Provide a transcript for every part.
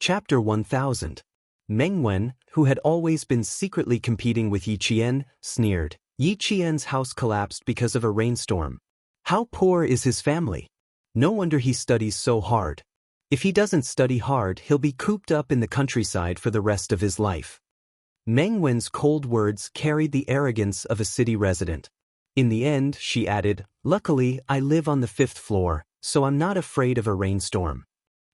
Chapter 1000. Meng Wen, who had always been secretly competing with Yi Qian, sneered. Yi Qian's house collapsed because of a rainstorm. How poor is his family? No wonder he studies so hard. If he doesn't study hard, he'll be cooped up in the countryside for the rest of his life. Meng Wen's cold words carried the arrogance of a city resident. In the end, she added, "Luckily, I live on the 5th floor, so I'm not afraid of a rainstorm."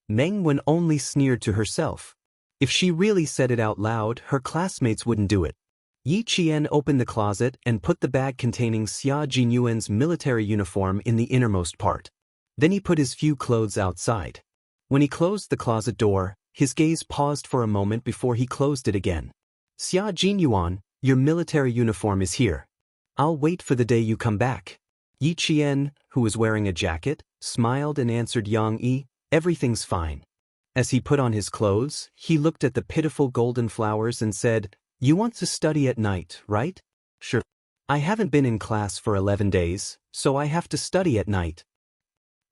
Meng Wen only sneered to herself. If she really said it out loud, her classmates wouldn't do it. Yi Qian opened the closet and put the bag containing Xia Jinyuan's military uniform in the innermost part. Then he put his few clothes outside. When he closed the closet door, his gaze paused for a moment before he closed it again. "Xia Jinyuan, your military uniform is here. I'll wait for the day you come back." Yi Qian, who was wearing a jacket, smiled and answered Yang Yi, "Everything's fine." As he put on his clothes, he looked at the pitiful golden flowers and said, "You want to study at night, right?" "Sure. I haven't been in class for 11 days, so I have to study at night.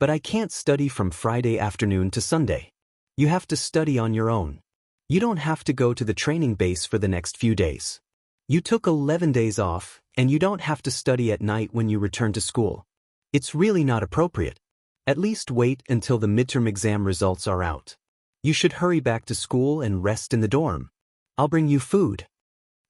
But I can't study from Friday afternoon to Sunday. You have to study on your own. You don't have to go to the training base for the next few days. You took 11 days off, and you don't have to study at night when you return to school. It's really not appropriate. At least wait until the midterm exam results are out. You should hurry back to school and rest in the dorm. I'll bring you food."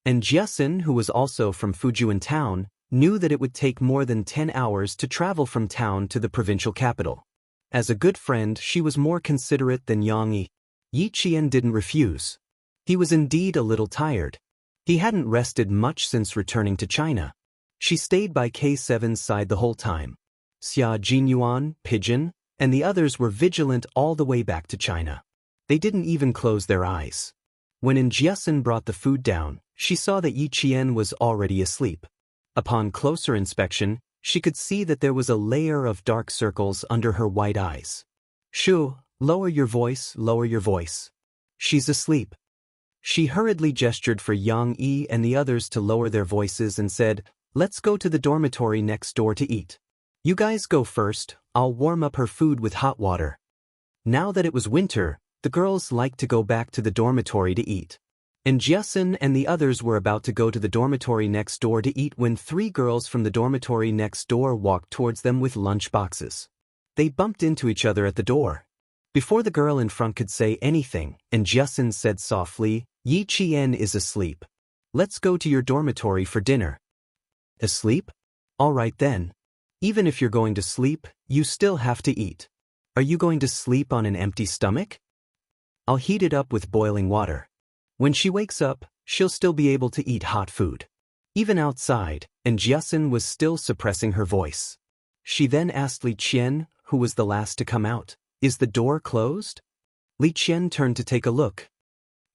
And Jiasin, who was also from Fujian town, knew that it would take more than 10 hours to travel from town to the provincial capital. As a good friend, she was more considerate than Yang Yi. Yi Qian didn't refuse. He was indeed a little tired. He hadn't rested much since returning to China. She stayed by K7's side the whole time. Xia Jinyuan, Pigeon, and the others were vigilant all the way back to China. They didn't even close their eyes. When Jiasin brought the food down, she saw that Yi Qian was already asleep. Upon closer inspection, she could see that there was a layer of dark circles under her white eyes. "Shu, lower your voice, lower your voice. She's asleep." She hurriedly gestured for Yang Yi and the others to lower their voices and said, "Let's go to the dormitory next door to eat. You guys go first, I'll warm up her food with hot water." Now that it was winter, the girls liked to go back to the dormitory to eat. And Jiasin and the others were about to go to the dormitory next door to eat when 3 girls from the dormitory next door walked towards them with lunch boxes. They bumped into each other at the door. Before the girl in front could say anything, and Jiasin said softly, "Yi Qian is asleep. Let's go to your dormitory for dinner." "Asleep? All right then. Even if you're going to sleep, you still have to eat. Are you going to sleep on an empty stomach? I'll heat it up with boiling water. When she wakes up, she'll still be able to eat hot food." Even outside, and Jiasin was still suppressing her voice. She then asked Li Qian, who was the last to come out, "Is the door closed?" Li Qian turned to take a look.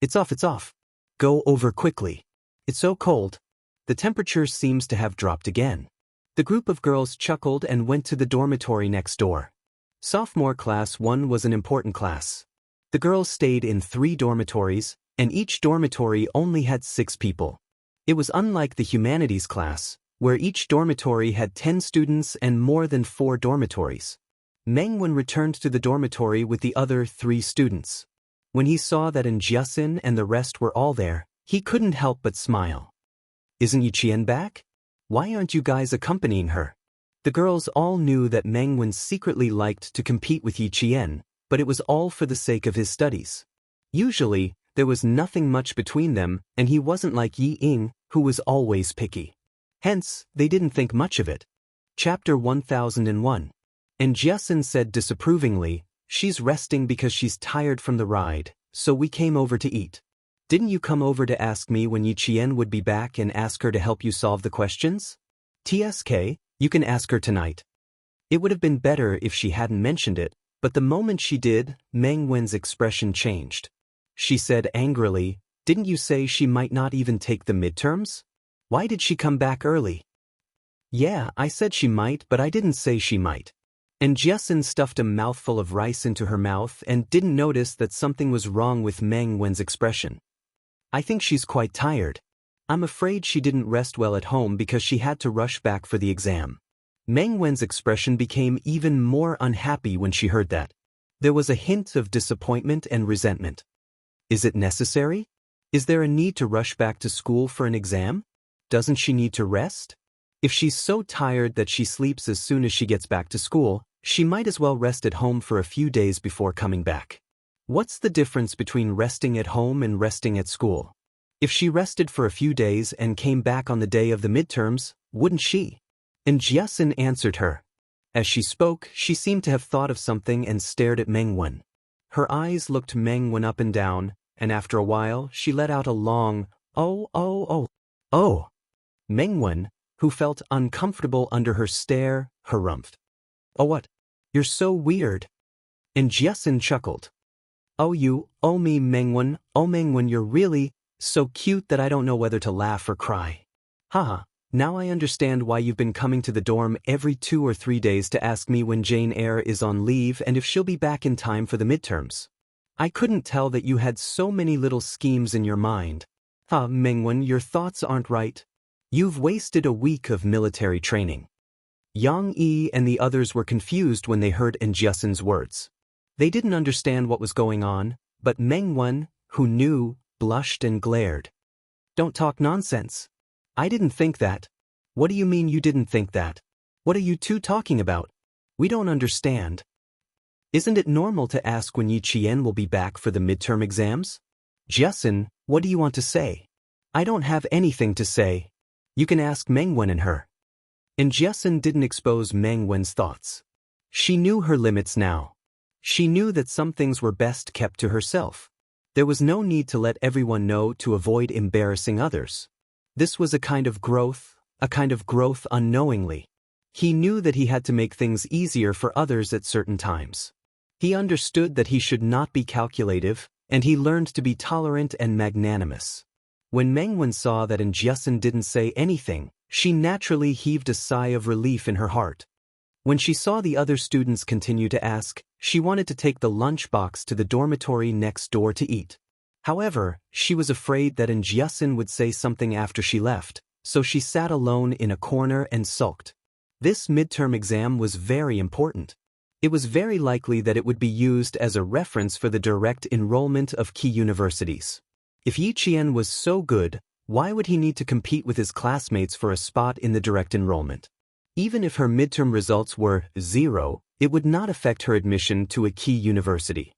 It's off. Go over quickly. It's so cold. The temperature seems to have dropped again." The group of girls chuckled and went to the dormitory next door. Sophomore class 1 was an important class. The girls stayed in 3 dormitories, and each dormitory only had 6 people. It was unlike the humanities class, where each dormitory had 10 students and more than 4 dormitories. Meng Wen returned to the dormitory with the other 3 students. When he saw that Jiasin and the rest were all there, he couldn't help but smile. "Isn't Yi Qian back? Why aren't you guys accompanying her?" The girls all knew that Meng Wen secretly liked to compete with Yi Qian, but it was all for the sake of his studies. Usually, there was nothing much between them, and he wasn't like Yi Ying, who was always picky. Hence, they didn't think much of it. Chapter 1001. And Jiasin said disapprovingly, "She's resting because she's tired from the ride, so we came over to eat. Didn't you come over to ask me when Yi Qian would be back and ask her to help you solve the questions? TSK, you can ask her tonight." It would have been better if she hadn't mentioned it, but the moment she did, Meng Wen's expression changed. She said angrily, "Didn't you say she might not even take the midterms? Why did she come back early?" "Yeah, I said she might, but I didn't say she might." And Jiasin stuffed a mouthful of rice into her mouth and didn't notice that something was wrong with Meng Wen's expression. "I think she's quite tired. I'm afraid she didn't rest well at home because she had to rush back for the exam." Meng Wen's expression became even more unhappy when she heard that. There was a hint of disappointment and resentment. Is it necessary? Is there a need to rush back to school for an exam? Doesn't she need to rest? If she's so tired that she sleeps as soon as she gets back to school, she might as well rest at home for a few days before coming back. What's the difference between resting at home and resting at school? If she rested for a few days and came back on the day of the midterms, wouldn't she? And Jiasun answered her. As she spoke, she seemed to have thought of something and stared at Mengwen. Her eyes looked Mengwen up and down, and after a while she let out a long, "Oh, oh, oh, oh." Mengwen, who felt uncomfortable under her stare, harumphed. "Oh what? You're so weird." And Jiasun chuckled. "Oh me Mengwen, you're really so cute that I don't know whether to laugh or cry. Haha, now I understand why you've been coming to the dorm every 2 or 3 days to ask me when Jane Eyre is on leave and if she'll be back in time for the midterms. I couldn't tell that you had so many little schemes in your mind. Mengwen, your thoughts aren't right. You've wasted a week of military training." Yang Yi and the others were confused when they heard Jiasun's words. They didn't understand what was going on, but Mengwen, who knew, blushed and glared. "Don't talk nonsense. I didn't think that." "What do you mean you didn't think that? What are you two talking about? We don't understand." "Isn't it normal to ask when Yi Qian will be back for the midterm exams?" "Jiasun, what do you want to say?" "I don't have anything to say. You can ask Mengwen and her." And Jiasun didn't expose Mengwen's thoughts. She knew her limits now. She knew that some things were best kept to herself. There was no need to let everyone know to avoid embarrassing others. This was a kind of growth unknowingly. He knew that he had to make things easier for others at certain times. He understood that he should not be calculative, and he learned to be tolerant and magnanimous. When Mengwen saw that Jiasun didn't say anything, she naturally heaved a sigh of relief in her heart. When she saw the other students continue to ask, she wanted to take the lunchbox to the dormitory next door to eat. However, she was afraid that Jiasun would say something after she left, so she sat alone in a corner and sulked. This midterm exam was very important. It was very likely that it would be used as a reference for the direct enrollment of key universities. If Yi Qian was so good, why would he need to compete with his classmates for a spot in the direct enrollment? Even if her midterm results were 0, it would not affect her admission to a key university.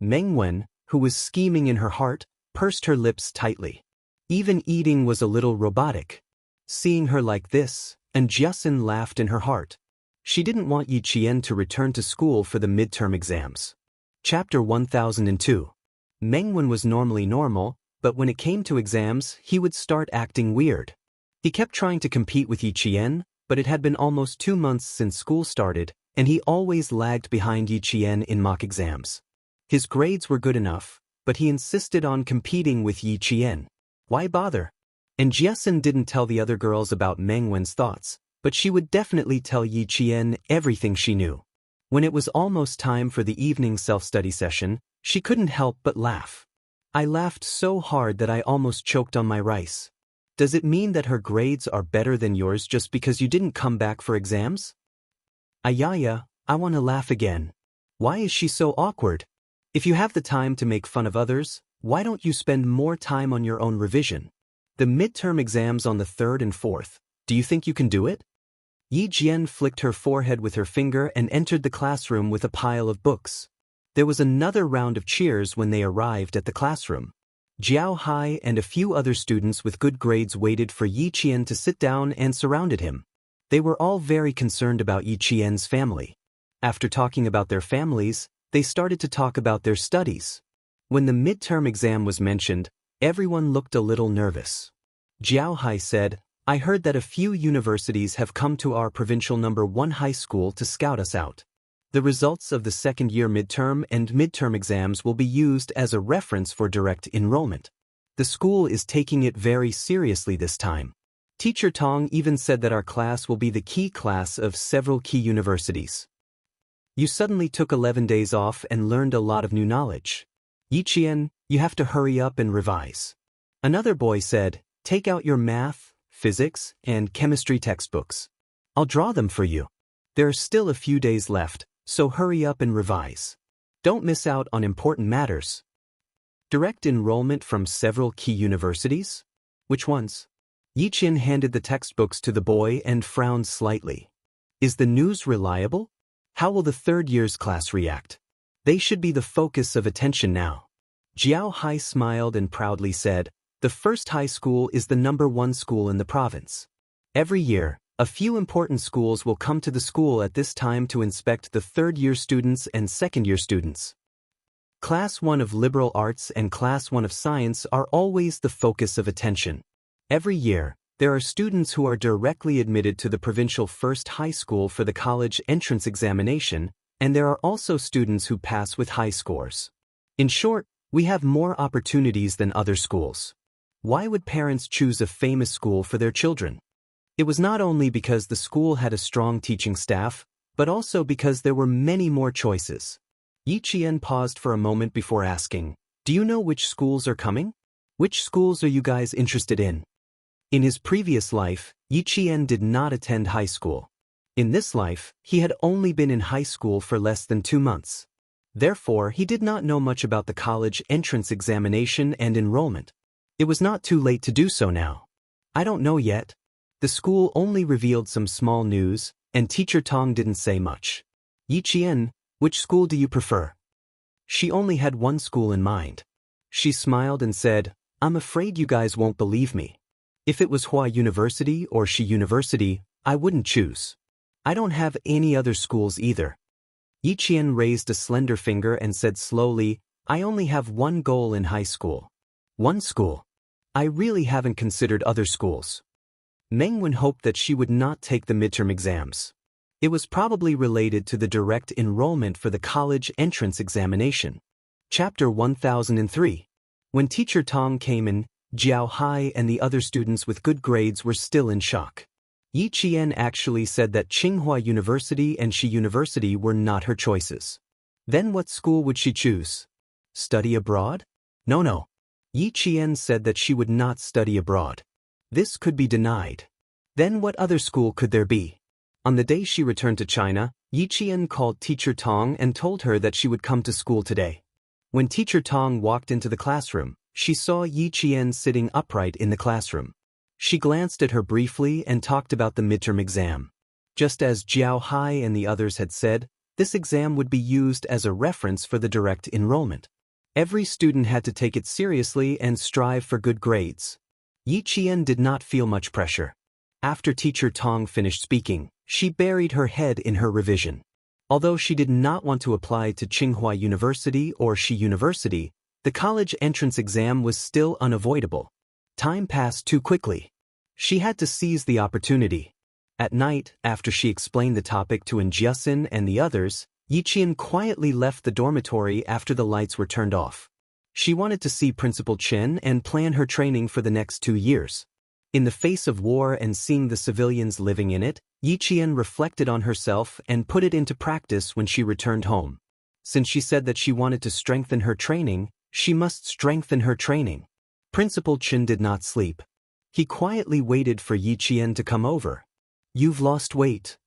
Mengwen, who was scheming in her heart, pursed her lips tightly. Even eating was a little robotic. Seeing her like this, Jiasun laughed in her heart. She didn't want Yi Qian to return to school for the midterm exams. Chapter 1002. Mengwen was normally normal, but when it came to exams, he would start acting weird. He kept trying to compete with Yi Qian, but it had been almost 2 months since school started, and he always lagged behind Yi Qian in mock exams. His grades were good enough, but he insisted on competing with Yi Qian. Why bother? And Jiasun didn't tell the other girls about Mengwen's thoughts, but she would definitely tell Yi Qian everything she knew. When it was almost time for the evening self-study session, she couldn't help but laugh. "I laughed so hard that I almost choked on my rice. Does it mean that her grades are better than yours just because you didn't come back for exams?" "Ayaya, I want to laugh again. Why is she so awkward? If you have the time to make fun of others, why don't you spend more time on your own revision? The midterm exams on the 3rd and 4th, do you think you can do it?" Yi Jian flicked her forehead with her finger and entered the classroom with a pile of books. There was another round of cheers when they arrived at the classroom. Jiao Hai and a few other students with good grades waited for Yi Qian to sit down and surrounded him. They were all very concerned about Yi Qian's family. After talking about their families, they started to talk about their studies. When the midterm exam was mentioned, everyone looked a little nervous. Jiao Hai said, "I heard that a few universities have come to our provincial number 1 high school to scout us out. The results of the second-year midterm and midterm exams will be used as a reference for direct enrollment. The school is taking it very seriously this time. Teacher Tong even said that our class will be the key class of several key universities. You suddenly took 11 days off and learned a lot of new knowledge. Yi Qian, you have to hurry up and revise." Another boy said, "Take out your math, physics, and chemistry textbooks. I'll draw them for you. There are still a few days left, so hurry up and revise. Don't miss out on important matters." Direct enrollment from several key universities? Which ones? Yi Qian handed the textbooks to the boy and frowned slightly. Is the news reliable? How will the third year's class react? They should be the focus of attention now. Jiao Hai smiled and proudly said, the first high school is the #1 school in the province. Every year, a few important schools will come to the school at this time to inspect the third-year students and second-year students. Class 1 of liberal arts and Class 1 of science are always the focus of attention. Every year, there are students who are directly admitted to the provincial first high school for the college entrance examination, and there are also students who pass with high scores. In short, we have more opportunities than other schools. Why would parents choose a famous school for their children? It was not only because the school had a strong teaching staff, but also because there were many more choices. Yi Qian paused for a moment before asking, do you know which schools are coming? Which schools are you guys interested in? In his previous life, Yi Qian did not attend high school. In this life, he had only been in high school for less than 2 months. Therefore, he did not know much about the college entrance examination and enrollment. It was not too late to do so now. I don't know yet. The school only revealed some small news, and Teacher Tong didn't say much. Yi Qian, which school do you prefer? She only had one school in mind. She smiled and said, I'm afraid you guys won't believe me. If it was Hua University or Shi University, I wouldn't choose. I don't have any other schools either. Yi Qian raised a slender finger and said slowly, I only have one goal in high school. One school. I really haven't considered other schools. Mengwen hoped that she would not take the midterm exams. It was probably related to the direct enrollment for the college entrance examination. Chapter 1003. When Teacher Tong came in, Jiao Hai and the other students with good grades were still in shock. Yi Qian actually said that Tsinghua University and Shi University were not her choices. Then what school would she choose? Study abroad? No. Yi Qian said that she would not study abroad. This could be denied. Then what other school could there be? On the day she returned to China, Yi Qian called Teacher Tong and told her that she would come to school today. When Teacher Tong walked into the classroom, she saw Yi Qian sitting upright in the classroom. She glanced at her briefly and talked about the midterm exam. Just as Jiao Hai and the others had said, this exam would be used as a reference for the direct enrollment. Every student had to take it seriously and strive for good grades. Yi Qian did not feel much pressure. After Teacher Tong finished speaking, she buried her head in her revision. Although she did not want to apply to Tsinghua University or Shi University, the college entrance exam was still unavoidable. Time passed too quickly. She had to seize the opportunity. At night, after she explained the topic to Jiasin and the others, Yi Qian quietly left the dormitory after the lights were turned off. She wanted to see Principal Chen and plan her training for the next 2 years. In the face of war and seeing the civilians living in it, Yi Qian reflected on herself and put it into practice when she returned home. Since she said that she wanted to strengthen her training, she must strengthen her training. Principal Chen did not sleep. He quietly waited for Yi Qian to come over. You've lost weight.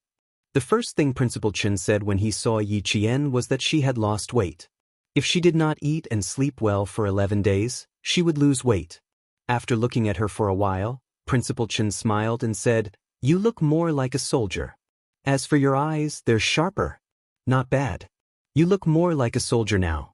The first thing Principal Chen said when he saw Yi Qian was that she had lost weight. If she did not eat and sleep well for 11 days, she would lose weight. After looking at her for a while, Principal Chen smiled and said, You look more like a soldier. As for your eyes, they're sharper. Not bad. You look more like a soldier now.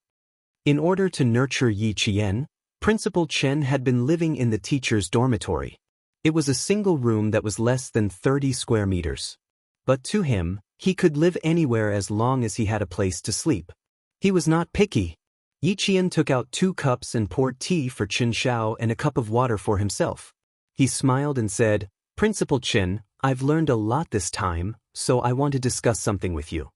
In order to nurture Yi Qian, Principal Chen had been living in the teacher's dormitory. It was a single room that was less than 30 square meters. But to him, he could live anywhere as long as he had a place to sleep. He was not picky. Yi Qian took out 2 cups and poured tea for Chen Xiao and a cup of water for himself. He smiled and said, Principal Chen, I've learned a lot this time, so I want to discuss something with you.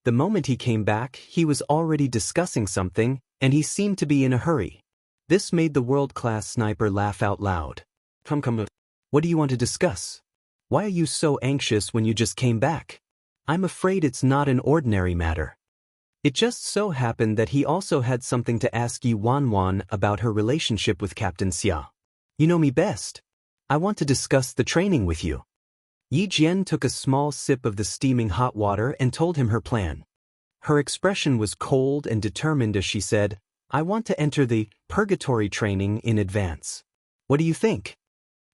The moment he came back, he was already discussing something, and he seemed to be in a hurry. This made the world-class sniper laugh out loud. Come, what do you want to discuss? Why are you so anxious when you just came back? I'm afraid it's not an ordinary matter. It just so happened that he also had something to ask Yi Wanwan about her relationship with Captain Xia. You know me best. I want to discuss the training with you. Yi Jian took a small sip of the steaming hot water and told him her plan. Her expression was cold and determined as she said, I want to enter the purgatory training in advance. What do you think?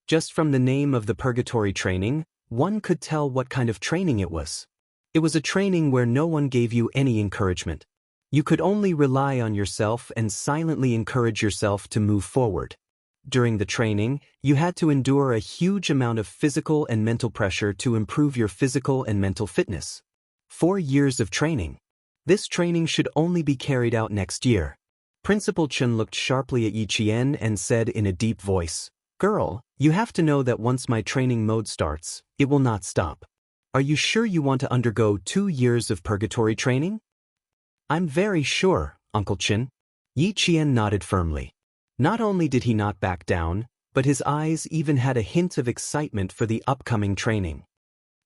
Just from the name of the purgatory training, one could tell what kind of training it was. It was a training where no one gave you any encouragement. You could only rely on yourself and silently encourage yourself to move forward. During the training, you had to endure a huge amount of physical and mental pressure to improve your physical and mental fitness. 4 years of training. This training should only be carried out next year. Principal Chen looked sharply at Yi Qian and said in a deep voice, "Girl, you have to know that once my training mode starts, it will not stop. Are you sure you want to undergo 2 years of purgatory training?" "I'm very sure, Uncle Chen." Yi Qian nodded firmly. Not only did he not back down, but his eyes even had a hint of excitement for the upcoming training.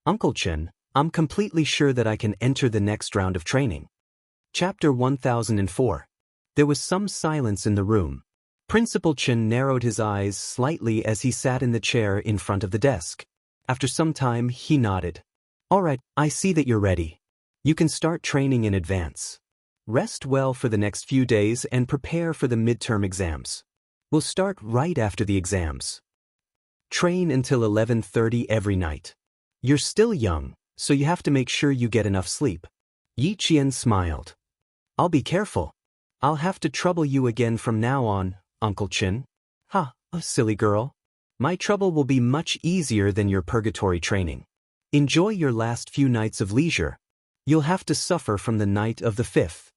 "Uncle Chen, I'm completely sure that I can enter the next round of training." Chapter 1004. There was some silence in the room. Principal Chen narrowed his eyes slightly as he sat in the chair in front of the desk. After some time, he nodded. "All right, I see that you're ready. You can start training in advance. Rest well for the next few days and prepare for the midterm exams. We'll start right after the exams. Train until 11:30 every night. You're still young, so you have to make sure you get enough sleep." Yi Qian smiled. "I'll be careful. I'll have to trouble you again from now on, Uncle Chen." "Ha, silly girl. My trouble will be much easier than your purgatory training. Enjoy your last few nights of leisure. You'll have to suffer from the night of the 5th.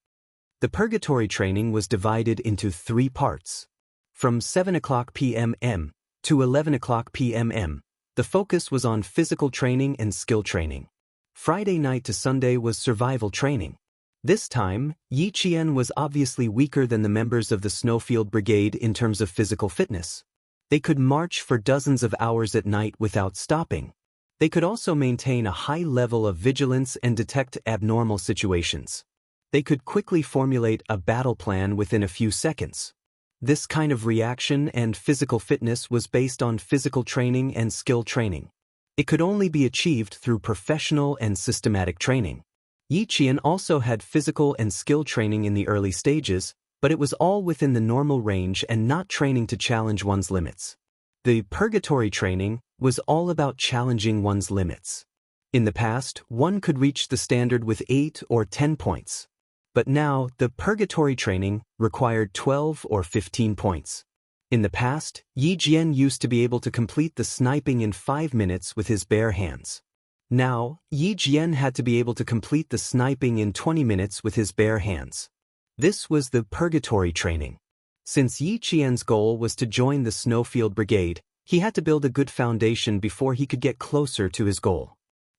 The purgatory training was divided into 3 parts. From 7:00 p.m. to 11:00 p.m. The focus was on physical training and skill training. Friday night to Sunday was survival training. This time, Yi Qian was obviously weaker than the members of the Snowfield Brigade in terms of physical fitness. They could march for dozens of hours at night without stopping. They could also maintain a high level of vigilance and detect abnormal situations. They could quickly formulate a battle plan within a few seconds. This kind of reaction and physical fitness was based on physical training and skill training. It could only be achieved through professional and systematic training. Yi Qian also had physical and skill training in the early stages, but it was all within the normal range and not training to challenge one's limits. The purgatory training was all about challenging one's limits. In the past, one could reach the standard with 8 or 10 points. But now, the purgatory training required 12 or 15 points. In the past, Yi Jian used to be able to complete the sniping in 5 minutes with his bare hands. Now, Yi Jian had to be able to complete the sniping in 20 minutes with his bare hands. This was the purgatory training. Since Yi Qian's goal was to join the Snowfield Brigade, he had to build a good foundation before he could get closer to his goal.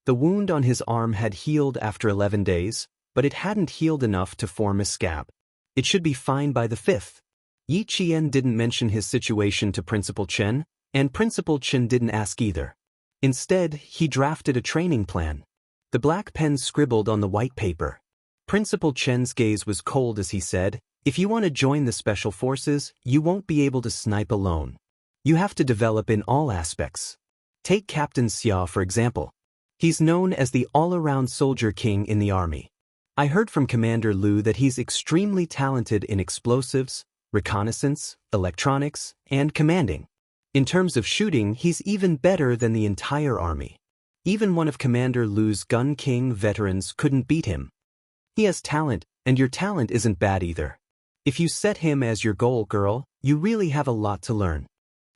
The wound on his arm had healed after 11 days, but it hadn't healed enough to form a scab. It should be fine by the 5th. Yi Qian didn't mention his situation to Principal Chen, and Principal Chen didn't ask either. Instead, he drafted a training plan. The black pen scribbled on the white paper. Principal Chen's gaze was cold as he said, "If you want to join the Special Forces, you won't be able to snipe alone. You have to develop in all aspects. Take Captain Xia, for example. He's known as the all-around soldier king in the army. I heard from Commander Liu that he's extremely talented in explosives, reconnaissance, electronics, and commanding. In terms of shooting, he's even better than the entire army. Even one of Commander Liu's Gun King veterans couldn't beat him. He has talent, and your talent isn't bad either. If you set him as your goal, girl, you really have a lot to learn."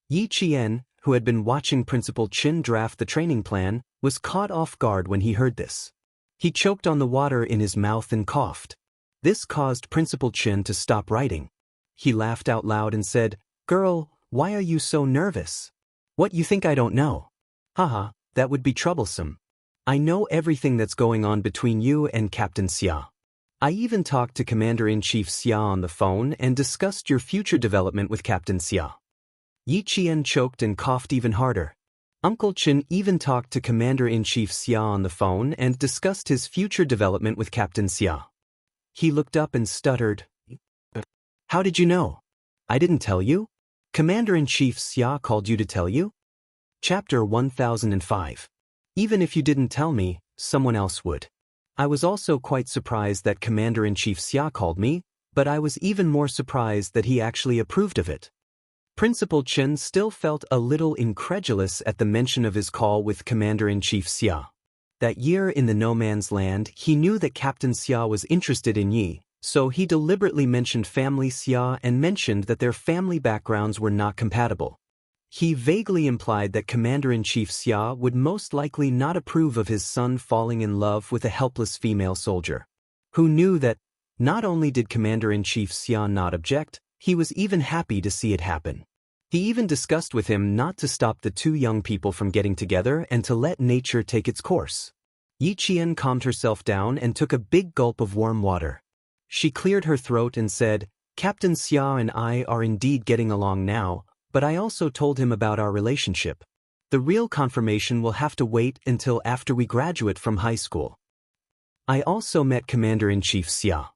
Yi Qian, who had been watching Principal Chen draft the training plan, was caught off guard when he heard this. He choked on the water in his mouth and coughed. This caused Principal Chen to stop writing. He laughed out loud and said, "Girl, why are you so nervous? What, you think I don't know? Haha, that would be troublesome. I know everything that's going on between you and Captain Xia. I even talked to Commander-in-Chief Xia on the phone and discussed your future development with Captain Xia." Yi Qian choked and coughed even harder. Uncle Chen even talked to Commander-in-Chief Xia on the phone and discussed his future development with Captain Xia. He looked up and stuttered, "How did you know? I didn't tell you? Commander-in-Chief Xia called you to tell you?" Chapter 1005. Even if you didn't tell me, someone else would. I was also quite surprised that Commander-in-Chief Xia called me, but I was even more surprised that he actually approved of it. Principal Chen still felt a little incredulous at the mention of his call with Commander-in-Chief Xia. That year in the No Man's Land, he knew that Captain Xia was interested in Yi, so he deliberately mentioned family Xia and mentioned that their family backgrounds were not compatible. He vaguely implied that Commander-in-Chief Xia would most likely not approve of his son falling in love with a helpless female soldier. Who knew that, not only did Commander-in-Chief Xia not object, he was even happy to see it happen. He even discussed with him not to stop the two young people from getting together and to let nature take its course. Yi Qian calmed herself down and took a big gulp of warm water. She cleared her throat and said, "Captain Xia and I are indeed getting along now, but I also told him about our relationship. The real confirmation will have to wait until after we graduate from high school." I also met Commander-in-Chief Xia.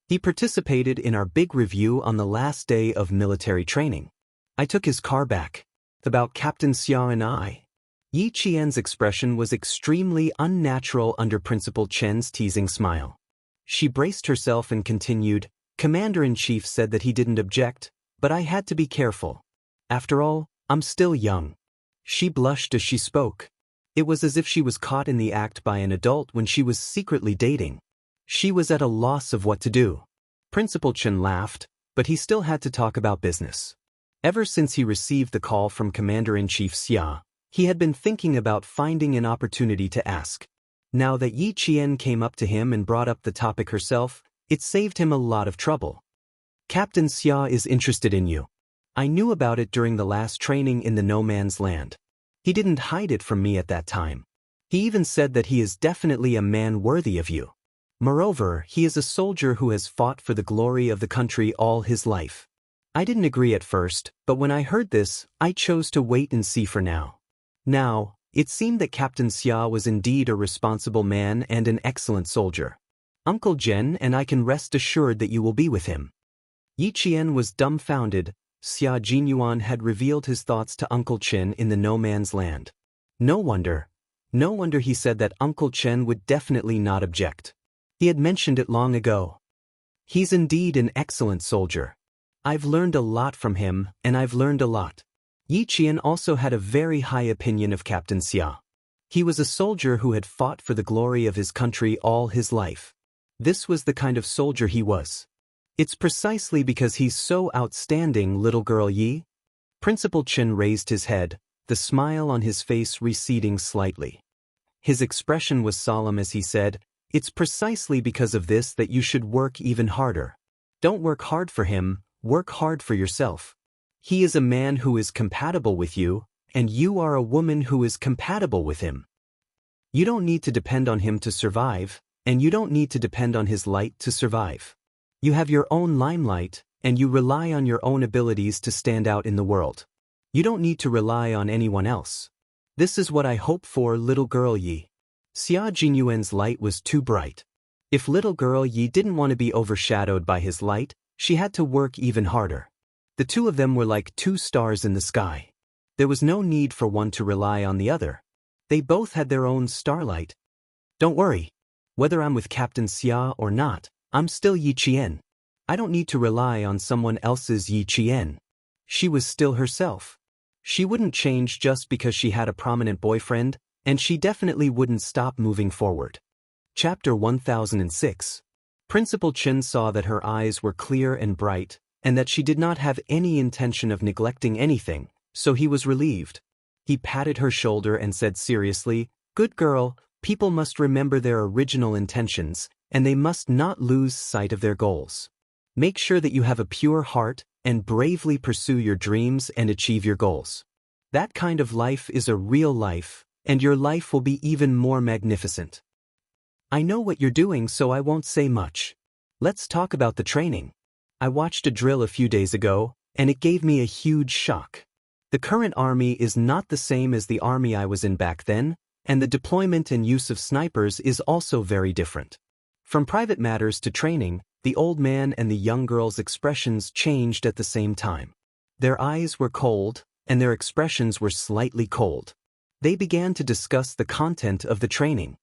He participated in our big review on the last day of military training. I took his car back. About Captain Xia and I. Yi Qian's expression was extremely unnatural under Principal Chen's teasing smile. She braced herself and continued, "Commander-in-Chief said that he didn't object, but I had to be careful. After all, I'm still young." She blushed as she spoke. It was as if she was caught in the act by an adult when she was secretly dating. She was at a loss of what to do. Principal Chen laughed, but he still had to talk about business. Ever since he received the call from Commander-in-Chief Xia, he had been thinking about finding an opportunity to ask. Now that Yi Qian came up to him and brought up the topic herself, it saved him a lot of trouble. "Captain Xia is interested in you. I knew about it during the last training in the No Man's Land. He didn't hide it from me at that time. He even said that he is definitely a man worthy of you. Moreover, he is a soldier who has fought for the glory of the country all his life." I didn't agree at first, but when I heard this, I chose to wait and see for now. Now, it seemed that Captain Xia was indeed a responsible man and an excellent soldier. Uncle Jen and I can rest assured that you will be with him. Yi Qian was dumbfounded. Xia Jinyuan had revealed his thoughts to Uncle Chen in the No Man's Land. No wonder he said that Uncle Chen would definitely not object. He had mentioned it long ago. He's indeed an excellent soldier. I've learned a lot from him, and I've learned a lot. Yi Qian also had a very high opinion of Captain Xia. He was a soldier who had fought for the glory of his country all his life. This was the kind of soldier he was. It's precisely because he's so outstanding, little girl Yi. Principal Chen raised his head, the smile on his face receding slightly. His expression was solemn as he said, "It's precisely because of this that you should work even harder. Don't work hard for him, work hard for yourself. He is a man who is compatible with you, and you are a woman who is compatible with him. You don't need to depend on him to survive, and you don't need to depend on his light to survive. You have your own limelight, and you rely on your own abilities to stand out in the world. You don't need to rely on anyone else. This is what I hope for, little girl Yi." Xia Jinyuan's light was too bright. If little girl Yi didn't want to be overshadowed by his light, she had to work even harder. The two of them were like two stars in the sky. There was no need for one to rely on the other. They both had their own starlight. "Don't worry. Whether I'm with Captain Xia or not, I'm still Yi Qian. I don't need to rely on someone else's Yi Qian." She was still herself. She wouldn't change just because she had a prominent boyfriend, and she definitely wouldn't stop moving forward. Chapter 1006. Principal Chen saw that her eyes were clear and bright, and that she did not have any intention of neglecting anything, so he was relieved. He patted her shoulder and said seriously, "Good girl, people must remember their original intentions, and they must not lose sight of their goals. Make sure that you have a pure heart, and bravely pursue your dreams and achieve your goals. That kind of life is a real life, and your life will be even more magnificent. I know what you're doing, so I won't say much. Let's talk about the training. I watched a drill a few days ago, and it gave me a huge shock. The current army is not the same as the army I was in back then, and the deployment and use of snipers is also very different. From private matters to training, the old man and the young girl's expressions changed at the same time. Their eyes were cold, and their expressions were slightly cold. They began to discuss the content of the training.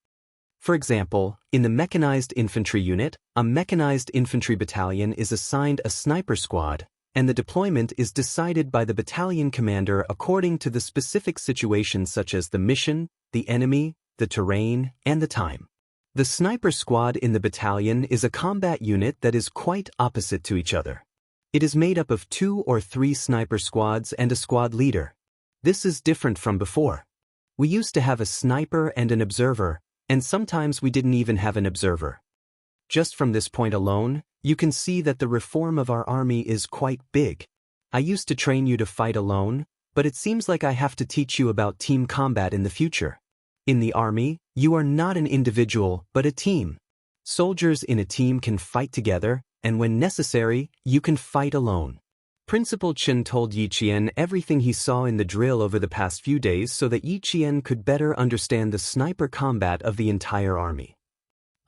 For example, in the mechanized infantry unit, a mechanized infantry battalion is assigned a sniper squad, and the deployment is decided by the battalion commander according to the specific situation such as the mission, the enemy, the terrain, and the time. The sniper squad in the battalion is a combat unit that is quite opposite to each other. It is made up of 2 or 3 sniper squads and a squad leader. This is different from before. We used to have a sniper and an observer, and sometimes we didn't even have an observer. Just from this point alone, you can see that the reform of our army is quite big. I used to train you to fight alone, but it seems like I have to teach you about team combat in the future. In the army, you are not an individual, but a team. Soldiers in a team can fight together, and when necessary, you can fight alone. Principal Chen told Yi Qian everything he saw in the drill over the past few days so that Yi Qian could better understand the sniper combat of the entire army.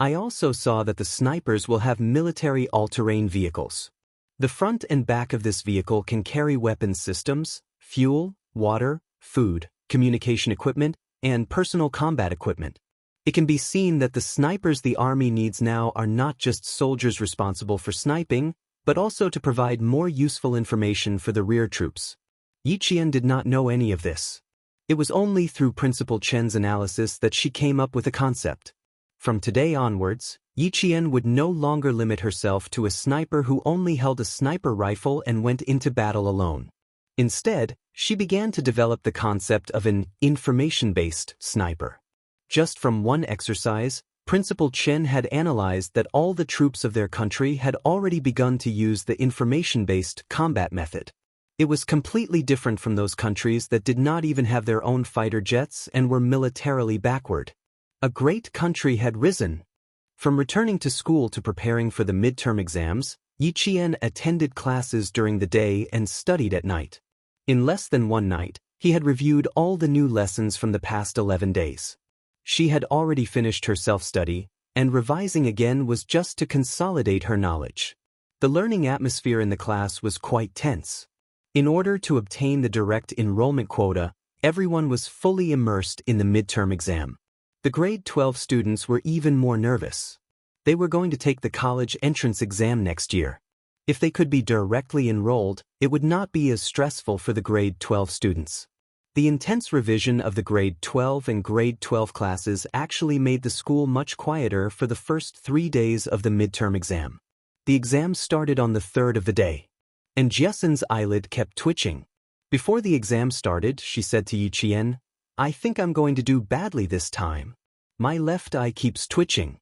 I also saw that the snipers will have military all-terrain vehicles. The front and back of this vehicle can carry weapons systems, fuel, water, food, communication equipment, and personal combat equipment. It can be seen that the snipers the army needs now are not just soldiers responsible for sniping, but also to provide more useful information for the rear troops. Yi Qian did not know any of this. It was only through Principal Chen's analysis that she came up with a concept. From today onwards, Yi Qian would no longer limit herself to a sniper who only held a sniper rifle and went into battle alone. Instead, she began to develop the concept of an information-based sniper. Just from one exercise, Principal Chen had analyzed that all the troops of their country had already begun to use the information-based combat method. It was completely different from those countries that did not even have their own fighter jets and were militarily backward. A great country had risen. From returning to school to preparing for the midterm exams, Yi Qian attended classes during the day and studied at night. In less than one night, he had reviewed all the new lessons from the past 11 days. She had already finished her self-study, and revising again was just to consolidate her knowledge. The learning atmosphere in the class was quite tense. In order to obtain the direct enrollment quota, everyone was fully immersed in the midterm exam. The grade 12 students were even more nervous. They were going to take the college entrance exam next year. If they could be directly enrolled, it would not be as stressful for the grade 12 students. The intense revision of the grade 12 and grade 12 classes actually made the school much quieter for the first 3 days of the midterm exam. The exam started on the 3rd of the day, and Jiesen's eyelid kept twitching. Before the exam started, she said to Yi Qian, "I think I'm going to do badly this time. My left eye keeps twitching."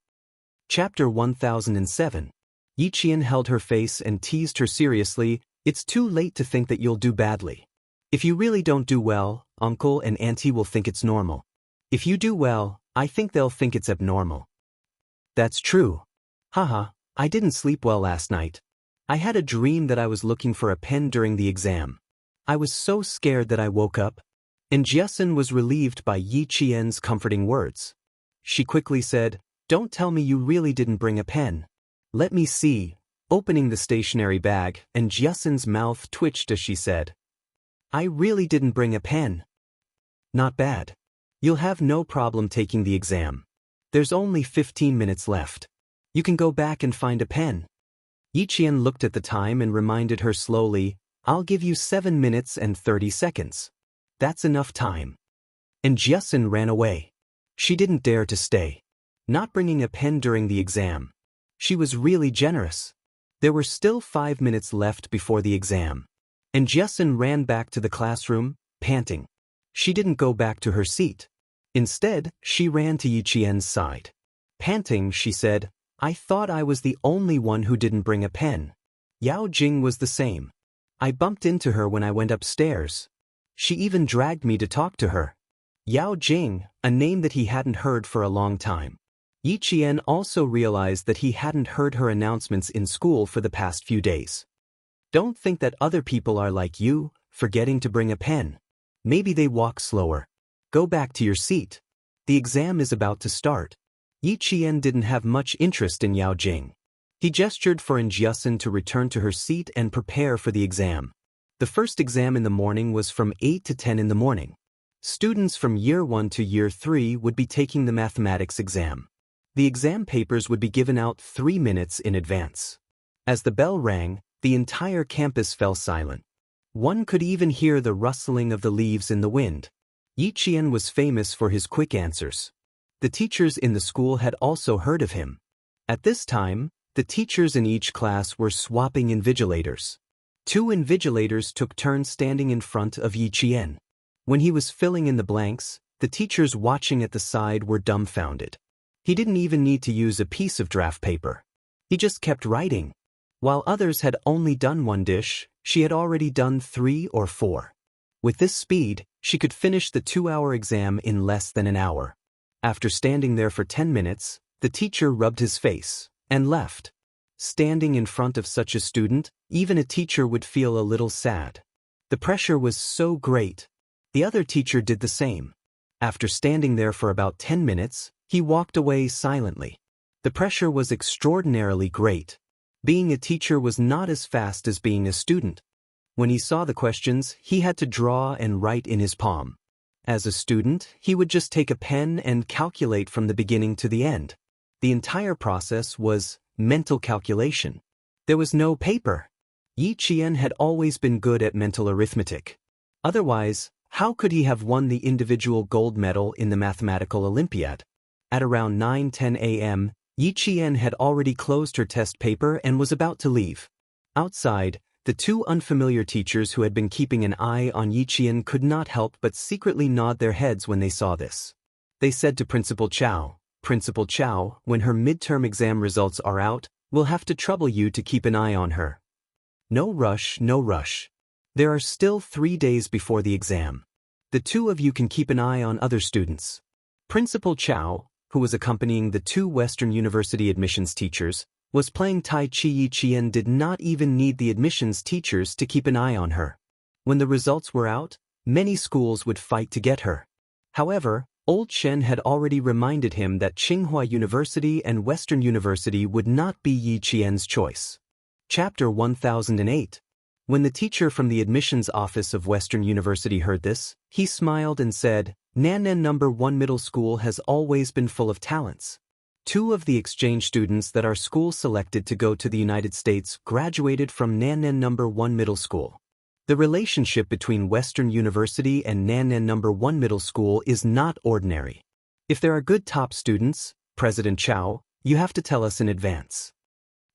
Chapter 1007. Yi Qian held her face and teased her seriously, "It's too late to think that you'll do badly. If you really don't do well, Uncle and Auntie will think it's normal. If you do well, I think they'll think it's abnormal." "That's true. Haha, I didn't sleep well last night. I had a dream that I was looking for a pen during the exam. I was so scared that I woke up." And Jiesen was relieved by Yi Qian's comforting words. She quickly said, "Don't tell me you really didn't bring a pen. Let me see," opening the stationery bag, and Jiesen's mouth twitched as she said, "I really didn't bring a pen." "Not bad. You'll have no problem taking the exam. There's only 15 minutes left. You can go back and find a pen." Yi Qian looked at the time and reminded her slowly, "I'll give you 7 minutes and 30 seconds. That's enough time." And Jiesen ran away. She didn't dare to stay. Not bringing a pen during the exam. She was really generous. There were still 5 minutes left before the exam. And Jiesen ran back to the classroom, panting. She didn't go back to her seat. Instead, she ran to Yi Qian's side. Panting, she said, "I thought I was the only one who didn't bring a pen. Yao Jing was the same. I bumped into her when I went upstairs. She even dragged me to talk to her." Yao Jing, a name that he hadn't heard for a long time. Yi Qian also realized that he hadn't heard her announcements in school for the past few days. Don't think that other people are like you, forgetting to bring a pen. Maybe they walk slower. Go back to your seat. The exam is about to start. Yi Qian didn't have much interest in Yao Jing. He gestured for Jiesen to return to her seat and prepare for the exam. The first exam in the morning was from 8 to 10 in the morning. Students from Year 1 to Year 3 would be taking the mathematics exam. The exam papers would be given out 3 minutes in advance. As the bell rang, the entire campus fell silent. One could even hear the rustling of the leaves in the wind. Yi Qian was famous for his quick answers. The teachers in the school had also heard of him. At this time, the teachers in each class were swapping invigilators. 2 invigilators took turns standing in front of Yi Qian. When he was filling in the blanks, the teachers watching at the side were dumbfounded. He didn't even need to use a piece of draft paper. He just kept writing. While others had only done 1 dish, she had already done 3 or 4. With this speed, she could finish the 2-hour exam in less than an hour. After standing there for 10 minutes, the teacher rubbed his face and left. Standing in front of such a student, even a teacher would feel a little sad. The pressure was so great. The other teacher did the same. After standing there for about 10 minutes, he walked away silently. The pressure was extraordinarily great. Being a teacher was not as fast as being a student. When he saw the questions, he had to draw and write in his palm. As a student, he would just take a pen and calculate from the beginning to the end. The entire process was mental calculation. There was no paper. Yi Qian had always been good at mental arithmetic. Otherwise, how could he have won the individual gold medal in the mathematical Olympiad? At around 9:10 a.m., Yi Qian had already closed her test paper and was about to leave. Outside, the 2 unfamiliar teachers who had been keeping an eye on Yi Qian could not help but secretly nod their heads when they saw this. They said to Principal Chow, "Principal Chow, when her midterm exam results are out, we'll have to trouble you to keep an eye on her." "No rush, no rush. There are still 3 days before the exam. The 2 of you can keep an eye on other students." Principal Chow, who was accompanying the 2 Western University admissions teachers, was playing Tai Chi. Yi Qian did not even need the admissions teachers to keep an eye on her. When the results were out, many schools would fight to get her. However, Old Shen had already reminded him that Tsinghua University and Western University would not be Yi Qian's choice. Chapter 1008. When the teacher from the admissions office of Western University heard this, he smiled and said, "Nannan No. 1 Middle School has always been full of talents. 2 of the exchange students that our school selected to go to the United States graduated from Nannan No. 1 Middle School. The relationship between Western University and Nannan No. 1 Middle School is not ordinary. If there are good top students, President Chow, you have to tell us in advance."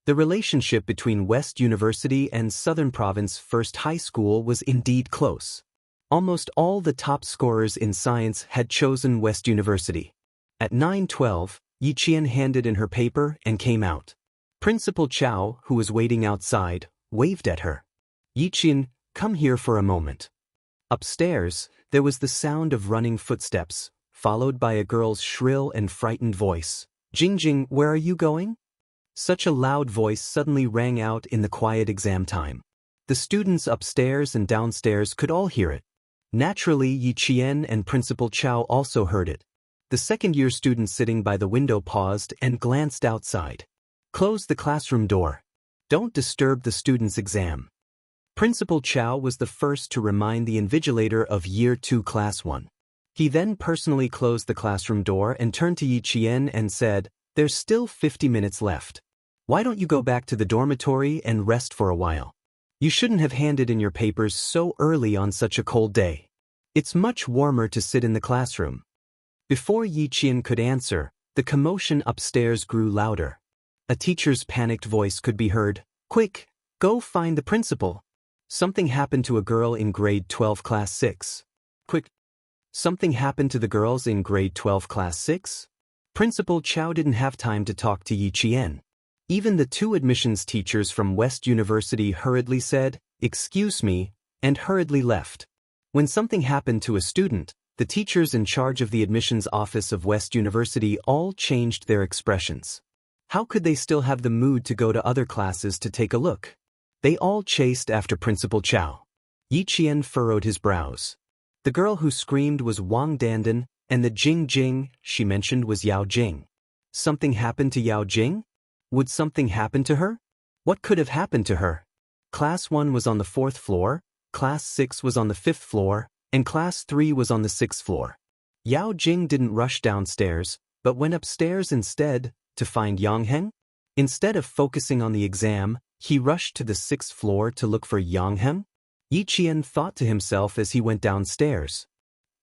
The relationship between West University and Southern Province First High School was indeed close. Almost all the top scorers in science had chosen West University. At 9:12, Yi Qian handed in her paper and came out. Principal Chow, who was waiting outside, waved at her. "Yi Qian, come here for a moment." Upstairs, there was the sound of running footsteps, followed by a girl's shrill and frightened voice. "Jingjing, where are you going?" Such a loud voice suddenly rang out in the quiet exam time. The students upstairs and downstairs could all hear it. Naturally, Yi Qian and Principal Chow also heard it. The second-year student sitting by the window paused and glanced outside. "Close the classroom door. Don't disturb the student's exam." Principal Chow was the first to remind the invigilator of Year 2 Class 1. He then personally closed the classroom door and turned to Yi Qian and said, "There's still 50 minutes left. Why don't you go back to the dormitory and rest for a while? You shouldn't have handed in your papers so early on such a cold day. It's much warmer to sit in the classroom." Before Yi Qian could answer, the commotion upstairs grew louder. A teacher's panicked voice could be heard. "Quick, go find the principal. Something happened to a girl in grade 12 class 6. Quick. Something happened to the girls in grade 12 class 6? Principal Chow didn't have time to talk to Yi Qian. Even the 2 admissions teachers from West University hurriedly said, "Excuse me," and hurriedly left. When something happened to a student, the teachers in charge of the admissions office of West University all changed their expressions. How could they still have the mood to go to other classes to take a look? They all chased after Principal Chow. Yi Qian furrowed his brows. The girl who screamed was Wang Dandan, and the Jing she mentioned was Yao Jing. Something happened to Yao Jing? Would something happen to her? What could have happened to her? Class 1 was on the 4th floor, Class 6 was on the 5th floor, and Class 3 was on the 6th floor. Yao Jing didn't rush downstairs, but went upstairs instead, to find Yang Heng? Instead of focusing on the exam, he rushed to the 6th floor to look for Yang Heng? Yi Qian thought to himself as he went downstairs.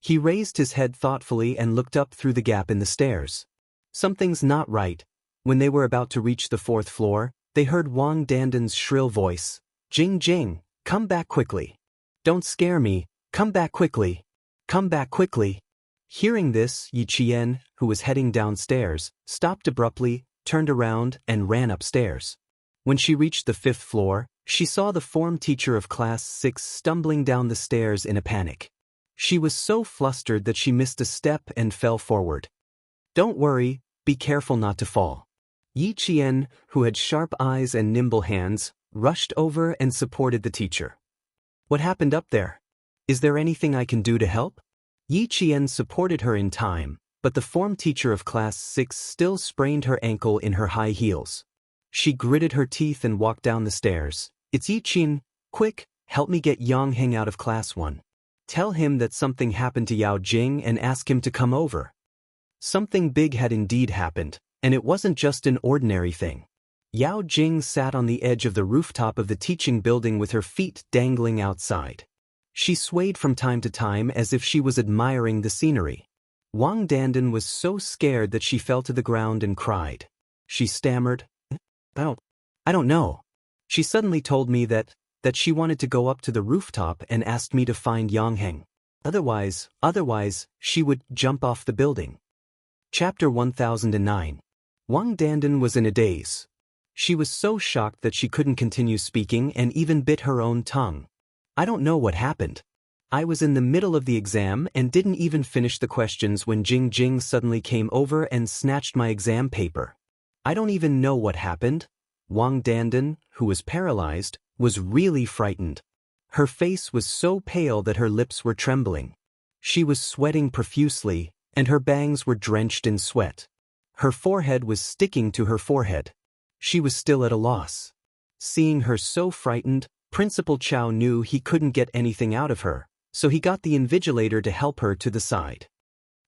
He raised his head thoughtfully and looked up through the gap in the stairs. Something's not right. When they were about to reach the 4th floor, they heard Wang Danden's shrill voice. Jing Jing, come back quickly. Don't scare me, come back quickly. Come back quickly. Hearing this, Yi Qian, who was heading downstairs, stopped abruptly, turned around, and ran upstairs. When she reached the 5th floor, she saw the form teacher of class 6 stumbling down the stairs in a panic. She was so flustered that she missed a step and fell forward. Don't worry, be careful not to fall. Yi Qian, who had sharp eyes and nimble hands, rushed over and supported the teacher. What happened up there? Is there anything I can do to help? Yi Qian supported her in time, but the form teacher of class 6 still sprained her ankle in her high heels. She gritted her teeth and walked down the stairs. It's Yi Qian, quick, help me get Yang Heng out of class 1. Tell him that something happened to Yao Jing and ask him to come over. Something big had indeed happened, and it wasn't just an ordinary thing. Yao Jing sat on the edge of the rooftop of the teaching building with her feet dangling outside. She swayed from time to time as if she was admiring the scenery. Wang Dandan was so scared that she fell to the ground and cried. She stammered, I don't know. She suddenly told me that she wanted to go up to the rooftop and asked me to find Yang Heng. Otherwise, she would jump off the building. Chapter 1009. Wang Dandan was in a daze. She was so shocked that she couldn't continue speaking and even bit her own tongue. I don't know what happened. I was in the middle of the exam and didn't even finish the questions when Jing Jing suddenly came over and snatched my exam paper. I don't even know what happened. Wang Dandan, who was paralyzed, was really frightened. Her face was so pale that her lips were trembling. She was sweating profusely, and her bangs were drenched in sweat. Her forehead was sticking to her forehead. She was still at a loss. Seeing her so frightened, Principal Chow knew he couldn't get anything out of her, so he got the invigilator to help her to the side.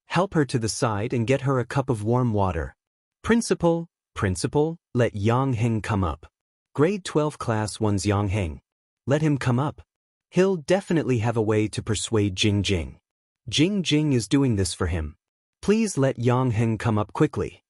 Help her to the side and get her a cup of warm water. Principal, let Yang Heng come up. Grade 12 Class 1's Yang Heng. Let him come up. He'll definitely have a way to persuade Jing Jing. Jing Jing is doing this for him. Please let Yang Heng come up quickly.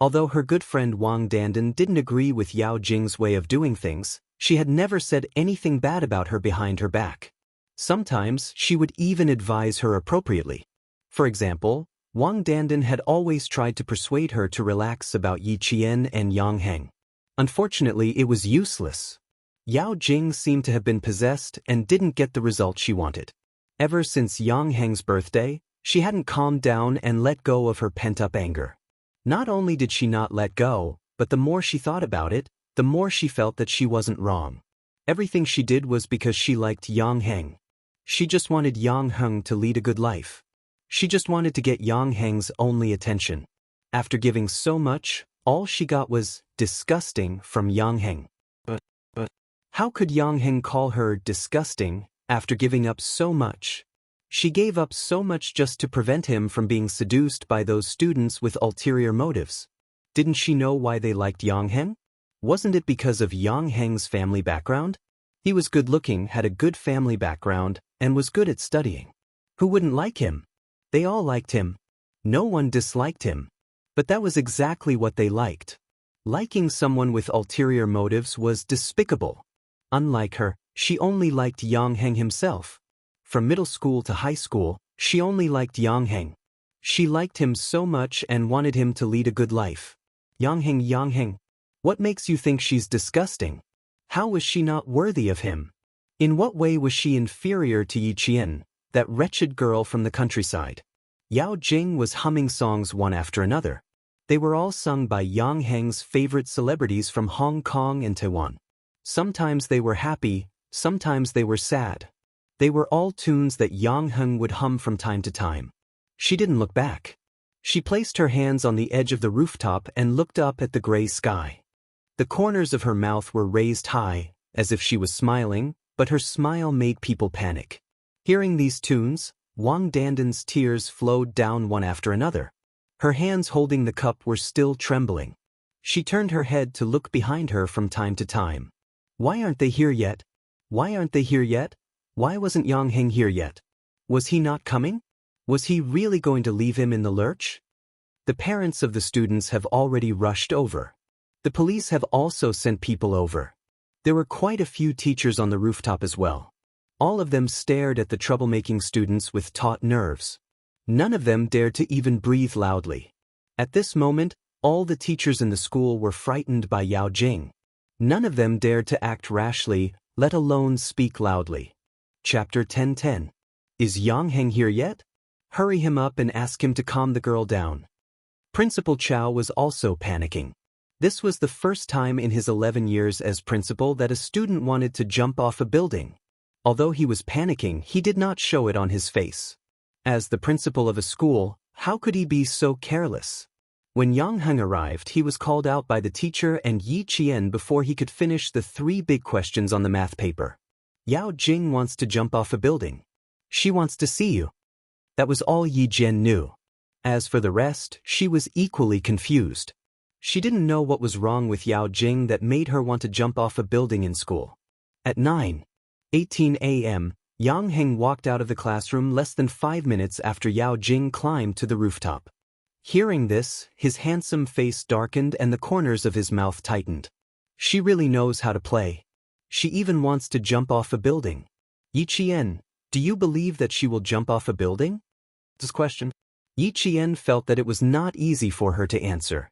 Although her good friend Wang Dandan didn't agree with Yao Jing's way of doing things, she had never said anything bad about her behind her back. Sometimes she would even advise her appropriately. For example, Wang Dandan had always tried to persuade her to relax about Yi Qian and Yang Heng. Unfortunately, it was useless. Yao Jing seemed to have been possessed and didn't get the result she wanted. Ever since Yang Heng's birthday, she hadn't calmed down and let go of her pent-up anger. Not only did she not let go, but the more she thought about it, the more she felt that she wasn't wrong. Everything she did was because she liked Yang Heng. She just wanted Yang Heng to lead a good life. She just wanted to get Yang Heng's only attention. After giving so much, all she got was disgusting from Yang Heng. But how could Yang Heng call her disgusting after giving up so much? She gave up so much just to prevent him from being seduced by those students with ulterior motives. Didn't she know why they liked Yang Heng? Wasn't it because of Yang Heng's family background? He was good-looking, had a good family background, and was good at studying. Who wouldn't like him? They all liked him. No one disliked him. But that was exactly what they liked. Liking someone with ulterior motives was despicable. Unlike her, she only liked Yang Heng himself. From middle school to high school, she only liked Yang Heng. She liked him so much and wanted him to lead a good life. Yang Heng, what makes you think she's disgusting? How was she not worthy of him? In what way was she inferior to Yi Qian, that wretched girl from the countryside? Yao Jing was humming songs one after another. They were all sung by Yang Heng's favorite celebrities from Hong Kong and Taiwan. Sometimes they were happy, sometimes they were sad. They were all tunes that Yang Heng would hum from time to time. She didn't look back. She placed her hands on the edge of the rooftop and looked up at the gray sky. The corners of her mouth were raised high, as if she was smiling, but her smile made people panic. Hearing these tunes, Wang Dandan's tears flowed down one after another. Her hands holding the cup were still trembling. She turned her head to look behind her from time to time. Why aren't they here yet? Why aren't they here yet? Why wasn't Yang Heng here yet? Was he not coming? Was he really going to leave him in the lurch? The parents of the students have already rushed over. The police have also sent people over. There were quite a few teachers on the rooftop as well. All of them stared at the troublemaking students with taut nerves. None of them dared to even breathe loudly. At this moment, all the teachers in the school were frightened by Yao Jing. None of them dared to act rashly, let alone speak loudly. Chapter 10:10. Is Yang Heng here yet? Hurry him up and ask him to calm the girl down. Principal Chow was also panicking. This was the first time in his 11 years as principal that a student wanted to jump off a building. Although he was panicking, he did not show it on his face. As the principal of a school, how could he be so careless? When Yang Heng arrived, he was called out by the teacher and Yi Qian before he could finish the 3 big questions on the math paper. Yao Jing wants to jump off a building. She wants to see you. That was all Yi Jian knew. As for the rest, she was equally confused. She didn't know what was wrong with Yao Jing that made her want to jump off a building in school. At 9:18 a.m., Yang Heng walked out of the classroom less than 5 minutes after Yao Jing climbed to the rooftop. Hearing this, his handsome face darkened and the corners of his mouth tightened. She really knows how to play. She even wants to jump off a building. Yi Qian, do you believe that she will jump off a building? This question. Yi Qian felt that it was not easy for her to answer.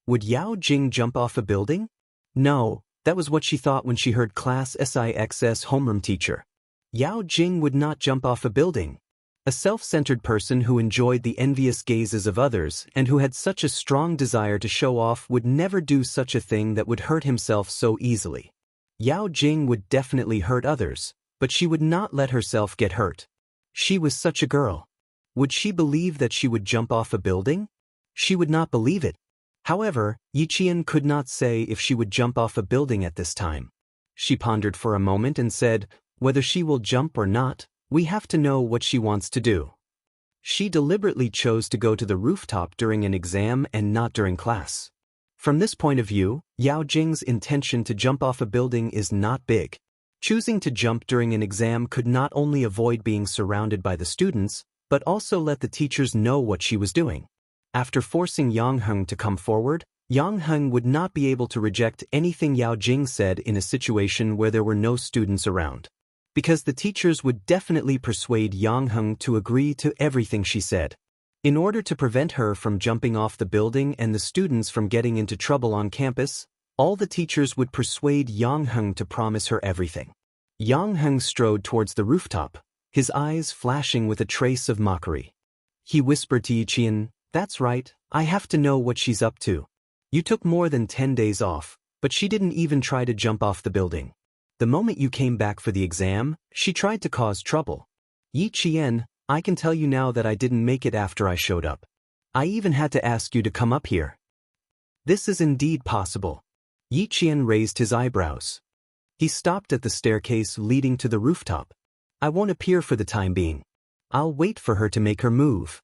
Would Yao Jing jump off a building? No, that was what she thought when she heard Class SIX's homeroom teacher. Yao Jing would not jump off a building. A self-centered person who enjoyed the envious gazes of others and who had such a strong desire to show off would never do such a thing that would hurt himself so easily. Yao Jing would definitely hurt others, but she would not let herself get hurt. She was such a girl. Would she believe that she would jump off a building? She would not believe it. However, Yi Qian could not say if she would jump off a building at this time. She pondered for a moment and said, whether she will jump or not, we have to know what she wants to do. She deliberately chose to go to the rooftop during an exam and not during class. From this point of view, Yao Jing's intention to jump off a building is not big. Choosing to jump during an exam could not only avoid being surrounded by the students, but also let the teachers know what she was doing. After forcing Yang Heng to come forward, Yang Heng would not be able to reject anything Yao Jing said in a situation where there were no students around. Because the teachers would definitely persuade Yang Heng to agree to everything she said. In order to prevent her from jumping off the building and the students from getting into trouble on campus, all the teachers would persuade Yang Heng to promise her everything. Yang Heng strode towards the rooftop, his eyes flashing with a trace of mockery. He whispered to Yi Qian, "That's right, I have to know what she's up to. You took more than 10 days off, but she didn't even try to jump off the building. The moment you came back for the exam, she tried to cause trouble. Yi Qian, I can tell you now that I didn't make it after I showed up. I even had to ask you to come up here." This is indeed possible. Yi Qian raised his eyebrows. He stopped at the staircase leading to the rooftop. "I won't appear for the time being. I'll wait for her to make her move."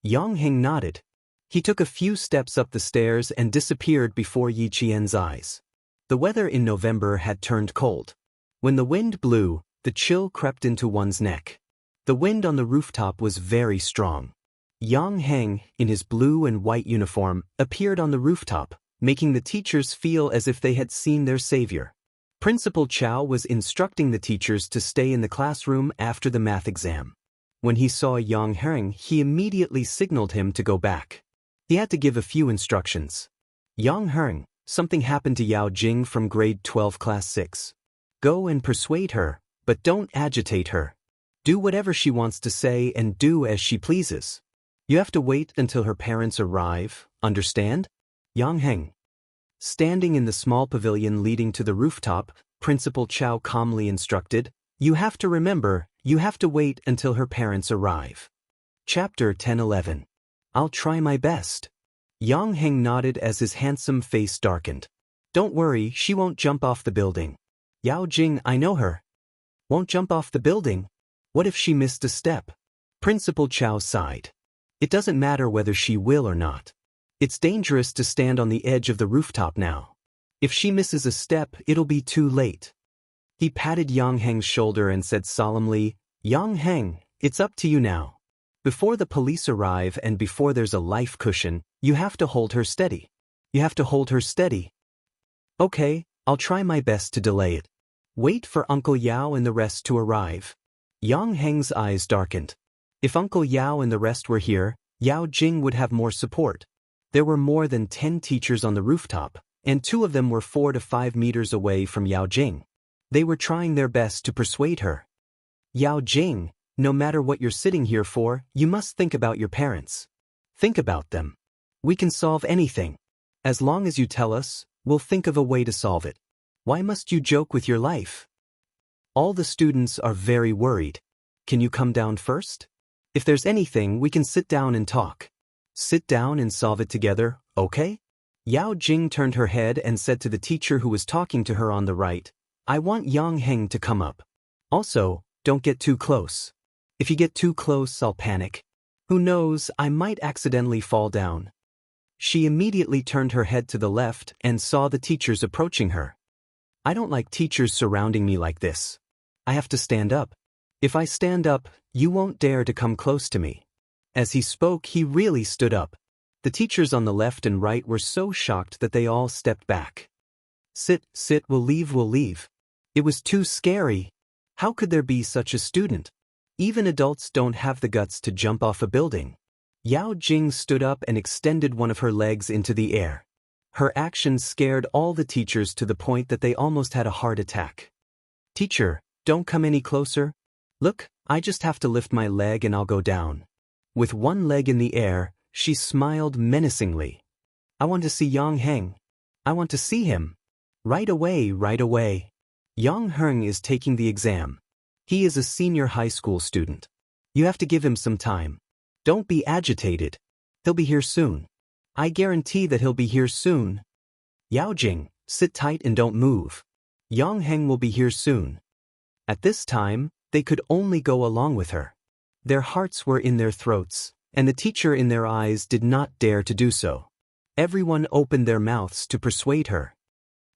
Yang Heng nodded. He took a few steps up the stairs and disappeared before Yi Qian's eyes. The weather in November had turned cold. When the wind blew, the chill crept into one's neck. The wind on the rooftop was very strong. Yang Heng, in his blue and white uniform, appeared on the rooftop, making the teachers feel as if they had seen their savior. Principal Chow was instructing the teachers to stay in the classroom after the math exam. When he saw Yang Heng, he immediately signaled him to go back. He had to give a few instructions. "Yang Heng, something happened to Yao Jing from grade 12 class 6. Go and persuade her, but don't agitate her. Do whatever she wants to say and do as she pleases. You have to wait until her parents arrive, understand?" Yang Heng. Standing in the small pavilion leading to the rooftop, Principal Chow calmly instructed, "You have to remember, you have to wait until her parents arrive." Chapter 10:11. I'll try my best. Yang Heng nodded as his handsome face darkened. "Don't worry, she won't jump off the building. Yao Jing, I know her. Won't jump off the building? What if she missed a step?" Principal Chow sighed. It doesn't matter whether she will or not. It's dangerous to stand on the edge of the rooftop now. If she misses a step, it'll be too late. He patted Yang Heng's shoulder and said solemnly, Yang Heng, it's up to you now. Before the police arrive and before there's a life cushion, you have to hold her steady. You have to hold her steady. Okay, I'll try my best to delay it. Wait for Uncle Yao and the rest to arrive. Yang Heng's eyes darkened. If Uncle Yao and the rest were here, Yao Jing would have more support. There were more than 10 teachers on the rooftop, and 2 of them were 4 to 5 meters away from Yao Jing. They were trying their best to persuade her. Yao Jing, no matter what you're sitting here for, you must think about your parents. Think about them. We can solve anything. As long as you tell us, we'll think of a way to solve it. Why must you joke with your life? All the students are very worried. Can you come down first? If there's anything, we can sit down and talk. Sit down and solve it together, okay? Yao Jing turned her head and said to the teacher who was talking to her on the right, I want Yang Heng to come up. Also, don't get too close. If you get too close, I'll panic. Who knows, I might accidentally fall down. She immediately turned her head to the left and saw the teachers approaching her. I don't like teachers surrounding me like this. I have to stand up. If I stand up, you won't dare to come close to me. As he spoke, he really stood up. The teachers on the left and right were so shocked that they all stepped back. Sit, we'll leave. It was too scary. How could there be such a student? Even adults don't have the guts to jump off a building. Yao Jing stood up and extended one of her legs into the air. Her actions scared all the teachers to the point that they almost had a heart attack. Teacher, don't come any closer. Look, I just have to lift my leg and I'll go down. With one leg in the air, she smiled menacingly. I want to see Yang Heng. I want to see him. Right away. Yang Heng is taking the exam. He is a senior high school student. You have to give him some time. Don't be agitated. He'll be here soon. I guarantee that he'll be here soon. Yao Jing, sit tight and don't move. Yang Heng will be here soon. At this time, they could only go along with her. Their hearts were in their throats, and the teacher in their eyes did not dare to do so. Everyone opened their mouths to persuade her.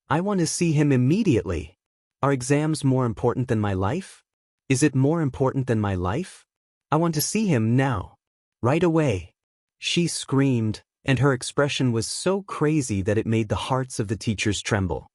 I want to see him immediately. Are exams more important than my life? Is it more important than my life? I want to see him now. Right away. She screamed, and her expression was so crazy that it made the hearts of the teachers tremble.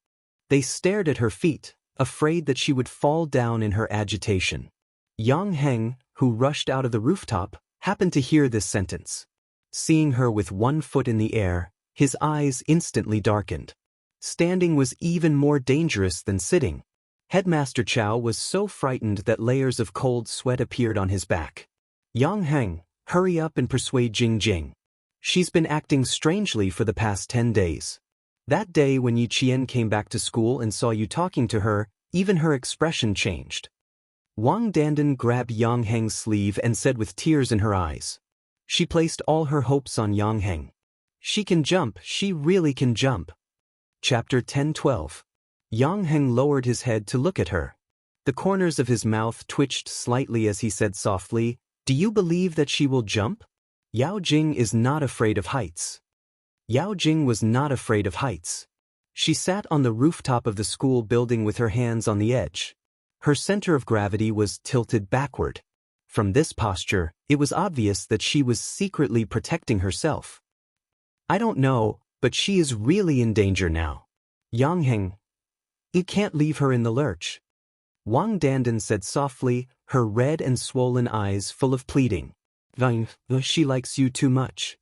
They stared at her feet, afraid that she would fall down in her agitation. Yang Heng, who rushed out of the rooftop, happened to hear this sentence. Seeing her with one foot in the air, his eyes instantly darkened. Standing was even more dangerous than sitting. Headmaster Chow was so frightened that layers of cold sweat appeared on his back. Yang Heng, hurry up and persuade Jing. She's been acting strangely for the past 10 days. That day when Yi Qian came back to school and saw you talking to her, even her expression changed. Wang Dandan grabbed Yang Heng's sleeve and said with tears in her eyes. She placed all her hopes on Yang Heng. She can jump, she really can jump. Chapter 10-12. Yang Heng lowered his head to look at her. The corners of his mouth twitched slightly as he said softly, Do you believe that she will jump? Yao Jing is not afraid of heights. Yao Jing was not afraid of heights. She sat on the rooftop of the school building with her hands on the edge. Her center of gravity was tilted backward. From this posture, it was obvious that she was secretly protecting herself. I don't know, but she is really in danger now. Yang Heng, you can't leave her in the lurch. Wang Dandan said softly, her red and swollen eyes full of pleading. She likes you too much.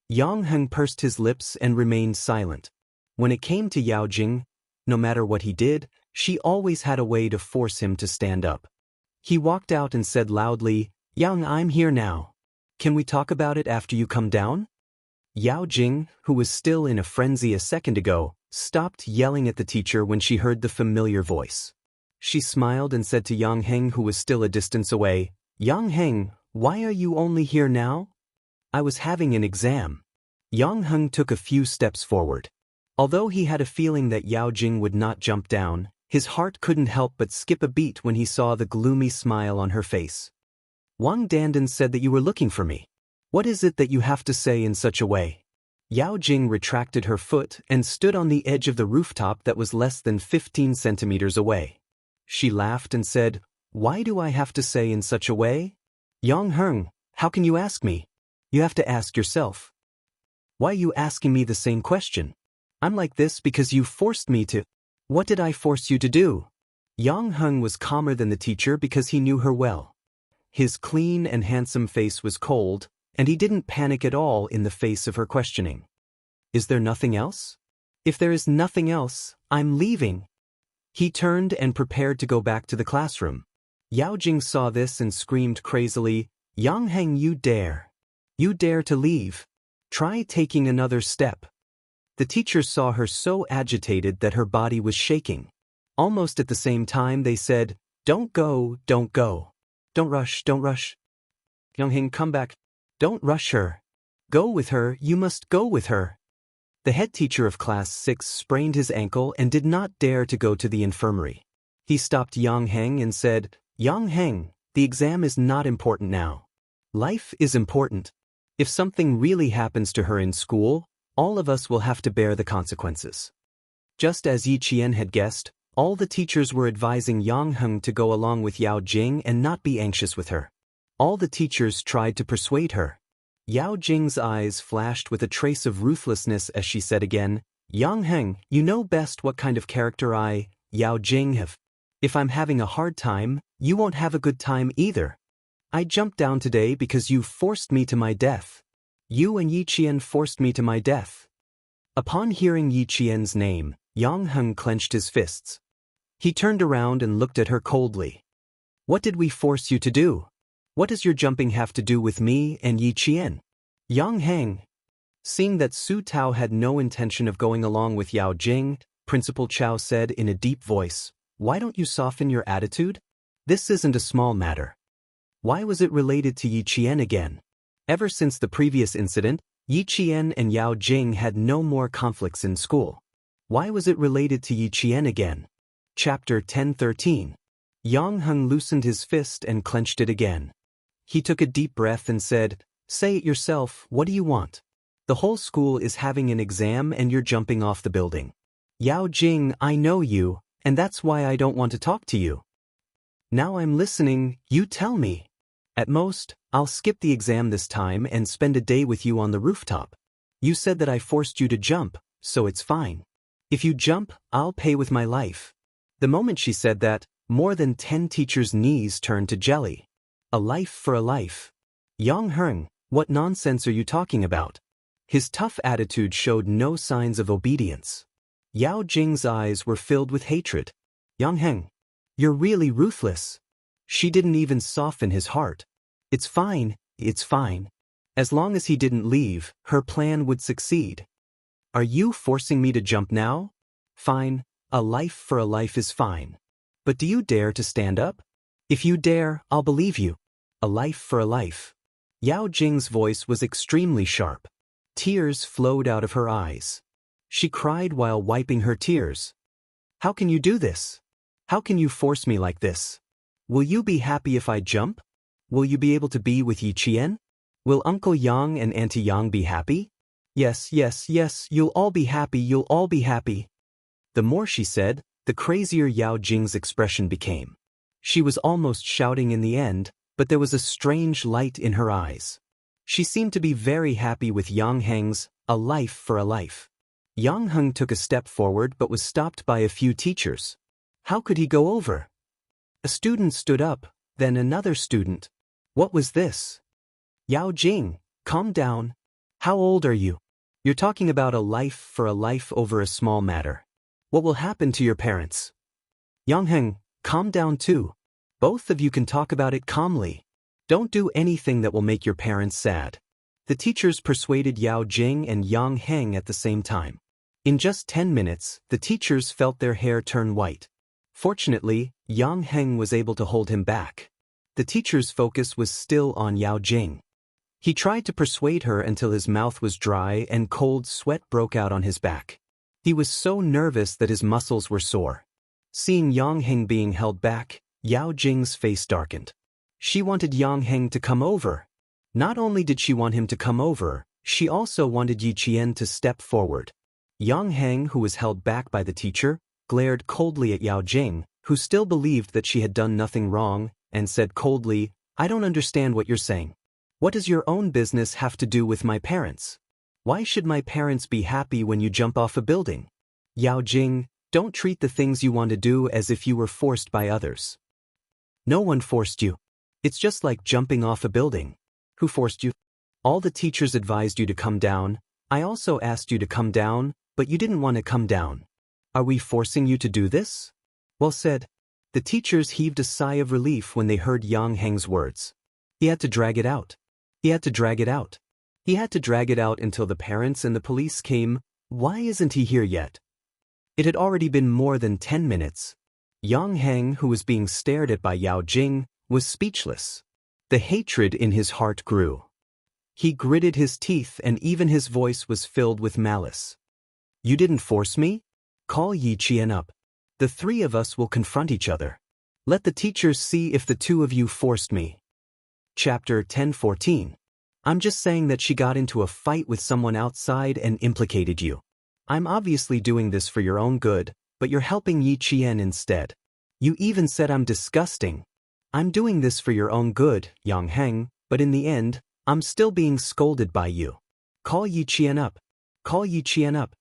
Yang Heng pursed his lips and remained silent. When it came to Yao Jing, no matter what he did, she always had a way to force him to stand up. He walked out and said loudly, Yang, I'm here now. Can we talk about it after you come down? Yao Jing, who was still in a frenzy a second ago, stopped yelling at the teacher when she heard the familiar voice. She smiled and said to Yang Heng, who was still a distance away, Yang Heng, why are you only here now? I was having an exam. Yang Heng took a few steps forward. Although he had a feeling that Yao Jing would not jump down, his heart couldn't help but skip a beat when he saw the gloomy smile on her face. Wang Dandan said that you were looking for me. What is it that you have to say in such a way? Yao Jing retracted her foot and stood on the edge of the rooftop that was less than 15 centimeters away. She laughed and said, "Why do I have to say in such a way? Yang Heng, how can you ask me? You have to ask yourself. Why are you asking me the same question? I'm like this because you forced me to." "What did I force you to do?" Yang Heng was calmer than the teacher because he knew her well. His clean and handsome face was cold, and he didn't panic at all in the face of her questioning. "Is there nothing else? If there is nothing else, I'm leaving." He turned and prepared to go back to the classroom. Yao Jing saw this and screamed crazily, "Yang Heng, you dare! You dare to leave! Try taking another step." The teacher saw her so agitated that her body was shaking. Almost at the same time they said, "Don't go, don't go. Don't rush, don't rush. Yang Heng, come back. Don't rush her. Go with her, you must go with her." The head teacher of class 6 sprained his ankle and did not dare to go to the infirmary. He stopped Yang Heng and said, "Yang Heng, the exam is not important now. Life is important. If something really happens to her in school, all of us will have to bear the consequences." Just as Yi Qian had guessed, all the teachers were advising Yang Heng to go along with Yao Jing and not be anxious with her. All the teachers tried to persuade her. Yao Jing's eyes flashed with a trace of ruthlessness as she said again, "Yang Heng, you know best what kind of character I, Yao Jing, have. If I'm having a hard time, you won't have a good time either. I jumped down today because you forced me to my death. You and Yi Qian forced me to my death." Upon hearing Yi Qian's name, Yang Heng clenched his fists. He turned around and looked at her coldly. "What did we force you to do? What does your jumping have to do with me and Yi Qian?" Yang Heng. Seeing that Su Tao had no intention of going along with Yao Jing, Principal Chao said in a deep voice, "Why don't you soften your attitude? This isn't a small matter." Why was it related to Yi Qian again? Ever since the previous incident, Yi Qian and Yao Jing had no more conflicts in school. Why was it related to Yi Qian again? Chapter 10:13. Yang Heng loosened his fist and clenched it again. He took a deep breath and said, "Say it yourself, what do you want? The whole school is having an exam and you're jumping off the building. Yao Jing, I know you, and that's why I don't want to talk to you. Now I'm listening, you tell me. At most, I'll skip the exam this time and spend a day with you on the rooftop. You said that I forced you to jump, so it's fine. If you jump, I'll pay with my life." The moment she said that, more than 10 teachers' knees turned to jelly. A life for a life. Yang Heng, what nonsense are you talking about? His tough attitude showed no signs of obedience. Yao Jing's eyes were filled with hatred. "Yang Heng, you're really ruthless." She didn't even soften his heart. It's fine. As long as he didn't leave, her plan would succeed. "Are you forcing me to jump now? Fine, a life for a life is fine. But do you dare to stand up? If you dare, I'll believe you. A life for a life." Yao Jing's voice was extremely sharp. Tears flowed out of her eyes. She cried while wiping her tears. "How can you do this? How can you force me like this? Will you be happy if I jump? Will you be able to be with Yi Qian? Will Uncle Yang and Auntie Yang be happy? Yes, you'll all be happy. The more she said, the crazier Yao Jing's expression became. She was almost shouting in the end, but there was a strange light in her eyes. She seemed to be very happy with Yang Heng's "a life for a life." Yang Heng took a step forward but was stopped by a few teachers. How could he go over? A student stood up, then another student. What was this? "Yao Jing, calm down. How old are you? You're talking about a life for a life over a small matter. What will happen to your parents?" "Yang Heng, calm down too. Both of you can talk about it calmly. Don't do anything that will make your parents sad." The teachers persuaded Yao Jing and Yang Heng at the same time. In just 10 minutes, the teachers felt their hair turn white. Fortunately, Yang Heng was able to hold him back. The teacher's focus was still on Yao Jing. He tried to persuade her until his mouth was dry and cold sweat broke out on his back. He was so nervous that his muscles were sore. Seeing Yang Heng being held back, Yao Jing's face darkened. She wanted Yang Heng to come over. Not only did she want him to come over, she also wanted Yi Qian to step forward. Yang Heng, who was held back by the teacher, glared coldly at Yao Jing, who still believed that she had done nothing wrong, and said coldly, "I don't understand what you're saying. What does your own business have to do with my parents? Why should my parents be happy when you jump off a building? Yao Jing, don't treat the things you want to do as if you were forced by others. No one forced you. It's just like jumping off a building. Who forced you? All the teachers advised you to come down. I also asked you to come down, but you didn't want to come down. Are we forcing you to do this?" Well said. The teachers heaved a sigh of relief when they heard Yang Heng's words. He had to drag it out. He had to drag it out. He had to drag it out until the parents and the police came. Why isn't he here yet? It had already been more than 10 minutes. Yang Heng, who was being stared at by Yao Jing, was speechless. The hatred in his heart grew. He gritted his teeth and even his voice was filled with malice. "You didn't force me? Call Yi Qian up. The three of us will confront each other. Let the teachers see if the two of you forced me." Chapter 10:14. I'm just saying that she got into a fight with someone outside and implicated you. I'm obviously doing this for your own good, but you're helping Yi Qian instead. You even said I'm disgusting. I'm doing this for your own good, Yang Heng, but in the end, I'm still being scolded by you. Call Yi Qian up. Call Yi Qian up.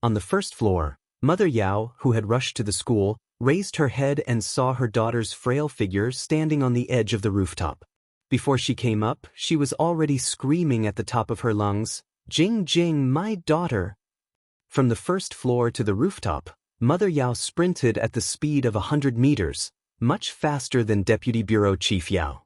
On the first floor, Mother Yao, who had rushed to the school, raised her head and saw her daughter's frail figure standing on the edge of the rooftop. Before she came up, she was already screaming at the top of her lungs, "Jing Jing, my daughter!" From the first floor to the rooftop, Mother Yao sprinted at the speed of 100 meters, much faster than Deputy Bureau Chief Yao.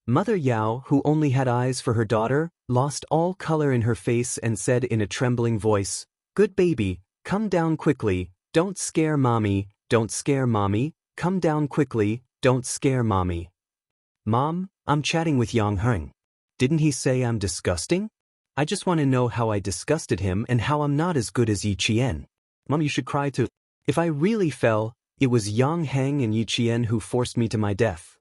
Mother Yao, who only had eyes for her daughter, lost all color in her face and said in a trembling voice, "Good baby, come down quickly, don't scare mommy, don't scare mommy, come down quickly, don't scare mommy." "Mom, I'm chatting with Yang Heng. Didn't he say I'm disgusting? I just want to know how I disgusted him and how I'm not as good as Yi Qian. Mom, you should cry too. If I really fell, it was Yang Heng and Yi Qian who forced me to my death.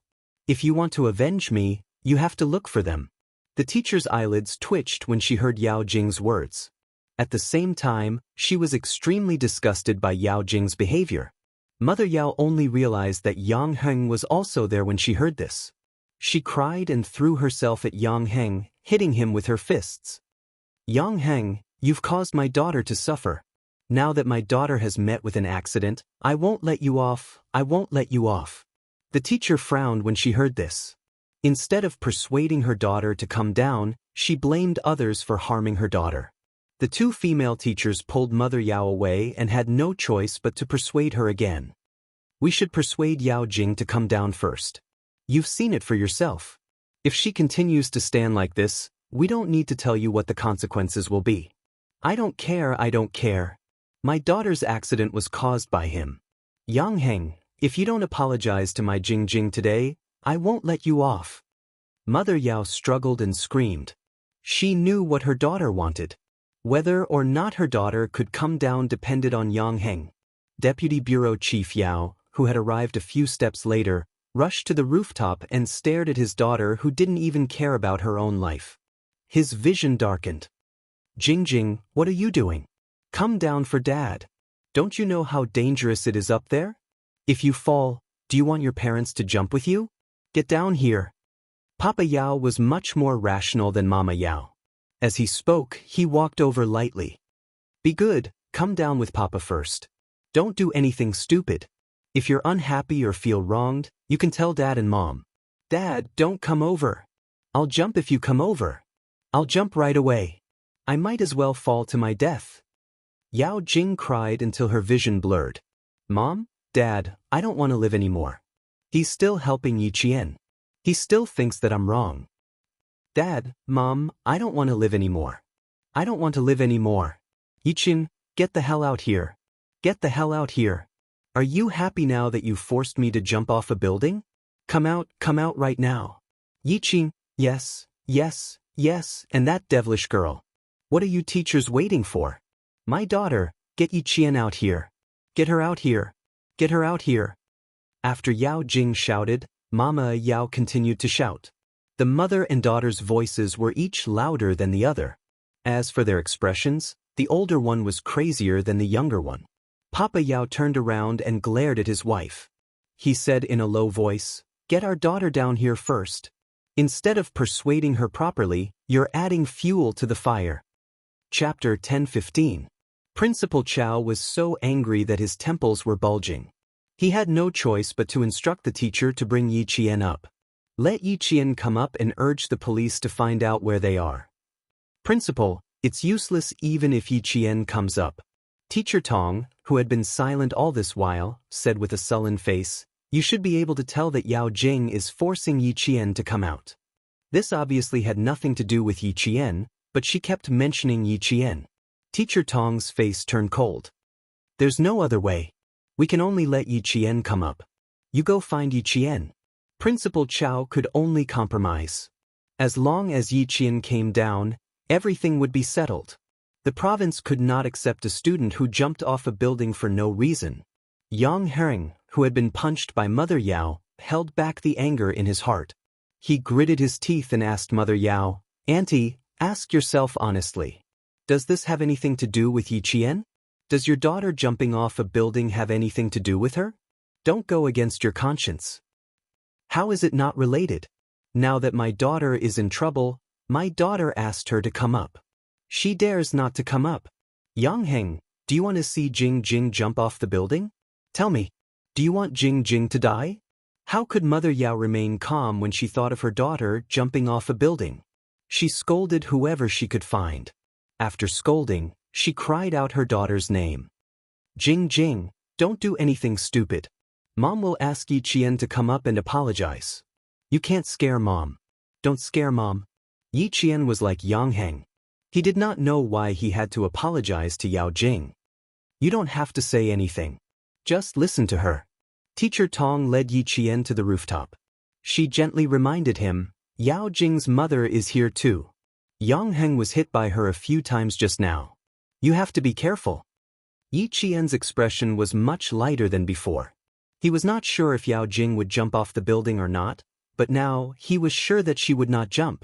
If you want to avenge me, you have to look for them." The teacher's eyelids twitched when she heard Yao Jing's words. At the same time, she was extremely disgusted by Yao Jing's behavior. Mother Yao only realized that Yang Heng was also there when she heard this. She cried and threw herself at Yang Heng, hitting him with her fists. "Yang Heng, you've caused my daughter to suffer. Now that my daughter has met with an accident, I won't let you off, I won't let you off." The teacher frowned when she heard this. Instead of persuading her daughter to come down, she blamed others for harming her daughter. The two female teachers pulled Mother Yao away and had no choice but to persuade her again. "We should persuade Yao Jing to come down first. You've seen it for yourself. If she continues to stand like this, we don't need to tell you what the consequences will be." "I don't care, I don't care. My daughter's accident was caused by him. Yang Heng, if you don't apologize to my Jing Jing today, I won't let you off." Mother Yao struggled and screamed. She knew what her daughter wanted. Whether or not her daughter could come down depended on Yang Heng. Deputy Bureau Chief Yao, who had arrived a few steps later, rushed to the rooftop and stared at his daughter who didn't even care about her own life. His vision darkened. "Jing Jing, what are you doing? Come down for Dad. Don't you know how dangerous it is up there? If you fall, do you want your parents to jump with you? Get down here." Papa Yao was much more rational than Mama Yao. As he spoke, he walked over lightly. "Be good, come down with Papa first. Don't do anything stupid. If you're unhappy or feel wronged, you can tell Dad and Mom. Dad, don't come over. I'll jump if you come over. I'll jump right away. I might as well fall to my death." Yao Jing cried until her vision blurred. "Mom, Dad, I don't want to live anymore. He's still helping Yi Qian. He still thinks that I'm wrong. Dad, Mom, I don't want to live anymore. I don't want to live anymore. Yi Qian, get the hell out here. Get the hell out here. Are you happy now that you forced me to jump off a building? Come out right now. Yi Qian, yes, yes, yes, and that devilish girl. What are you teachers waiting for? My daughter, get Yi Qian out here. Get her out here. Get her out here." After Yao Jing shouted, Mama Yao continued to shout. The mother and daughter's voices were each louder than the other. As for their expressions, the older one was crazier than the younger one. Papa Yao turned around and glared at his wife. He said in a low voice, "Get our daughter down here first. Instead of persuading her properly, you're adding fuel to the fire." Chapter 10:15. Principal Chow was so angry that his temples were bulging. He had no choice but to instruct the teacher to bring Yi Qian up. Let Yi Qian come up and urge the police to find out where they are. Principal, it's useless even if Yi Qian comes up. Teacher Tong, who had been silent all this while, said with a sullen face, "You should be able to tell that Yao Jing is forcing Yi Qian to come out." This obviously had nothing to do with Yi Qian, but she kept mentioning Yi Qian. Teacher Tong's face turned cold. "There's no other way. We can only let Yi Qian come up. You go find Yi Qian." Principal Chow could only compromise. As long as Yi Qian came down, everything would be settled. The province could not accept a student who jumped off a building for no reason. Yang Hering, who had been punched by Mother Yao, held back the anger in his heart. He gritted his teeth and asked Mother Yao, "Auntie, ask yourself honestly. Does this have anything to do with Yi Qian? Does your daughter jumping off a building have anything to do with her? Don't go against your conscience. How is it not related? Now that my daughter is in trouble, my daughter asked her to come up. She dares not to come up. Yang Heng, do you want to see Jing Jing jump off the building? Tell me, do you want Jing Jing to die?" How could Mother Yao remain calm when she thought of her daughter jumping off a building? She scolded whoever she could find. After scolding, she cried out her daughter's name. "Jing Jing, don't do anything stupid. Mom will ask Yi Qian to come up and apologize. You can't scare Mom. Don't scare Mom." Yi Qian was like Yang Heng. He did not know why he had to apologize to Yao Jing. "You don't have to say anything. Just listen to her." Teacher Tong led Yi Qian to the rooftop. She gently reminded him, "Yao Jing's mother is here too. Yang Heng was hit by her a few times just now. You have to be careful." Yi Qian's expression was much lighter than before. He was not sure if Yao Jing would jump off the building or not, but now he was sure that she would not jump.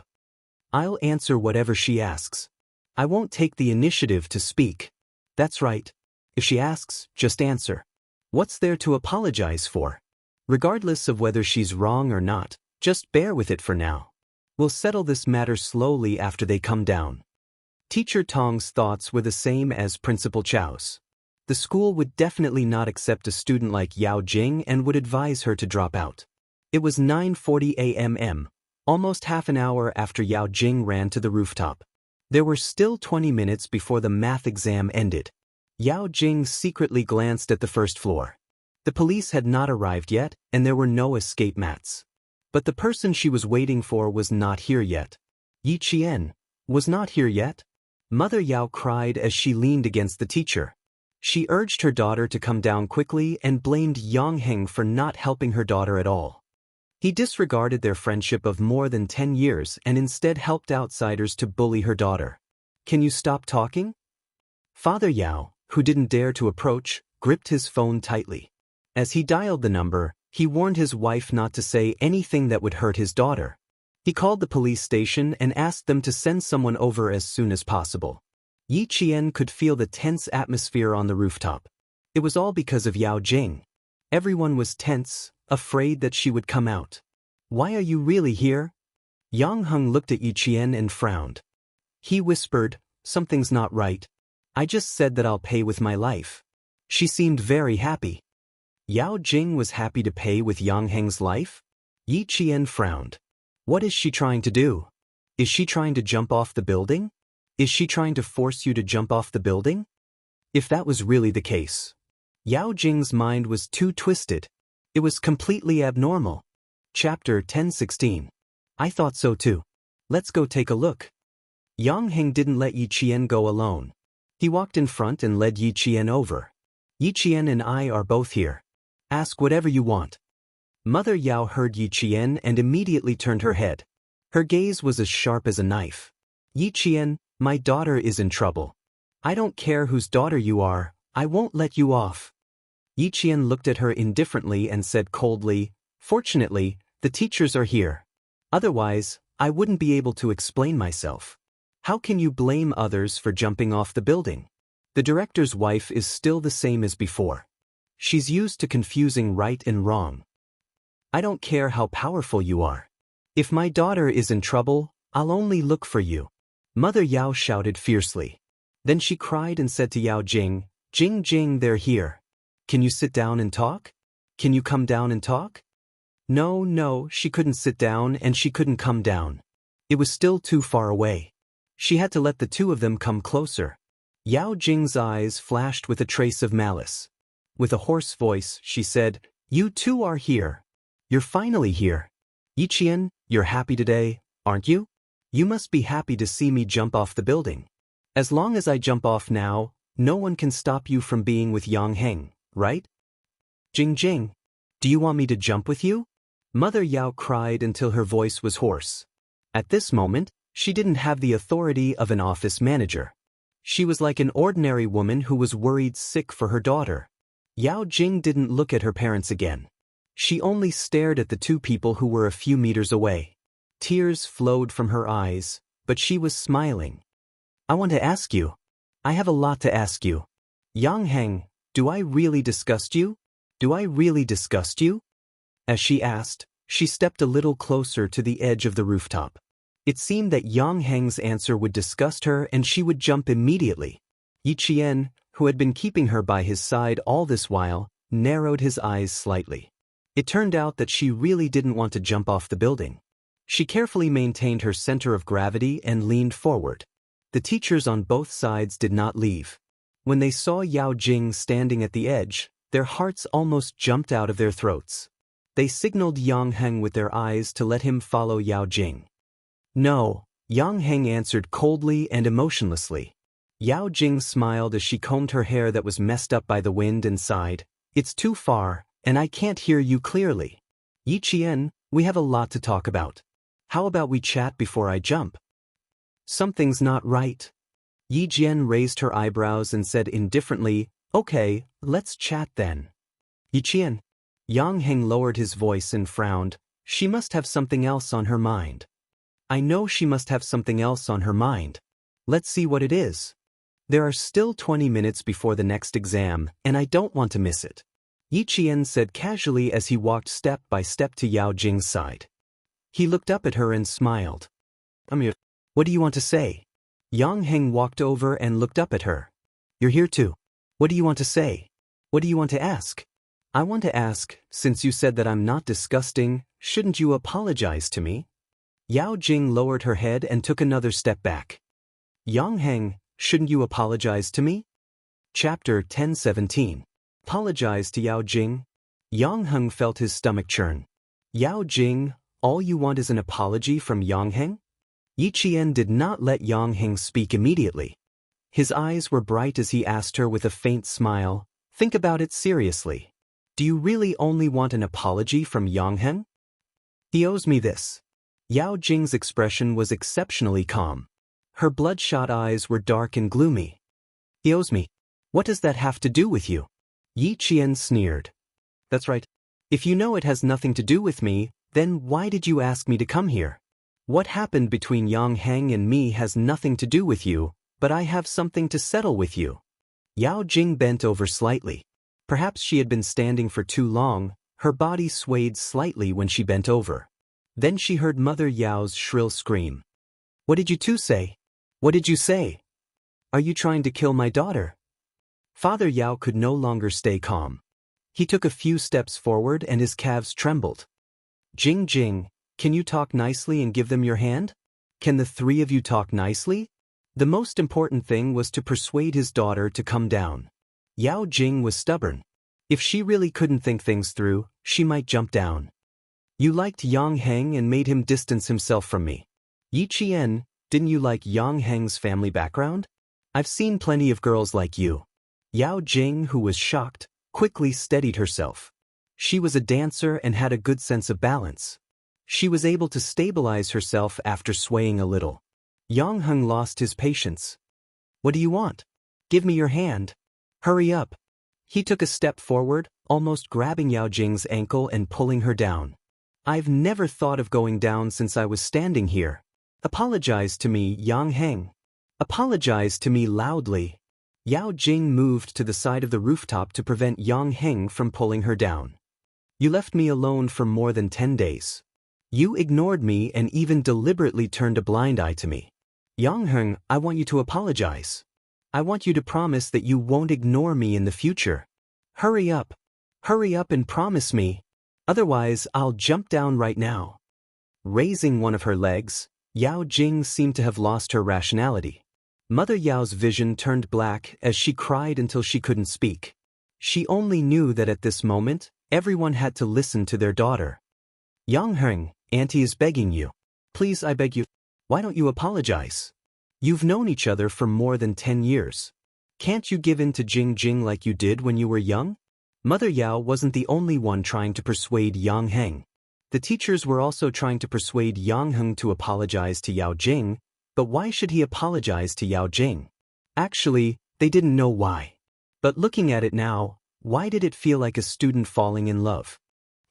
"I'll answer whatever she asks. I won't take the initiative to speak." "That's right. If she asks, just answer. What's there to apologize for? Regardless of whether she's wrong or not, just bear with it for now. We'll settle this matter slowly after they come down." Teacher Tong's thoughts were the same as Principal Chow's. The school would definitely not accept a student like Yao Jing and would advise her to drop out. It was 9:40 a.m., almost half an hour after Yao Jing ran to the rooftop. There were still 20 minutes before the math exam ended. Yao Jing secretly glanced at the first floor. The police had not arrived yet, and there were no escape mats. But the person she was waiting for was not here yet. Yi Qian was not here yet? Mother Yao cried as she leaned against the teacher. She urged her daughter to come down quickly and blamed Yang Heng for not helping her daughter at all. He disregarded their friendship of more than 10 years and instead helped outsiders to bully her daughter. "Can you stop talking?" Father Yao, who didn't dare to approach, gripped his phone tightly. As he dialed the number, he warned his wife not to say anything that would hurt his daughter. He called the police station and asked them to send someone over as soon as possible. Yi Qian could feel the tense atmosphere on the rooftop. It was all because of Yao Jing. Everyone was tense, afraid that she would come out. "Why are you really here?" Yang Heng looked at Yi Qian and frowned. He whispered, "Something's not right. I just said that I'll pay with my life." She seemed very happy. Yao Jing was happy to pay with Yang Heng's life? Yi Qian frowned. What is she trying to do? Is she trying to jump off the building? Is she trying to force you to jump off the building? If that was really the case. Yao Jing's mind was too twisted. It was completely abnormal. Chapter 10:16. I thought so too. Let's go take a look. Yang Heng didn't let Yi Qian go alone. He walked in front and led Yi Qian over. Yi Qian and I are both here. Ask whatever you want. Mother Yao heard Yi Qian and immediately turned her head. Her gaze was as sharp as a knife. Yi Qian, my daughter is in trouble. I don't care whose daughter you are, I won't let you off. Yi Qian looked at her indifferently and said coldly, Fortunately, the teachers are here. Otherwise, I wouldn't be able to explain myself. How can you blame others for jumping off the building? The director's wife is still the same as before. She's used to confusing right and wrong. I don't care how powerful you are. If my daughter is in trouble, I'll only look for you. Mother Yao shouted fiercely. Then she cried and said to Yao Jing, Jing Jing, they're here. Can you sit down and talk? Can you come down and talk? No, she couldn't sit down and she couldn't come down. It was still too far away. She had to let the two of them come closer. Yao Jing's eyes flashed with a trace of malice. With a hoarse voice, she said, You two are here. You're finally here. Yiqian, you're happy today, aren't you? You must be happy to see me jump off the building. As long as I jump off now, no one can stop you from being with Yang Heng, right? Jing Jing, do you want me to jump with you? Mother Yao cried until her voice was hoarse. At this moment, she didn't have the authority of an office manager. She was like an ordinary woman who was worried sick for her daughter. Yao Jing didn't look at her parents again. She only stared at the two people who were a few meters away. Tears flowed from her eyes, but she was smiling. I want to ask you. I have a lot to ask you. Yang Heng, do I really disgust you? Do I really disgust you? As she asked, she stepped a little closer to the edge of the rooftop. It seemed that Yang Heng's answer would disgust her and she would jump immediately. Yiqian, who had been keeping her by his side all this while, narrowed his eyes slightly. It turned out that she really didn't want to jump off the building. She carefully maintained her center of gravity and leaned forward. The teachers on both sides did not leave. When they saw Yao Jing standing at the edge, their hearts almost jumped out of their throats. They signaled Yang Heng with their eyes to let him follow Yao Jing. No, Yang Heng answered coldly and emotionlessly. Yao Jing smiled as she combed her hair that was messed up by the wind and sighed, It's too far, and I can't hear you clearly. Yiqian, we have a lot to talk about. How about we chat before I jump? Something's not right. Yiqian raised her eyebrows and said indifferently, Okay, let's chat then. Yiqian. Yang Heng lowered his voice and frowned. She must have something else on her mind. I know she must have something else on her mind. Let's see what it is. There are still 20 minutes before the next exam, and I don't want to miss it. Yiqian said casually as he walked step by step to Yao Jing's side. He looked up at her and smiled. I'm here. What do you want to say? Yang Heng walked over and looked up at her. You're here too. What do you want to say? What do you want to ask? I want to ask, since you said that I'm not disgusting, shouldn't you apologize to me? Yao Jing lowered her head and took another step back. Yang Heng, shouldn't you apologize to me? Chapter 10:17. Apologize to Yao Jing? Yang Heng felt his stomach churn. Yao Jing, all you want is an apology from Yang Heng? Yiqian did not let Yang Heng speak immediately. His eyes were bright as he asked her with a faint smile, Think about it seriously. Do you really only want an apology from Yang Heng? He owes me this. Yao Jing's expression was exceptionally calm. Her bloodshot eyes were dark and gloomy. He owes me. What does that have to do with you? Yiqian sneered. That's right. If you know it has nothing to do with me, then why did you ask me to come here? What happened between Yang Heng and me has nothing to do with you, but I have something to settle with you. Yao Jing bent over slightly. Perhaps she had been standing for too long, her body swayed slightly when she bent over. Then she heard Mother Yao's shrill scream. What did you two say? What did you say? Are you trying to kill my daughter? Father Yao could no longer stay calm. He took a few steps forward and his calves trembled. Jing Jing, can you talk nicely and give them your hand? Can the three of you talk nicely? The most important thing was to persuade his daughter to come down. Yao Jing was stubborn. If she really couldn't think things through, she might jump down. You liked Yang Heng and made him distance himself from me. Yiqian, didn't you like Yang Heng's family background? I've seen plenty of girls like you. Yao Jing, who was shocked, quickly steadied herself. She was a dancer and had a good sense of balance. She was able to stabilize herself after swaying a little. Yang Heng lost his patience. What do you want? Give me your hand. Hurry up. He took a step forward, almost grabbing Yao Jing's ankle and pulling her down. I've never thought of going down since I was standing here. Apologize to me, Yang Heng. Apologize to me loudly. Yao Jing moved to the side of the rooftop to prevent Yang Heng from pulling her down. You left me alone for more than 10 days. You ignored me and even deliberately turned a blind eye to me. Yang Heng, I want you to apologize. I want you to promise that you won't ignore me in the future. Hurry up. Hurry up and promise me. Otherwise, I'll jump down right now. Raising one of her legs, Yao Jing seemed to have lost her rationality. Mother Yao's vision turned black as she cried until she couldn't speak. She only knew that at this moment, everyone had to listen to their daughter. Yang Heng, Auntie is begging you. Please, I beg you. Why don't you apologize? You've known each other for more than 10 years. Can't you give in to Jing Jing like you did when you were young? Mother Yao wasn't the only one trying to persuade Yang Heng. The teachers were also trying to persuade Yang Heng to apologize to Yao Jing, but why should he apologize to Yao Jing? Actually, they didn't know why. But looking at it now, why did it feel like a student falling in love?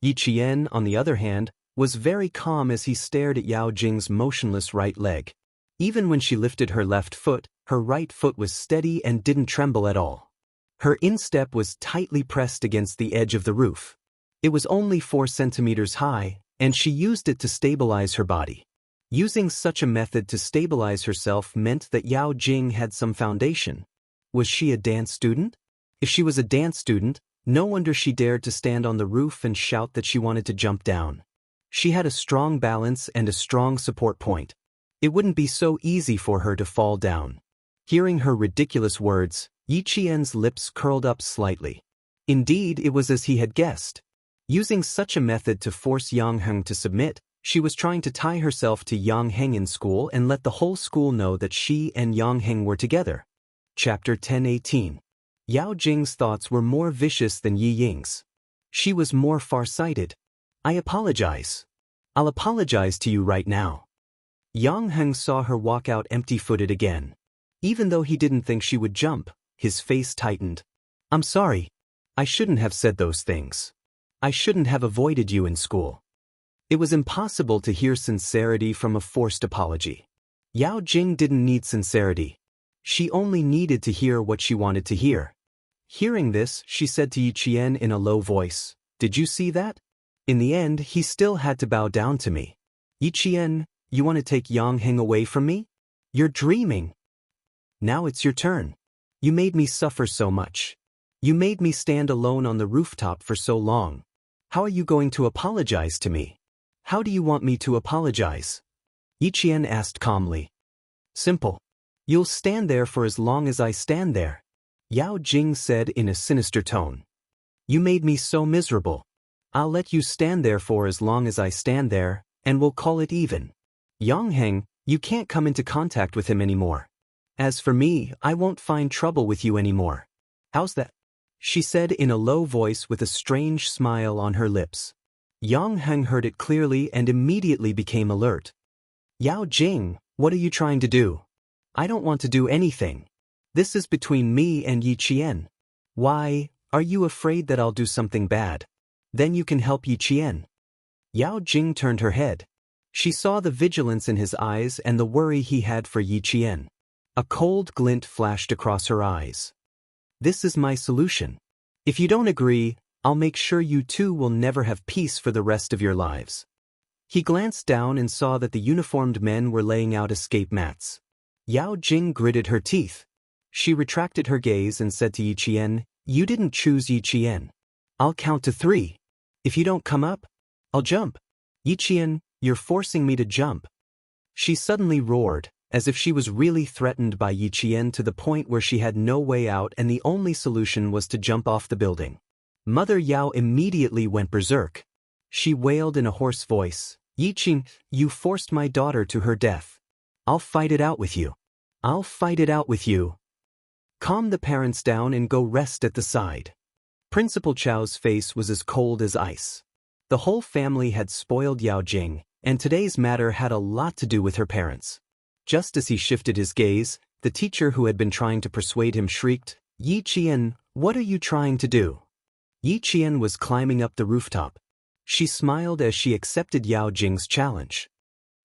Yi Qian, on the other hand, was very calm as he stared at Yao Jing's motionless right leg. Even when she lifted her left foot, her right foot was steady and didn't tremble at all. Her instep was tightly pressed against the edge of the roof. It was only 4 centimeters high, and she used it to stabilize her body. Using such a method to stabilize herself meant that Yao Jing had some foundation. Was she a dance student? If she was a dance student, no wonder she dared to stand on the roof and shout that she wanted to jump down. She had a strong balance and a strong support point. It wouldn't be so easy for her to fall down. Hearing her ridiculous words, Yi Qian's lips curled up slightly. Indeed, it was as he had guessed. Using such a method to force Yang Heng to submit, she was trying to tie herself to Yang Heng in school and let the whole school know that she and Yang Heng were together. Chapter 10:18. Yao Jing's thoughts were more vicious than Yi Ying's. She was more far-sighted. I apologize. I'll apologize to you right now. Yang Heng saw her walk out empty-footed again. Even though he didn't think she would jump, his face tightened. I'm sorry. I shouldn't have said those things. I shouldn't have avoided you in school. It was impossible to hear sincerity from a forced apology. Yao Jing didn't need sincerity. She only needed to hear what she wanted to hear. Hearing this, she said to Yi Qian in a low voice, Did you see that? In the end, he still had to bow down to me. Yi Qian, you want to take Yang Heng away from me? You're dreaming. Now it's your turn. You made me suffer so much. You made me stand alone on the rooftop for so long. How are you going to apologize to me? How do you want me to apologize? Yi Qian asked calmly. Simple. You'll stand there for as long as I stand there. Yao Jing said in a sinister tone. You made me so miserable. I'll let you stand there for as long as I stand there, and we'll call it even. Yang Heng, you can't come into contact with him anymore. As for me, I won't find trouble with you anymore. How's that? She said in a low voice with a strange smile on her lips. Yang Heng heard it clearly and immediately became alert. Yao Jing, what are you trying to do? I don't want to do anything. This is between me and Yi Qian. Why, are you afraid that I'll do something bad? Then you can help Yi Qian. Yao Jing turned her head. She saw the vigilance in his eyes and the worry he had for Yi Qian. A cold glint flashed across her eyes. This is my solution. If you don't agree, I'll make sure you two will never have peace for the rest of your lives. He glanced down and saw that the uniformed men were laying out escape mats. Yao Jing gritted her teeth. She retracted her gaze and said to Yi Qian, You didn't choose Yi Qian. I'll count to 3. If you don't come up, I'll jump. Yi Qian, you're forcing me to jump. She suddenly roared, as if she was really threatened by Yi Qian to the point where she had no way out and the only solution was to jump off the building. Mother Yao immediately went berserk. She wailed in a hoarse voice, Yi Qing, you forced my daughter to her death. I'll fight it out with you. I'll fight it out with you. Calm the parents down and go rest at the side. Principal Chao's face was as cold as ice. The whole family had spoiled Yao Jing, and today's matter had a lot to do with her parents. Just as he shifted his gaze, the teacher who had been trying to persuade him shrieked, Yi Qian, what are you trying to do? Yi Qian was climbing up the rooftop. She smiled as she accepted Yao Jing's challenge.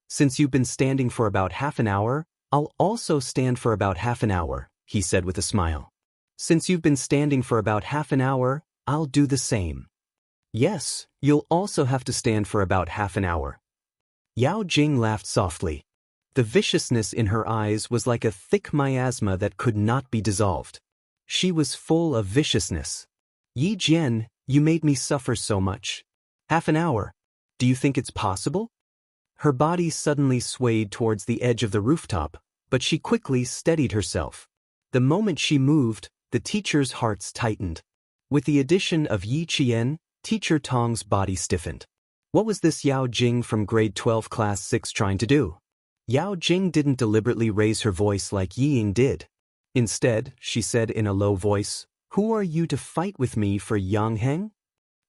Since you've been standing for about half an hour, I'll also stand for about half an hour, he said with a smile. Since you've been standing for about half an hour, I'll do the same. Yes, you'll also have to stand for about half an hour. Yao Jing laughed softly. The viciousness in her eyes was like a thick miasma that could not be dissolved. She was full of viciousness. Yi Jian, you made me suffer so much. Half an hour. Do you think it's possible? Her body suddenly swayed towards the edge of the rooftop, but she quickly steadied herself. The moment she moved, the teacher's hearts tightened. With the addition of Yi Qian, Teacher Tong's body stiffened. What was this Yao Jing from grade 12 class 6 trying to do? Yao Jing didn't deliberately raise her voice like Yi Ying did. Instead, she said in a low voice, "Who are you to fight with me for Yang Heng?"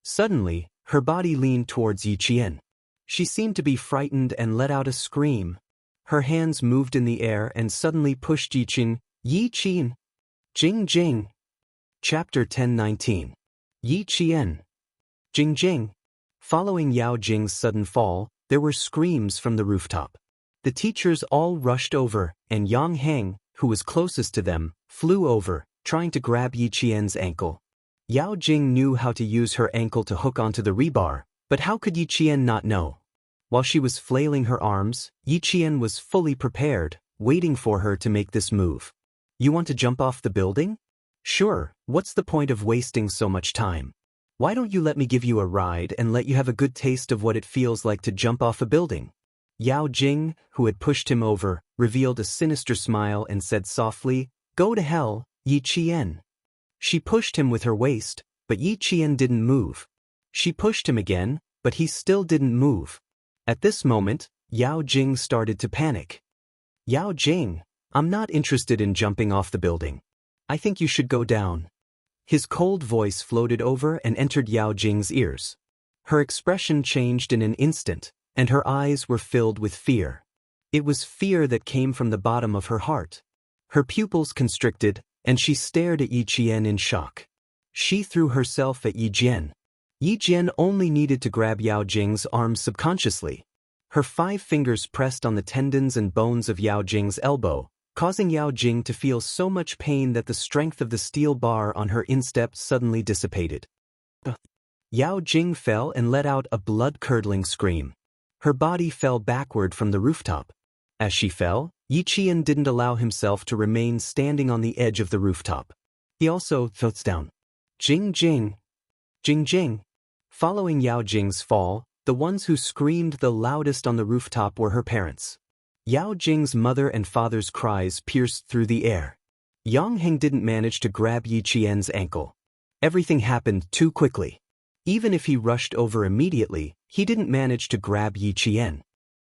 Suddenly, her body leaned towards Yi Qian. She seemed to be frightened and let out a scream. Her hands moved in the air and suddenly pushed Yi Qian. Yi Qian. Jing Jing. Chapter 10:19. Yi Qian. Jing Jing. Following Yao Jing's sudden fall, there were screams from the rooftop. The teachers all rushed over, and Yang Heng, who was closest to them, flew over, trying to grab Yi Qian's ankle. Yao Jing knew how to use her ankle to hook onto the rebar, but how could Yi Qian not know? While she was flailing her arms, Yi Qian was fully prepared, waiting for her to make this move. You want to jump off the building? Sure, what's the point of wasting so much time? Why don't you let me give you a ride and let you have a good taste of what it feels like to jump off a building? Yao Jing, who had pushed him over, revealed a sinister smile and said softly, "Go to hell, Yi Qian." She pushed him with her waist, but Yi Qian didn't move. She pushed him again, but he still didn't move. At this moment, Yao Jing started to panic. Yao Jing, I'm not interested in jumping off the building. I think you should go down. His cold voice floated over and entered Yao Jing's ears. Her expression changed in an instant, and her eyes were filled with fear. It was fear that came from the bottom of her heart. Her pupils constricted, and she stared at Yi Qian in shock. She threw herself at Yi Jian. Yi Jian only needed to grab Yao Jing's arm subconsciously. Her 5 fingers pressed on the tendons and bones of Yao Jing's elbow, causing Yao Jing to feel so much pain that the strength of the steel bar on her instep suddenly dissipated. Yao Jing fell and let out a blood-curdling scream. Her body fell backward from the rooftop. As she fell, Yi Qian didn't allow himself to remain standing on the edge of the rooftop. He also fell down. Jing Jing. Jing Jing. Following Yao Jing's fall, the ones who screamed the loudest on the rooftop were her parents. Yao Jing's mother and father's cries pierced through the air. Yang Heng didn't manage to grab Yi Qian's ankle. Everything happened too quickly. Even if he rushed over immediately, he didn't manage to grab Yi Qian.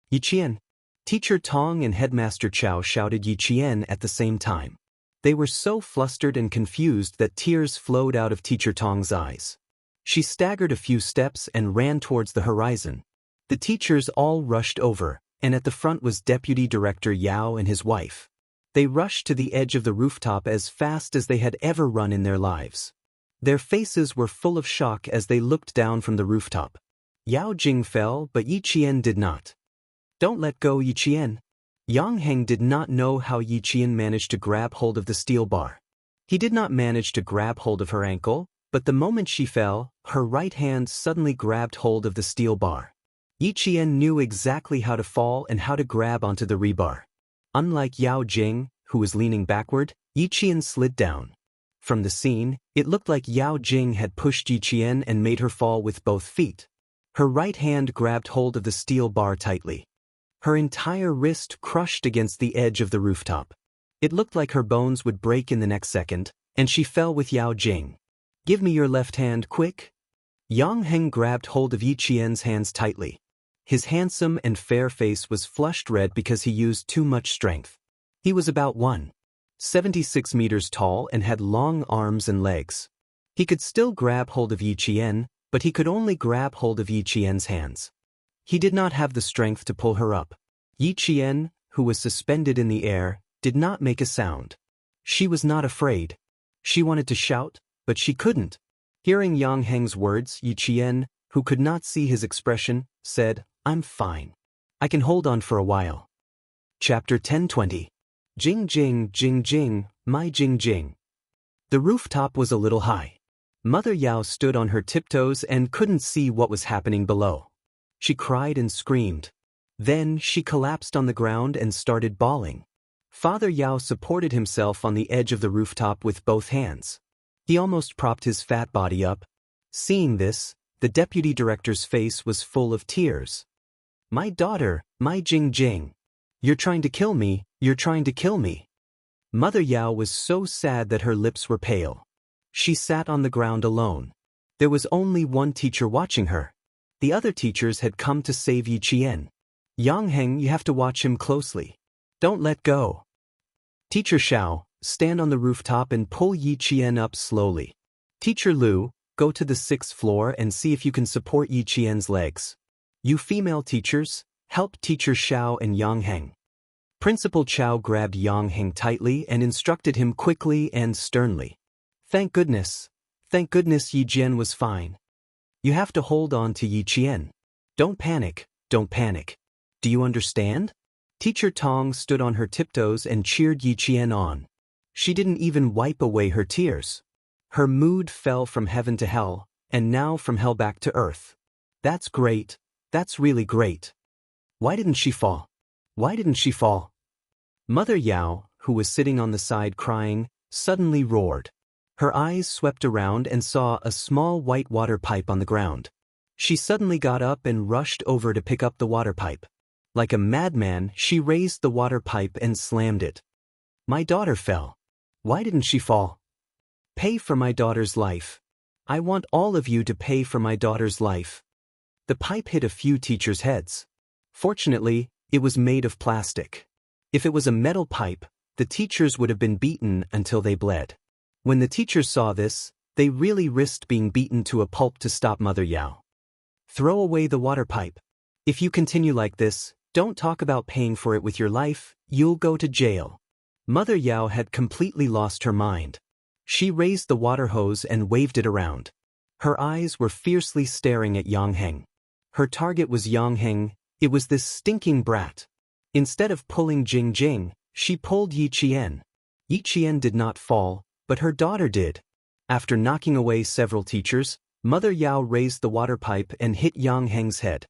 Yi Qian. Teacher Tong and Headmaster Chow shouted Yi Qian at the same time. They were so flustered and confused that tears flowed out of Teacher Tong's eyes. She staggered a few steps and ran towards the horizon. The teachers all rushed over, and at the front was Deputy Director Yao and his wife. They rushed to the edge of the rooftop as fast as they had ever run in their lives. Their faces were full of shock as they looked down from the rooftop. Yao Jing fell, but Yi Qian did not. Don't let go, Yi Qian. Yang Heng did not know how Yi Qian managed to grab hold of the steel bar. He did not manage to grab hold of her ankle, but the moment she fell, her right hand suddenly grabbed hold of the steel bar. Yi Qian knew exactly how to fall and how to grab onto the rebar. Unlike Yao Jing, who was leaning backward, Yi Qian slid down. From the scene, it looked like Yao Jing had pushed Yi Qian and made her fall with both feet. Her right hand grabbed hold of the steel bar tightly. Her entire wrist crushed against the edge of the rooftop. It looked like her bones would break in the next second, and she fell with Yao Jing. Give me your left hand, quick. Yang Heng grabbed hold of Yi Qian's hands tightly. His handsome and fair face was flushed red because he used too much strength. He was about 1.76 meters tall and had long arms and legs. He could still grab hold of Yi Qian, but he could only grab hold of Yi Qian's hands. He did not have the strength to pull her up. Yi Qian, who was suspended in the air, did not make a sound. She was not afraid. She wanted to shout, but she couldn't. Hearing Yang Heng's words, Yi Qian, who could not see his expression, said, "I'm fine. I can hold on for a while." Chapter 10:20. Jing Jing Jing Jing, my Jing Jing. The rooftop was a little high. Mother Yao stood on her tiptoes and couldn't see what was happening below. She cried and screamed. Then she collapsed on the ground and started bawling. Father Yao supported himself on the edge of the rooftop with both hands. He almost propped his fat body up. Seeing this, the deputy director's face was full of tears. "My daughter, my Jing Jing. You're trying to kill me, you're trying to kill me." Mother Yao was so sad that her lips were pale. She sat on the ground alone. There was only one teacher watching her. The other teachers had come to save Yi Qian. "Yang Heng, you have to watch him closely. Don't let go." "Teacher Xiao, stand on the rooftop and pull Yi Qian up slowly." "Teacher Lu, go to the 6th floor and see if you can support Yi Qian's legs." "You female teachers, help Teacher Xiao and Yang Heng." Principal Chao grabbed Yang Heng tightly and instructed him quickly and sternly. Thank goodness Yi Jian was fine. You have to hold on to Yi Qian. Don't panic, don't panic. Do you understand? Teacher Tong stood on her tiptoes and cheered Yi Qian on. She didn't even wipe away her tears. Her mood fell from heaven to hell, and now from hell back to earth. That's great, that's really great. Why didn't she fall? Why didn't she fall? Mother Yao, who was sitting on the side crying, suddenly roared. Her eyes swept around and saw a small white water pipe on the ground. She suddenly got up and rushed over to pick up the water pipe. Like a madman, she raised the water pipe and slammed it. My daughter fell. Why didn't she fall? Pay for my daughter's life. I want all of you to pay for my daughter's life. The pipe hit a few teachers' heads. Fortunately, it was made of plastic. If it was a metal pipe, the teachers would have been beaten until they bled. When the teachers saw this, they really risked being beaten to a pulp to stop Mother Yao. Throw away the water pipe. If you continue like this, don't talk about paying for it with your life, you'll go to jail. Mother Yao had completely lost her mind. She raised the water hose and waved it around. Her eyes were fiercely staring at Yang Heng. Her target was Yang Heng. It was this stinking brat. Instead of pulling Jing Jing, she pulled Yi Qian. Yi Qian did not fall, but her daughter did. After knocking away several teachers, Mother Yao raised the water pipe and hit Yang Heng's head.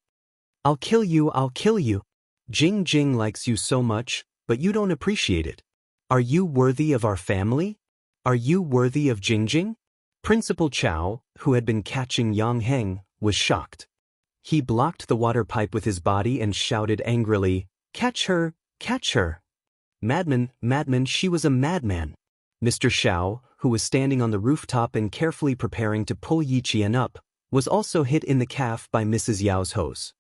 I'll kill you, I'll kill you. Jing Jing likes you so much, but you don't appreciate it. Are you worthy of our family? Are you worthy of Jing Jing? Principal Chao, who had been catching Yang Heng, was shocked. He blocked the water pipe with his body and shouted angrily, Catch her, catch her. Madman, madman, she was a madman. Mr. Xiao, who was standing on the rooftop and carefully preparing to pull Yi Qian up, was also hit in the calf by Mrs. Yao's hose.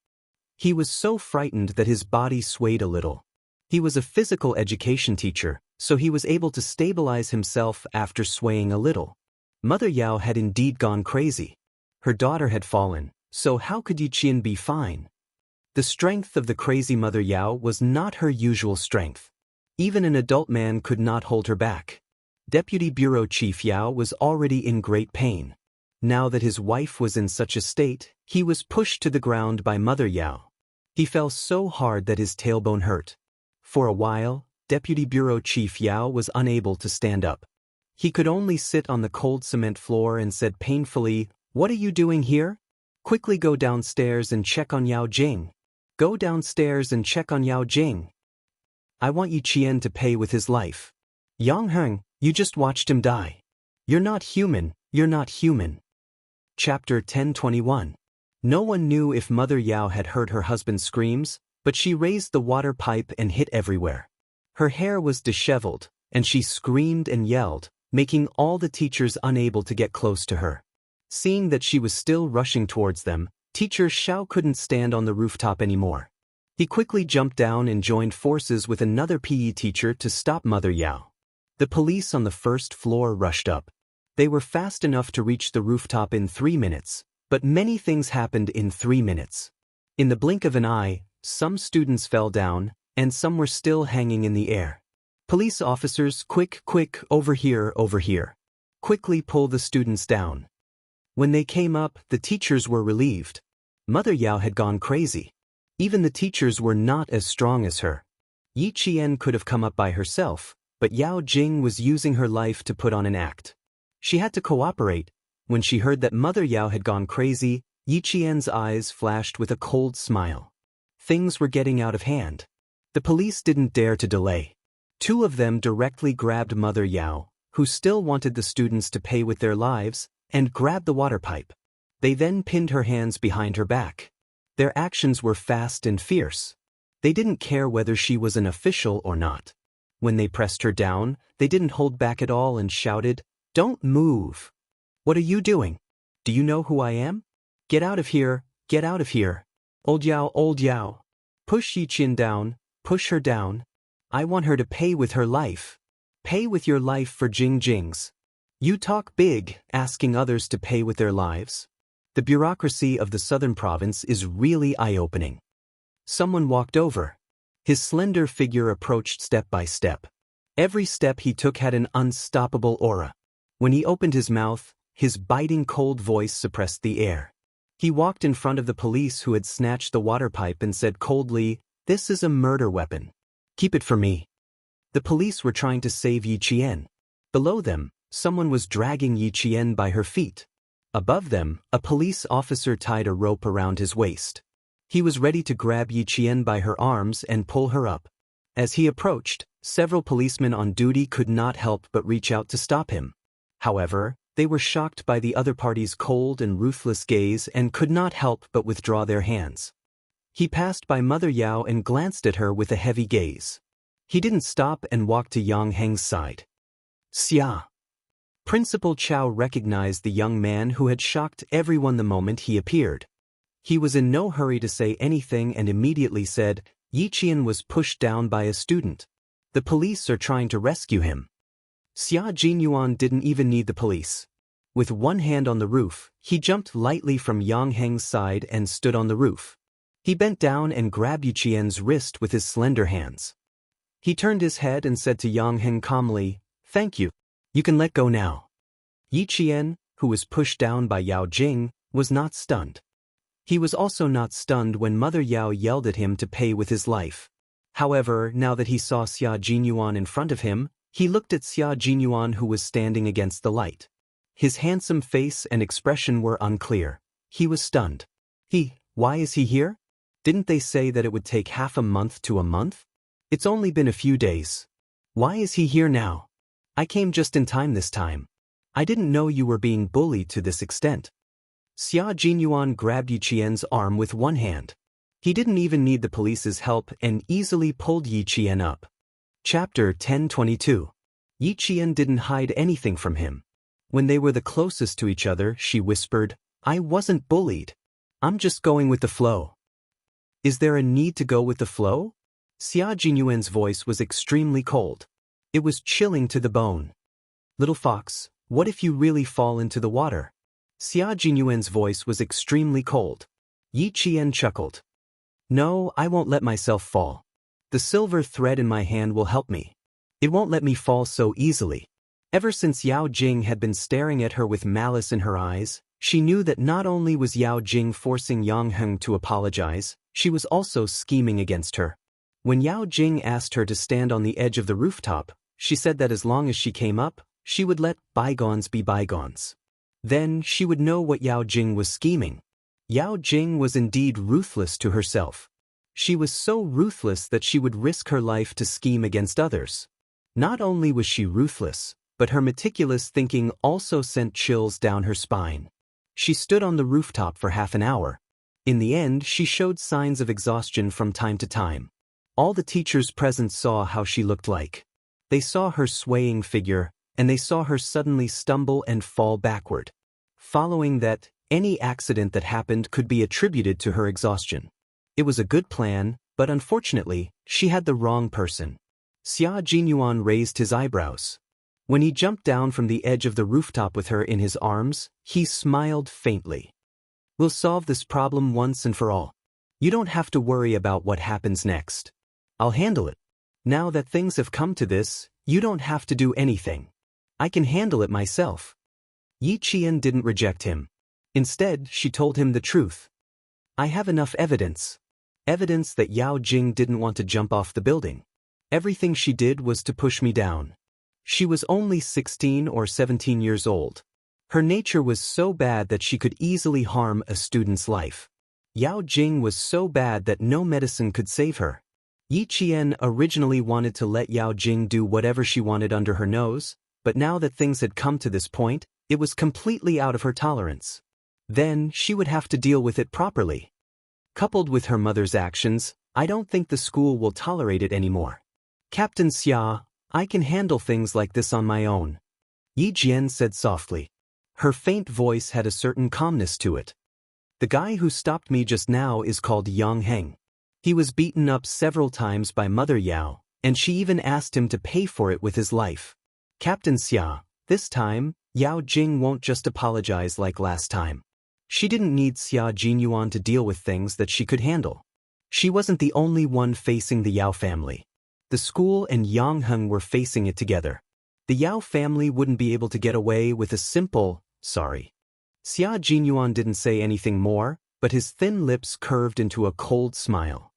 He was so frightened that his body swayed a little. He was a physical education teacher, so he was able to stabilize himself after swaying a little. Mother Yao had indeed gone crazy. Her daughter had fallen, so how could Yi Qian be fine? The strength of the crazy Mother Yao was not her usual strength. Even an adult man could not hold her back. Deputy Bureau Chief Yao was already in great pain. Now that his wife was in such a state, he was pushed to the ground by Mother Yao. He fell so hard that his tailbone hurt. For a while, Deputy Bureau Chief Yao was unable to stand up. He could only sit on the cold cement floor and said painfully, What are you doing here? Quickly go downstairs and check on Yao Jing. Go downstairs and check on Yao Jing. I want Yi Qian to pay with his life. Yang Heng, you just watched him die. You're not human, you're not human. Chapter 10:21. No one knew if Mother Yao had heard her husband's screams, but she raised the water pipe and hit everywhere. Her hair was disheveled, and she screamed and yelled, making all the teachers unable to get close to her. Seeing that she was still rushing towards them, Teacher Xiao couldn't stand on the rooftop anymore. He quickly jumped down and joined forces with another PE teacher to stop Mother Yao. The police on the first floor rushed up. They were fast enough to reach the rooftop in 3 minutes, but many things happened in 3 minutes. In the blink of an eye, some students fell down, and some were still hanging in the air. Police officers, quick, quick, over here, over here. Quickly pull the students down. When they came up, the teachers were relieved. Mother Yao had gone crazy. Even the teachers were not as strong as her. Yi Qian could have come up by herself, but Yao Jing was using her life to put on an act. She had to cooperate. When she heard that Mother Yao had gone crazy, Yi Qian's eyes flashed with a cold smile. Things were getting out of hand. The police didn't dare to delay. Two of them directly grabbed Mother Yao, who still wanted the students to pay with their lives, and grabbed the water pipe. They then pinned her hands behind her back. Their actions were fast and fierce. They didn't care whether she was an official or not. When they pressed her down, they didn't hold back at all and shouted, "Don't move! What are you doing? Do you know who I am? Get out of here, get out of here! Old Yao! Push Yi Qian down, push her down. I want her to pay with her life. Pay with your life for Jing's. You talk big, asking others to pay with their lives. The bureaucracy of the southern province is really eye-opening." Someone walked over. His slender figure approached step by step. Every step he took had an unstoppable aura. When he opened his mouth, his biting cold voice suppressed the air. He walked in front of the police who had snatched the water pipe and said coldly, "This is a murder weapon. Keep it for me." The police were trying to save Yi Qian. Below them, someone was dragging Yi Qian by her feet. Above them, a police officer tied a rope around his waist. He was ready to grab Yi Qian by her arms and pull her up. As he approached, several policemen on duty could not help but reach out to stop him. However, they were shocked by the other party's cold and ruthless gaze and could not help but withdraw their hands. He passed by Mother Yao and glanced at her with a heavy gaze. He didn't stop and walked to Yang Heng's side. "Xia." Principal Chao recognized the young man who had shocked everyone the moment he appeared. He was in no hurry to say anything and immediately said, "Yi Qian was pushed down by a student. The police are trying to rescue him." Xia Jinyuan didn't even need the police. With one hand on the roof, he jumped lightly from Yang Heng's side and stood on the roof. He bent down and grabbed Yi Qian's wrist with his slender hands. He turned his head and said to Yang Heng calmly, "Thank you. You can let go now." Yi Qian, who was pushed down by Yao Jing, was not stunned. He was also not stunned when Mother Yao yelled at him to pay with his life. However, now that he saw Xia Jinyuan in front of him, he looked at Xia Jinyuan who was standing against the light. His handsome face and expression were unclear. He was stunned. Why is he here? Didn't they say that it would take half a month to a month? It's only been a few days. Why is he here now? I came just in time this time. I didn't know you were being bullied to this extent. Xia Jinyuan grabbed Yi Qian's arm with one hand. He didn't even need the police's help and easily pulled Yi Qian up. Chapter 1022. Yi Qian didn't hide anything from him. When they were the closest to each other, she whispered, "I wasn't bullied. I'm just going with the flow." "Is there a need to go with the flow?" Xia Jinyuan's voice was extremely cold. It was chilling to the bone. "Little fox, what if you really fall into the water?" Xia Jinyuan's voice was extremely cold. Yi Qian chuckled. "No, I won't let myself fall. The silver thread in my hand will help me. It won't let me fall so easily." Ever since Yao Jing had been staring at her with malice in her eyes, she knew that not only was Yao Jing forcing Yang Heng to apologize, she was also scheming against her. When Yao Jing asked her to stand on the edge of the rooftop, she said that as long as she came up, she would let bygones be bygones. Then she would know what Yao Jing was scheming. Yao Jing was indeed ruthless to herself. She was so ruthless that she would risk her life to scheme against others. Not only was she ruthless, but her meticulous thinking also sent chills down her spine. She stood on the rooftop for half an hour. In the end, she showed signs of exhaustion from time to time. All the teachers present saw how she looked like. They saw her swaying figure, and they saw her suddenly stumble and fall backward. Following that, any accident that happened could be attributed to her exhaustion. It was a good plan, but unfortunately, she had the wrong person. Xia Jinyuan raised his eyebrows. When he jumped down from the edge of the rooftop with her in his arms, he smiled faintly. "We'll solve this problem once and for all. You don't have to worry about what happens next. I'll handle it. Now that things have come to this, you don't have to do anything. I can handle it myself." Yi Qian didn't reject him. Instead, she told him the truth. I have enough evidence. Evidence that Yao Jing didn't want to jump off the building. Everything she did was to push me down. She was only 16 or 17 years old. Her nature was so bad that she could easily harm a student's life. Yao Jing was so bad that no medicine could save her. Yi Qian originally wanted to let Yao Jing do whatever she wanted under her nose, but now that things had come to this point, it was completely out of her tolerance. Then, she would have to deal with it properly. Coupled with her mother's actions, I don't think the school will tolerate it anymore. Captain Xia, I can handle things like this on my own. Yi Jian said softly. Her faint voice had a certain calmness to it. The guy who stopped me just now is called Yang Heng. He was beaten up several times by Mother Yao, and she even asked him to pay for it with his life. Captain Xia, this time, Yao Jing won't just apologize like last time. She didn't need Xia Jinyuan to deal with things that she could handle. She wasn't the only one facing the Yao family. The school and Yang Heng were facing it together. The Yao family wouldn't be able to get away with a simple, sorry. Xia Jinyuan didn't say anything more, but his thin lips curved into a cold smile.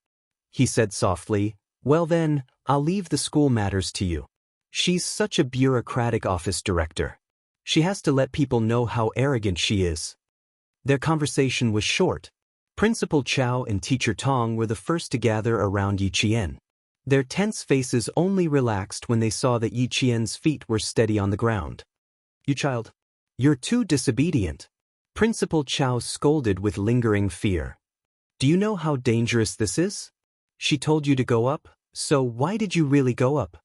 He said softly, well then, I'll leave the school matters to you. She's such a bureaucratic office director. She has to let people know how arrogant she is. Their conversation was short. Principal Chao and Teacher Tong were the first to gather around Yi Qian. Their tense faces only relaxed when they saw that Yi Qian's feet were steady on the ground. You child. You're too disobedient. Principal Chao scolded with lingering fear. Do you know how dangerous this is? She told you to go up, so why did you really go up?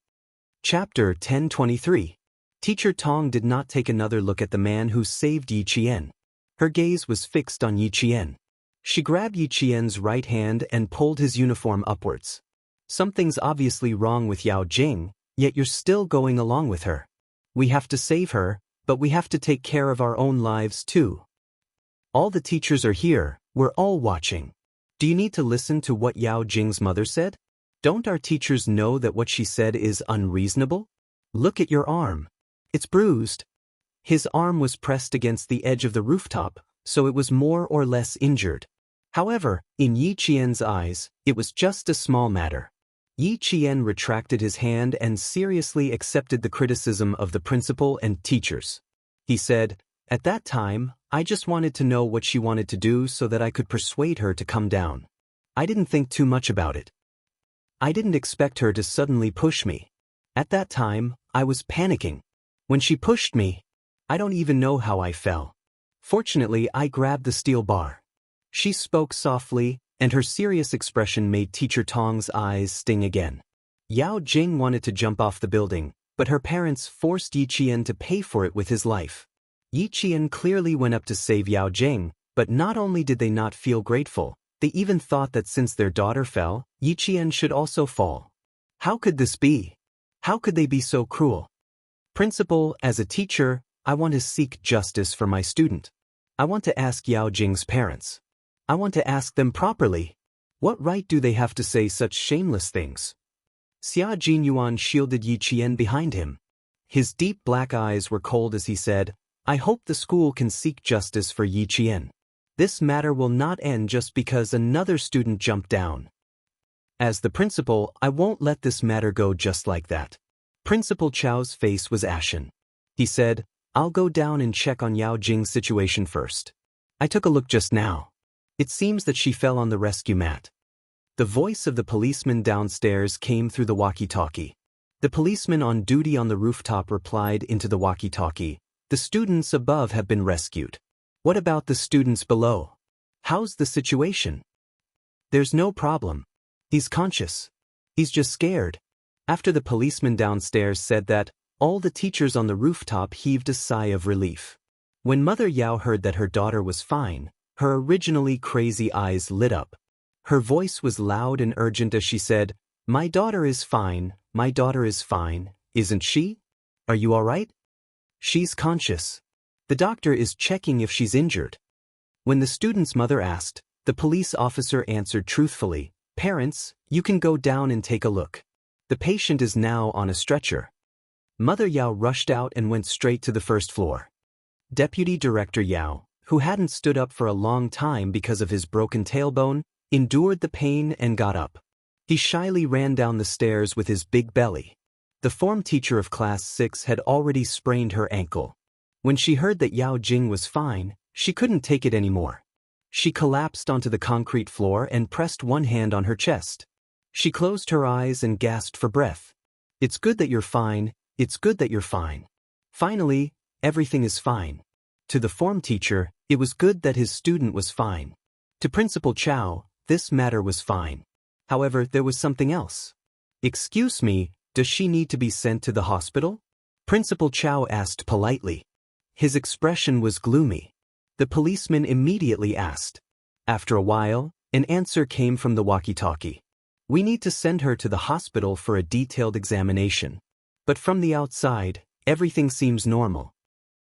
Chapter 1023. Teacher Tong did not take another look at the man who saved Yi Qian. Her gaze was fixed on Yi Qian. She grabbed Yi Qian's right hand and pulled his uniform upwards. Something's obviously wrong with Yao Jing, yet you're still going along with her. We have to save her, but we have to take care of our own lives too. All the teachers are here, we're all watching. Do you need to listen to what Yao Jing's mother said? Don't our teachers know that what she said is unreasonable? Look at your arm. It's bruised. His arm was pressed against the edge of the rooftop, so it was more or less injured. However, in Yi Qian's eyes, it was just a small matter. Yi Qian retracted his hand and seriously accepted the criticism of the principal and teachers. He said, at that time, I just wanted to know what she wanted to do so that I could persuade her to come down. I didn't think too much about it. I didn't expect her to suddenly push me. At that time, I was panicking. When she pushed me, I don't even know how I fell. Fortunately, I grabbed the steel bar. She spoke softly, and her serious expression made Teacher Tong's eyes sting again. Yao Jing wanted to jump off the building, but her parents forced Yi Qian to pay for it with his life. Yi Qian clearly went up to save Yao Jing, but not only did they not feel grateful, they even thought that since their daughter fell, Yi Qian should also fall. How could this be? How could they be so cruel? Principal, as a teacher, I want to seek justice for my student. I want to ask Yao Jing's parents. I want to ask them properly. What right do they have to say such shameless things? Xia Jinyuan shielded Yi Qian behind him. His deep black eyes were cold as he said, I hope the school can seek justice for Yi Qian. This matter will not end just because another student jumped down. As the principal, I won't let this matter go just like that. Principal Chao's face was ashen. He said, I'll go down and check on Yao Jing's situation first. I took a look just now. It seems that she fell on the rescue mat. The voice of the policeman downstairs came through the walkie-talkie. The policeman on duty on the rooftop replied into the walkie-talkie, the students above have been rescued. What about the students below? How's the situation? There's no problem. He's conscious. He's just scared. After the policeman downstairs said that, all the teachers on the rooftop heaved a sigh of relief. When Mother Yao heard that her daughter was fine, her originally crazy eyes lit up. Her voice was loud and urgent as she said, my daughter is fine, isn't she? Are you all right? She's conscious. The doctor is checking if she's injured. When the student's mother asked, the police officer answered truthfully, parents, you can go down and take a look. The patient is now on a stretcher. Mother Yao rushed out and went straight to the first floor. Deputy Director Yao, who hadn't stood up for a long time because of his broken tailbone, endured the pain and got up. He shyly ran down the stairs with his big belly. The form teacher of class 6 had already sprained her ankle. When she heard that Yao Jing was fine, she couldn't take it anymore. She collapsed onto the concrete floor and pressed one hand on her chest. She closed her eyes and gasped for breath. "It's good that you're fine, it's good that you're fine. Finally, everything is fine." To the form teacher, it was good that his student was fine. To Principal Chow, this matter was fine. However, there was something else. "Excuse me, does she need to be sent to the hospital?" Principal Chow asked politely. His expression was gloomy. The policeman immediately asked. After a while, an answer came from the walkie-talkie. "We need to send her to the hospital for a detailed examination. But from the outside, everything seems normal."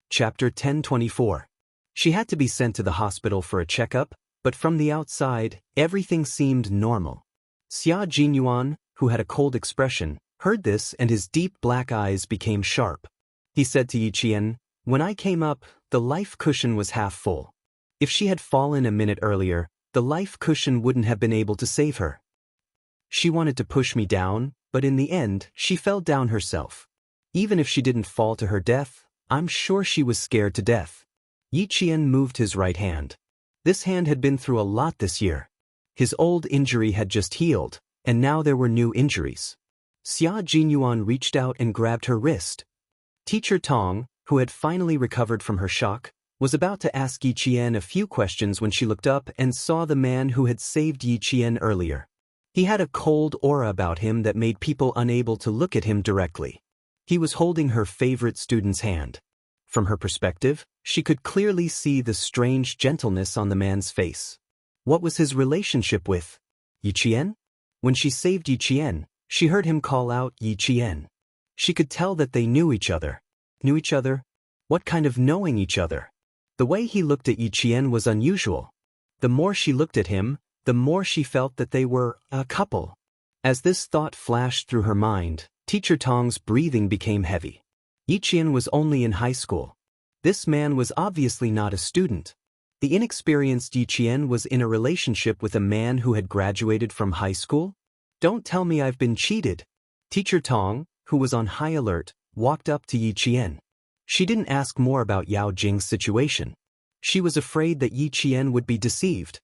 Chapter 10:24. She had to be sent to the hospital for a checkup, but from the outside, everything seemed normal. Xia Jinyuan, who had a cold expression, heard this and his deep black eyes became sharp. He said to Yiqian, "When I came up, the life cushion was half full. If she had fallen a minute earlier, the life cushion wouldn't have been able to save her. She wanted to push me down, but in the end, she fell down herself. Even if she didn't fall to her death, I'm sure she was scared to death." Yiqian moved his right hand. This hand had been through a lot this year. His old injury had just healed, and now there were new injuries. Xia Jinyuan reached out and grabbed her wrist. Teacher Tong, who had finally recovered from her shock, was about to ask Yiqian a few questions when she looked up and saw the man who had saved Yiqian earlier. He had a cold aura about him that made people unable to look at him directly. He was holding her favorite student's hand. From her perspective, she could clearly see the strange gentleness on the man's face. What was his relationship with Yiqian? When she saved Yiqian, she heard him call out Yiqian. She could tell that they knew each other. Knew each other? What kind of knowing each other? The way he looked at Yiqian was unusual. The more she looked at him, the more she felt that they were a couple. As this thought flashed through her mind, Teacher Tong's breathing became heavy. Yiqian was only in high school. This man was obviously not a student. The inexperienced Yiqian was in a relationship with a man who had graduated from high school? Don't tell me I've been cheated. Teacher Tong, who was on high alert, walked up to Yiqian. She didn't ask more about Yao Jing's situation. She was afraid that Yiqian would be deceived.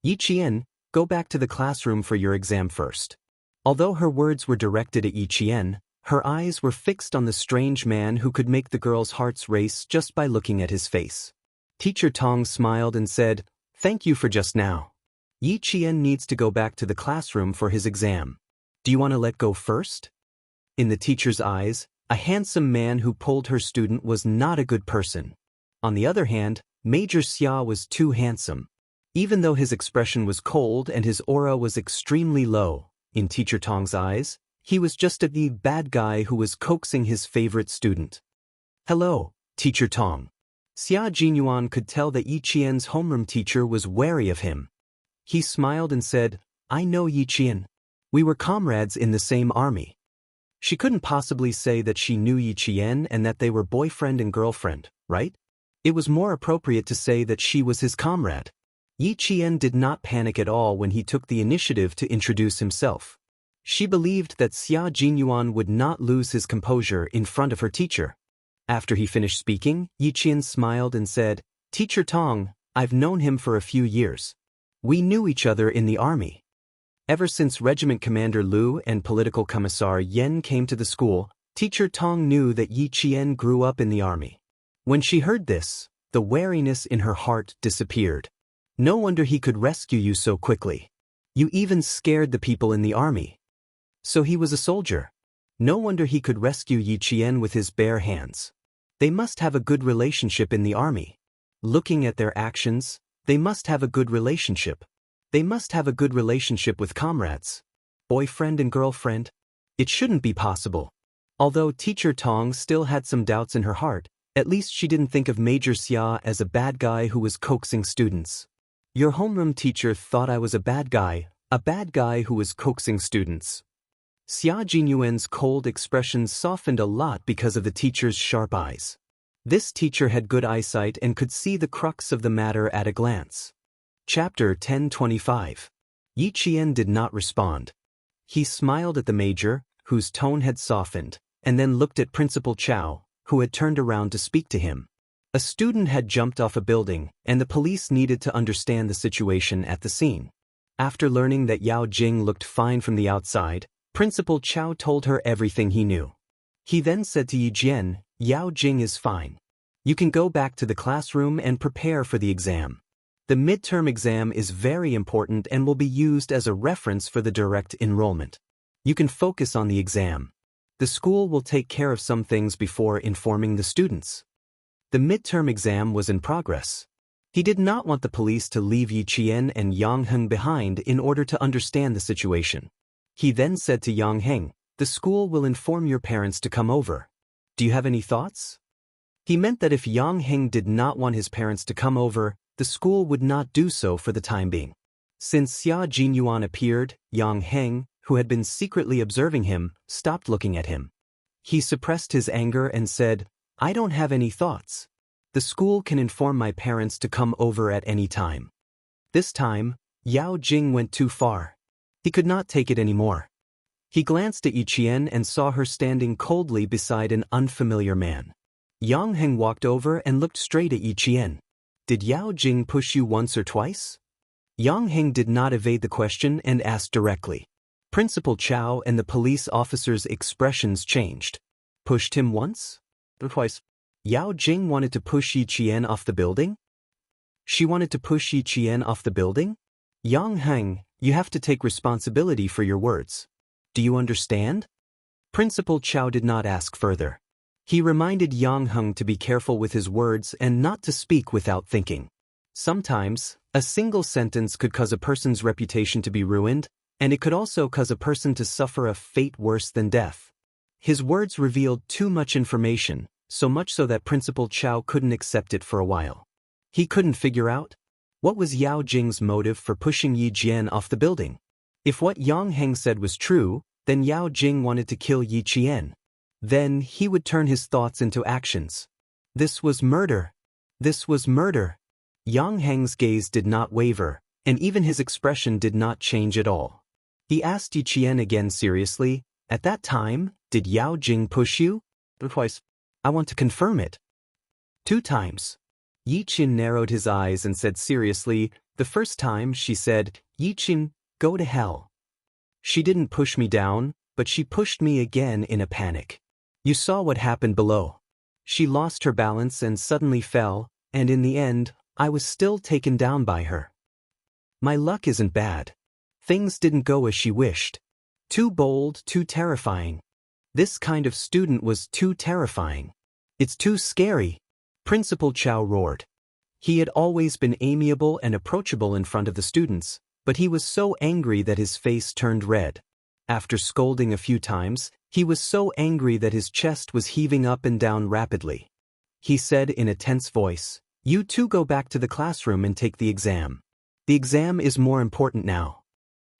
"Yiqian, go back to the classroom for your exam first." Although her words were directed at Yiqian, her eyes were fixed on the strange man who could make the girls' hearts race just by looking at his face. Teacher Tong smiled and said, "Thank you for just now. Yiqian needs to go back to the classroom for his exam. Do you want to let go first?" In the teacher's eyes, a handsome man who pulled her student was not a good person. On the other hand, Major Xia was too handsome. Even though his expression was cold and his aura was extremely low, in Teacher Tong's eyes, he was just a bad guy who was coaxing his favorite student. "Hello, Teacher Tong." Xia Jinyuan could tell that Yiqian's homeroom teacher was wary of him. He smiled and said, "I know Yiqian. We were comrades in the same army." She couldn't possibly say that she knew Yiqian and that they were boyfriend and girlfriend, right? It was more appropriate to say that she was his comrade. Yiqian did not panic at all when he took the initiative to introduce himself. She believed that Xia Jinyuan would not lose his composure in front of her teacher. After he finished speaking, Yiqian smiled and said, "Teacher Tong, I've known him for a few years. We knew each other in the army. Ever since Regiment Commander Liu and Political Commissar Yen came to the school, Teacher Tong knew that Yiqian grew up in the army." When she heard this, the wariness in her heart disappeared. No wonder he could rescue you so quickly. You even scared the people in the army. So he was a soldier. No wonder he could rescue Yiqian with his bare hands. They must have a good relationship in the army. Looking at their actions, they must have a good relationship. They must have a good relationship with comrades. Boyfriend and girlfriend? It shouldn't be possible. Although Teacher Tong still had some doubts in her heart, at least she didn't think of Major Xia as a bad guy who was coaxing students. "Your homeroom teacher thought I was a bad guy who was coaxing students." Xia Jinyuan's cold expression softened a lot because of the teacher's sharp eyes. This teacher had good eyesight and could see the crux of the matter at a glance. Chapter 10:25. Yi Qian did not respond. He smiled at the major, whose tone had softened, and then looked at Principal Chow, who had turned around to speak to him. A student had jumped off a building, and the police needed to understand the situation at the scene. After learning that Yao Jing looked fine from the outside, Principal Chow told her everything he knew. He then said to Yi Jian, "Yao Jing is fine. You can go back to the classroom and prepare for the exam. The midterm exam is very important and will be used as a reference for the direct enrollment. You can focus on the exam. The school will take care of some things before informing the students." The midterm exam was in progress. He did not want the police to leave Yi Qian and Yang Heng behind in order to understand the situation. He then said to Yang Heng, "The school will inform your parents to come over. Do you have any thoughts?" He meant that if Yang Heng did not want his parents to come over, the school would not do so for the time being. Since Xia Jinyuan appeared, Yang Heng, who had been secretly observing him, stopped looking at him. He suppressed his anger and said, "I don't have any thoughts. The school can inform my parents to come over at any time." This time, Yao Jing went too far. He could not take it anymore. He glanced at Yi Qian and saw her standing coldly beside an unfamiliar man. Yang Heng walked over and looked straight at Yi Qian. "Did Yao Jing push you once or twice?" Yang Heng did not evade the question and asked directly. Principal Chow and the police officer's expressions changed. "Pushed him once? Or twice?" Yao Jing wanted to push Yi Qian off the building? She wanted to push Yi Qian off the building? Yang Heng, you have to take responsibility for your words. Do you understand? Principal Chow did not ask further. He reminded Yang Heng to be careful with his words and not to speak without thinking. Sometimes, a single sentence could cause a person's reputation to be ruined, and it could also cause a person to suffer a fate worse than death. His words revealed too much information, so much so that Principal Chow couldn't accept it for a while. He couldn't figure out what was Yao Jing's motive for pushing Yi Jian off the building. If what Yang Heng said was true, then Yao Jing wanted to kill Yi Qian. Then he would turn his thoughts into actions. This was murder. This was murder. Yang Heng's gaze did not waver, and even his expression did not change at all. He asked Yi Qian again seriously, "At that time, did Yao Jing push you?" "Twice. I want to confirm it." "2 times. Yi Qian narrowed his eyes and said seriously, "The first time," she said, "Yi Qian, go to hell. She didn't push me down, but she pushed me again in a panic. You saw what happened below. She lost her balance and suddenly fell, and in the end, I was still taken down by her. My luck isn't bad. Things didn't go as she wished. Too bold, too terrifying. This kind of student was too terrifying. It's too scary." Principal Chow roared. He had always been amiable and approachable in front of the students, but he was so angry that his face turned red. After scolding a few times, he was so angry that his chest was heaving up and down rapidly. He said in a tense voice, "You two go back to the classroom and take the exam. The exam is more important now."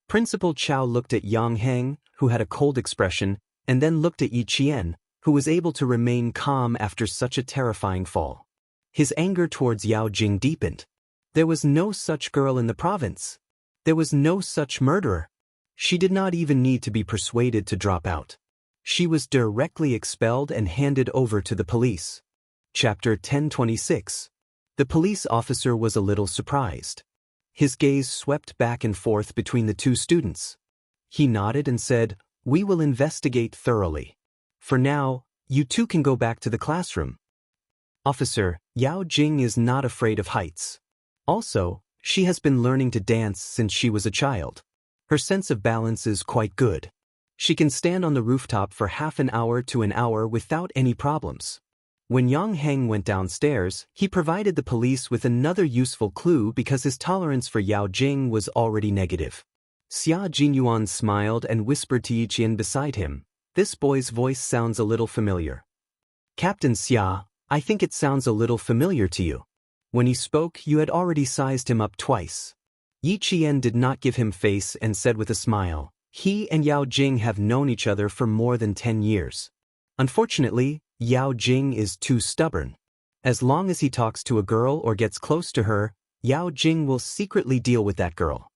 Principal Chow looked at Yang Heng, who had a cold expression, and then looked at Yi Qian, who was able to remain calm after such a terrifying fall. His anger towards Yao Jing deepened. There was no such girl in the province. There was no such murderer. She did not even need to be persuaded to drop out. She was directly expelled and handed over to the police. Chapter 10:26. The police officer was a little surprised. His gaze swept back and forth between the 2 students. He nodded and said, "We will investigate thoroughly. For now, you 2 can go back to the classroom. Officer, Yao Jing is not afraid of heights. Also, she has been learning to dance since she was a child. Her sense of balance is quite good. She can stand on the rooftop for half an hour to an hour without any problems." When Yang Heng went downstairs, he provided the police with another useful clue because his tolerance for Yao Jing was already negative. Xia Jinyuan smiled and whispered to Yi Qian beside him, "This boy's voice sounds a little familiar." "Captain Xia, I think it sounds a little familiar to you. When he spoke, you had already sized him up twice." Yi Qian did not give him face and said with a smile, "He and Yao Jing have known each other for more than 10 years. Unfortunately, Yao Jing is too stubborn. As long as he talks to a girl or gets close to her, Yao Jing will secretly deal with that girl.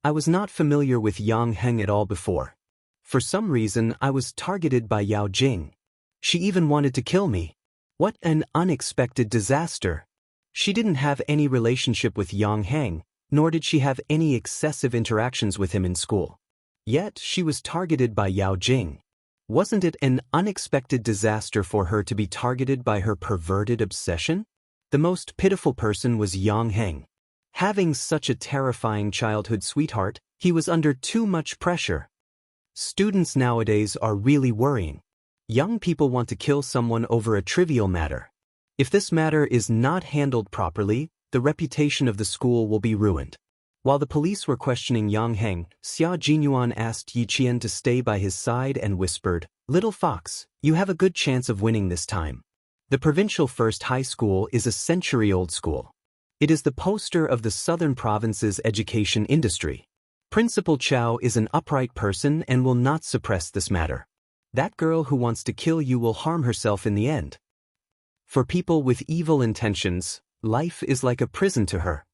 I was not familiar with Yang Heng at all before. For some reason, I was targeted by Yao Jing. She even wanted to kill me. What an unexpected disaster. She didn't have any relationship with Yang Heng, nor did she have any excessive interactions with him in school. Yet, she was targeted by Yao Jing. Wasn't it an unexpected disaster for her to be targeted by her perverted obsession? The most pitiful person was Yang Heng. Having such a terrifying childhood sweetheart, he was under too much pressure. Students nowadays are really worrying. Young people want to kill someone over a trivial matter. If this matter is not handled properly, the reputation of the school will be ruined. While the police were questioning Yang Heng, Xia Jinyuan asked Yi Qian to stay by his side and whispered, "Little fox, you have a good chance of winning this time." The provincial first high school is a century-old school. It is the poster of the southern province's education industry. Principal Chao is an upright person and will not suppress this matter. That girl who wants to kill you will harm herself in the end. For people with evil intentions, life is like a prison to her.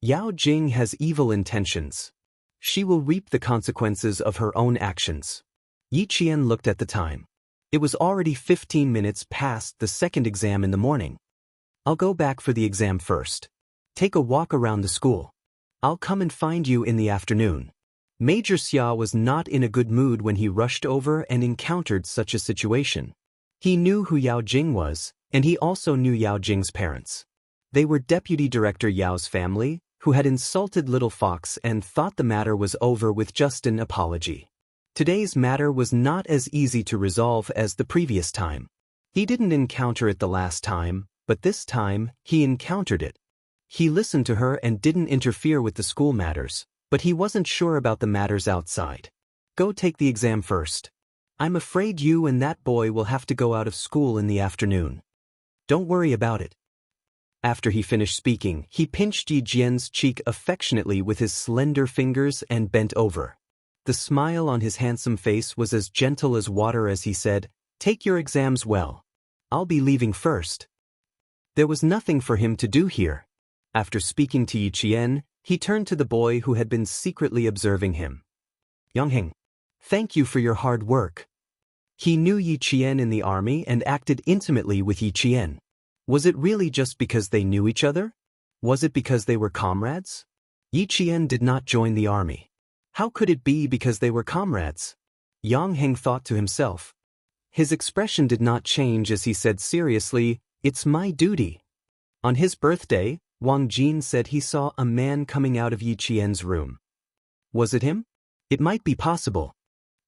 Yao Jing has evil intentions. She will reap the consequences of her own actions. Yi Qian looked at the time. It was already 15 minutes past the second exam in the morning. I'll go back for the exam first. Take a walk around the school. I'll come and find you in the afternoon. Major Xia was not in a good mood when he rushed over and encountered such a situation. He knew who Yao Jing was, and he also knew Yao Jing's parents. They were Deputy Director Yao's family, who had insulted Little Fox and thought the matter was over with just an apology. Today's matter was not as easy to resolve as the previous time. He didn't encounter it the last time, but this time, he encountered it. He listened to her and didn't interfere with the school matters, but he wasn't sure about the matters outside. Go take the exam first. I'm afraid you and that boy will have to go out of school in the afternoon. Don't worry about it. After he finished speaking, he pinched Yi Jian's cheek affectionately with his slender fingers and bent over. The smile on his handsome face was as gentle as water as he said, "Take your exams well. I'll be leaving first." There was nothing for him to do here. After speaking to Yi Qian, he turned to the boy who had been secretly observing him. "Yang Heng, thank you for your hard work." He knew Yi Qian in the army and acted intimately with Yi Qian. Was it really just because they knew each other? Was it because they were comrades? Yi Qian did not join the army. How could it be because they were comrades? Yang Heng thought to himself. His expression did not change as he said seriously, "It's my duty." On his birthday, Wang Jin said he saw a man coming out of Yi Qian's room. Was it him? It might be possible.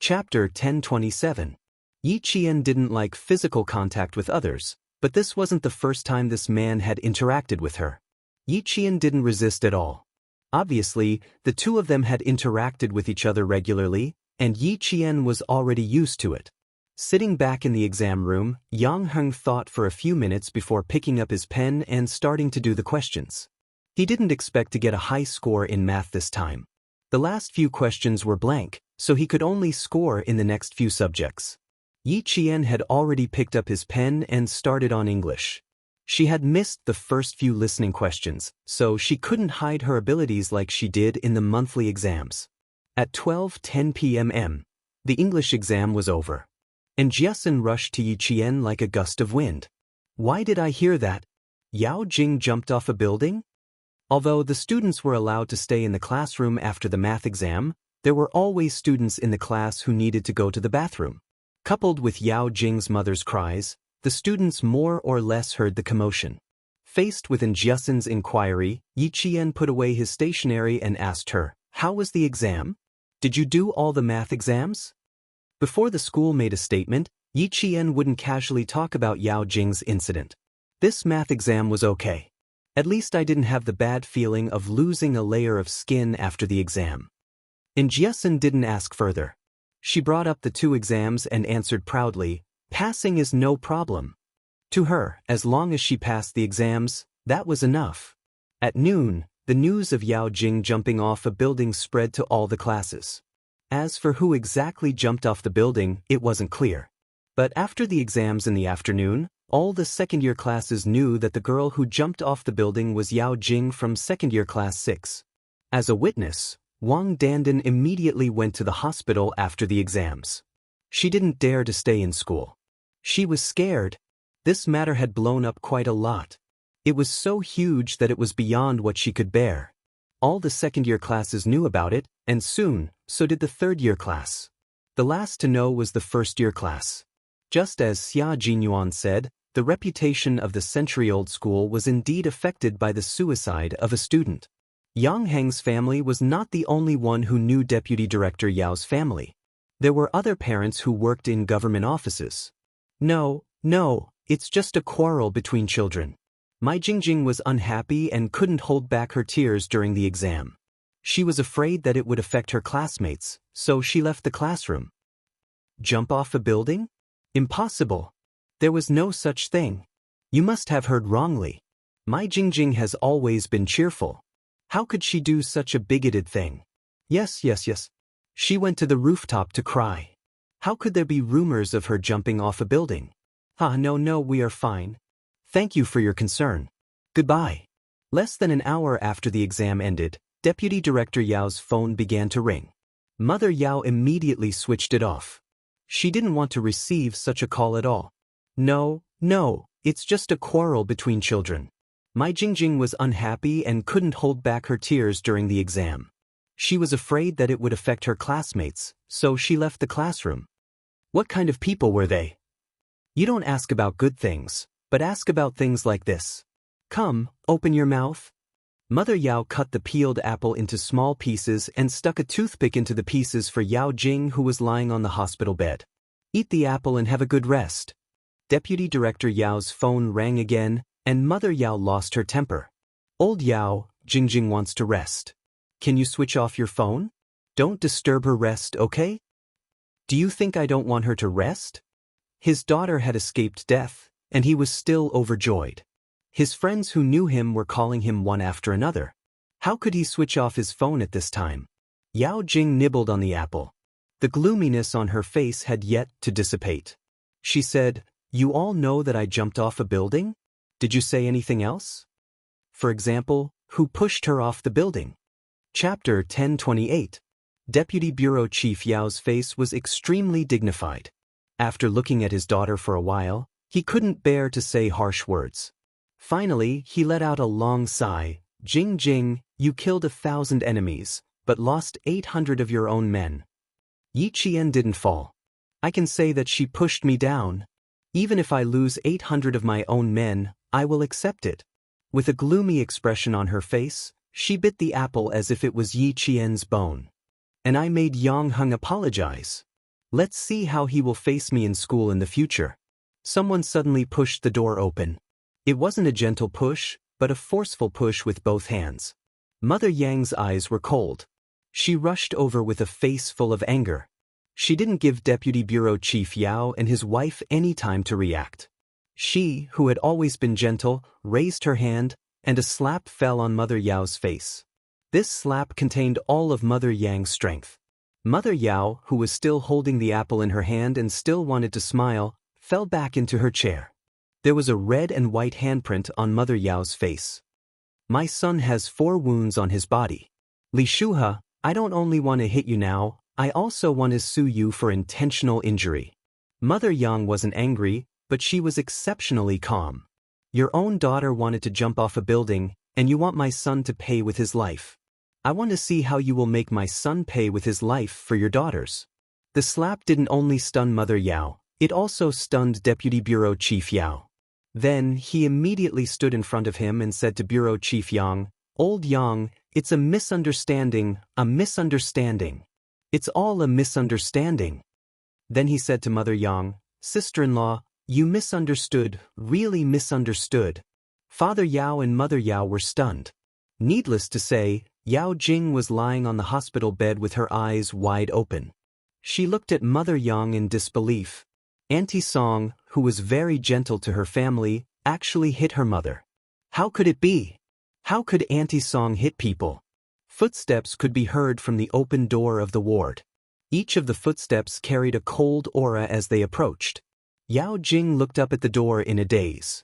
Chapter 1027. Yi Qian didn't like physical contact with others, but this wasn't the first time this man had interacted with her. Yi Qian didn't resist at all. Obviously, the two of them had interacted with each other regularly, and Yi Qian was already used to it. Sitting back in the exam room, Yang Heng thought for a few minutes before picking up his pen and starting to do the questions. He didn't expect to get a high score in math this time. The last few questions were blank, so he could only score in the next few subjects. Yi Qian had already picked up his pen and started on English. She had missed the first few listening questions, so she couldn't hide her abilities like she did in the monthly exams. At 12:10 p.m., the English exam was over. And Jiasun rushed to Yi Qian like a gust of wind. Why did I hear that? Yao Jing jumped off a building? Although the students were allowed to stay in the classroom after the math exam, there were always students in the class who needed to go to the bathroom. Coupled with Yao Jing's mother's cries, the students more or less heard the commotion. Faced with Jiasun's inquiry, Yi Qian put away his stationery and asked her, "How was the exam? Did you do all the math exams?" Before the school made a statement, Yi Qian wouldn't casually talk about Yao Jing's incident. "This math exam was okay. At least I didn't have the bad feeling of losing a layer of skin after the exam." And Jiasun didn't ask further. She brought up the two exams and answered proudly, "Passing is no problem." To her, as long as she passed the exams, that was enough. At noon, the news of Yao Jing jumping off a building spread to all the classes. As for who exactly jumped off the building, it wasn't clear. But after the exams in the afternoon, All the second-year classes knew that the girl who jumped off the building was Yao Jing from second-year class 6. As a witness, Wang Dandan immediately went to the hospital after the exams. She didn't dare to stay in school. She was scared. This matter had blown up quite a lot. It was so huge that it was beyond what she could bear. All the second-year classes knew about it, and soon, so did the third-year class. The last to know was the first-year class. Just as Xia Jinyuan said, the reputation of the century-old school was indeed affected by the suicide of a student. Yang Heng's family was not the only one who knew Deputy Director Yao's family. There were other parents who worked in government offices. No, it's just a quarrel between children. Mai Jingjing was unhappy and couldn't hold back her tears during the exam. She was afraid that it would affect her classmates, so she left the classroom. Jump off a building? Impossible. There was no such thing. You must have heard wrongly. Mai Jingjing has always been cheerful. How could she do such a bigoted thing? Yes. She went to the rooftop to cry. How could there be rumors of her jumping off a building? No, we are fine. Thank you for your concern. Goodbye. Less than an hour after the exam ended, Deputy Director Yao's phone began to ring. Mother Yao immediately switched it off. She didn't want to receive such a call at all. No, it's just a quarrel between children. Mai Jingjing was unhappy and couldn't hold back her tears during the exam. She was afraid that it would affect her classmates, so she left the classroom. What kind of people were they? You don't ask about good things, but ask about things like this. Come, open your mouth. Mother Yao cut the peeled apple into small pieces and stuck a toothpick into the pieces for Yao Jing, who was lying on the hospital bed. Eat the apple and have a good rest. Deputy Director Yao's phone rang again, and Mother Yao lost her temper. Old Yao, Jingjing wants to rest. Can you switch off your phone? Don't disturb her rest, okay? Do you think I don't want her to rest? His daughter had escaped death, and he was still overjoyed. His friends who knew him were calling him one after another. How could he switch off his phone at this time? Yao Jing nibbled on the apple. The gloominess on her face had yet to dissipate. She said, You all know that I jumped off a building? Did you say anything else? For example, who pushed her off the building? Chapter 1028. Deputy Bureau Chief Yao's face was extremely dignified. After looking at his daughter for a while, he couldn't bear to say harsh words. Finally, he let out a long sigh. Jing, you killed 1,000 enemies, but lost 800 of your own men. Yi Qian didn't fall. I can say that she pushed me down. Even if I lose 800 of my own men, I will accept it. With a gloomy expression on her face, she bit the apple as if it was Yi Qian's bone. And I made Yang Heng apologize. Let's see how he will face me in school in the future. Someone suddenly pushed the door open. It wasn't a gentle push, but a forceful push with both hands. Mother Yang's eyes were cold. She rushed over with a face full of anger. She didn't give Deputy Bureau Chief Yao and his wife any time to react. She, who had always been gentle, raised her hand, and a slap fell on Mother Yao's face. This slap contained all of Mother Yang's strength. Mother Yao, who was still holding the apple in her hand and still wanted to smile, fell back into her chair. There was a red and white handprint on Mother Yao's face. My son has 4 wounds on his body. Li Shuhe, I don't only want to hit you now, I also want to sue you for intentional injury. Mother Yang wasn't angry, but she was exceptionally calm. Your own daughter wanted to jump off a building, and you want my son to pay with his life. I want to see how you will make my son pay with his life for your daughters. The slap didn't only stun Mother Yao, it also stunned Deputy Bureau Chief Yao. Then he immediately stood in front of him and said to Bureau Chief Yang, Old Yang, it's a misunderstanding, a misunderstanding. It's all a misunderstanding. Then he said to Mother Yang, Sister-in-law, you misunderstood, really misunderstood. Father Yao and Mother Yao were stunned. Needless to say, Yao Jing was lying on the hospital bed with her eyes wide open. She looked at Mother Yang in disbelief. Auntie Song, who was very gentle to her family, actually hit her mother. How could it be? How could Auntie Song hit people? Footsteps could be heard from the open door of the ward. Each of the footsteps carried a cold aura as they approached. Yao Jing looked up at the door in a daze.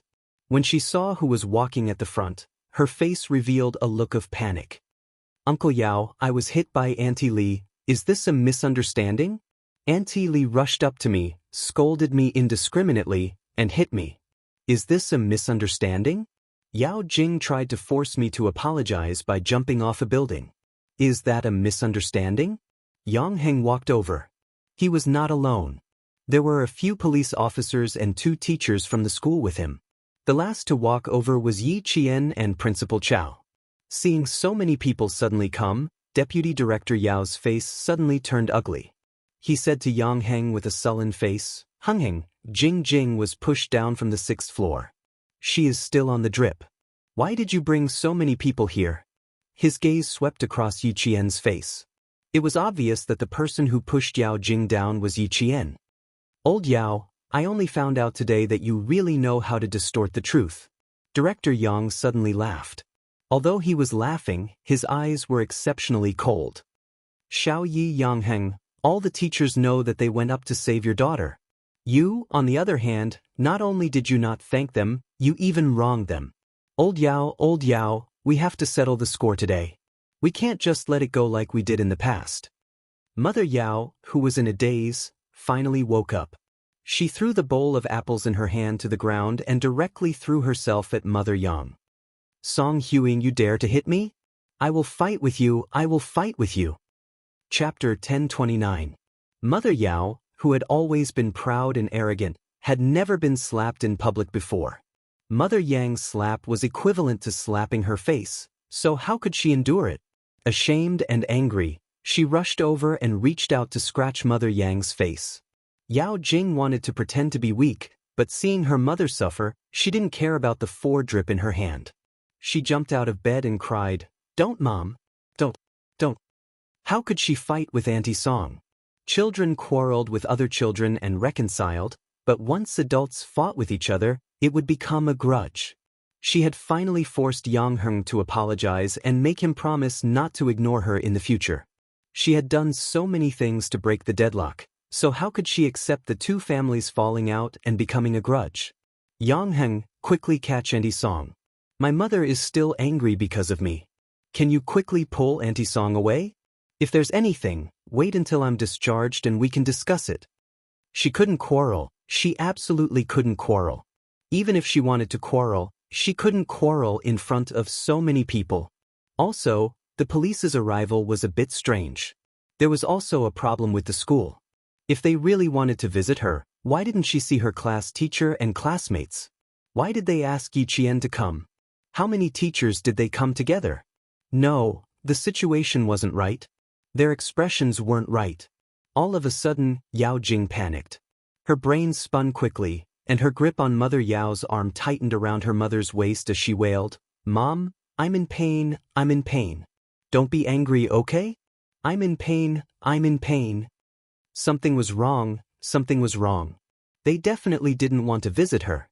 When she saw who was walking at the front, her face revealed a look of panic. Uncle Yao, I was hit by Auntie Li. Is this a misunderstanding? Auntie Li rushed up to me, scolded me indiscriminately, and hit me. Is this a misunderstanding? Yao Jing tried to force me to apologize by jumping off a building. Is that a misunderstanding? Yang Heng walked over. He was not alone. There were a few police officers and 2 teachers from the school with him. The last to walk over was Yi Qian and Principal Chao. Seeing so many people suddenly come, Deputy Director Yao's face suddenly turned ugly. He said to Yang Heng with a sullen face, Heng Heng, Jing was pushed down from the 6th floor. She is still on the drip. Why did you bring so many people here? His gaze swept across Yi Qian's face. It was obvious that the person who pushed Yao Jing down was Yi Qian. Old Yao, I only found out today that you really know how to distort the truth. Director Yang suddenly laughed. Although he was laughing, his eyes were exceptionally cold. Xiao Yi Yang Heng, all the teachers know that they went up to save your daughter. You, on the other hand, not only did you not thank them, you even wronged them. Old Yao, we have to settle the score today. We can't just let it go like we did in the past. Mother Yao, who was in a daze, finally woke up. She threw the bowl of apples in her hand to the ground and directly threw herself at Mother Yang. Song Huing, you dare to hit me? I will fight with you, I will fight with you. Chapter 1029. Mother Yao, who had always been proud and arrogant, had never been slapped in public before. Mother Yang's slap was equivalent to slapping her face, so how could she endure it? Ashamed and angry, she rushed over and reached out to scratch Mother Yang's face. Yao Jing wanted to pretend to be weak, but seeing her mother suffer, she didn't care about the 4 drip in her hand. She jumped out of bed and cried, Don't, Mom. Don't. How could she fight with Auntie Song? Children quarreled with other children and reconciled, but once adults fought with each other, it would become a grudge. She had finally forced Yang Heng to apologize and make him promise not to ignore her in the future. She had done so many things to break the deadlock, so how could she accept the 2 families falling out and becoming a grudge? Yang Heng, quickly catch Auntie Song. My mother is still angry because of me. Can you quickly pull Auntie Song away? If there's anything, wait until I'm discharged and we can discuss it. She couldn't quarrel, she absolutely couldn't quarrel. Even if she wanted to quarrel, she couldn't quarrel in front of so many people. Also, the police's arrival was a bit strange. There was also a problem with the school. If they really wanted to visit her, why didn't she see her class teacher and classmates? Why did they ask Yi Qian to come? How many teachers did they come together? No, the situation wasn't right. Their expressions weren't right. All of a sudden, Yao Jing panicked. Her brain spun quickly, and her grip on Mother Yao's arm tightened around her mother's waist as she wailed, Mom, I'm in pain, I'm in pain. Don't be angry, okay? I'm in pain, I'm in pain. Something was wrong, something was wrong. They definitely didn't want to visit her.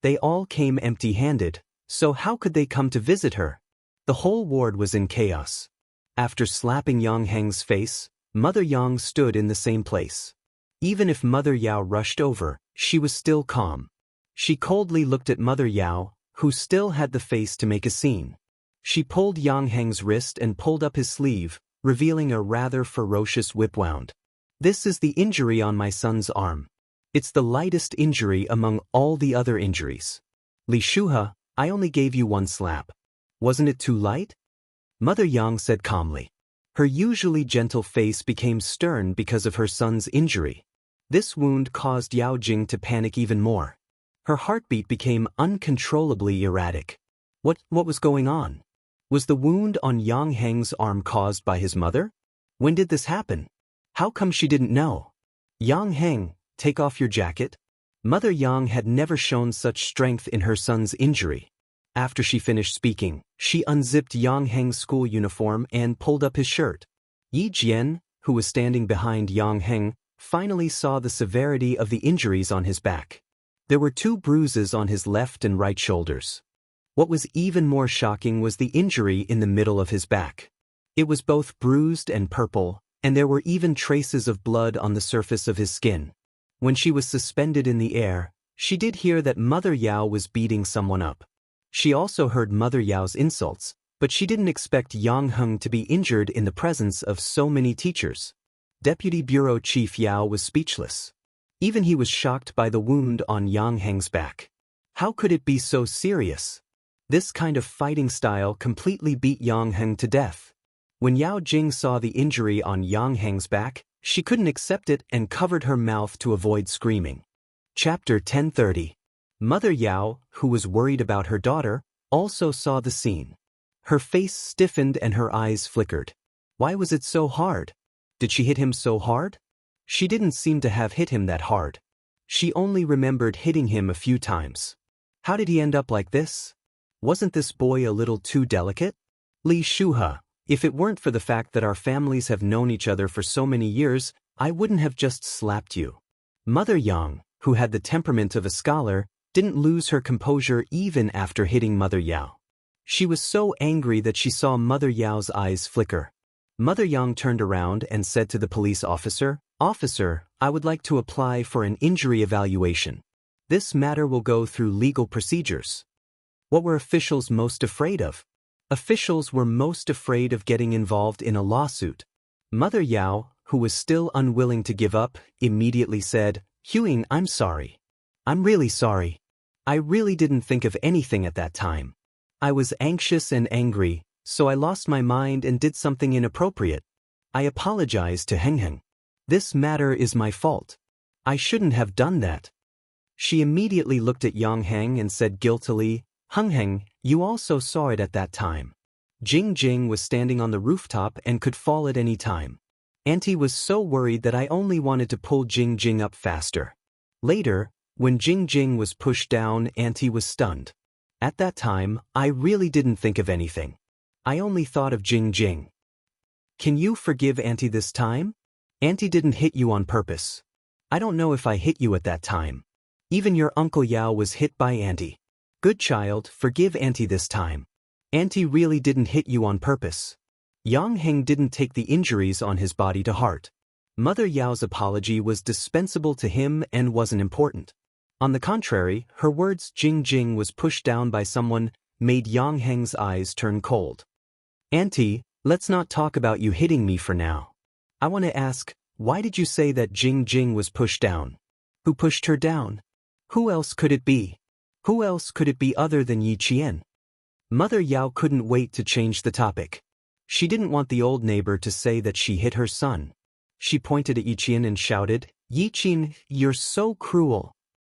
They all came empty-handed, so how could they come to visit her? The whole ward was in chaos. After slapping Yang Heng's face, Mother Yang stood in the same place. Even if Mother Yao rushed over, she was still calm. She coldly looked at Mother Yao, who still had the face to make a scene. She pulled Yang Heng's wrist and pulled up his sleeve, revealing a rather ferocious whip wound. This is the injury on my son's arm. It's the lightest injury among all the other injuries. Li Shuhe, I only gave you 1 slap. Wasn't it too light? Mother Yang said calmly. Her usually gentle face became stern because of her son's injury. This wound caused Yao Jing to panic even more. Her heartbeat became uncontrollably erratic. What was going on? Was the wound on Yang Heng's arm caused by his mother? When did this happen? How come she didn't know? Yang Heng, take off your jacket. Mother Yang had never shown such strength in her son's injury. After she finished speaking, she unzipped Yang Heng's school uniform and pulled up his shirt. Yi Jian, who was standing behind Yang Heng, finally saw the severity of the injuries on his back. There were 2 bruises on his left and right shoulders. What was even more shocking was the injury in the middle of his back. It was both bruised and purple, and there were even traces of blood on the surface of his skin. When she was suspended in the air, she did hear that Mother Yao was beating someone up. She also heard Mother Yao's insults, but she didn't expect Yang Heng to be injured in the presence of so many teachers. Deputy Bureau Chief Yao was speechless. Even he was shocked by the wound on Yang Heng's back. How could it be so serious? This kind of fighting style completely beat Yang Heng to death. When Yao Jing saw the injury on Yang Heng's back, she couldn't accept it and covered her mouth to avoid screaming. Chapter 1030. Mother Yao, who was worried about her daughter, also saw the scene. Her face stiffened and her eyes flickered. Why was it so hard? Did she hit him so hard? She didn't seem to have hit him that hard. She only remembered hitting him a few times. How did he end up like this? Wasn't this boy a little too delicate? Li Shuhe, if it weren't for the fact that our families have known each other for so many years, I wouldn't have just slapped you. Mother Yang, who had the temperament of a scholar, didn't lose her composure even after hitting Mother Yao. She was so angry that she saw Mother Yao's eyes flicker. Mother Yang turned around and said to the police officer, "Officer, I would like to apply for an injury evaluation. This matter will go through legal procedures." What were officials most afraid of? Officials were most afraid of getting involved in a lawsuit. Mother Yao, who was still unwilling to give up, immediately said, "Huing, I'm sorry. I'm really sorry. I really didn't think of anything at that time. I was anxious and angry, so I lost my mind and did something inappropriate. I apologize to Heng Heng. This matter is my fault. I shouldn't have done that." She immediately looked at Yang Heng and said guiltily, "Heng Heng, you also saw it at that time. Jing Jing was standing on the rooftop and could fall at any time. Auntie was so worried that I only wanted to pull Jing Jing up faster. Later, when Jing Jing was pushed down, Auntie was stunned. At that time, I really didn't think of anything. I only thought of Jing Jing. Can you forgive Auntie this time? Auntie didn't hit you on purpose. I don't know if I hit you at that time. Even your Uncle Yao was hit by Auntie. Good child, forgive Auntie this time. Auntie really didn't hit you on purpose." Yang Heng didn't take the injuries on his body to heart. Mother Yao's apology was dispensable to him and wasn't important. On the contrary, her words "Jing Jing was pushed down by someone" made Yang Heng's eyes turn cold. "Auntie, let's not talk about you hitting me for now. I want to ask, why did you say that Jing Jing was pushed down? Who pushed her down? Who else could it be? Who else could it be other than Yi Qian?" Mother Yao couldn't wait to change the topic. She didn't want the old neighbor to say that she hit her son. She pointed at Yi Qian and shouted, "Yi Qian, you're so cruel.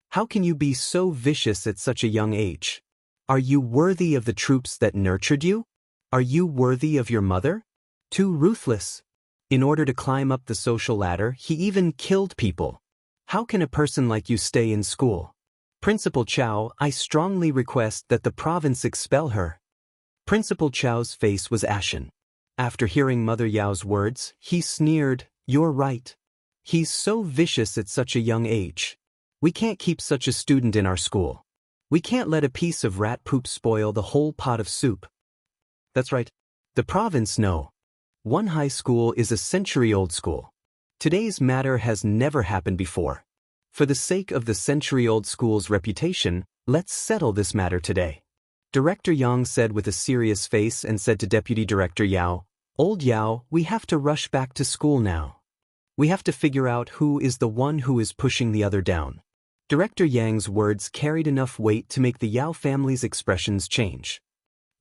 How can you be so vicious at such a young age? Are you worthy of the troops that nurtured you? Are you worthy of your mother? Too ruthless. In order to climb up the social ladder, he even killed people. How can a person like you stay in school? Principal Chow, I strongly request that the province expel her." Principal Chow's face was ashen. After hearing Mother Yao's words, he sneered, "You're right. He's so vicious at such a young age. We can't keep such a student in our school. We can't let a piece of rat poop spoil the whole pot of soup." That's right. The province no. One high school is a century-old school. Today's matter has never happened before. For the sake of the century-old school's reputation, let's settle this matter today. Director Yang said with a serious face and said to Deputy Director Yao, "Old Yao, we have to rush back to school now. We have to figure out who is the one who is pushing the other down." Director Yang's words carried enough weight to make the Yao family's expressions change.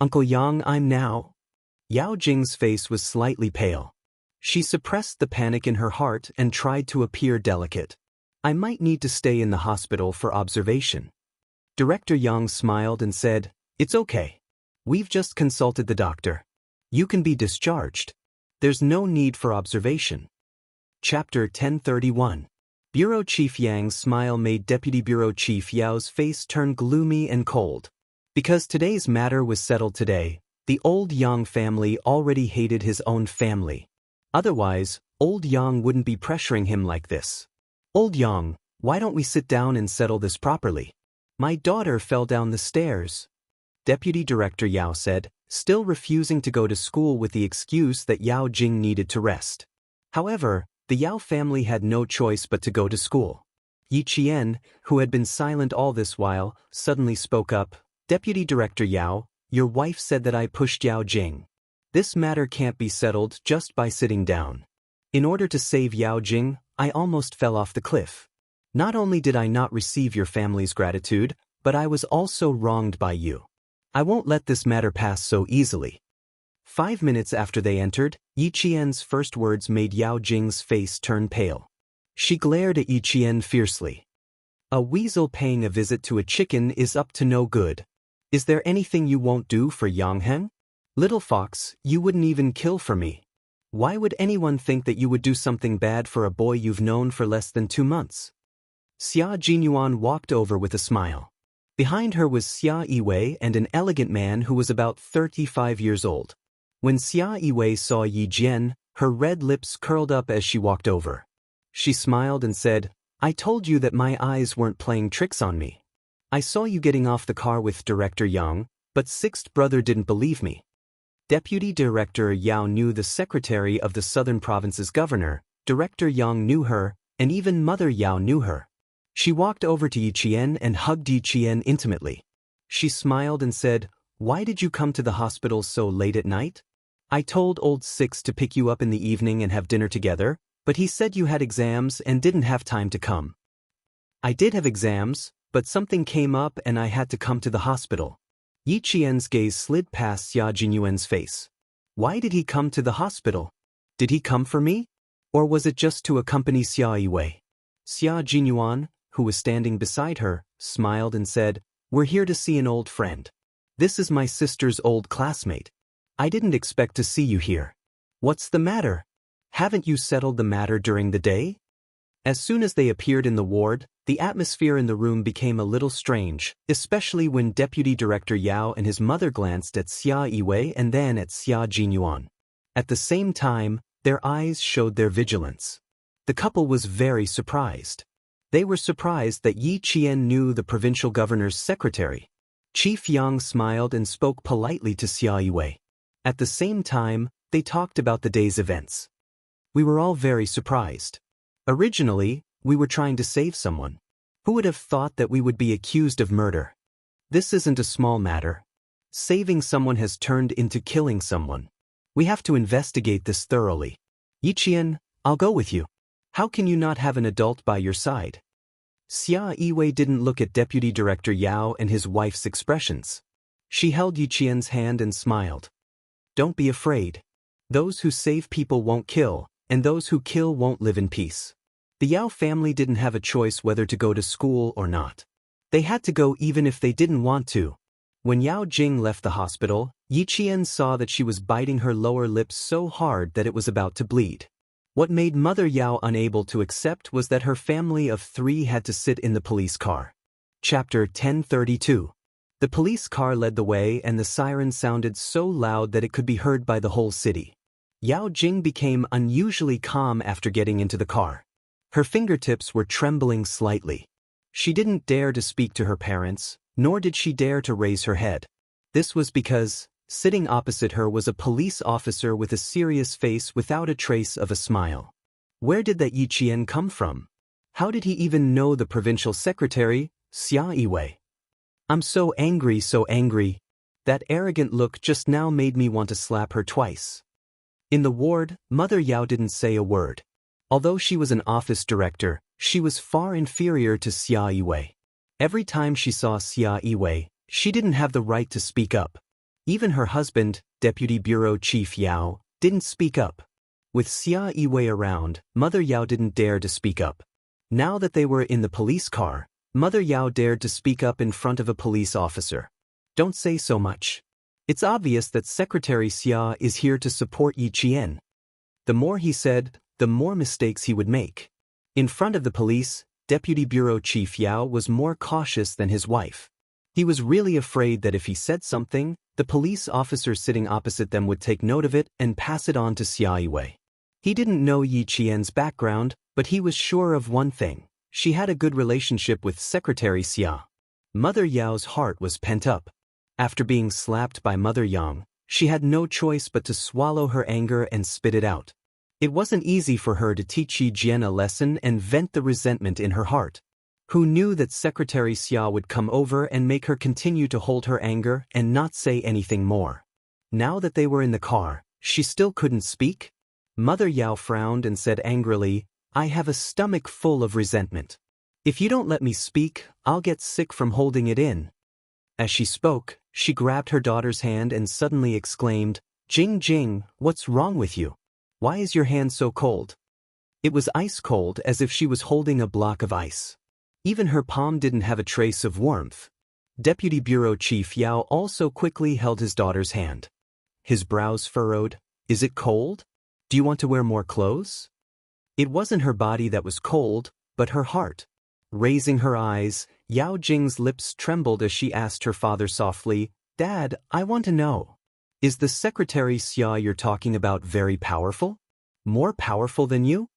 "Uncle Yang, I'm now." Yao Jing's face was slightly pale. She suppressed the panic in her heart and tried to appear delicate. "I might need to stay in the hospital for observation." Director Yang smiled and said, "It's okay. We've just consulted the doctor. You can be discharged. There's no need for observation." Chapter 1031. Bureau Chief Yang's smile made Deputy Bureau Chief Yao's face turn gloomy and cold. Because today's matter was settled today, the old Yang family already hated his own family. Otherwise, old Yang wouldn't be pressuring him like this. "Old Yang, why don't we sit down and settle this properly? My daughter fell down the stairs." Deputy Director Yao said, still refusing to go to school with the excuse that Yao Jing needed to rest. However, the Yao family had no choice but to go to school. Yi Qian, who had been silent all this while, suddenly spoke up. Deputy Director Yao, your wife said that I pushed Yao Jing. This matter can't be settled just by sitting down. In order to save Yao Jing, I almost fell off the cliff. Not only did I not receive your family's gratitude, but I was also wronged by you. I won't let this matter pass so easily. 5 minutes after they entered, Yi Qian's first words made Yao Jing's face turn pale. She glared at Yi Qian fiercely. A weasel paying a visit to a chicken is up to no good. Is there anything you won't do for Yang Heng? Little fox, you wouldn't even kill for me. Why would anyone think that you would do something bad for a boy you've known for less than 2 months? Xia Jinyuan walked over with a smile. Behind her was Xia Yiwei and an elegant man who was about 35 years old. When Xia Yiwei saw Yi Jian, her red lips curled up as she walked over. She smiled and said, I told you that my eyes weren't playing tricks on me. I saw you getting off the car with Director Yang, but Sixth Brother didn't believe me. Deputy Director Yao knew the secretary of the Southern Province's governor, Director Yang knew her, and even Mother Yao knew her. She walked over to Yi Qian and hugged Yi Qian intimately. She smiled and said, Why did you come to the hospital so late at night? I told old Six to pick you up in the evening and have dinner together, but he said you had exams and didn't have time to come. I did have exams, but something came up and I had to come to the hospital. Yi Qian's gaze slid past Xia Jinyuan's face. Why did he come to the hospital? Did he come for me? Or was it just to accompany Xia Yiwei? Xia Jinyuan, who was standing beside her, smiled and said, We're here to see an old friend. This is my sister's old classmate. I didn't expect to see you here. What's the matter? Haven't you settled the matter during the day? As soon as they appeared in the ward, the atmosphere in the room became a little strange, especially when Deputy Director Yao and his mother glanced at Xia Yiwei and then at Xia Jinyuan. At the same time, their eyes showed their vigilance. The couple was very surprised. They were surprised that Yi Qian knew the provincial governor's secretary. Chief Yang smiled and spoke politely to Xia Yiwei. At the same time, they talked about the day's events. We were all very surprised. Originally, we were trying to save someone. Who would have thought that we would be accused of murder? This isn't a small matter. Saving someone has turned into killing someone. We have to investigate this thoroughly. Yi Qian, I'll go with you. How can you not have an adult by your side? Xia Yiwei didn't look at Deputy Director Yao and his wife's expressions. She held Yi Qian's hand and smiled. Don't be afraid. Those who save people won't kill, and those who kill won't live in peace. The Yao family didn't have a choice whether to go to school or not. They had to go even if they didn't want to. When Yao Jing left the hospital, Yi Qian saw that she was biting her lower lip so hard that it was about to bleed. What made Mother Yao unable to accept was that her family of 3 had to sit in the police car. Chapter 1032. The police car led the way and the siren sounded so loud that it could be heard by the whole city. Yao Jing became unusually calm after getting into the car. Her fingertips were trembling slightly. She didn't dare to speak to her parents, nor did she dare to raise her head. This was because, sitting opposite her was a police officer with a serious face without a trace of a smile. Where did that Yi Qian come from? How did he even know the provincial secretary, Xia Yiwei? I'm so angry, so angry. That arrogant look just now made me want to slap her twice. In the ward, Mother Yao didn't say a word. Although she was an office director, she was far inferior to Xia Yiwei. Every time she saw Xia Yiwei, she didn't have the right to speak up. Even her husband, Deputy Bureau Chief Yao, didn't speak up. With Xia Yiwei around, Mother Yao didn't dare to speak up. Now that they were in the police car, Mother Yao dared to speak up in front of a police officer. Don't say so much. It's obvious that Secretary Xia is here to support Yi Qian. The more he said, the more mistakes he would make. In front of the police, Deputy Bureau Chief Yao was more cautious than his wife. He was really afraid that if he said something, the police officer sitting opposite them would take note of it and pass it on to Xia Yiwei. He didn't know Yi Qian's background, but he was sure of one thing. She had a good relationship with Secretary Xia. Mother Yao's heart was pent up. After being slapped by Mother Yang, she had no choice but to swallow her anger and spit it out. It wasn't easy for her to teach Yi Jian a lesson and vent the resentment in her heart. Who knew that Secretary Xia would come over and make her continue to hold her anger and not say anything more? Now that they were in the car, she still couldn't speak? Mother Yao frowned and said angrily, "I have a stomach full of resentment. If you don't let me speak, I'll get sick from holding it in." As she spoke, she grabbed her daughter's hand and suddenly exclaimed, "Jing Jing, what's wrong with you? Why is your hand so cold?" It was ice cold, as if she was holding a block of ice. Even her palm didn't have a trace of warmth. Deputy Bureau Chief Yao also quickly held his daughter's hand. His brows furrowed. "Is it cold? Do you want to wear more clothes?" It wasn't her body that was cold, but her heart. Raising her eyes, Yao Jing's lips trembled as she asked her father softly, "Dad, I want to know. Is the Secretary Xia you're talking about very powerful? More powerful than you?"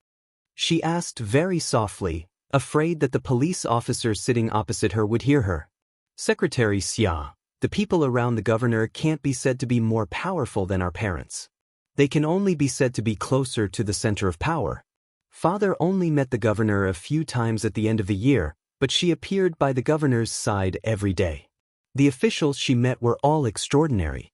She asked very softly, afraid that the police officer sitting opposite her would hear her. "Secretary Xia, the people around the governor can't be said to be more powerful than our parents. They can only be said to be closer to the center of power. Father only met the governor a few times at the end of the year, but she appeared by the governor's side every day. The officials she met were all extraordinary."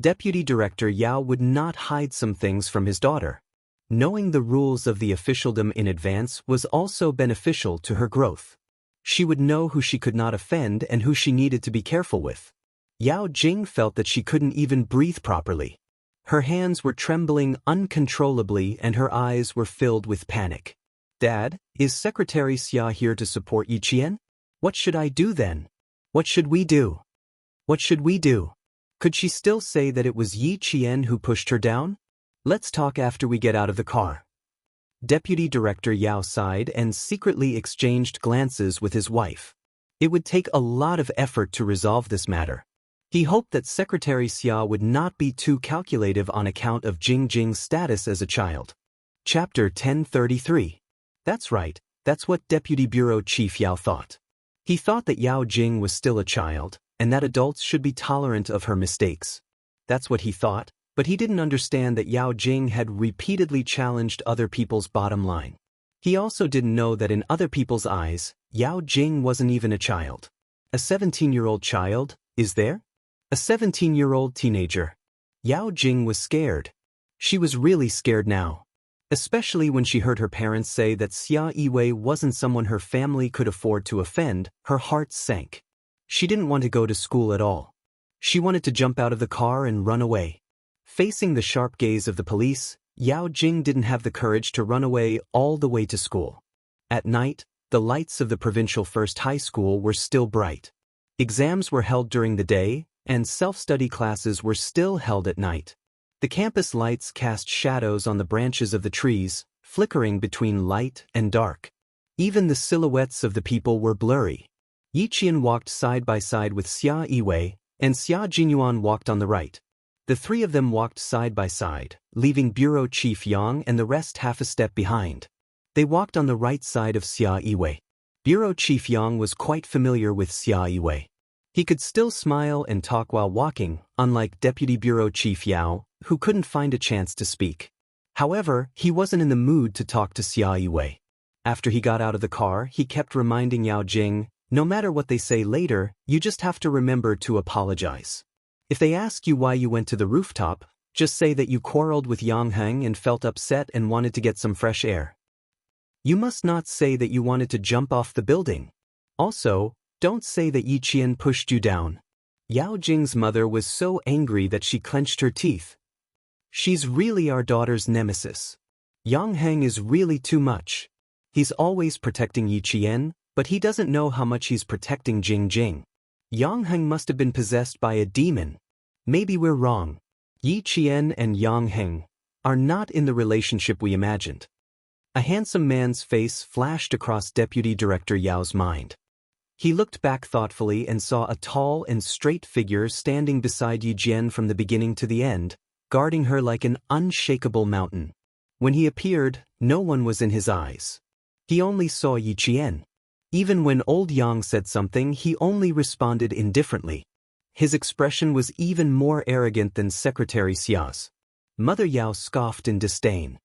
Deputy Director Yao would not hide some things from his daughter. Knowing the rules of the officialdom in advance was also beneficial to her growth. She would know who she could not offend and who she needed to be careful with. Yao Jing felt that she couldn't even breathe properly. Her hands were trembling uncontrollably and her eyes were filled with panic. "Dad, is Secretary Xia here to support Yi Qian? What should I do then? What should we do? What should we do?" Could she still say that it was Yi Qian who pushed her down? "Let's talk after we get out of the car." Deputy Director Yao sighed and secretly exchanged glances with his wife. It would take a lot of effort to resolve this matter. He hoped that Secretary Xia would not be too calculative on account of Jing Jing's status as a child. Chapter 1033. That's right, that's what Deputy Bureau Chief Yao thought. He thought that Yao Jing was still a child, and that adults should be tolerant of her mistakes. That's what he thought, but he didn't understand that Yao Jing had repeatedly challenged other people's bottom line. He also didn't know that in other people's eyes, Yao Jing wasn't even a child. A 17-year-old child, is there? A 17-year-old teenager. Yao Jing was scared. She was really scared now. Especially when she heard her parents say that Xia Yiwei wasn't someone her family could afford to offend, her heart sank. She didn't want to go to school at all. She wanted to jump out of the car and run away. Facing the sharp gaze of the police, Yao Jing didn't have the courage to run away all the way to school. At night, the lights of the provincial first high school were still bright. Exams were held during the day, and self-study classes were still held at night. The campus lights cast shadows on the branches of the trees, flickering between light and dark. Even the silhouettes of the people were blurry. Yi Qian walked side by side with Xia Yiwei, and Xia Jinyuan walked on the right. The three of them walked side by side, leaving Bureau Chief Yang and the rest half a step behind. They walked on the right side of Xia Yiwei. Bureau Chief Yang was quite familiar with Xia Yiwei. He could still smile and talk while walking, unlike Deputy Bureau Chief Yao, who couldn't find a chance to speak. However, he wasn't in the mood to talk to Xia Yiwei. After he got out of the car, he kept reminding Yao Jing, "No matter what they say later, you just have to remember to apologize. If they ask you why you went to the rooftop, just say that you quarreled with Yang Heng and felt upset and wanted to get some fresh air. You must not say that you wanted to jump off the building. Also, don't say that Yi Qian pushed you down." Yao Jing's mother was so angry that she clenched her teeth. "She's really our daughter's nemesis. Yang Heng is really too much. He's always protecting Yi Qian, but he doesn't know how much he's protecting Jing Jing. Yang Heng must have been possessed by a demon. Maybe we're wrong. Yi Qian and Yang Heng are not in the relationship we imagined." A handsome man's face flashed across Deputy Director Yao's mind. He looked back thoughtfully and saw a tall and straight figure standing beside Yi Jian from the beginning to the end, guarding her like an unshakable mountain. When he appeared, no one was in his eyes. He only saw Yi Qian. Even when old Yang said something, he only responded indifferently. His expression was even more arrogant than Secretary Xia's. Mother Yao scoffed in disdain.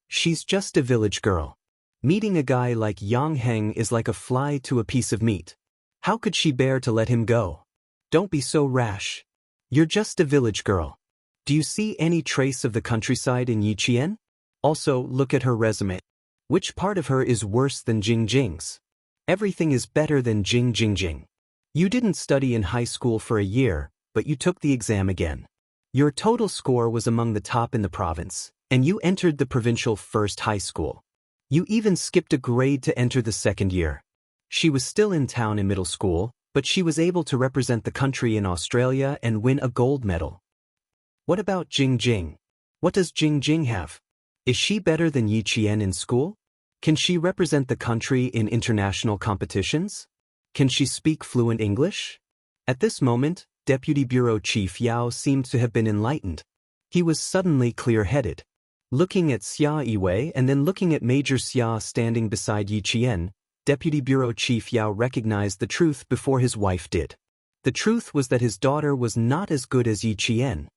"She's just a village girl. Meeting a guy like Yang Heng is like a fly to a piece of meat. How could she bear to let him go? Don't be so rash. You're just a village girl. Do you see any trace of the countryside in Yiqian? Also, look at her resume. Which part of her is worse than Jing Jing's? Everything is better than Jing Jing. You didn't study in high school for a year, but you took the exam again. Your total score was among the top in the province, and you entered the provincial first high school. You even skipped a grade to enter the second year. She was still in town in middle school, but she was able to represent the country in Australia and win a gold medal. What about Jing Jing? What does Jing Jing have? Is she better than Yi Qian in school? Can she represent the country in international competitions? Can she speak fluent English? At this moment, Deputy Bureau Chief Yao seemed to have been enlightened. He was suddenly clear-headed. Looking at Xia Yiwei and then looking at Major Xia standing beside Yi Qian, Deputy Bureau Chief Yao recognized the truth before his wife did. The truth was that his daughter was not as good as Yi Qian.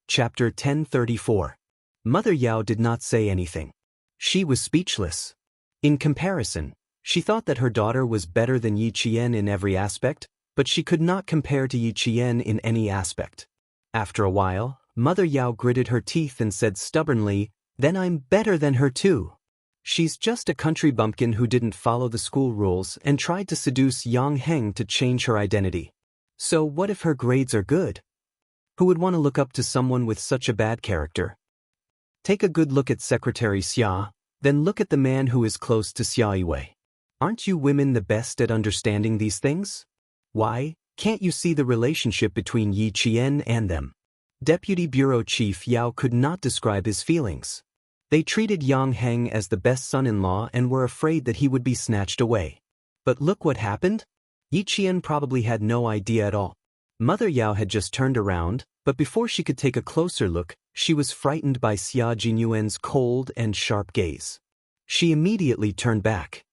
Chapter 1034. Mother Yao did not say anything. She was speechless. In comparison, she thought that her daughter was better than Yi Qian in every aspect, but she could not compare to Yi Qian in any aspect. After a while, Mother Yao gritted her teeth and said stubbornly, "Then I'm better than her too. She's just a country bumpkin who didn't follow the school rules and tried to seduce Yang Heng to change her identity. So what if her grades are good? Who would want to look up to someone with such a bad character? Take a good look at Secretary Xia, then look at the man who is close to Xia Yiwei. Aren't you women the best at understanding these things? Why, can't you see the relationship between Yi Qian and them?" Deputy Bureau Chief Yao could not describe his feelings. They treated Yang Heng as the best son-in-law and were afraid that he would be snatched away. But look what happened. Yi Qian probably had no idea at all. Mother Yao had just turned around, but before she could take a closer look, she was frightened by Xia Jinyuan's cold and sharp gaze. She immediately turned back.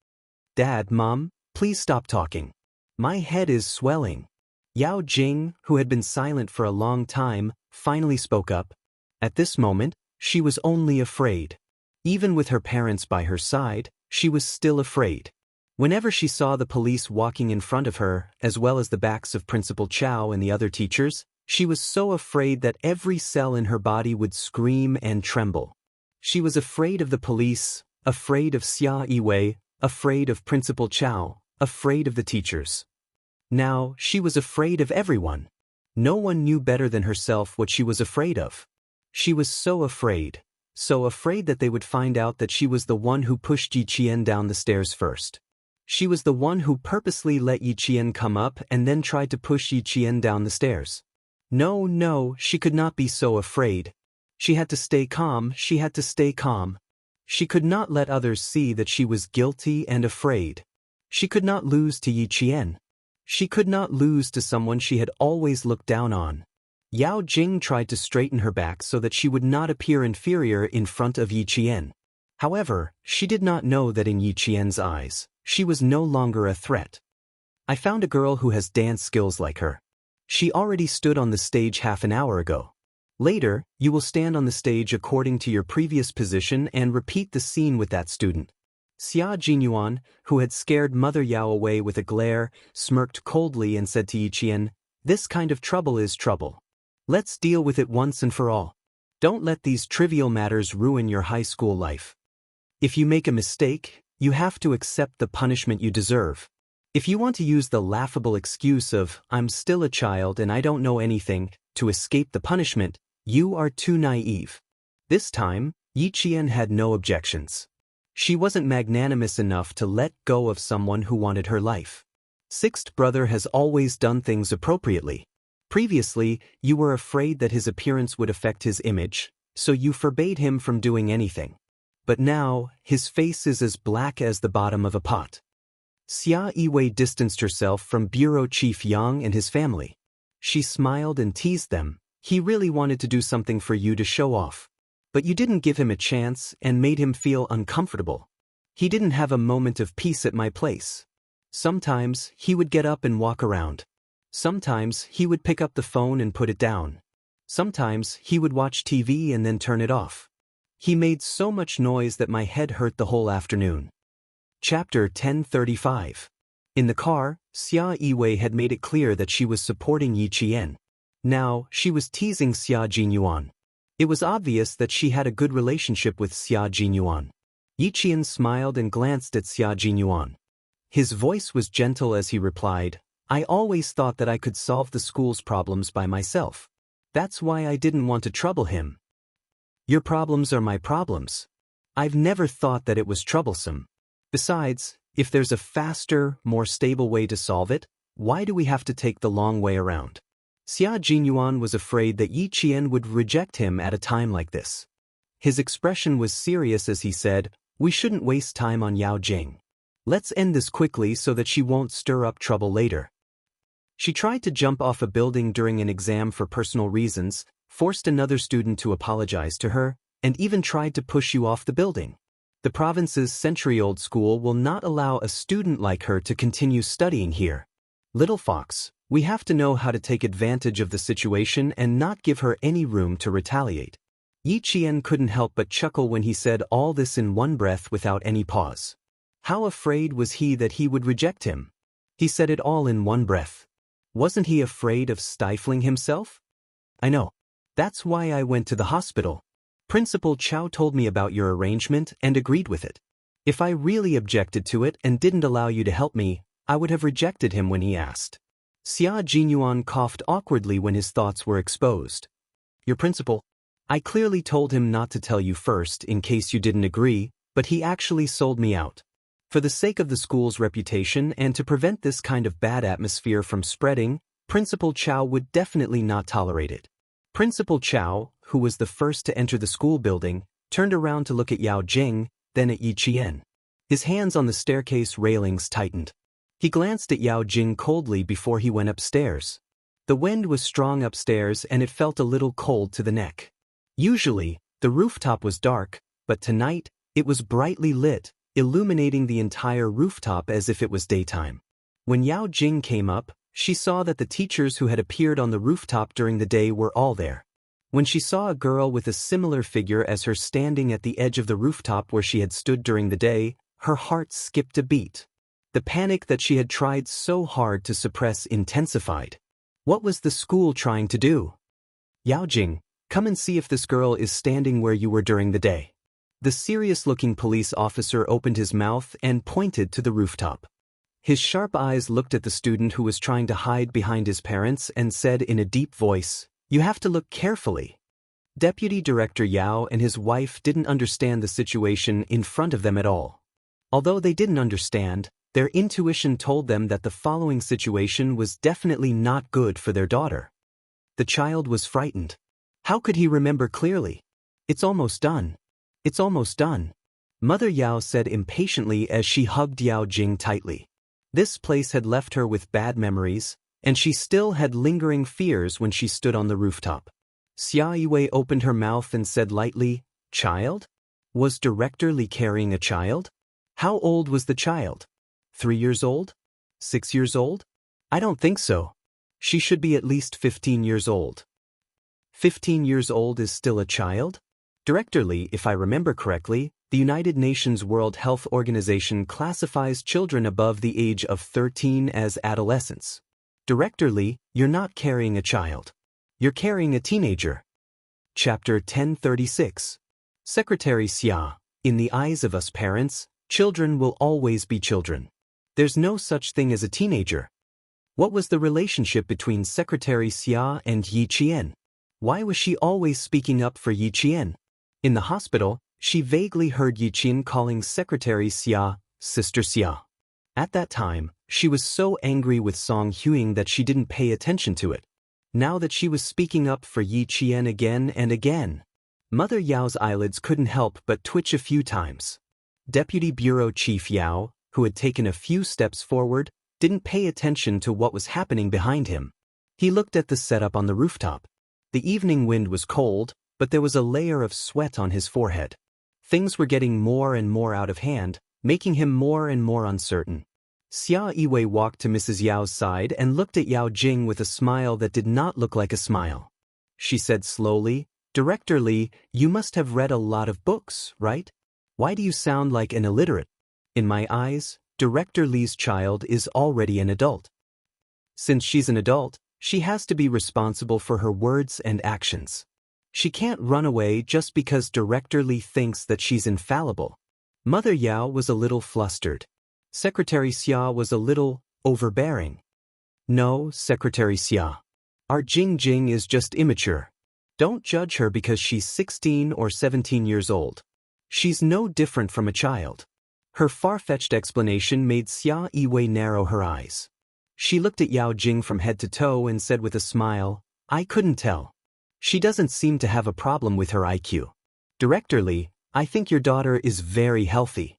"Dad, Mom, please stop talking. My head is swelling." Yao Jing, who had been silent for a long time, finally spoke up. At this moment, she was only afraid. Even with her parents by her side, she was still afraid. Whenever she saw the police walking in front of her, as well as the backs of Principal Chow and the other teachers, she was so afraid that every cell in her body would scream and tremble. She was afraid of the police, afraid of Xia Yiwei, afraid of Principal Chow, afraid of the teachers. Now, she was afraid of everyone. No one knew better than herself what she was afraid of. She was so afraid that they would find out that she was the one who pushed Yi Qian down the stairs first. She was the one who purposely let Yi Qian come up and then tried to push Yi Qian down the stairs. No, she could not be so afraid. She had to stay calm, she had to stay calm. She could not let others see that she was guilty and afraid. She could not lose to Yi Qian. She could not lose to someone she had always looked down on. Yao Jing tried to straighten her back so that she would not appear inferior in front of Yi Qian. However, she did not know that in Yi Qian's eyes, she was no longer a threat. "I found a girl who has dance skills like her. She already stood on the stage half an hour ago. Later, you will stand on the stage according to your previous position and repeat the scene with that student." Xia Jinyuan, who had scared Mother Yao away with a glare, smirked coldly and said to Yi Qian, "This kind of trouble is trouble. Let's deal with it once and for all. Don't let these trivial matters ruin your high school life. If you make a mistake, you have to accept the punishment you deserve. If you want to use the laughable excuse of, 'I'm still a child and I don't know anything,' to escape the punishment, you are too naive." This time, Yi Qian had no objections. She wasn't magnanimous enough to let go of someone who wanted her life. Sixth brother has always done things appropriately. Previously, you were afraid that his appearance would affect his image, so you forbade him from doing anything. But now, his face is as black as the bottom of a pot. Xia Yiwei distanced herself from Bureau Chief Yang and his family. She smiled and teased them. "He really wanted to do something for you to show off. But you didn't give him a chance and made him feel uncomfortable. He didn't have a moment of peace at my place. Sometimes, he would get up and walk around. Sometimes, he would pick up the phone and put it down. Sometimes, he would watch TV and then turn it off. He made so much noise that my head hurt the whole afternoon. Chapter 1035. In the car, Xia Yiwei had made it clear that she was supporting Yi Qian. Now, she was teasing Xia Jinyuan. It was obvious that she had a good relationship with Xia Jinyuan. Yi Qian smiled and glanced at Xia Jinyuan. His voice was gentle as he replied, "I always thought that I could solve the school's problems by myself. That's why I didn't want to trouble him." "Your problems are my problems. I've never thought that it was troublesome. Besides, if there's a faster, more stable way to solve it, why do we have to take the long way around?" Xia Jinyuan was afraid that Yi Qian would reject him at a time like this. His expression was serious as he said, "We shouldn't waste time on Yao Jing. Let's end this quickly so that she won't stir up trouble later. She tried to jump off a building during an exam for personal reasons, forced another student to apologize to her, and even tried to push you off the building. The province's century-old school will not allow a student like her to continue studying here. Little fox, we have to know how to take advantage of the situation and not give her any room to retaliate." Yi Qian couldn't help but chuckle when he said all this in one breath without any pause. How afraid was he that he would reject him? He said it all in one breath. Wasn't he afraid of stifling himself? "I know. That's why I went to the hospital. Principal Chow told me about your arrangement and agreed with it. If I really objected to it and didn't allow you to help me, I would have rejected him when he asked." Xia Jinyuan coughed awkwardly when his thoughts were exposed. "Your principal? I clearly told him not to tell you first in case you didn't agree, but he actually sold me out. For the sake of the school's reputation and to prevent this kind of bad atmosphere from spreading, Principal Chow would definitely not tolerate it." Principal Chow, who was the first to enter the school building, turned around to look at Yao Jing, then at Yi Qian. His hands on the staircase railings tightened. He glanced at Yao Jing coldly before he went upstairs. The wind was strong upstairs and it felt a little cold to the neck. Usually, the rooftop was dark, but tonight, it was brightly lit, illuminating the entire rooftop as if it was daytime. When Yao Jing came up, she saw that the teachers who had appeared on the rooftop during the day were all there. When she saw a girl with a similar figure as her standing at the edge of the rooftop where she had stood during the day, her heart skipped a beat. The panic that she had tried so hard to suppress intensified. What was the school trying to do? "Yao Jing, come and see if this girl is standing where you were during the day." The serious-looking police officer opened his mouth and pointed to the rooftop. His sharp eyes looked at the student who was trying to hide behind his parents and said in a deep voice, "You have to look carefully." Deputy Director Yao and his wife didn't understand the situation in front of them at all. Although they didn't understand, their intuition told them that the following situation was definitely not good for their daughter. The child was frightened. How could he remember clearly? "It's almost done. It's almost done," Mother Yao said impatiently as she hugged Yao Jing tightly. This place had left her with bad memories, and she still had lingering fears when she stood on the rooftop. Xia Yiwei opened her mouth and said lightly, "Child? Was Director Li carrying a child? How old was the child? 3 years old? 6 years old? I don't think so. She should be at least 15 years old. 15 years old is still a child? Director Li, if I remember correctly, the United Nations World Health Organization classifies children above the age of 13 as adolescents. Director Li, you're not carrying a child. You're carrying a teenager." Chapter 1036. Secretary Xia, in the eyes of us parents, children will always be children. There's no such thing as a teenager. What was the relationship between Secretary Xia and Yi Qian? Why was she always speaking up for Yi Qian? In the hospital, she vaguely heard Yi Qian calling Secretary Xia, Sister Xia. At that time, she was so angry with Song Huing that she didn't pay attention to it. Now that she was speaking up for Yi Qian again and again, Mother Yao's eyelids couldn't help but twitch a few times. Deputy Bureau Chief Yao, who had taken a few steps forward, didn't pay attention to what was happening behind him. He looked at the setup on the rooftop. The evening wind was cold, but there was a layer of sweat on his forehead. Things were getting more and more out of hand, making him more and more uncertain. Xia Yiwei walked to Mrs. Yao's side and looked at Yao Jing with a smile that did not look like a smile. She said slowly, "Director Li, you must have read a lot of books, right? Why do you sound like an illiterate?" In my eyes, Director Li's child is already an adult. Since she's an adult, she has to be responsible for her words and actions. She can't run away just because Director Li thinks that she's infallible. Mother Yao was a little flustered. Secretary Xia was a little overbearing. No, Secretary Xia. Our Jing is just immature. Don't judge her because she's 16 or 17 years old. She's no different from a child. Her far-fetched explanation made Xia Yiwei narrow her eyes. She looked at Yao Jing from head to toe and said with a smile, I couldn't tell. She doesn't seem to have a problem with her IQ. Director Li, I think your daughter is very healthy.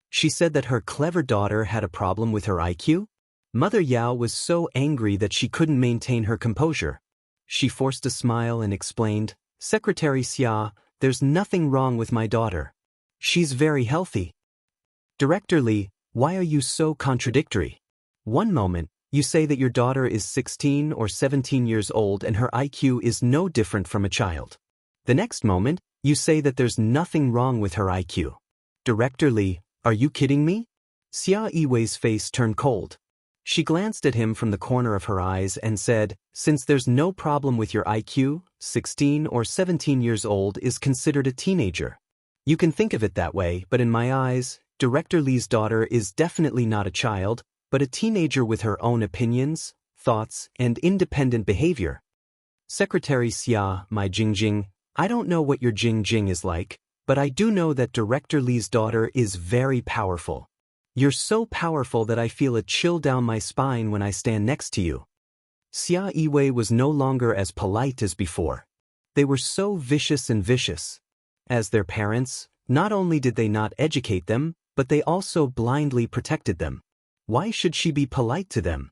She said that her clever daughter had a problem with her IQ? Mother Yao was so angry that she couldn't maintain her composure. She forced a smile and explained, Secretary Xia, there's nothing wrong with my daughter. She's very healthy. Director Li, why are you so contradictory? One moment, you say that your daughter is 16 or 17 years old and her IQ is no different from a child. The next moment, you say that there's nothing wrong with her IQ. Director Li, are you kidding me? Xia Yiwei's face turned cold. She glanced at him from the corner of her eyes and said, since there's no problem with your IQ, 16 or 17 years old is considered a teenager. You can think of it that way, but in my eyes, Director Li's daughter is definitely not a child, but a teenager with her own opinions, thoughts, and independent behavior. Secretary Xia, my Jing, I don't know what your Jing is like, but I do know that Director Li's daughter is very powerful. You're so powerful that I feel a chill down my spine when I stand next to you. Xia Yiwei was no longer as polite as before. They were so vicious and vicious. As their parents, not only did they not educate them, but they also blindly protected them. Why should she be polite to them?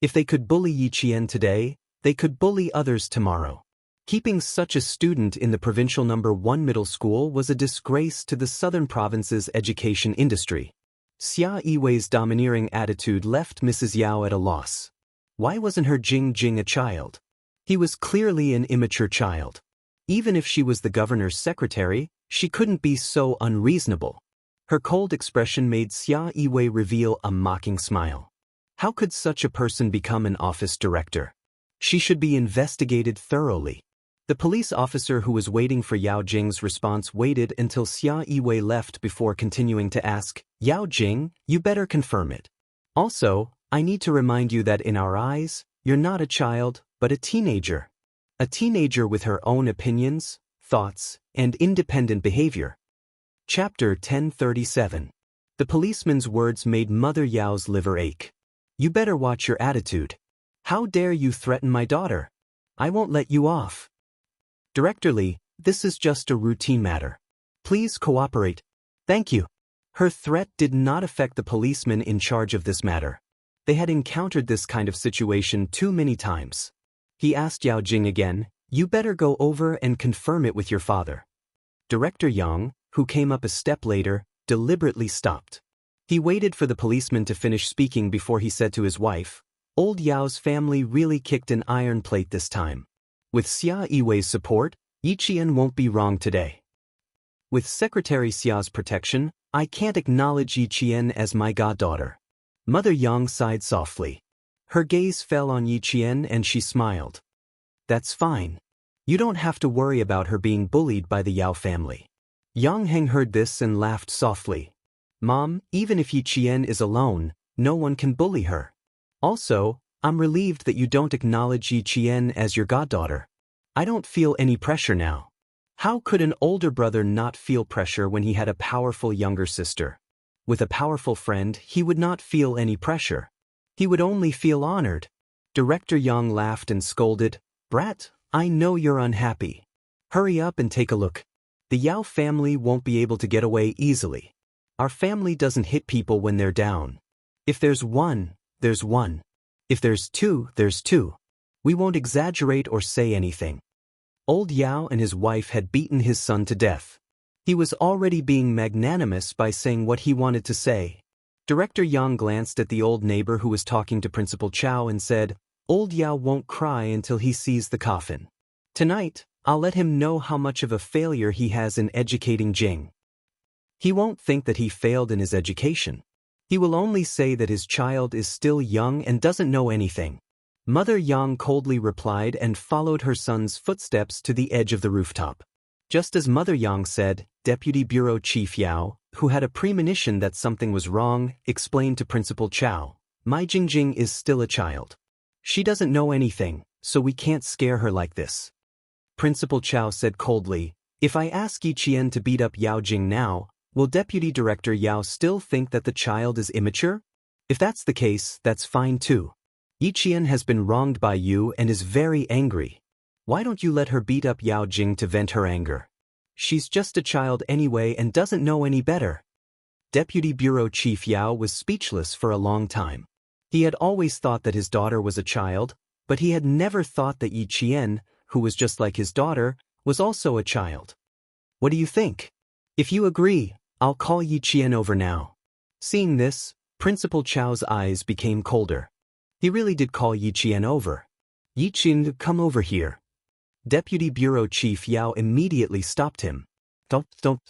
If they could bully Yiqian today, they could bully others tomorrow. Keeping such a student in the provincial No. 1 middle school was a disgrace to the southern province's education industry. Xia Yiwei's domineering attitude left Mrs. Yao at a loss. Why wasn't her Jing a child? He was clearly an immature child. Even if she was the governor's secretary, she couldn't be so unreasonable. Her cold expression made Xia Yiwei reveal a mocking smile. How could such a person become an office director? She should be investigated thoroughly. The police officer who was waiting for Yao Jing's response waited until Xia Yiwei left before continuing to ask, Yao Jing, you better confirm it. Also, I need to remind you that in our eyes, you're not a child, but a teenager. A teenager with her own opinions, thoughts, and independent behavior. Chapter 1037. The policeman's words made Mother Yao's liver ache. You better watch your attitude. How dare you threaten my daughter? I won't let you off. Director Li, this is just a routine matter. Please cooperate. Thank you. Her threat did not affect the policeman in charge of this matter. They had encountered this kind of situation too many times. He asked Yao Jing again, you better go over and confirm it with your father. Director Yang, who came up a step later, deliberately stopped. He waited for the policeman to finish speaking before he said to his wife, Old Yao's family really kicked an iron plate this time. With Xia Yiwei's support, Yiqian won't be wrong today. With Secretary Xia's protection, I can't acknowledge Yiqian as my goddaughter. Mother Yang sighed softly. Her gaze fell on Yiqian and she smiled. That's fine. You don't have to worry about her being bullied by the Yao family. Yang Heng heard this and laughed softly. Mom, even if Yiqian is alone, no one can bully her. Also, I'm relieved that you don't acknowledge Yiqian as your goddaughter. I don't feel any pressure now. How could an older brother not feel pressure when he had a powerful younger sister? With a powerful friend, he would not feel any pressure. He would only feel honored. Director Yang laughed and scolded, Brat, I know you're unhappy. Hurry up and take a look. The Yao family won't be able to get away easily. Our family doesn't hit people when they're down. If there's one, there's one. If there's two, there's two. We won't exaggerate or say anything. Old Yao and his wife had beaten his son to death. He was already being magnanimous by saying what he wanted to say. Director Yang glanced at the old neighbor who was talking to Principal Chow and said, Old Yao won't cry until he sees the coffin. Tonight, I'll let him know how much of a failure he has in educating Jing. He won't think that he failed in his education. He will only say that his child is still young and doesn't know anything. Mother Yang coldly replied and followed her son's footsteps to the edge of the rooftop. Just as Mother Yang said, Deputy Bureau Chief Yao, who had a premonition that something was wrong, explained to Principal Chow, "My Jingjing is still a child. She doesn't know anything, so we can't scare her like this." Principal Chow said coldly, "If I ask Yi Qian to beat up Yao Jing now, will Deputy Director Yao still think that the child is immature? If that's the case, that's fine too. Yi Qian has been wronged by you and is very angry. Why don't you let her beat up Yao Jing to vent her anger? She's just a child anyway and doesn't know any better." Deputy Bureau Chief Yao was speechless for a long time. He had always thought that his daughter was a child, but he had never thought that Yi Qian, who was just like his daughter, was also a child. "What do you think? If you agree, I'll call Yi Qian over now." Seeing this, Principal Chow's eyes became colder. He really did call Yi Qian over. "Yi Qian, come over here." Deputy Bureau Chief Yao immediately stopped him. Don't.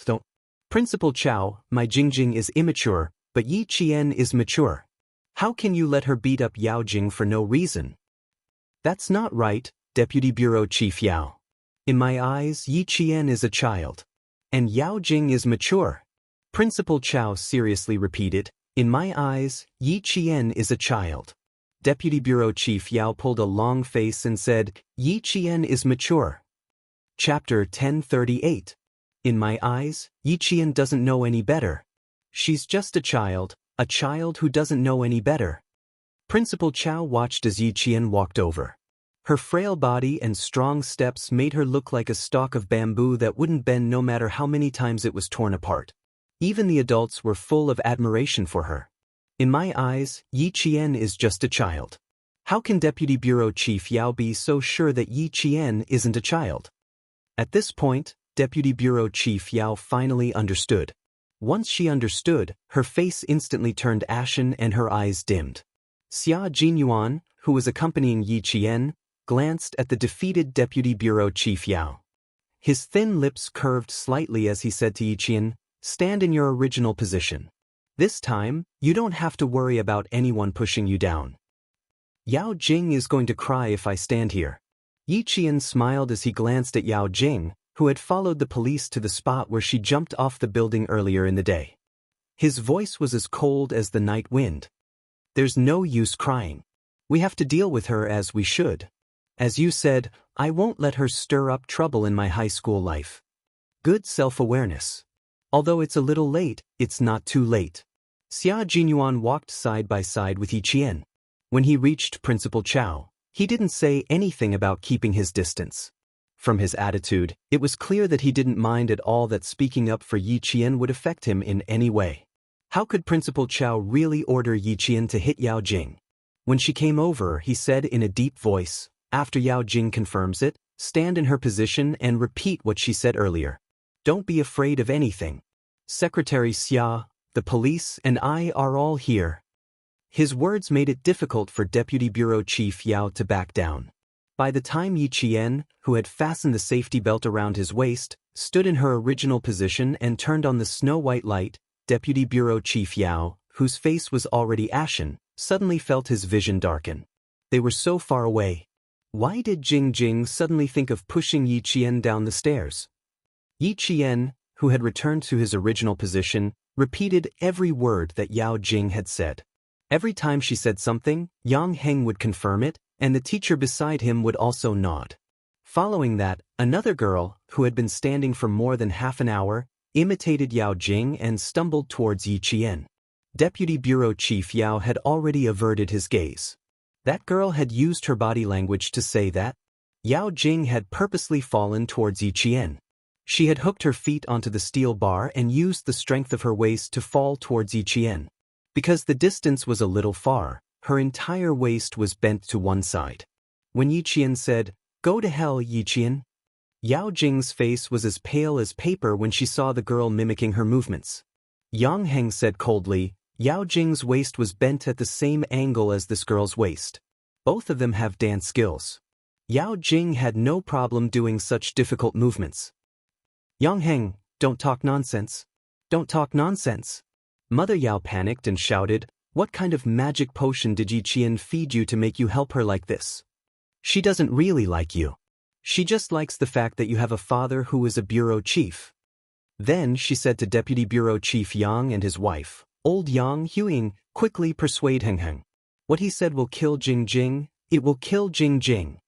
Principal Chow, my Jingjing is immature, but Yi Qian is mature. How can you let her beat up Yao Jing for no reason? That's not right, Deputy Bureau Chief Yao. In my eyes, Yi Qian is a child. And Yao Jing is mature. Principal Chow seriously repeated, "In my eyes, Yi Qian is a child." Deputy Bureau Chief Yao pulled a long face and said, "Yi Qian is mature." Chapter 1038. In my eyes, Yi Qian doesn't know any better. She's just a child who doesn't know any better. Principal Chow watched as Yi Qian walked over. Her frail body and strong steps made her look like a stalk of bamboo that wouldn't bend no matter how many times it was torn apart. Even the adults were full of admiration for her. In my eyes, Yi Qian is just a child. How can Deputy Bureau Chief Yao be so sure that Yi Qian isn't a child? At this point, Deputy Bureau Chief Yao finally understood. Once she understood, her face instantly turned ashen and her eyes dimmed. Xia Jinyuan, who was accompanying Yi Qian, glanced at the defeated Deputy Bureau Chief Yao. His thin lips curved slightly as he said to Yi Qian, "Stand in your original position. This time, you don't have to worry about anyone pushing you down. Yao Jing is going to cry if I stand here." Yi Qian smiled as he glanced at Yao Jing, who had followed the police to the spot where she jumped off the building earlier in the day. His voice was as cold as the night wind. "There's no use crying. We have to deal with her as we should. As you said, I won't let her stir up trouble in my high school life." Good self-awareness. Although it's a little late, it's not too late. Xia Jinyuan walked side by side with Yi Qian. When he reached Principal Chow, he didn't say anything about keeping his distance. From his attitude, it was clear that he didn't mind at all that speaking up for Yi Qian would affect him in any way. How could Principal Chow really order Yi Qian to hit Yao Jing? When she came over, he said in a deep voice, "After Yao Jing confirms it, stand in her position and repeat what she said earlier. Don't be afraid of anything. Secretary Xia, the police, and I are all here." His words made it difficult for Deputy Bureau Chief Yao to back down. By the time Yi Qian, who had fastened the safety belt around his waist, stood in her original position and turned on the snow-white light, Deputy Bureau Chief Yao, whose face was already ashen, suddenly felt his vision darken. They were so far away. Why did Jing suddenly think of pushing Yi Qian down the stairs? Yi Qian, who had returned to his original position, repeated every word that Yao Jing had said. Every time she said something, Yang Heng would confirm it, and the teacher beside him would also nod. Following that, another girl, who had been standing for more than half an hour, imitated Yao Jing and stumbled towards Yi Qian. Deputy Bureau Chief Yao had already averted his gaze. That girl had used her body language to say that Yao Jing had purposely fallen towards Yi Qian. She had hooked her feet onto the steel bar and used the strength of her waist to fall towards Yi Qian. Because the distance was a little far, her entire waist was bent to one side. When Yi Qian said, "Go to hell, Yi Qian," Yao Jing's face was as pale as paper when she saw the girl mimicking her movements. Yang Heng said coldly, "Yao Jing's waist was bent at the same angle as this girl's waist. Both of them have dance skills. Yao Jing had no problem doing such difficult movements." "Yang Heng, don't talk nonsense. Don't talk nonsense. Mother Yao panicked and shouted, "What kind of magic potion did Yi Qian feed you to make you help her like this? She doesn't really like you. She just likes the fact that you have a father who is a bureau chief." Then she said to Deputy Bureau Chief Yang and his wife, Old Yang Huing, "Quickly persuade Heng Heng. What he said will kill Jing Jing, it will kill Jing Jing."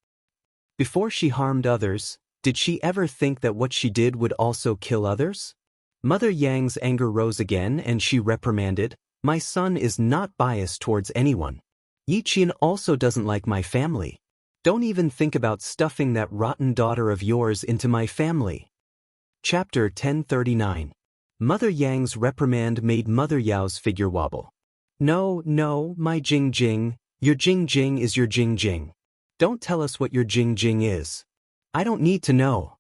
Before she harmed others, did she ever think that what she did would also kill others? Mother Yang's anger rose again and she reprimanded, "My son is not biased towards anyone. Yi Qian also doesn't like my family. Don't even think about stuffing that rotten daughter of yours into my family." Chapter 1039. Mother Yang's reprimand made Mother Yao's figure wobble. "No, no, my Jing Jing, your Jing Jing is your Jing Jing. Don't tell us what your Jing Jing is. I don't need to know."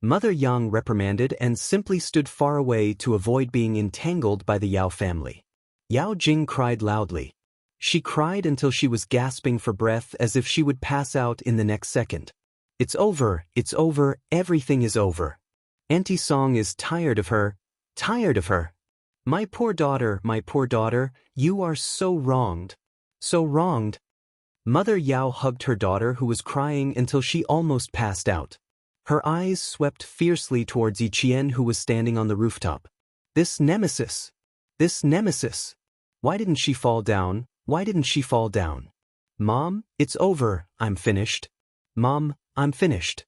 Mother Yang reprimanded and simply stood far away to avoid being entangled by the Yao family. Yao Jing cried loudly. She cried until she was gasping for breath as if she would pass out in the next second. It's over, everything is over. Auntie Song is tired of her. My poor daughter, you are so wronged. So wronged." Mother Yao hugged her daughter who was crying until she almost passed out. Her eyes swept fiercely towards Yi Qian who was standing on the rooftop. This nemesis. Why didn't she fall down? Mom, it's over, I'm finished. Mom, I'm finished.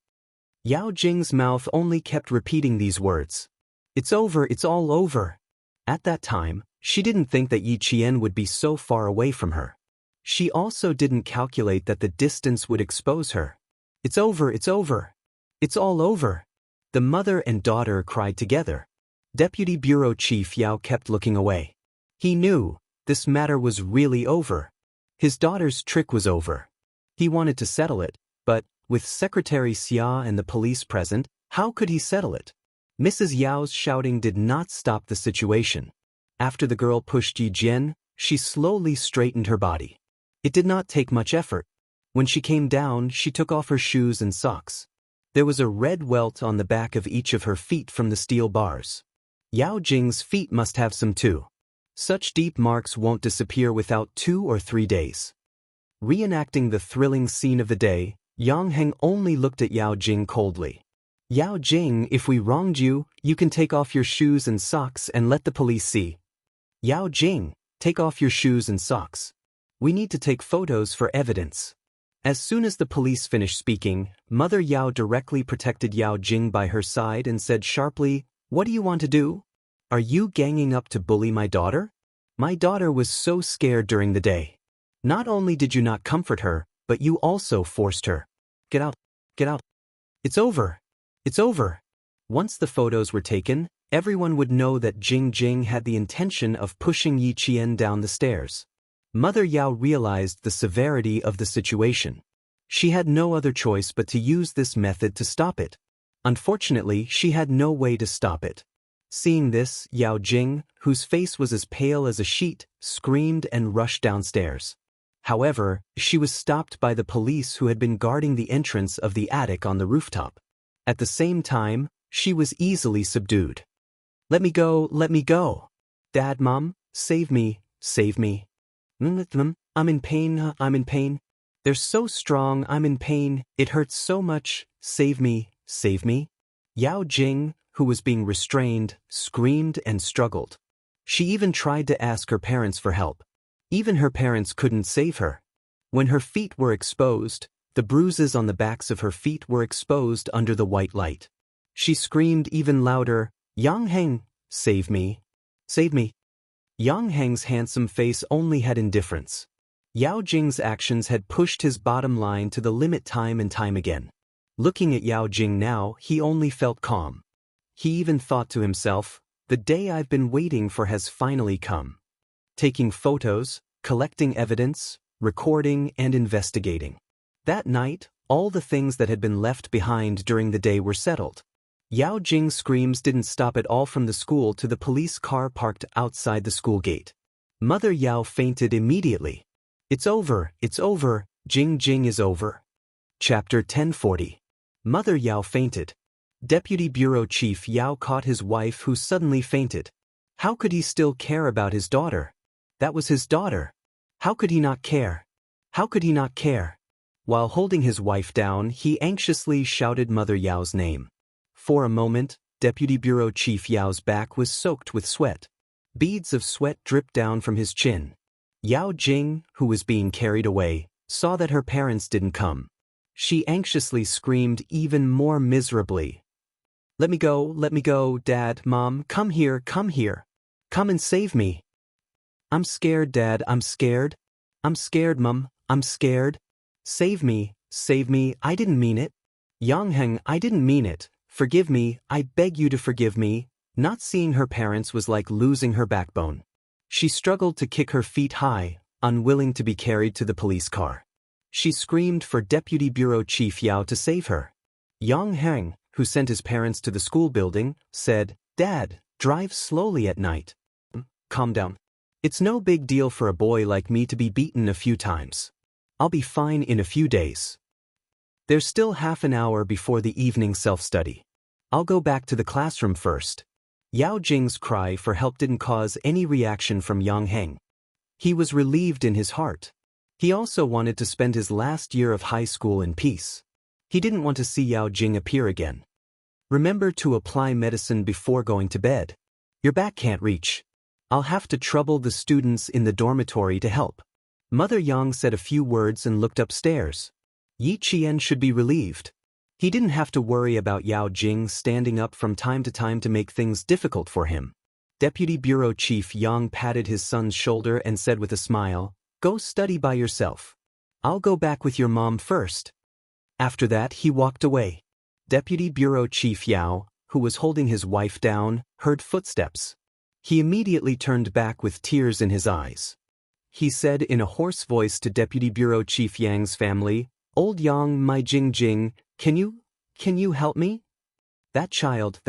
Yao Jing's mouth only kept repeating these words. It's over, it's all over. At that time, she didn't think that Yi Qian would be so far away from her. She also didn't calculate that the distance would expose her. It's over. It's all over. The mother and daughter cried together. Deputy Bureau Chief Yao kept looking away. He knew this matter was really over. His daughter's trick was over. He wanted to settle it, but with Secretary Xia and the police present, how could he settle it? Mrs. Yao's shouting did not stop the situation. After the girl pushed Yi Jian, she slowly straightened her body. It did not take much effort. When she came down, she took off her shoes and socks. There was a red welt on the back of each of her feet from the steel bars. Yao Jing's feet must have some too. Such deep marks won't disappear without 2 or 3 days. Reenacting the thrilling scene of the day, Yang Heng only looked at Yao Jing coldly. "Yao Jing, if we wronged you, you can take off your shoes and socks and let the police see." "Yao Jing, take off your shoes and socks. We need to take photos for evidence." As soon as the police finished speaking, Mother Yao directly protected Yao Jing by her side and said sharply, "What do you want to do? Are you ganging up to bully my daughter? My daughter was so scared during the day. Not only did you not comfort her, but you also forced her. Get out. It's over. Once the photos were taken, everyone would know that Jing Jing had the intention of pushing Yi Qian down the stairs. Mother Yao realized the severity of the situation. She had no other choice but to use this method to stop it. Unfortunately, she had no way to stop it. Seeing this, Yao Jing, whose face was as pale as a sheet, screamed and rushed downstairs. However, she was stopped by the police who had been guarding the entrance of the attic on the rooftop. At the same time, she was easily subdued. Let me go. Dad, Mom, save me. I'm in pain. They're so strong, I'm in pain, it hurts so much, save me. Yao Jing, who was being restrained, screamed and struggled. She even tried to ask her parents for help. Even her parents couldn't save her. When her feet were exposed, the bruises on the backs of her feet were exposed under the white light. She screamed even louder, "Yang Heng, save me. Yang Heng's handsome face only had indifference. Yao Jing's actions had pushed his bottom line to the limit time and time again. Looking at Yao Jing now, he only felt calm. He even thought to himself, the day I've been waiting for has finally come. Taking photos, collecting evidence, recording and investigating. That night, all the things that had been left behind during the day were settled. Yao Jing's screams didn't stop at all from the school to the police car parked outside the school gate. Mother Yao fainted immediately. It's over, Jing Jing is over. Chapter 1040. Mother Yao fainted. Deputy Bureau Chief Yao caught his wife who suddenly fainted. How could he still care about his daughter? That was his daughter. How could he not care? How could he not care? While holding his wife down, he anxiously shouted Mother Yao's name. For a moment, Deputy Bureau Chief Yao's back was soaked with sweat. Beads of sweat dripped down from his chin. Yao Jing, who was being carried away, saw that her parents didn't come. She anxiously screamed even more miserably. Let me go, Dad, Mom, come here. Come and save me. I'm scared, Dad, I'm scared. I'm scared, Mom, I'm scared. Save me, I didn't mean it. Yangheng, I didn't mean it. Forgive me, I beg you to forgive me. Not seeing her parents was like losing her backbone. She struggled to kick her feet high, unwilling to be carried to the police car. She screamed for Deputy Bureau Chief Yao to save her. Yang Heng, who sent his parents to the school building, said, Dad, drive slowly at night. Calm down. It's no big deal for a boy like me to be beaten a few times. I'll be fine in a few days. There's still half an hour before the evening self-study. I'll go back to the classroom first. Yao Jing's cry for help didn't cause any reaction from Yang Heng. He was relieved in his heart. He also wanted to spend his last year of high school in peace. He didn't want to see Yao Jing appear again. Remember to apply medicine before going to bed. Your back can't reach. I'll have to trouble the students in the dormitory to help. Mother Yang said a few words and looked upstairs. Yi Qian should be relieved. He didn't have to worry about Yao Jing standing up from time to time to make things difficult for him. Deputy Bureau Chief Yang patted his son's shoulder and said with a smile, Go study by yourself. I'll go back with your mom first. After that, he walked away. Deputy Bureau Chief Yao, who was holding his wife down, heard footsteps. He immediately turned back with tears in his eyes. He said in a hoarse voice to Deputy Bureau Chief Yang's family, Old Yang, my Jing, can you help me? That child.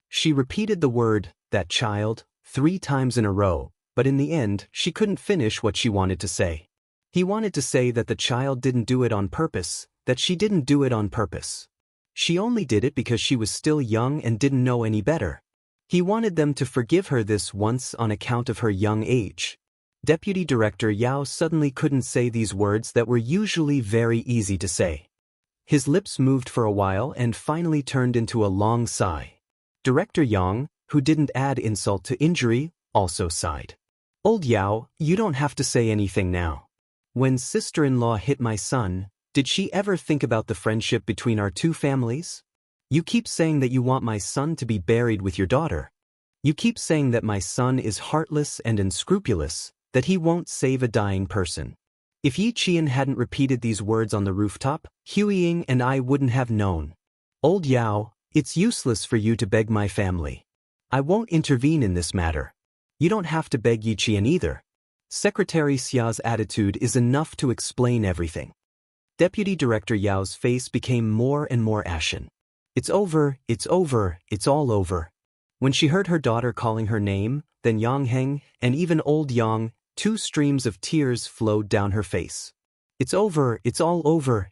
She repeated the word, that child, 3 times in a row, but in the end, she couldn't finish what she wanted to say. He wanted to say that the child didn't do it on purpose, that she didn't do it on purpose. She only did it because she was still young and didn't know any better. He wanted them to forgive her this once on account of her young age. Deputy Director Yao suddenly couldn't say these words that were usually very easy to say. His lips moved for a while and finally turned into a long sigh. Director Yang, who didn't add insult to injury, also sighed. Old Yao, you don't have to say anything now. When sister-in-law hit my son, did she ever think about the friendship between our 2 families? You keep saying that you want my son to be buried with your daughter. You keep saying that my son is heartless and unscrupulous, that he won't save a dying person. If Yi Qian hadn't repeated these words on the rooftop, Huiying and I wouldn't have known. Old Yao, it's useless for you to beg my family. I won't intervene in this matter. You don't have to beg Yi Qian either. Secretary Xia's attitude is enough to explain everything. Deputy Director Yao's face became more and more ashen. It's over, it's all over. When she heard her daughter calling her name, then Yang Heng, and even old Yang, 2 streams of tears flowed down her face. It's over, it's all over.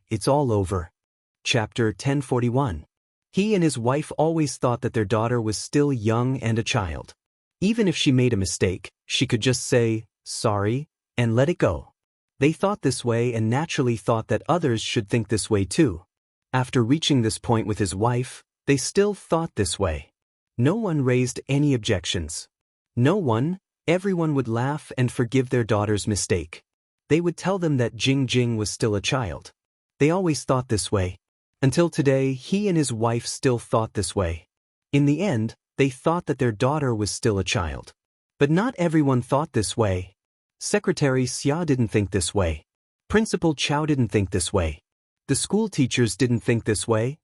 Chapter 1041. He and his wife always thought that their daughter was still young and a child. Even if she made a mistake, she could just say, sorry, and let it go. They thought this way and naturally thought that others should think this way too. After reaching this point with his wife, they still thought this way. No one raised any objections. No one, everyone would laugh and forgive their daughter's mistake. They would tell them that Jing was still a child. They always thought this way. Until today, he and his wife still thought this way. In the end, they thought that their daughter was still a child. But not everyone thought this way. Secretary Xia didn't think this way. Principal Chao didn't think this way. The school teachers didn't think this way.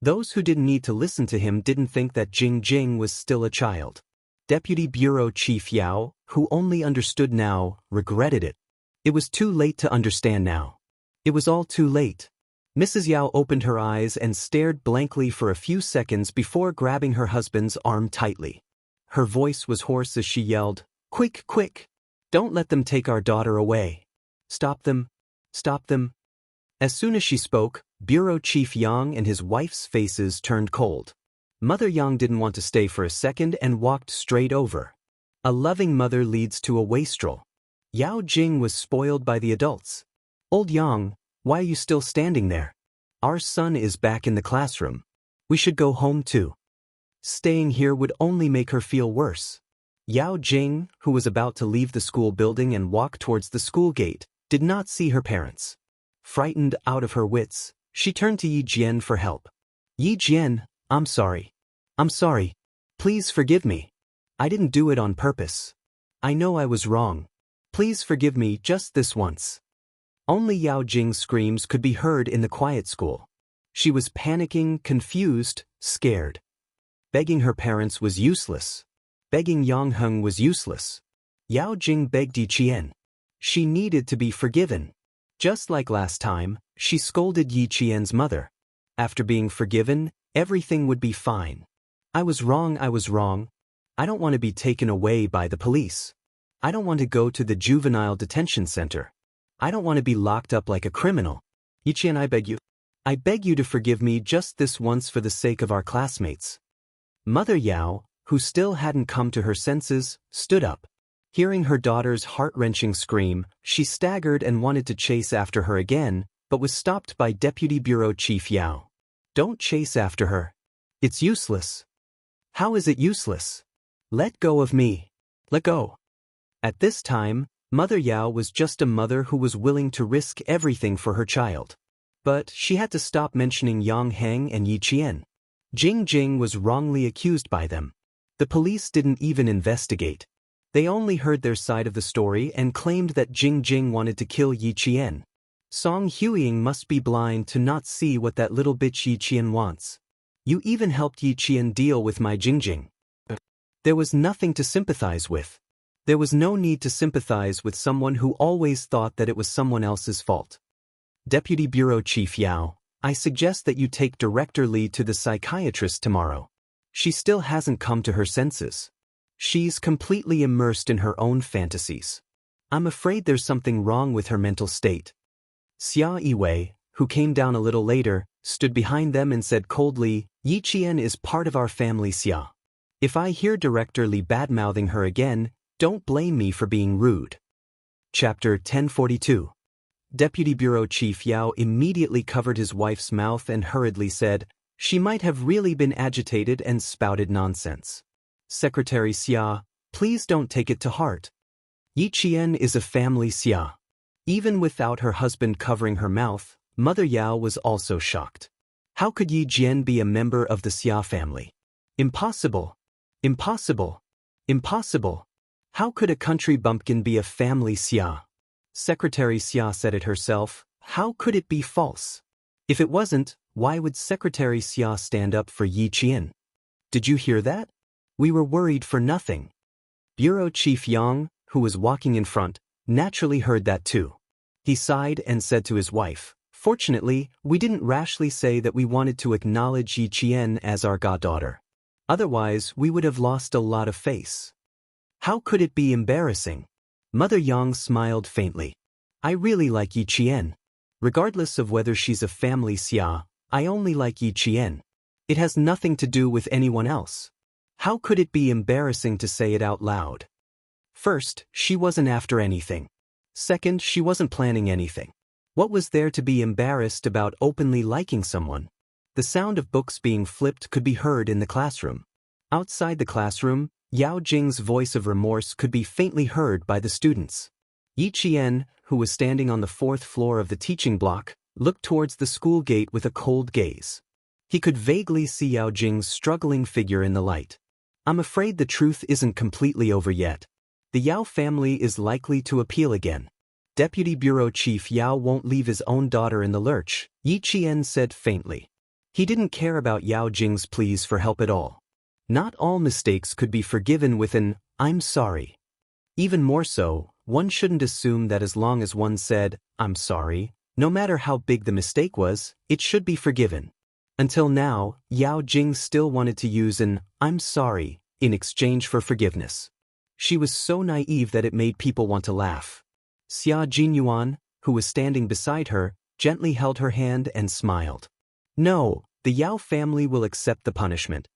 Those who didn't need to listen to him didn't think that Jing was still a child. Deputy Bureau Chief Yao, who only understood now, regretted it. It was too late to understand now. It was all too late. Mrs. Yao opened her eyes and stared blankly for a few seconds before grabbing her husband's arm tightly. Her voice was hoarse as she yelled, Quick! Don't let them take our daughter away. Stop them! As soon as she spoke, Bureau Chief Yang and his wife's faces turned cold. Mother Yang didn't want to stay for a second and walked straight over. A loving mother leads to a wastrel. Yao Jing was spoiled by the adults. Old Yang, why are you still standing there? Our son is back in the classroom. We should go home too. Staying here would only make her feel worse. Yao Jing, who was about to leave the school building and walk towards the school gate, did not see her parents. Frightened out of her wits, she turned to Yi Jian for help. Yi Jian, I'm sorry. I'm sorry. Please forgive me. I didn't do it on purpose. I know I was wrong. Please forgive me just this once. Only Yao Jing's screams could be heard in the quiet school. She was panicking, confused, scared. Begging her parents was useless. Begging Yang Heng was useless. Yao Jing begged Yi Qian. She needed to be forgiven. Just like last time, she scolded Yi Qian's mother. After being forgiven, everything would be fine. I was wrong. I don't want to be taken away by the police. I don't want to go to the juvenile detention center. I don't want to be locked up like a criminal. Yi Qian, I beg you. I beg you to forgive me just this once for the sake of our classmates. Mother Yao, who still hadn't come to her senses, stood up. Hearing her daughter's heart-wrenching scream, she staggered and wanted to chase after her again, but was stopped by Deputy Bureau Chief Yao. Don't chase after her. It's useless. How is it useless? Let go of me. Let go. At this time, Mother Yao was just a mother who was willing to risk everything for her child. But she had to stop mentioning Yang Heng and Yi Qian. Jing was wrongly accused by them. The police didn't even investigate. They only heard their side of the story and claimed that Jing wanted to kill Yi Qian. Song Huiying must be blind to not see what that little bitch Yi Qian wants. You even helped Yi Qian deal with my Jing. There was nothing to sympathize with. There was no need to sympathize with someone who always thought that it was someone else's fault. Deputy Bureau Chief Yao, I suggest that you take Director Li to the psychiatrist tomorrow. She still hasn't come to her senses. She's completely immersed in her own fantasies. I'm afraid there's something wrong with her mental state. Xia Yiwei, who came down a little later, stood behind them and said coldly, Yi Qian is part of our family, Xia. If I hear Director Li badmouthing her again, don't blame me for being rude. Chapter 1042. Deputy Bureau Chief Yao immediately covered his wife's mouth and hurriedly said, she might have really been agitated and spouted nonsense. Secretary Xia, please don't take it to heart. Yi Qian is a family, Xia. Even without her husband covering her mouth, Mother Yao was also shocked. How could Yi Jian be a member of the Xia family? Impossible. Impossible. Impossible. How could a country bumpkin be a family, Xia? Secretary Xia said it herself, how could it be false? If it wasn't, why would Secretary Xia stand up for Yi Qian? Did you hear that? We were worried for nothing. Bureau Chief Yang, who was walking in front, naturally heard that too. He sighed and said to his wife, fortunately, we didn't rashly say that we wanted to acknowledge Yi Qian as our goddaughter. Otherwise, we would have lost a lot of face. How could it be embarrassing? Mother Yang smiled faintly. I really like Yi Qian. Regardless of whether she's a family Xia, I only like Yi Qian. It has nothing to do with anyone else. How could it be embarrassing to say it out loud? First, she wasn't after anything. Second, she wasn't planning anything. What was there to be embarrassed about openly liking someone? The sound of books being flipped could be heard in the classroom. Outside the classroom, Yao Jing's voice of remorse could be faintly heard by the students. Yi Qian, who was standing on the 4th floor of the teaching block, looked towards the school gate with a cold gaze. He could vaguely see Yao Jing's struggling figure in the light. I'm afraid the truth isn't completely over yet. The Yao family is likely to appeal again. Deputy Bureau Chief Yao won't leave his own daughter in the lurch, Yi Qian said faintly. He didn't care about Yao Jing's pleas for help at all. Not all mistakes could be forgiven with an, I'm sorry. Even more so, one shouldn't assume that as long as one said, I'm sorry, no matter how big the mistake was, it should be forgiven. Until now, Yao Jing still wanted to use an, I'm sorry, in exchange for forgiveness. She was so naive that it made people want to laugh. Xia Jinyuan, who was standing beside her, gently held her hand and smiled. No, the Yao family will accept the punishment.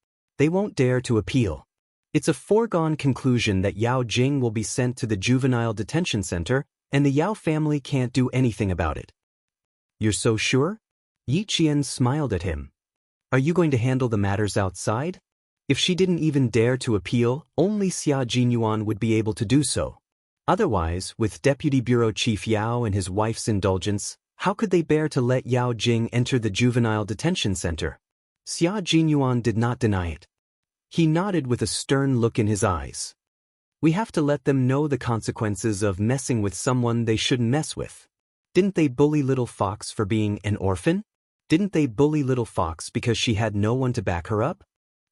they won't dare to appeal. It's a foregone conclusion that Yao Jing will be sent to the juvenile detention center, and the Yao family can't do anything about it. You're so sure? Yi Qian smiled at him. Are you going to handle the matters outside? If she didn't even dare to appeal, only Xia Jinyuan would be able to do so. Otherwise, with Deputy Bureau Chief Yao and his wife's indulgence, how could they bear to let Yao Jing enter the juvenile detention center? Xia Jinyuan did not deny it. He nodded with a stern look in his eyes. We have to let them know the consequences of messing with someone they shouldn't mess with. Didn't they bully Little Fox for being an orphan? Didn't they bully Little Fox because she had no one to back her up?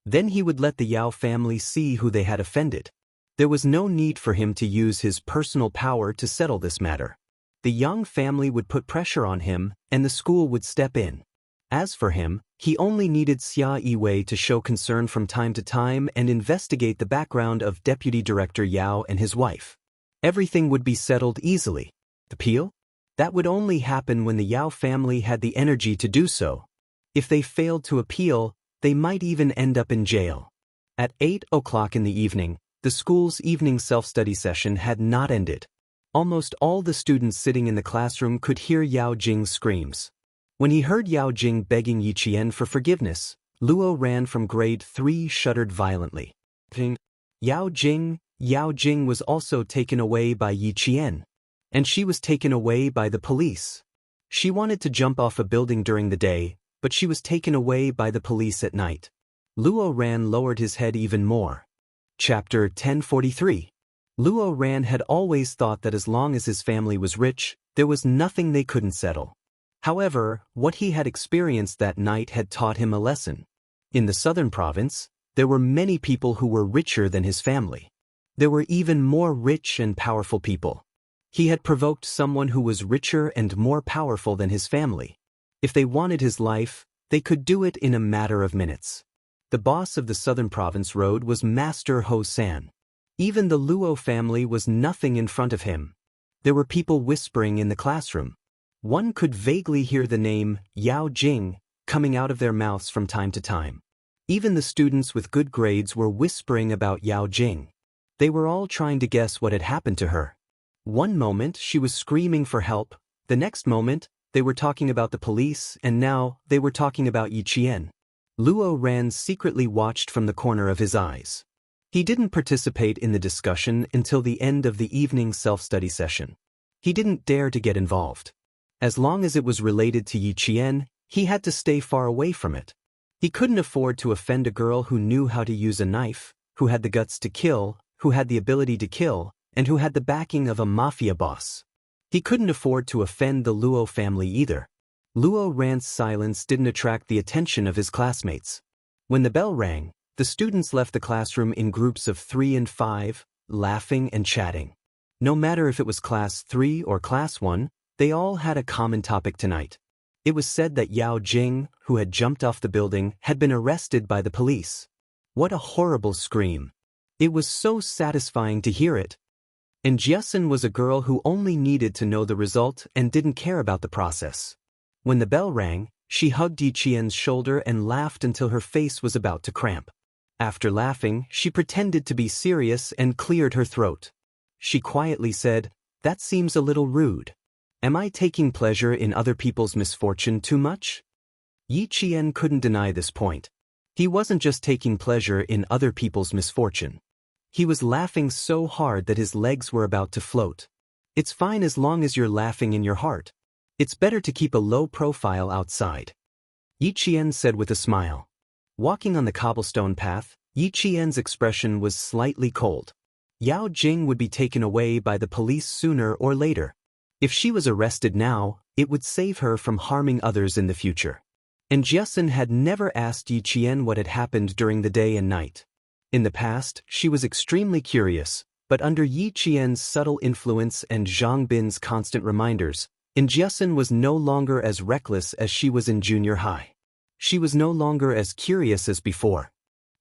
Then he would let the Yao family see who they had offended. There was no need for him to use his personal power to settle this matter. The Yang family would put pressure on him, and the school would step in. As for him, he only needed Xia Yiwei to show concern from time to time and investigate the background of Deputy Director Yao and his wife. Everything would be settled easily. Appeal? That would only happen when the Yao family had the energy to do so. If they failed to appeal, they might even end up in jail. At 8 o'clock in the evening, the school's evening self-study session had not ended. Almost all the students sitting in the classroom could hear Yao Jing's screams. When he heard Yao Jing begging Yi Qian for forgiveness, Luo ran from grade 3 shuddered violently. Yao Jing was also taken away by Yi Qian. And she was taken away by the police. She wanted to jump off a building during the day, but she was taken away by the police at night. Luo Ran lowered his head even more. Chapter 1043. Luo Ran had always thought that as long as his family was rich, there was nothing they couldn't settle. However, what he had experienced that night had taught him a lesson. In the southern province, there were many people who were richer than his family. There were even more rich and powerful people. He had provoked someone who was richer and more powerful than his family. If they wanted his life, they could do it in a matter of minutes. The boss of the southern province road was Master Ho San. Even the Luo family was nothing in front of him. There were people whispering in the classroom. One could vaguely hear the name Yao Jing coming out of their mouths from time to time. Even the students with good grades were whispering about Yao Jing. They were all trying to guess what had happened to her. One moment she was screaming for help, the next moment they were talking about the police, and now they were talking about Yi Qian. Luo Ran secretly watched from the corner of his eyes. He didn't participate in the discussion until the end of the evening self-study session. He didn't dare to get involved. As long as it was related to Yi Qian, he had to stay far away from it. He couldn't afford to offend a girl who knew how to use a knife, who had the guts to kill, who had the ability to kill, and who had the backing of a mafia boss. He couldn't afford to offend the Luo family either. Luo Ran's silence didn't attract the attention of his classmates. When the bell rang, the students left the classroom in groups of 3 and 5, laughing and chatting. No matter if it was class 3 or class 1, they all had a common topic tonight. It was said that Yao Jing, who had jumped off the building, had been arrested by the police. What a horrible scream. It was so satisfying to hear it. And Jiasun was a girl who only needed to know the result and didn't care about the process. When the bell rang, she hugged Yi Qian's shoulder and laughed until her face was about to cramp. After laughing, she pretended to be serious and cleared her throat. She quietly said, "That seems a little rude. Am I taking pleasure in other people's misfortune too much?" Yi Qian couldn't deny this point. He wasn't just taking pleasure in other people's misfortune. He was laughing so hard that his legs were about to float. It's fine as long as you're laughing in your heart. It's better to keep a low profile outside. Yi Qian said with a smile. Walking on the cobblestone path, Yi Qian's expression was slightly cold. Yao Jing would be taken away by the police sooner or later. If she was arrested now, it would save her from harming others in the future. And Jiasun had never asked Yi Qian what had happened during the day and night. In the past, she was extremely curious, but under Yi Qian's subtle influence and Zhang Bin's constant reminders, Jiasun was no longer as reckless as she was in junior high. She was no longer as curious as before.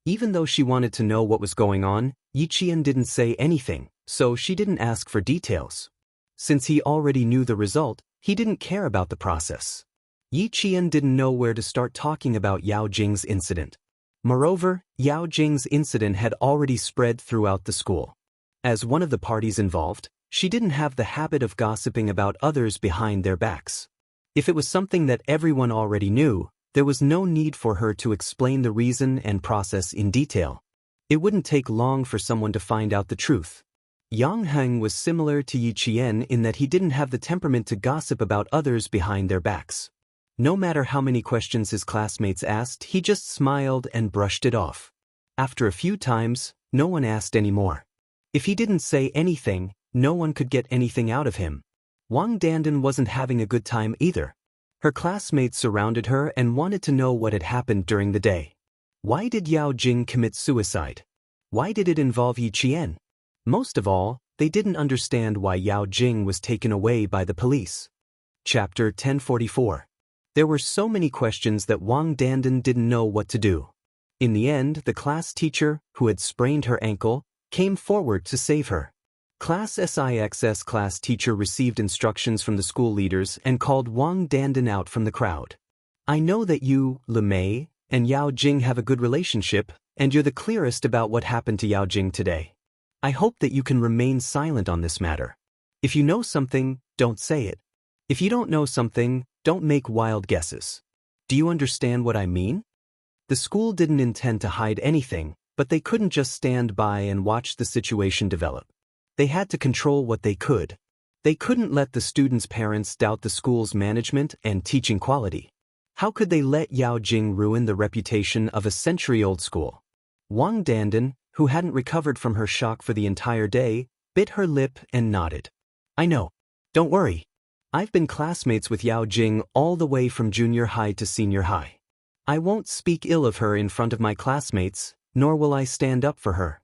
Even though she wanted to know what was going on, Yi Qian didn't say anything, so she didn't ask for details. Since he already knew the result, he didn't care about the process. Yi Qian didn't know where to start talking about Yao Jing's incident. Moreover, Yao Jing's incident had already spread throughout the school. As one of the parties involved, she didn't have the habit of gossiping about others behind their backs. If it was something that everyone already knew, there was no need for her to explain the reason and process in detail. It wouldn't take long for someone to find out the truth. Yang Heng was similar to Yi Qian in that he didn't have the temperament to gossip about others behind their backs. No matter how many questions his classmates asked, he just smiled and brushed it off. After a few times, no one asked any more. If he didn't say anything, no one could get anything out of him. Wang Dandan wasn't having a good time either. Her classmates surrounded her and wanted to know what had happened during the day. Why did Yao Jing commit suicide? Why did it involve Yi Qian? Most of all, they didn't understand why Yao Jing was taken away by the police. Chapter 1044. There were so many questions that Wang Dandan didn't know what to do. In the end, the class teacher, who had sprained her ankle, came forward to save her. Class SIX's class teacher received instructions from the school leaders and called Wang Dandan out from the crowd. I know that you, Le Mei, and Yao Jing have a good relationship, and you're the clearest about what happened to Yao Jing today. I hope that you can remain silent on this matter. If you know something, don't say it. If you don't know something, don't make wild guesses. Do you understand what I mean? The school didn't intend to hide anything, but they couldn't just stand by and watch the situation develop. They had to control what they could. They couldn't let the students' parents doubt the school's management and teaching quality. How could they let Yao Jing ruin the reputation of a century-old school? Wang Dandan, who hadn't recovered from her shock for the entire day, bit her lip and nodded. I know. Don't worry. I've been classmates with Yao Jing all the way from junior high to senior high. I won't speak ill of her in front of my classmates, nor will I stand up for her.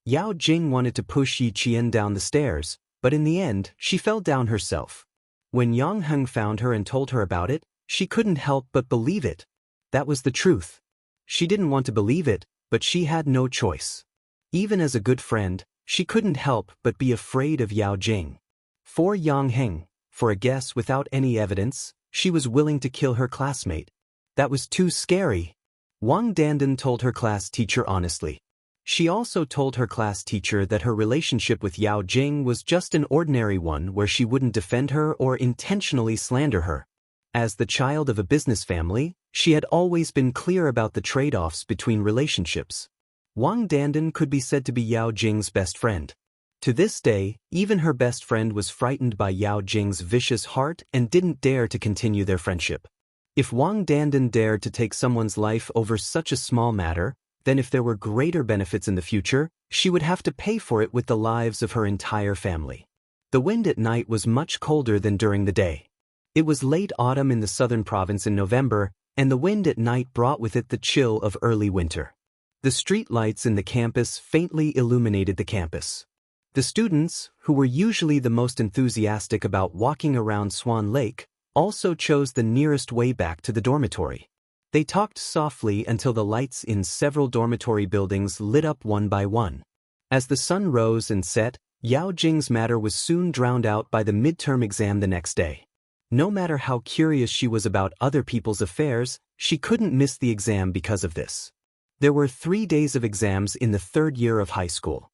Yao Jing wanted to push Yi Qian down the stairs, but in the end, she fell down herself. When Yang Heng found her and told her about it, she couldn't help but believe it. That was the truth. She didn't want to believe it, but she had no choice. Even as a good friend, she couldn't help but be afraid of Yao Jing. For Yang Heng, for a guess without any evidence, she was willing to kill her classmate. That was too scary. Wang Dandan told her class teacher honestly. She also told her class teacher that her relationship with Yao Jing was just an ordinary one where she wouldn't defend her or intentionally slander her. As the child of a business family, she had always been clear about the trade-offs between relationships. Wang Dandan could be said to be Yao Jing's best friend. To this day, even her best friend was frightened by Yao Jing's vicious heart and didn't dare to continue their friendship. If Wang Dandan dared to take someone's life over such a small matter, then if there were greater benefits in the future, she would have to pay for it with the lives of her entire family. The wind at night was much colder than during the day. It was late autumn in the southern province in November, and the wind at night brought with it the chill of early winter. The street lights in the campus faintly illuminated the campus. The students, who were usually the most enthusiastic about walking around Swan Lake, also chose the nearest way back to the dormitory. They talked softly until the lights in several dormitory buildings lit up one by one. As the sun rose and set, Yao Jing's matter was soon drowned out by the midterm exam the next day. No matter how curious she was about other people's affairs, she couldn't miss the exam because of this. There were 3 days of exams in the third year of high school.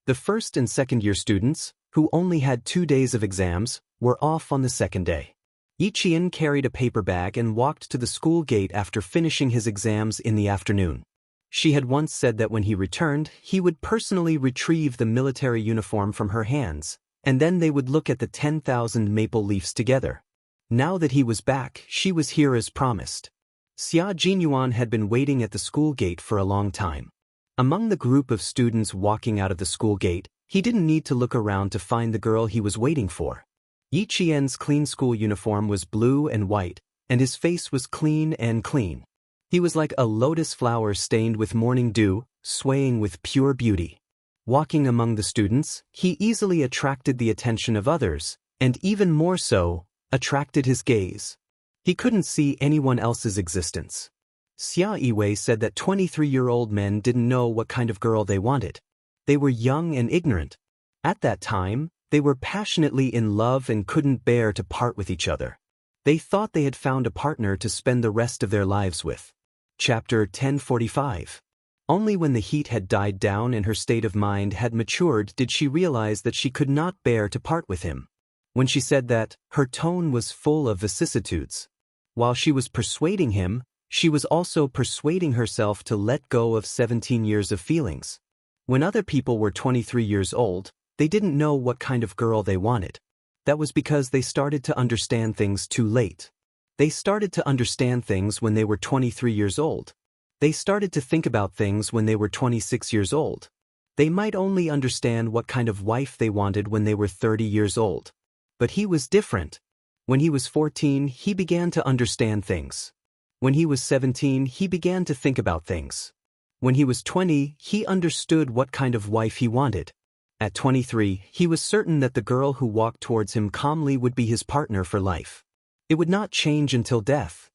The first and second year students, who only had 2 days of exams, were off on the second day. Yi Qian carried a paper bag and walked to the school gate after finishing his exams in the afternoon. She had once said that when he returned, he would personally retrieve the military uniform from her hands, and then they would look at the 10,000 maple leaves together. Now that he was back, she was here as promised. Xia Jinyuan had been waiting at the school gate for a long time. Among the group of students walking out of the school gate, he didn't need to look around to find the girl he was waiting for. Yi Qian's clean school uniform was blue and white, and his face was clean and clean. He was like a lotus flower stained with morning dew, swaying with pure beauty. Walking among the students, he easily attracted the attention of others, and even more so, attracted his gaze. He couldn't see anyone else's existence. Xia Yiwei said that 23-year-old men didn't know what kind of girl they wanted. They were young and ignorant. At that time, they were passionately in love and couldn't bear to part with each other. They thought they had found a partner to spend the rest of their lives with. Chapter 1045. Only when the heat had died down and her state of mind had matured did she realize that she could not bear to part with him. When she said that, her tone was full of vicissitudes. While she was persuading him, she was also persuading herself to let go of 17 years of feelings. When other people were 23 years old, they didn't know what kind of girl they wanted. That was because they started to understand things too late. They started to understand things when they were 23 years old. They started to think about things when they were 26 years old. They might only understand what kind of wife they wanted when they were 30 years old. But he was different. When he was 14, he began to understand things. When he was 17, he began to think about things. When he was 20, he understood what kind of wife he wanted. At 23, he was certain that the girl who walked towards him calmly would be his partner for life. It would not change until death.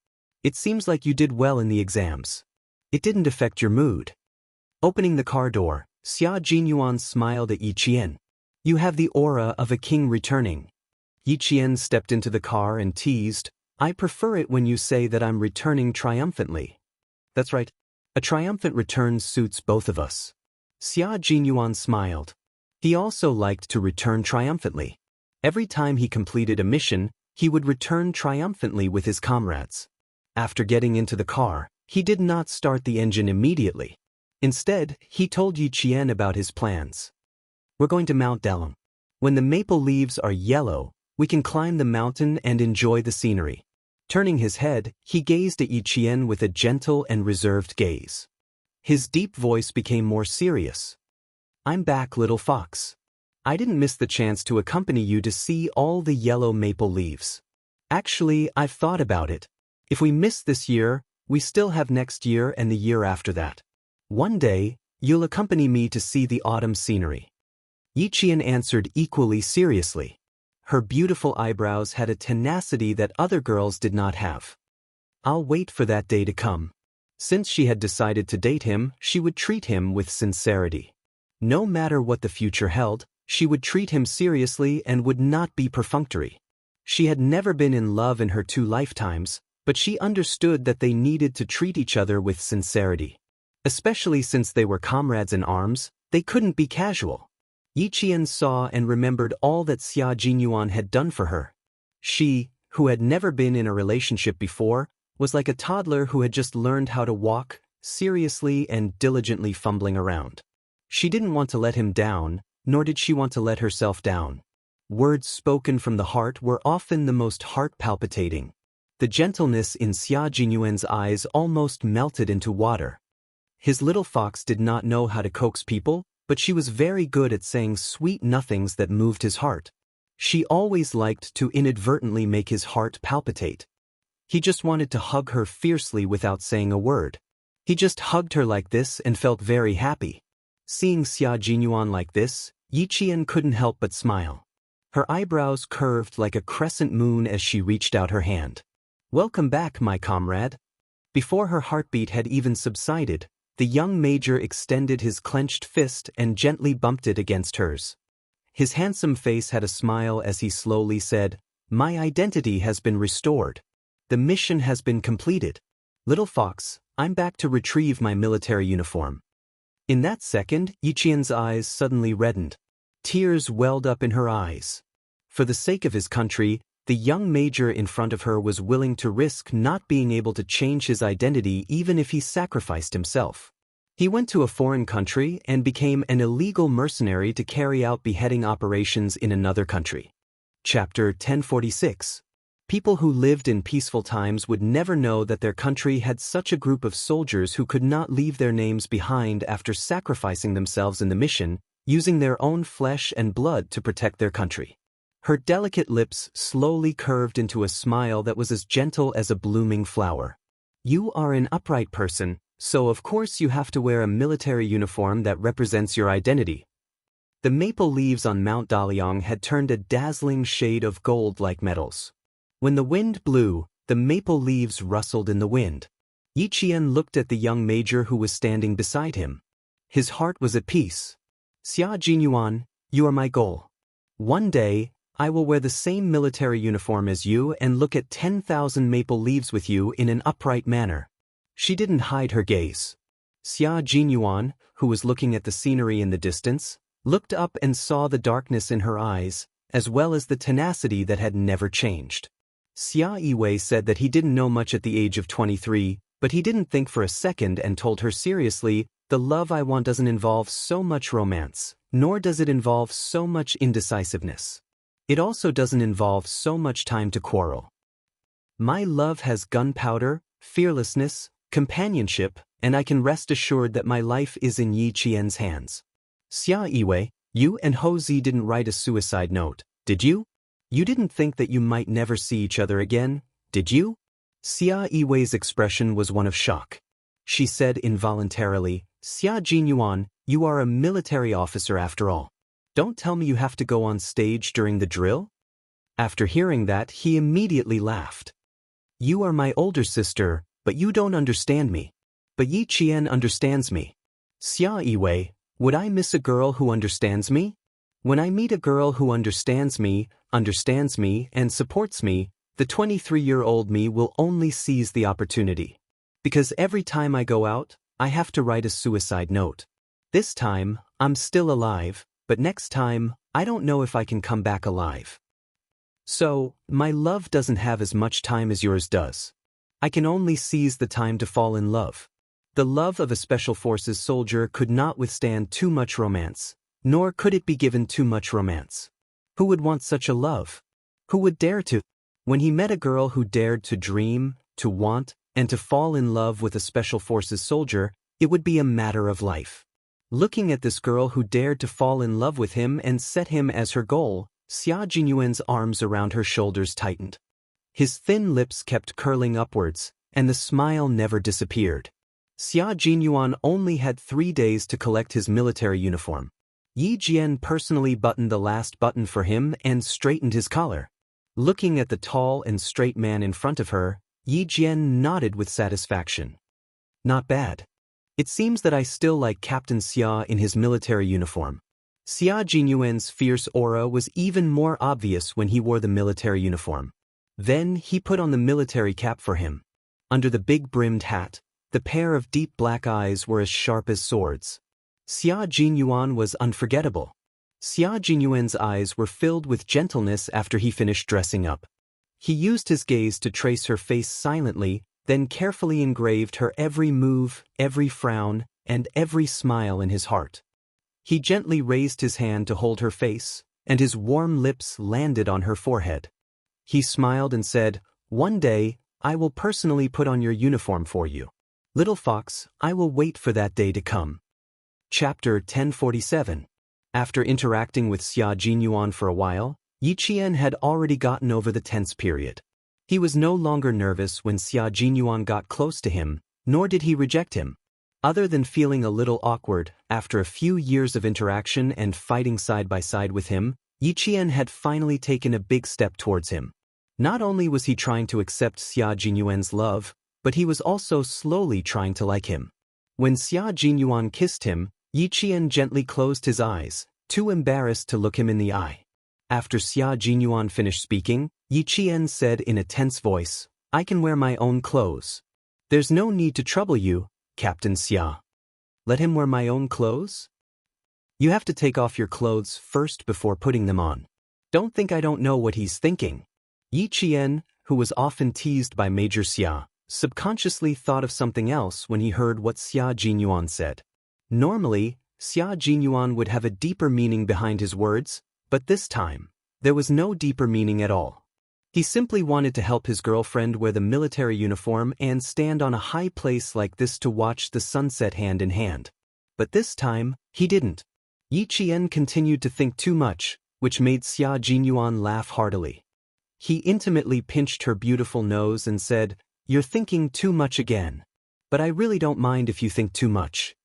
It seems like you did well in the exams. It didn't affect your mood. Opening the car door, Xia Jinyuan smiled at Yi Qian. You have the aura of a king returning. Yi Qian stepped into the car and teased, I prefer it when you say that I'm returning triumphantly. That's right. A triumphant return suits both of us. Xia Jinyuan smiled. He also liked to return triumphantly. Every time he completed a mission, he would return triumphantly with his comrades. After getting into the car, he did not start the engine immediately. Instead, he told Yi Qian about his plans. We're going to Mount Delong. When the maple leaves are yellow, we can climb the mountain and enjoy the scenery. Turning his head, he gazed at Yi Qian with a gentle and reserved gaze. His deep voice became more serious. I'm back, little fox. I didn't miss the chance to accompany you to see all the yellow maple leaves. Actually, I've thought about it. If we miss this year, we still have next year and the year after that. One day, you'll accompany me to see the autumn scenery. Yi Qian answered equally seriously. Her beautiful eyebrows had a tenacity that other girls did not have. I'll wait for that day to come. Since she had decided to date him, she would treat him with sincerity. No matter what the future held, she would treat him seriously and would not be perfunctory. She had never been in love in her 2 lifetimes, but she understood that they needed to treat each other with sincerity. Especially since they were comrades in arms, they couldn't be casual. Yi Qian saw and remembered all that Xia Jinyuan had done for her. She, who had never been in a relationship before, was like a toddler who had just learned how to walk, seriously and diligently fumbling around. She didn't want to let him down, nor did she want to let herself down. Words spoken from the heart were often the most heart-palpitating. The gentleness in Xia Jinyuan's eyes almost melted into water. His little fox did not know how to coax people, but she was very good at saying sweet nothings that moved his heart. She always liked to inadvertently make his heart palpitate. He just wanted to hug her fiercely without saying a word. He just hugged her like this and felt very happy. Seeing Xia Jinyuan like this, Yi Qian couldn't help but smile. Her eyebrows curved like a crescent moon as she reached out her hand. Welcome back, my comrade. Before her heartbeat had even subsided, the young major extended his clenched fist and gently bumped it against hers. His handsome face had a smile as he slowly said, My identity has been restored. The mission has been completed. Little fox, I'm back to retrieve my military uniform. In that second, Yi Qian's eyes suddenly reddened. Tears welled up in her eyes. For the sake of his country, the young major in front of her was willing to risk not being able to change his identity even if he sacrificed himself. He went to a foreign country and became an illegal mercenary to carry out beheading operations in another country. Chapter 1046. People who lived in peaceful times would never know that their country had such a group of soldiers who could not leave their names behind after sacrificing themselves in the mission, using their own flesh and blood to protect their country. Her delicate lips slowly curved into a smile that was as gentle as a blooming flower. You are an upright person, so of course you have to wear a military uniform that represents your identity. The maple leaves on Mount Daliang had turned a dazzling shade of gold like metals. When the wind blew, the maple leaves rustled in the wind. Yi Qian looked at the young major who was standing beside him. His heart was at peace. Xia Jinyuan, you are my goal. One day, I will wear the same military uniform as you and look at 10,000 maple leaves with you in an upright manner. She didn't hide her gaze. Xia Jinyuan, who was looking at the scenery in the distance, looked up and saw the darkness in her eyes, as well as the tenacity that had never changed. Xia Yiwei said that he didn't know much at the age of 23, but he didn't think for a second and told her seriously, "The love I want doesn't involve so much romance, nor does it involve so much indecisiveness. It also doesn't involve so much time to quarrel. My love has gunpowder, fearlessness, companionship, and I can rest assured that my life is in Yi Qian's hands." Xia Yiwei, you and Ho Zi didn't write a suicide note, did you? You didn't think that you might never see each other again, did you? Xia Yiwei's expression was one of shock. She said involuntarily, "Xia Jinyuan, you are a military officer after all. Don't tell me you have to go on stage during the drill?" After hearing that, he immediately laughed. "You are my older sister, but you don't understand me. But Yi Qian understands me. Xia Yiwei, would I miss a girl who understands me? When I meet a girl who understands me, and supports me, the 23-year-old me will only seize the opportunity. Because every time I go out, I have to write a suicide note. This time, I'm still alive, but next time, I don't know if I can come back alive. So, my love doesn't have as much time as yours does. I can only seize the time to fall in love. The love of a Special Forces soldier could not withstand too much romance, nor could it be given too much romance. Who would want such a love? Who would dare to? When he met a girl who dared to dream, to want, and to fall in love with a Special Forces soldier, it would be a matter of life. Looking at this girl who dared to fall in love with him and set him as her goal, Xia Jinyuan's arms around her shoulders tightened. His thin lips kept curling upwards, and the smile never disappeared. Xia Jinyuan only had 3 days to collect his military uniform. Yi Jian personally buttoned the last button for him and straightened his collar. Looking at the tall and straight man in front of her, Yi Jian nodded with satisfaction. Not bad. It seems that I still like Captain Xia in his military uniform. Xia Jinyuan's fierce aura was even more obvious when he wore the military uniform. Then he put on the military cap for him. Under the big brimmed hat, the pair of deep black eyes were as sharp as swords. Xia Jinyuan was unforgettable. Xia Jinyuan's eyes were filled with gentleness after he finished dressing up. He used his gaze to trace her face silently, then carefully engraved her every move, every frown, and every smile in his heart. He gently raised his hand to hold her face, and his warm lips landed on her forehead. He smiled and said, "One day, I will personally put on your uniform for you. Little fox, I will wait for that day to come." Chapter 1047. After interacting with Xia Jinyuan for a while, Yi Qian had already gotten over the tense period. He was no longer nervous when Xia Jinyuan got close to him, nor did he reject him. Other than feeling a little awkward, after a few years of interaction and fighting side by side with him, Yi Qian had finally taken a big step towards him. Not only was he trying to accept Xia Jinyuan's love, but he was also slowly trying to like him. When Xia Jinyuan kissed him, Yi Qian gently closed his eyes, too embarrassed to look him in the eye. After Xia Jinyuan finished speaking, Yi Qian said in a tense voice, "I can wear my own clothes. There's no need to trouble you, Captain Xia." Let him wear my own clothes? You have to take off your clothes first before putting them on. Don't think I don't know what he's thinking. Yi Qian, who was often teased by Major Xia, subconsciously thought of something else when he heard what Xia Jinyuan said. Normally, Xia Jinyuan would have a deeper meaning behind his words, but this time, there was no deeper meaning at all. He simply wanted to help his girlfriend wear the military uniform and stand on a high place like this to watch the sunset hand in hand. But this time, he didn't. Yi Qian continued to think too much, which made Xia Jinyuan laugh heartily. He intimately pinched her beautiful nose and said, "You're thinking too much again. But I really don't mind if you think too much."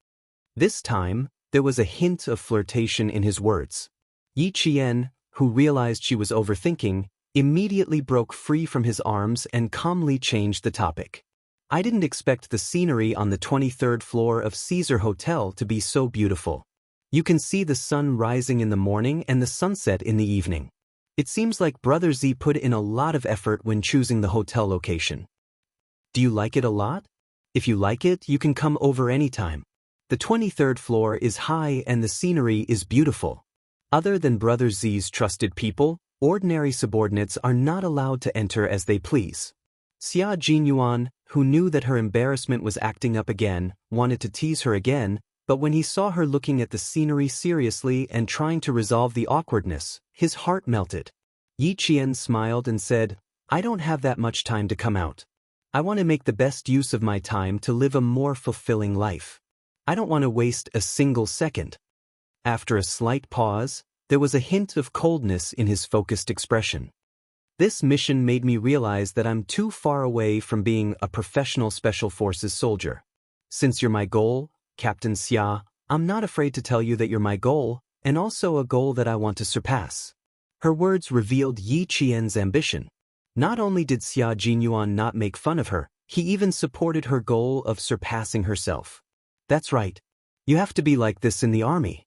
This time, there was a hint of flirtation in his words. Yi Qian, who realized she was overthinking, immediately broke free from his arms and calmly changed the topic. "I didn't expect the scenery on the 23rd floor of Caesar Hotel to be so beautiful. You can see the sun rising in the morning and the sunset in the evening. It seems like Brother Z put in a lot of effort when choosing the hotel location. Do you like it a lot?" If you like it, you can come over anytime. The 23rd floor is high and the scenery is beautiful. Other than Brother Z's trusted people, ordinary subordinates are not allowed to enter as they please. Xia Jinyuan, who knew that her embarrassment was acting up again, wanted to tease her again, but when he saw her looking at the scenery seriously and trying to resolve the awkwardness, his heart melted. Yi Qian smiled and said, "I don't have that much time to come out. I want to make the best use of my time to live a more fulfilling life. I don't want to waste a single second." After a slight pause, there was a hint of coldness in his focused expression. "This mission made me realize that I'm too far away from being a professional Special Forces soldier. Since you're my goal, Captain Xia, I'm not afraid to tell you that you're my goal, and also a goal that I want to surpass." Her words revealed Yi Qian's ambition. Not only did Xia Jinyuan not make fun of her, he even supported her goal of surpassing herself. "That's right. You have to be like this in the army.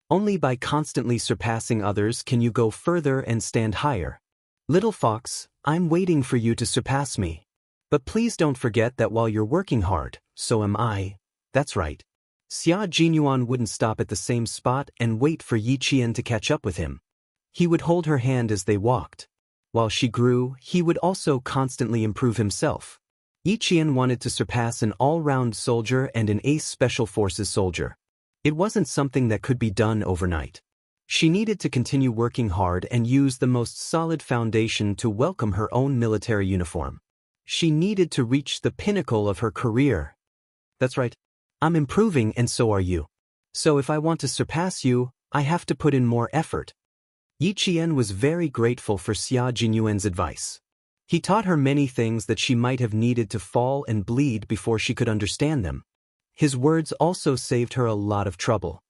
Only by constantly surpassing others can you go further and stand higher. Little fox, I'm waiting for you to surpass me. But please don't forget that while you're working hard, so am I." "That's right." Xia Jinyuan wouldn't stop at the same spot and wait for Yi Qian to catch up with him. He would hold her hand as they walked. While she grew, he would also constantly improve himself. Yi Qian wanted to surpass an all-round soldier and an ace Special Forces soldier. It wasn't something that could be done overnight. She needed to continue working hard and use the most solid foundation to welcome her own military uniform. She needed to reach the pinnacle of her career. "That's right. I'm improving and so are you. So if I want to surpass you, I have to put in more effort." Yi Qian was very grateful for Xia Jinyuan's advice. He taught her many things that she might have needed to fall and bleed before she could understand them. His words also saved her a lot of trouble.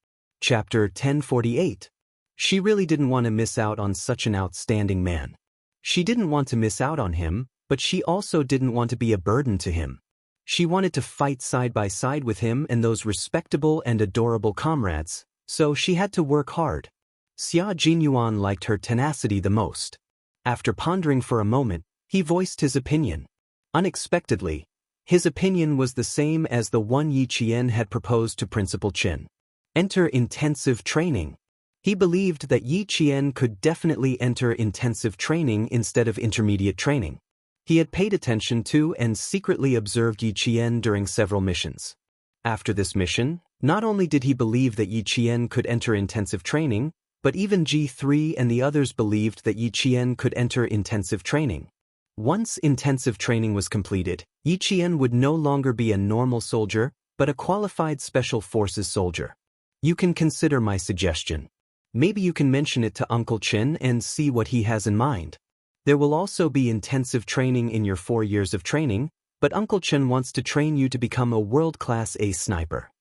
Chapter 1048. She really didn't want to miss out on such an outstanding man. She didn't want to miss out on him, but she also didn't want to be a burden to him. She wanted to fight side by side with him and those respectable and adorable comrades, so she had to work hard. Xia Jinyuan liked her tenacity the most. After pondering for a moment, he voiced his opinion. Unexpectedly, his opinion was the same as the one Yi Qian had proposed to Principal Qin. Enter intensive training. He believed that Yi Qian could definitely enter intensive training instead of intermediate training. He had paid attention to and secretly observed Yi Qian during several missions. After this mission, not only did he believe that Yi Qian could enter intensive training, but even G3 and the others believed that Yi Qian could enter intensive training. Once intensive training was completed, Yi Qian would no longer be a normal soldier, but a qualified Special Forces soldier. "You can consider my suggestion. Maybe you can mention it to Uncle Qin and see what he has in mind. There will also be intensive training in your 4 years of training, but Uncle Qin wants to train you to become a world-class ace sniper.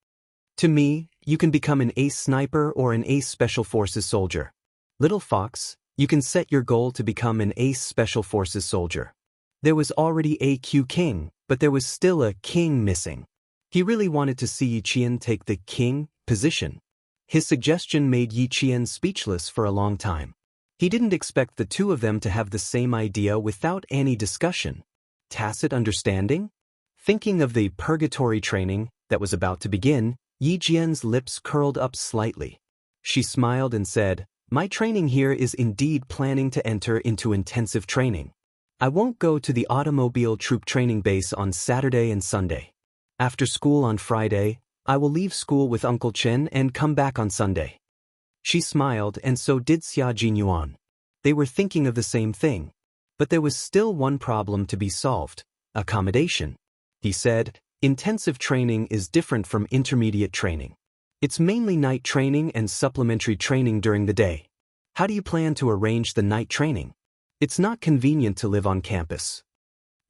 To me, you can become an ace sniper or an ace Special Forces soldier. Little fox, you can set your goal to become an ace Special Forces soldier." There was already a Q king, but there was still a king missing. He really wanted to see Yi Qian take the king position. His suggestion made Yi Qian speechless for a long time. He didn't expect the two of them to have the same idea without any discussion. Tacit understanding? Thinking of the purgatory training that was about to begin, Yi Qian's lips curled up slightly. She smiled and said, "My training here is indeed planning to enter into intensive training. I won't go to the automobile troop training base on Saturday and Sunday. After school on Friday, I will leave school with Uncle Chen and come back on Sunday." She smiled and so did Xia Jinyuan. They were thinking of the same thing. But there was still one problem to be solved: accommodation. He said, "Intensive training is different from intermediate training. It's mainly night training and supplementary training during the day. How do you plan to arrange the night training? It's not convenient to live on campus."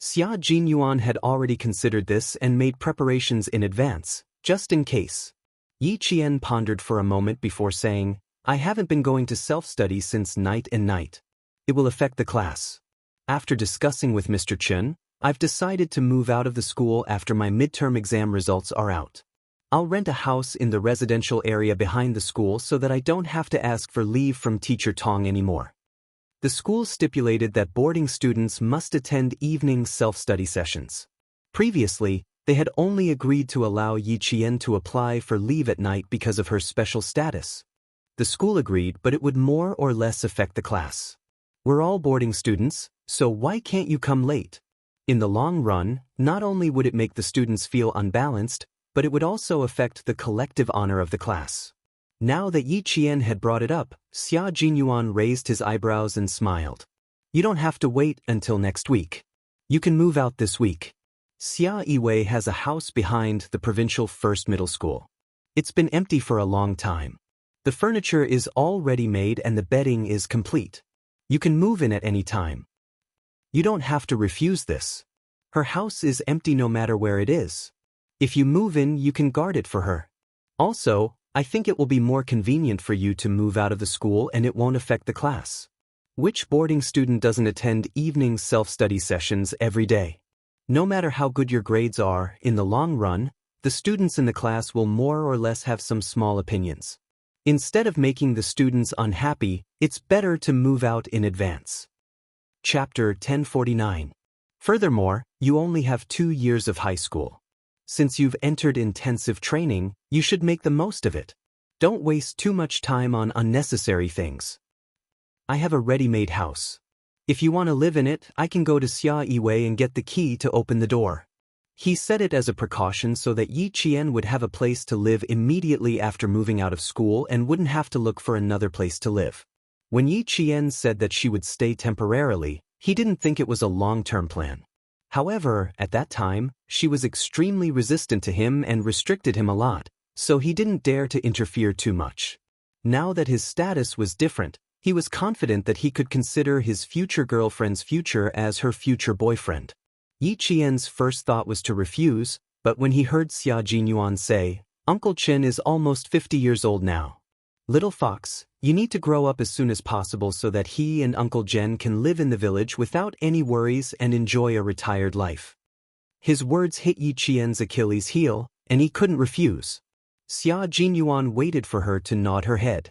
Xia Jinyuan had already considered this and made preparations in advance, just in case. Yi Qian pondered for a moment before saying, "I haven't been going to self-study since night and night. It will affect the class. After discussing with Mr. Chen, I've decided to move out of the school after my midterm exam results are out. I'll rent a house in the residential area behind the school so that I don't have to ask for leave from Teacher Tong anymore." The school stipulated that boarding students must attend evening self-study sessions. Previously, They had only agreed to allow Yi Qian to apply for leave at night because of her special status. The school agreed, but it would more or less affect the class. We're all boarding students, so why can't you come late? In the long run, not only would it make the students feel unbalanced, but it would also affect the collective honor of the class. Now that Yi Qian had brought it up, Xia Jinyuan raised his eyebrows and smiled. You don't have to wait until next week. You can move out this week. Xia Yiwei has a house behind the provincial first middle school. It's been empty for a long time. The furniture is all ready-made and the bedding is complete. You can move in at any time. You don't have to refuse this. Her house is empty no matter where it is. If you move in, you can guard it for her. Also, I think it will be more convenient for you to move out of the school and it won't affect the class. Which boarding student doesn't attend evening self-study sessions every day? No matter how good your grades are, in the long run, the students in the class will more or less have some small opinions. Instead of making the students unhappy, it's better to move out in advance. Chapter 1049. Furthermore, you only have 2 years of high school. Since you've entered intensive training, you should make the most of it. Don't waste too much time on unnecessary things. I have a ready-made house. If you want to live in it, I can go to Xia Yiwei and get the key to open the door. He said it as a precaution so that Yi Qian would have a place to live immediately after moving out of school and wouldn't have to look for another place to live. When Yi Qian said that she would stay temporarily, he didn't think it was a long-term plan. However, at that time, she was extremely resistant to him and restricted him a lot, so he didn't dare to interfere too much. Now that his status was different, he was confident that he could consider his future girlfriend's future as her future boyfriend. Yi Qian's first thought was to refuse, but when he heard Xia Jinyuan say, Uncle Chen is almost 50 years old now. Little fox, you need to grow up as soon as possible so that he and Uncle Jen can live in the village without any worries and enjoy a retired life. His words hit Yi Qian's Achilles' heel, and he couldn't refuse. Xia Jinyuan waited for her to nod her head.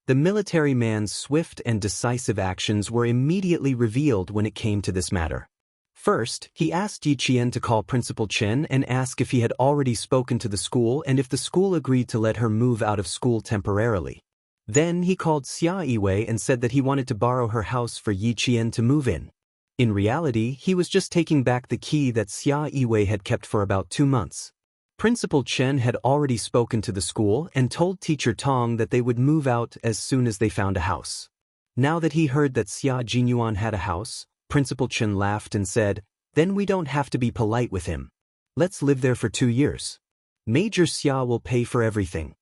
The military man's swift and decisive actions were immediately revealed when it came to this matter. First, he asked Yi Qian to call Principal Chen and ask if he had already spoken to the school and if the school agreed to let her move out of school temporarily. Then he called Xia Yiwei and said that he wanted to borrow her house for Yi Qian to move in. In reality, he was just taking back the key that Xia Yiwei had kept for about 2 months. Principal Chen had already spoken to the school and told Teacher Tong that they would move out as soon as they found a house. Now that he heard that Xia Jinyuan had a house, Principal Chen laughed and said, Then we don't have to be polite with him. Let's live there for 2 years. Major Xia will pay for everything.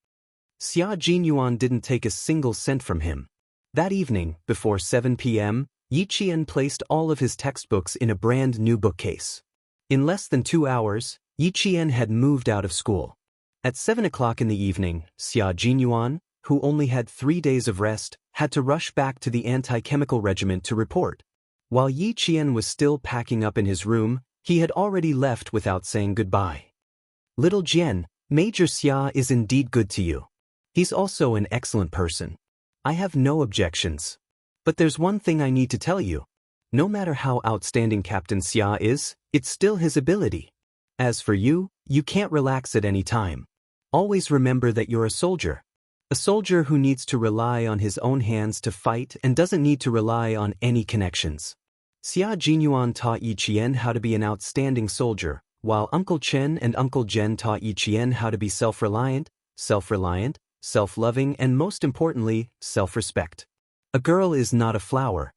Xia Jinyuan didn't take a single cent from him. That evening, before 7 p.m., Yi Qian placed all of his textbooks in a brand new bookcase. In less than 2 hours, Yi Qian had moved out of school. At 7 o'clock in the evening, Xia Jinyuan, who only had 3 days of rest, had to rush back to the anti-chemical regiment to report. While Yi Qian was still packing up in his room, he had already left without saying goodbye. Little Jian, Major Xia is indeed good to you. He's also an excellent person. I have no objections. But there's one thing I need to tell you. No matter how outstanding Captain Xia is, it's still his ability. As for you, you can't relax at any time. Always remember that you're a soldier. A soldier who needs to rely on his own hands to fight and doesn't need to rely on any connections. Xia Jinyuan taught Yi Qian how to be an outstanding soldier, while Uncle Chen and Uncle Jen taught Yi Qian how to be self-reliant, self-loving, and most importantly, self-respect. A girl is not a flower.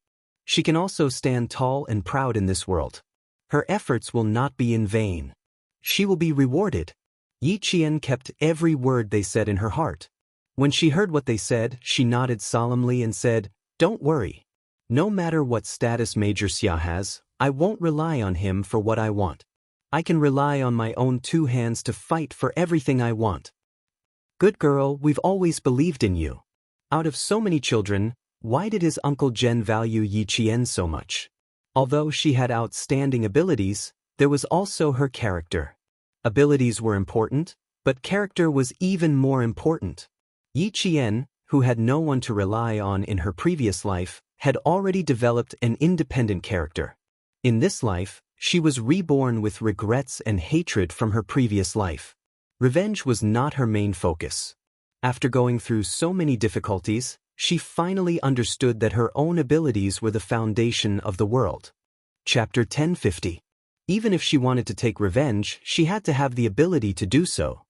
She can also stand tall and proud in this world. Her efforts will not be in vain. She will be rewarded. Yi Qian kept every word they said in her heart. When she heard what they said, she nodded solemnly and said, Don't worry. No matter what status Major Xia has, I won't rely on him for what I want. I can rely on my own 2 hands to fight for everything I want. Good girl, we've always believed in you. Out of so many children, why did his Uncle Jen value Yi Qian so much? Although she had outstanding abilities, there was also her character. Abilities were important, but character was even more important. Yi Qian, who had no one to rely on in her previous life, had already developed an independent character. In this life, She was reborn with regrets and hatred from her previous life. Revenge was not her main focus. After going through so many difficulties, she finally understood that her own abilities were the foundation of the world. Chapter 1050. Even if she wanted to take revenge, she had to have the ability to do so.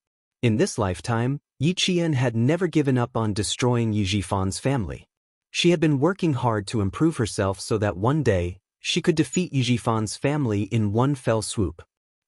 In this lifetime, Yi Qian had never given up on destroying Yi Jifan's family. She had been working hard to improve herself so that one day, she could defeat Yi Jifan's family in one fell swoop.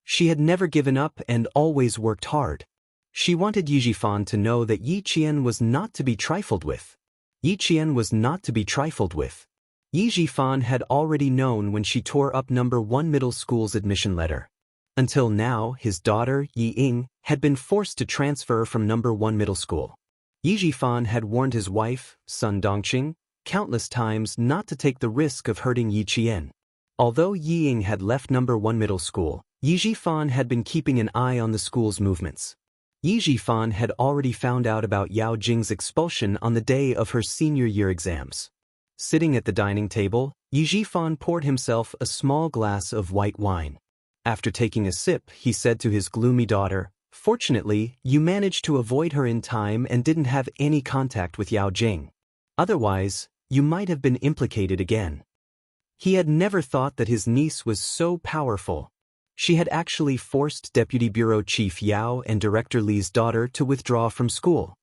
She had never given up and always worked hard. She wanted Yi Jifan to know that Yi Qian was not to be trifled with. Yi Qian was not to be trifled with. Yi Jifan had already known when she tore up No. 1 middle school's admission letter. Until now, his daughter, Yi Ying, had been forced to transfer from No. 1 middle school. Yi Jifan had warned his wife, son Dongqing, countless times not to take the risk of hurting Yi Qian. Although Yi Ying had left No. 1 middle school, Yi Jifan had been keeping an eye on the school's movements. Yi Jifan had already found out about Yao Jing's expulsion on the day of her senior year exams. Sitting at the dining table, Yi Jifan poured himself a small glass of white wine. After taking a sip, he said to his gloomy daughter, "Fortunately, you managed to avoid her in time and didn't have any contact with Yao Jing. Otherwise, you might have been implicated again." He had never thought that his niece was so powerful. She had actually forced Deputy Bureau Chief Yao and Director Li's daughter to withdraw from school.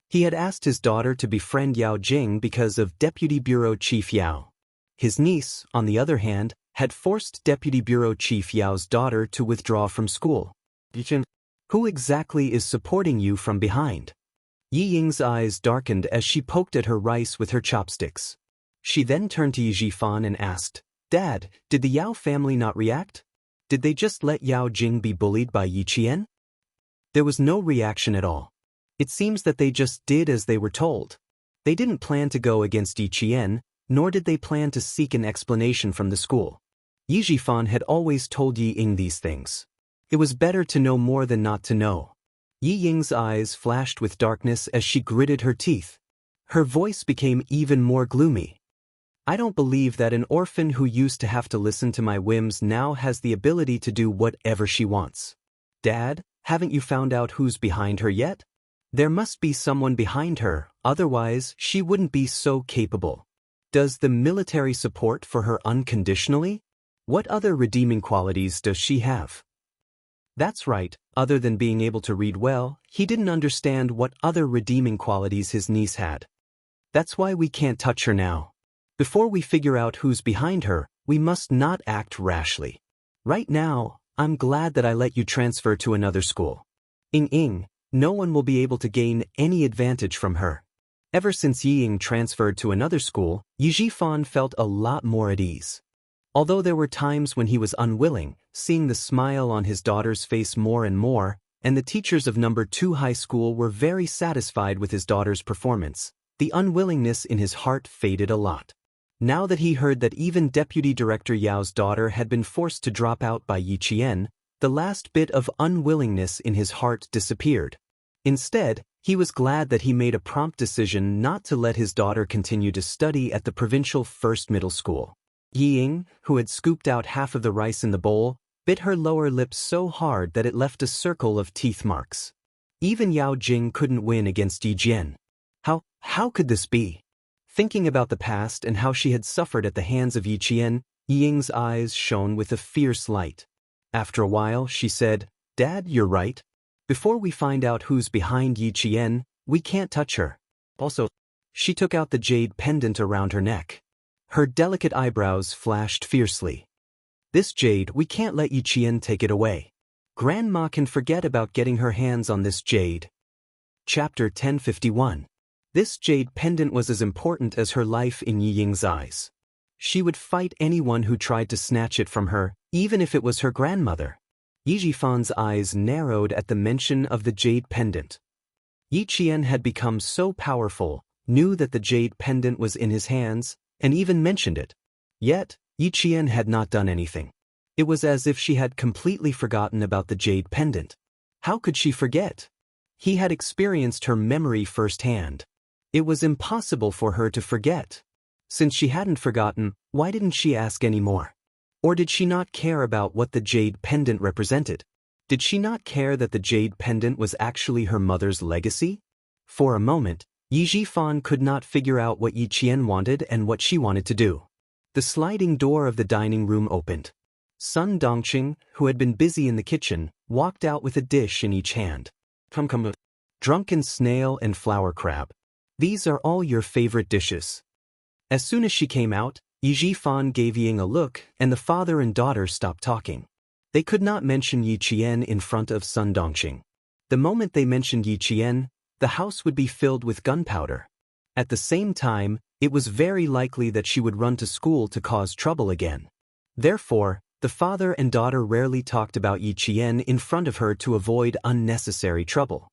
He had asked his daughter to befriend Yao Jing because of Deputy Bureau Chief Yao. His niece, on the other hand, had forced Deputy Bureau Chief Yao's daughter to withdraw from school. Who exactly is supporting you from behind? Yi Ying's eyes darkened as she poked at her rice with her chopsticks. She then turned to Yi Jifan and asked, "Dad, did the Yao family not react? Did they just let Yao Jing be bullied by Yi Qian?" There was no reaction at all. It seems that they just did as they were told. They didn't plan to go against Yi Qian, nor did they plan to seek an explanation from the school. Yi Jifan had always told Yi Ying these things. It was better to know more than not to know. Yi Ying's eyes flashed with darkness as she gritted her teeth. Her voice became even more gloomy. "I don't believe that an orphan who used to have to listen to my whims now has the ability to do whatever she wants. Dad, haven't you found out who's behind her yet? There must be someone behind her, otherwise she wouldn't be so capable. Does the military support for her unconditionally? What other redeeming qualities does she have?" That's right, other than being able to read well, he didn't understand what other redeeming qualities his niece had. "That's why we can't touch her now. Before we figure out who's behind her, we must not act rashly. Right now, I'm glad that I let you transfer to another school. Ying, no one will be able to gain any advantage from her." Ever since Yi Ying transferred to another school, Yi Jifan felt a lot more at ease. Although there were times when he was unwilling, seeing the smile on his daughter's face more and more, and the teachers of No. 2 high school were very satisfied with his daughter's performance, the unwillingness in his heart faded a lot. Now that he heard that even Deputy Director Yao's daughter had been forced to drop out by Yi Qian, the last bit of unwillingness in his heart disappeared. Instead, he was glad that he made a prompt decision not to let his daughter continue to study at the provincial first middle school. Yi Ying, who had scooped out half of the rice in the bowl, bit her lower lip so hard that it left a circle of teeth marks. Even Yao Jing couldn't win against Yi Jian. How could this be? Thinking about the past and how she had suffered at the hands of Yi Qian, Yi Ying's eyes shone with a fierce light. After a while, she said, "Dad, you're right. Before we find out who's behind Yi Qian, we can't touch her." Also, she took out the jade pendant around her neck. Her delicate eyebrows flashed fiercely. "This jade, we can't let Yi Qian take it away. Grandma can forget about getting her hands on this jade." Chapter 1051. This jade pendant was as important as her life in Yi Ying's eyes. She would fight anyone who tried to snatch it from her, even if it was her grandmother. Yi Jifan's eyes narrowed at the mention of the jade pendant. Yi Qian had become so powerful, knew that the jade pendant was in his hands, and even mentioned it. Yet, Yi Qian had not done anything. It was as if she had completely forgotten about the jade pendant. How could she forget? He had experienced her memory firsthand. It was impossible for her to forget. Since she hadn't forgotten, why didn't she ask any more? Or did she not care about what the jade pendant represented? Did she not care that the jade pendant was actually her mother's legacy? For a moment, Yi Jifan could not figure out what Yi Qian wanted and what she wanted to do. The sliding door of the dining room opened. Sun Dongqing, who had been busy in the kitchen, walked out with a dish in each hand. Come. Drunken snail and flour crab. These are all your favorite dishes. As soon as she came out, Yi Jifan gave Ying a look, and the father and daughter stopped talking. They could not mention Yi Qian in front of Sun Dongqing. The moment they mentioned Yi Qian, the house would be filled with gunpowder. At the same time, it was very likely that she would run to school to cause trouble again. Therefore, the father and daughter rarely talked about Yi Qian in front of her to avoid unnecessary trouble.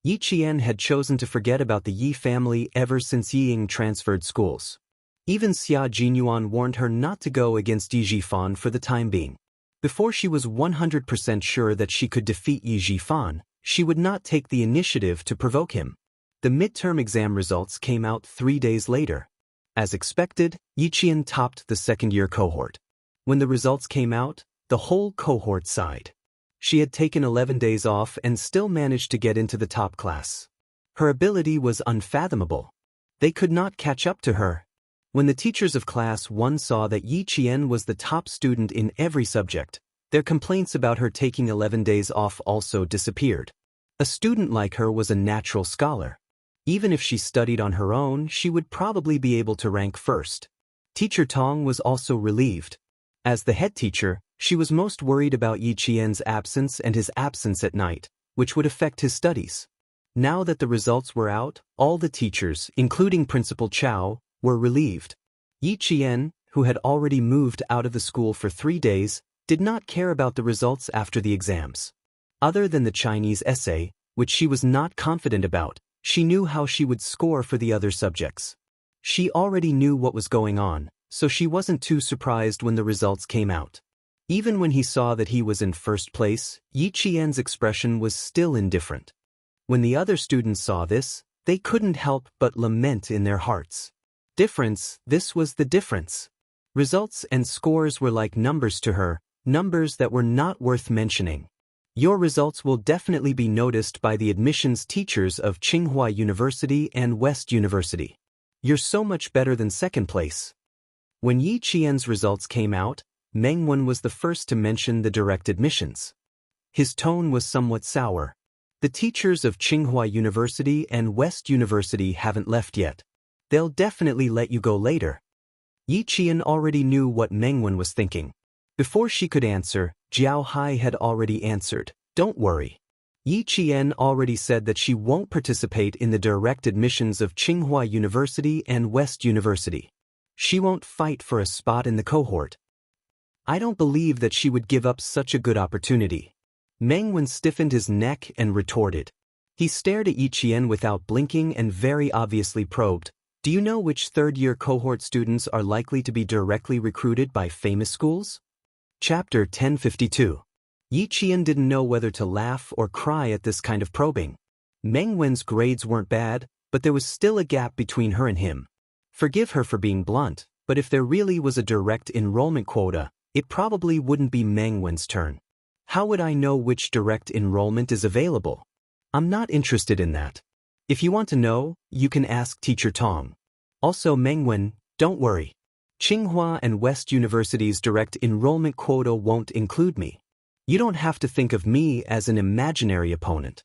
Yi Qian had chosen to forget about the Yi family ever since Yi Ying transferred schools. Even Xia Jinyuan warned her not to go against Yi Jifan for the time being. Before she was 100% sure that she could defeat Yi Jifan, she would not take the initiative to provoke him. The midterm exam results came out 3 days later. As expected, Yi Qian topped the second-year cohort. When the results came out, the whole cohort sighed. She had taken 11 days off and still managed to get into the top class. Her ability was unfathomable. They could not catch up to her. When the teachers of class 1 saw that Yi Qian was the top student in every subject, their complaints about her taking 11 days off also disappeared. A student like her was a natural scholar. Even if she studied on her own, she would probably be able to rank first. Teacher Tong was also relieved. As the head teacher, she was most worried about Yi Qian's absence and his absence at night, which would affect his studies. Now that the results were out, all the teachers, including Principal Chao, were relieved. Yi Qian, who had already moved out of the school for 3 days, did not care about the results after the exams. Other than the Chinese essay, which she was not confident about, she knew how she would score for the other subjects. She already knew what was going on, so she wasn't too surprised when the results came out. Even when he saw that he was in first place, Yi Qian's expression was still indifferent. When the other students saw this, they couldn't help but lament in their hearts. This was the difference. Results and scores were like numbers to her, numbers that were not worth mentioning. Your results will definitely be noticed by the admissions teachers of Tsinghua University and West University. You're so much better than second place. When Yi Qian's results came out, Meng Wen was the first to mention the direct admissions. His tone was somewhat sour. The teachers of Tsinghua University and West University haven't left yet. They'll definitely let you go later. Yi Qian already knew what Meng Wen was thinking. Before she could answer, Jiao Hai had already answered, "Don't worry." Yi Qian already said that she won't participate in the direct admissions of Tsinghua University and West University. She won't fight for a spot in the cohort. I don't believe that she would give up such a good opportunity. Meng Wen stiffened his neck and retorted. He stared at Yi Qian without blinking and very obviously probed, "Do you know which third-year cohort students are likely to be directly recruited by famous schools?" Chapter 1052. Yi Qian didn't know whether to laugh or cry at this kind of probing. Meng Wen's grades weren't bad, but there was still a gap between her and him. Forgive her for being blunt, but if there really was a direct enrollment quota, it probably wouldn't be Meng Wen's turn. How would I know which direct enrollment is available? I'm not interested in that. If you want to know, you can ask Teacher Tong. Also Meng Wen, don't worry. Tsinghua and West University's direct enrollment quota won't include me. You don't have to think of me as an imaginary opponent.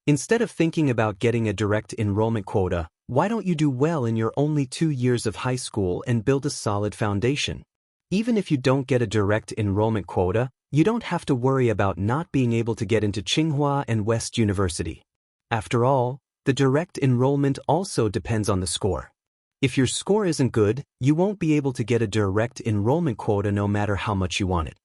Instead of thinking about getting a direct enrollment quota, why don't you do well in your only 2 years of high school and build a solid foundation? Even if you don't get a direct enrollment quota, you don't have to worry about not being able to get into Tsinghua and West University. After all, the direct enrollment also depends on the score. If your score isn't good, you won't be able to get a direct enrollment quota no matter how much you want it.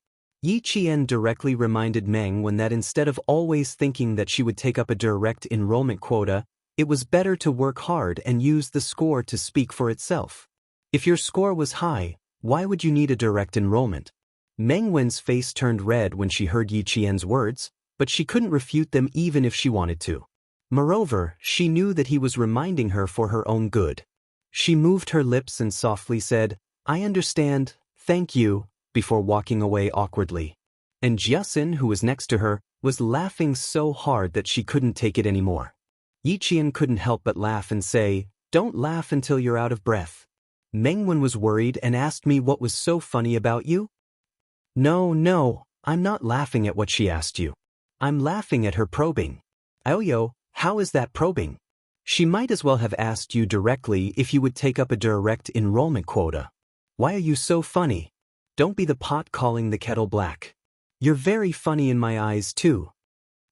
Yi Qian directly reminded Meng Wen that instead of always thinking that she would take up a direct enrollment quota, it was better to work hard and use the score to speak for itself. If your score was high, why would you need a direct enrollment? Meng Wen's face turned red when she heard Yi Qian's words, but she couldn't refute them even if she wanted to. Moreover, she knew that he was reminding her for her own good. She moved her lips and softly said, "I understand, thank you, before walking away awkwardly. And Jiasin, who was next to her, was laughing so hard that she couldn't take it anymore. Yiqian couldn't help but laugh and say, "Don't laugh until you're out of breath." Mengwen was worried and asked me what was so funny about you. No, I'm not laughing at what she asked you. I'm laughing at her probing. Aoyo, how is that probing? She might as well have asked you directly if you would take up a direct enrollment quota. Why are you so funny? Don't be the pot calling the kettle black. You're very funny in my eyes too.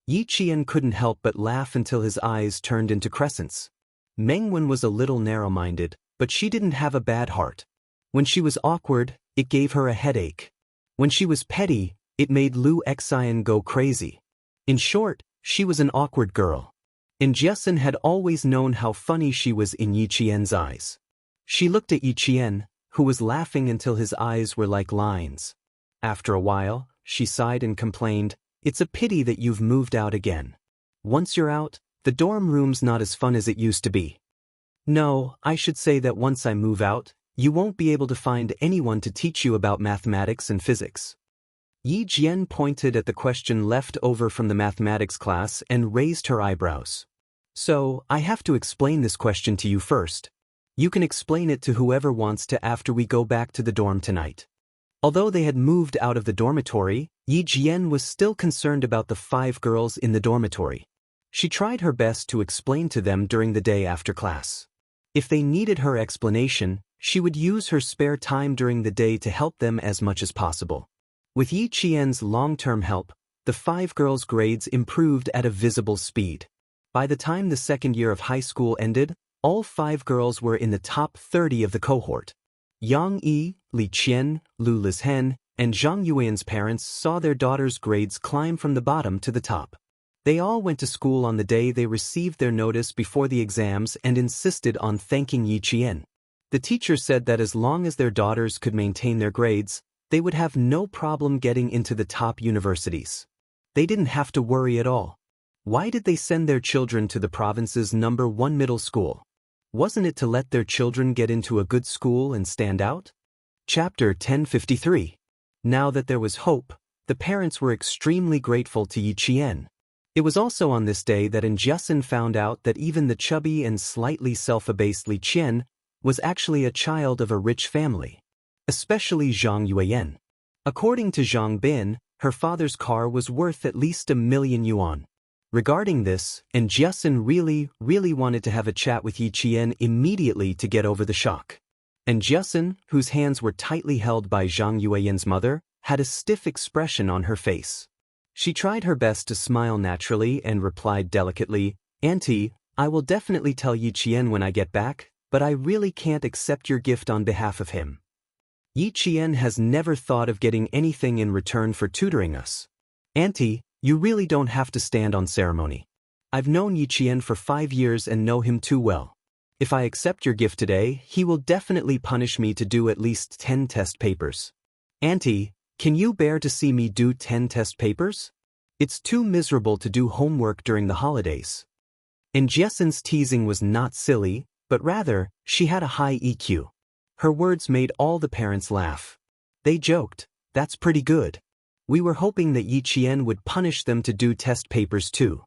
Yiqian couldn't help but laugh until his eyes turned into crescents. Mengwen was a little narrow-minded, but she didn't have a bad heart. When she was awkward, it gave her a headache. When she was petty, it made Lu Xian go crazy. In short, she was an awkward girl. And Jiasin had always known how funny she was in Yiqian's eyes. She looked at Yiqian, who was laughing until his eyes were like lines. After a while, she sighed and complained, "It's a pity that you've moved out again. Once you're out, the dorm room's not as fun as it used to be." "No, I should say that once I move out, you won't be able to find anyone to teach you about mathematics and physics." Yi Jian pointed at the question left over from the mathematics class and raised her eyebrows. "So, I have to explain this question to you first. You can explain it to whoever wants to after we go back to the dorm tonight." Although they had moved out of the dormitory, Yi Jian was still concerned about the 5 girls in the dormitory. She tried her best to explain to them during the day after class. If they needed her explanation, she would use her spare time during the day to help them as much as possible. With Yi Qian's long-term help, the 5 girls' grades improved at a visible speed. By the time the second year of high school ended, all 5 girls were in the top 30 of the cohort. Yang Yi, Li Qian, Lu Lizhen, and Zhang Yuan's parents saw their daughter's grades climb from the bottom to the top. They all went to school on the day they received their notice before the exams and insisted on thanking Yi Qian. The teacher said that as long as their daughters could maintain their grades, they would have no problem getting into the top universities. They didn't have to worry at all. Why did they send their children to the province's #1 middle school? Wasn't it to let their children get into a good school and stand out? Chapter 1053. Now that there was hope, the parents were extremely grateful to Yi Qian. It was also on this day that Jiasin found out that even the chubby and slightly self-abased Li Qian was actually a child of a rich family. Especially Zhang Yuan. According to Zhang Bin, her father's car was worth at least 1,000,000 yuan. Regarding this, Jiasin really wanted to have a chat with Yi Qian immediately to get over the shock. And Jiasin, whose hands were tightly held by Zhang Yuan's mother, had a stiff expression on her face. She tried her best to smile naturally and replied delicately, "Auntie, I will definitely tell Yi Qian when I get back, but I really can't accept your gift on behalf of him. Yi Qian has never thought of getting anything in return for tutoring us. Auntie, you really don't have to stand on ceremony. I've known Yi Qian for 5 years and know him too well. If I accept your gift today, he will definitely punish me to do at least 10 test papers. Auntie, can you bear to see me do 10 test papers? It's too miserable to do homework during the holidays." And Jiasin's teasing was not silly, but rather, she had a high EQ. Her words made all the parents laugh. They joked, "That's pretty good. We were hoping that Yi Qian would punish them to do test papers too."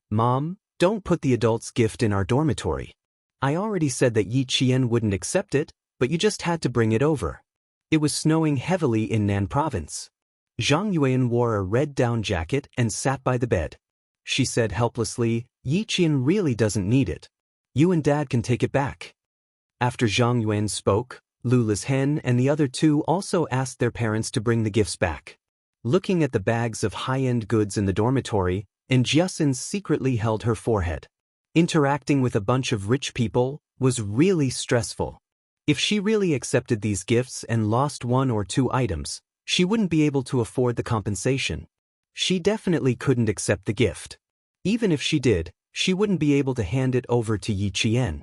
"Mom, don't put the adult's gift in our dormitory. I already said that Yi Qian wouldn't accept it, but you just had to bring it over." It was snowing heavily in Nan province. Zhang Yuan wore a red down jacket and sat by the bed. She said helplessly, "Yi Qian really doesn't need it. You and Dad can take it back." After Zhang Yuan spoke, Lu Lizhen and the other 2 also asked their parents to bring the gifts back. Looking at the bags of high-end goods in the dormitory, Jiasin secretly held her forehead. Interacting with a bunch of rich people was really stressful. If she really accepted these gifts and lost 1 or 2 items, she wouldn't be able to afford the compensation. She definitely couldn't accept the gift. Even if she did, she wouldn't be able to hand it over to Yi Qian.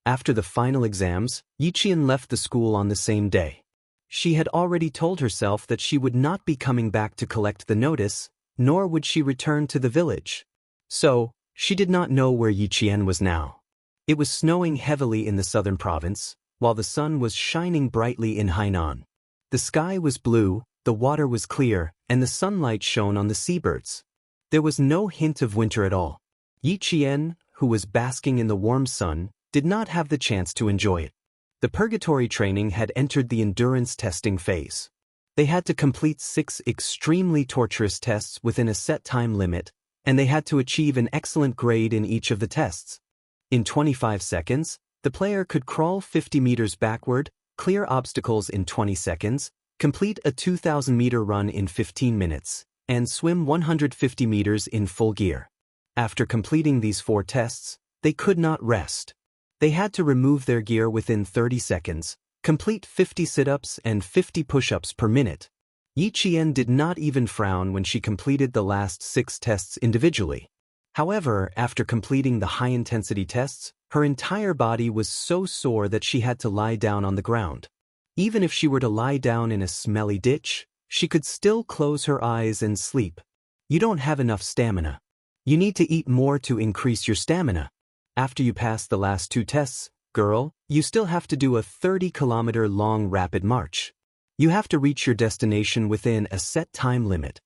After the final exams, Yi Qian left the school on the same day. She had already told herself that she would not be coming back to collect the notice, nor would she return to the village. So, she did not know where Yi Qian was now. It was snowing heavily in the southern province, while the sun was shining brightly in Hainan. The sky was blue, the water was clear, and the sunlight shone on the seabirds. There was no hint of winter at all. Yi Qian, who was basking in the warm sun, did not have the chance to enjoy it. The purgatory training had entered the endurance testing phase. They had to complete 6 extremely torturous tests within a set time limit, and they had to achieve an excellent grade in each of the tests. In 25 seconds, the player could crawl 50 meters backward, clear obstacles in 20 seconds, complete a 2,000-meter run in 15 minutes, and swim 150 meters in full gear. After completing these 4 tests, they could not rest. They had to remove their gear within 30 seconds, complete 50 sit-ups and 50 push-ups per minute. Yi Qian did not even frown when she completed the last 6 tests individually. However, after completing the high-intensity tests, her entire body was so sore that she had to lie down on the ground. Even if she were to lie down in a smelly ditch, she could still close her eyes and sleep. You don't have enough stamina. You need to eat more to increase your stamina. After you pass the last 2 tests, girl, you still have to do a 30-kilometer long rapid march. You have to reach your destination within a set time limit.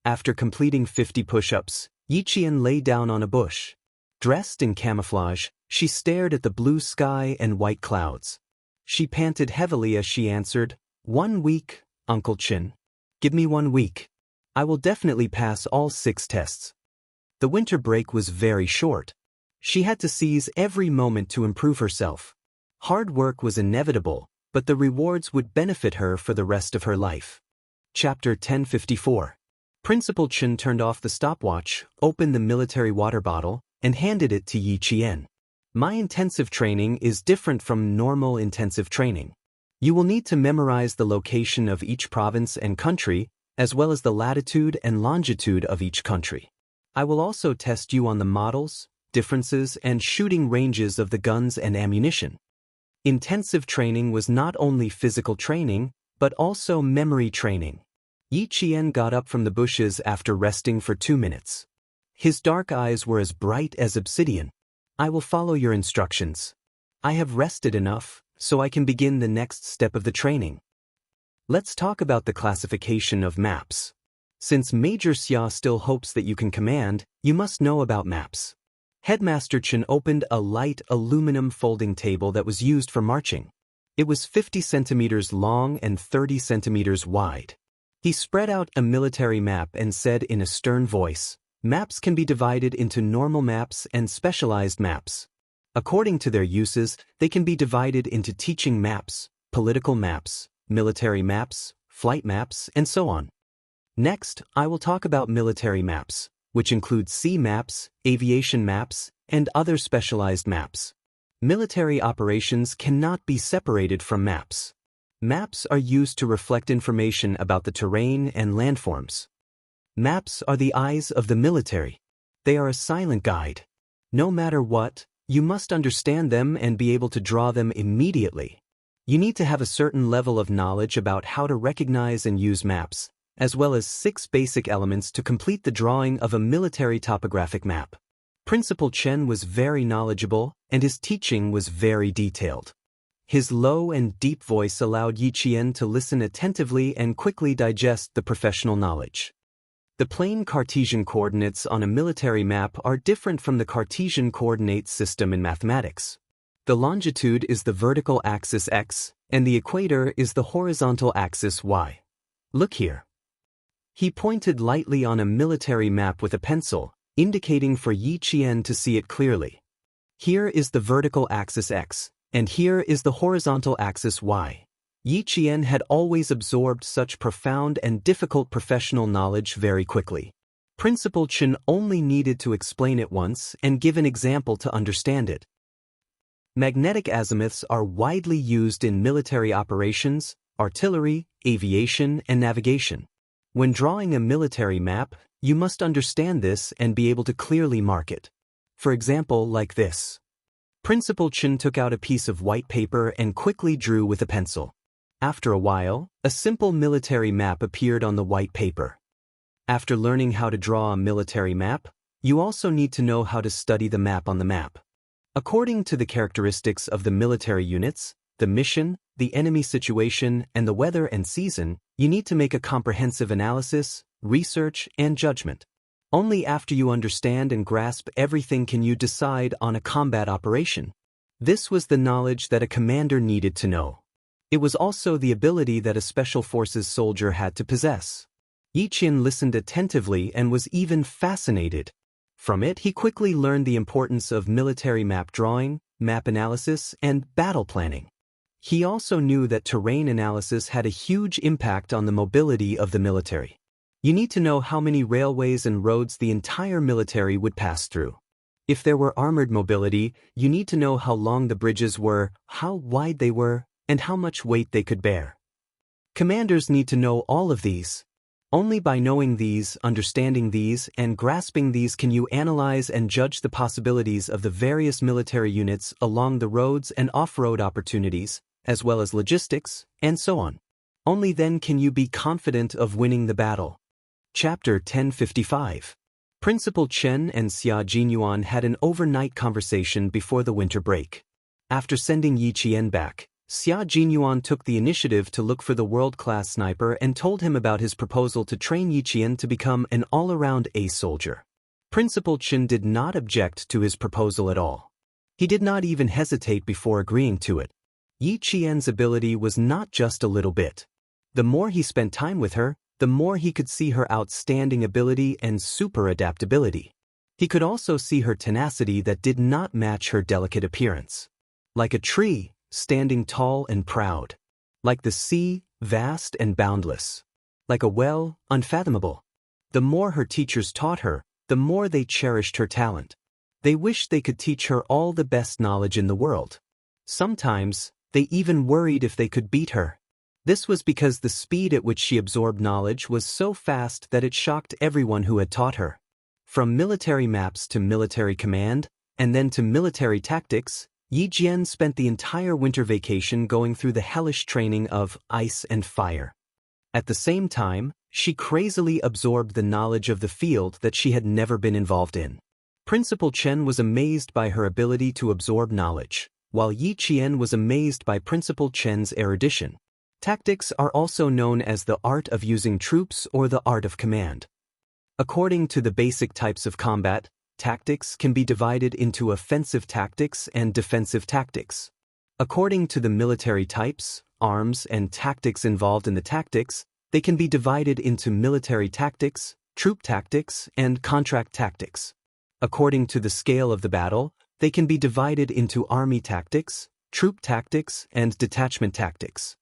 After completing 50 push-ups, Yi Qian lay down on a bush. Dressed in camouflage, she stared at the blue sky and white clouds. She panted heavily as she answered, "1 week, Uncle Chin. Give me 1 week. I will definitely pass all 6 tests." The winter break was very short. She had to seize every moment to improve herself. Hard work was inevitable, but the rewards would benefit her for the rest of her life. Chapter 1054. Principal Chen turned off the stopwatch, opened the military water bottle, and handed it to Yi Qian. My intensive training is different from normal intensive training. You will need to memorize the location of each province and country, as well as the latitude and longitude of each country. I will also test you on the models, differences, and shooting ranges of the guns and ammunition. Intensive training was not only physical training, but also memory training. Yi Qian got up from the bushes after resting for 2 minutes. His dark eyes were as bright as obsidian. I will follow your instructions. I have rested enough, so I can begin the next step of the training. Let's talk about the classification of maps. Since Major Xia still hopes that you can command, you must know about maps. Headmaster Chen opened a light aluminum folding table that was used for marching. It was 50 centimeters long and 30 centimeters wide. He spread out a military map and said in a stern voice, "Maps can be divided into normal maps and specialized maps. According to their uses, they can be divided into teaching maps, political maps, military maps, flight maps, and so on. Next, I will talk about military maps, which include sea maps, aviation maps, and other specialized maps. Military operations cannot be separated from maps. Maps are used to reflect information about the terrain and landforms. Maps are the eyes of the military. They are a silent guide. No matter what, you must understand them and be able to draw them immediately. You need to have a certain level of knowledge about how to recognize and use maps, as well as 6 basic elements to complete the drawing of a military topographic map. Principal Chen was very knowledgeable, and his teaching was very detailed. His low and deep voice allowed Yi Qian to listen attentively and quickly digest the professional knowledge. The plane Cartesian coordinates on a military map are different from the Cartesian coordinate system in mathematics. The longitude is the vertical axis x, and the equator is the horizontal axis y. Look here. He pointed lightly on a military map with a pencil, indicating for Yi Qian to see it clearly. Here is the vertical axis x, and here is the horizontal axis y. Yi Qian had always absorbed such profound and difficult professional knowledge very quickly. Principal Chen only needed to explain it once and give an example to understand it. Magnetic azimuths are widely used in military operations, artillery, aviation, and navigation. When drawing a military map, you must understand this and be able to clearly mark it. For example, like this. Principal Chen took out a piece of white paper and quickly drew with a pencil. After a while, a simple military map appeared on the white paper. After learning how to draw a military map, you also need to know how to study the map on the map. According to the characteristics of the military units, the mission, the enemy situation, and the weather and season, you need to make a comprehensive analysis, research, and judgment. Only after you understand and grasp everything can you decide on a combat operation. This was the knowledge that a commander needed to know. It was also the ability that a special forces soldier had to possess. Yi Qian listened attentively and was even fascinated. From it he quickly learned the importance of military map drawing, map analysis, and battle planning. He also knew that terrain analysis had a huge impact on the mobility of the military. You need to know how many railways and roads the entire military would pass through. If there were armored mobility, you need to know how long the bridges were, how wide they were, and how much weight they could bear. Commanders need to know all of these. Only by knowing these, understanding these, and grasping these can you analyze and judge the possibilities of the various military units along the roads and off-road opportunities, as well as logistics, and so on. Only then can you be confident of winning the battle. Chapter 1055. Principal Chen and Xia Jinyuan had an overnight conversation before the winter break. After sending Yi Qian back, Xia Jinyuan took the initiative to look for the world-class sniper and told him about his proposal to train Yi Qian to become an all-around ace soldier. Principal Chen did not object to his proposal at all. He did not even hesitate before agreeing to it. Yi Qian's ability was not just a little bit. The more he spent time with her, the more he could see her outstanding ability and super adaptability. He could also see her tenacity that did not match her delicate appearance. Like a tree, standing tall and proud. Like the sea, vast and boundless. Like a well, unfathomable. The more her teachers taught her, the more they cherished her talent. They wished they could teach her all the best knowledge in the world. Sometimes, they even worried if they could beat her. This was because the speed at which she absorbed knowledge was so fast that it shocked everyone who had taught her. From military maps to military command, and then to military tactics, Yi Qian spent the entire winter vacation going through the hellish training of ice and fire. At the same time, she crazily absorbed the knowledge of the field that she had never been involved in. Principal Chen was amazed by her ability to absorb knowledge, while Yi Qian was amazed by Principal Chen's erudition. Tactics are also known as the art of using troops or the art of command. According to the basic types of combat, tactics can be divided into offensive tactics and defensive tactics. According to the military types, arms, and tactics involved in the tactics, they can be divided into military tactics, troop tactics, and contract tactics. According to the scale of the battle, they can be divided into army tactics, troop tactics, and detachment tactics.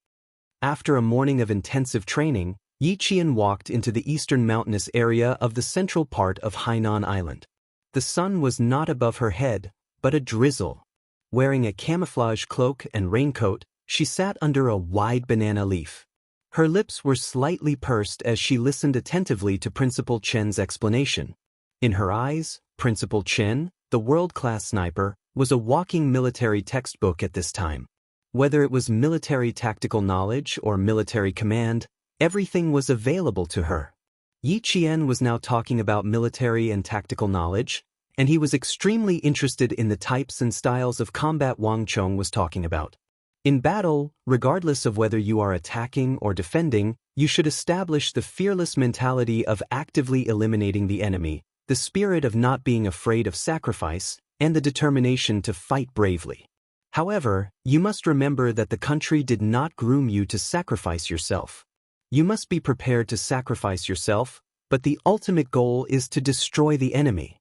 After a morning of intensive training, Yi Qian walked into the eastern mountainous area of the central part of Hainan Island. The sun was not above her head, but a drizzle. Wearing a camouflage cloak and raincoat, she sat under a wide banana leaf. Her lips were slightly pursed as she listened attentively to Principal Chen's explanation. In her eyes, Principal Chen, the world-class sniper, was a walking military textbook at this time. Whether it was military tactical knowledge or military command, everything was available to her. Yi Qian was now talking about military and tactical knowledge, and he was extremely interested in the types and styles of combat Wang Chong was talking about. In battle, regardless of whether you are attacking or defending, you should establish the fearless mentality of actively eliminating the enemy, the spirit of not being afraid of sacrifice, and the determination to fight bravely. However, you must remember that the country did not groom you to sacrifice yourself. You must be prepared to sacrifice yourself, but the ultimate goal is to destroy the enemy.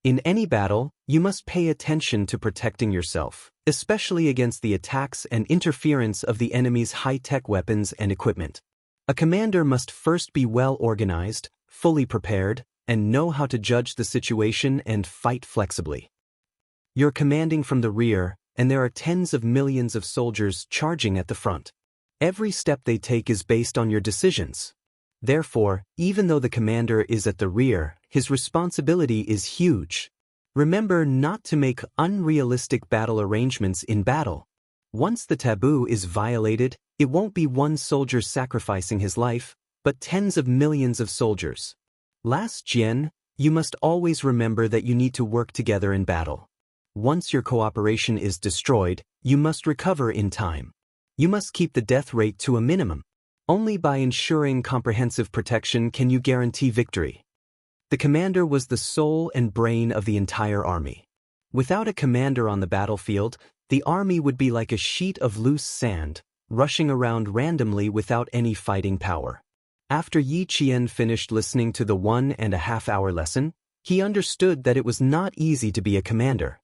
In any battle, you must pay attention to protecting yourself, especially against the attacks and interference of the enemy's high-tech weapons and equipment. A commander must first be well organized, fully prepared, and know how to judge the situation and fight flexibly. You're commanding from the rear, and there are tens of millions of soldiers charging at the front. Every step they take is based on your decisions. Therefore, even though the commander is at the rear, his responsibility is huge. Remember not to make unrealistic battle arrangements in battle. Once the taboo is violated, it won't be one soldier sacrificing his life, but tens of millions of soldiers. Last Jian, you must always remember that you need to work together in battle. Once your cooperation is destroyed, you must recover in time. You must keep the death rate to a minimum. Only by ensuring comprehensive protection can you guarantee victory. The commander was the soul and brain of the entire army. Without a commander on the battlefield, the army would be like a sheet of loose sand, rushing around randomly without any fighting power. After Yi Qian finished listening to the 1.5-hour lesson, he understood that it was not easy to be a commander.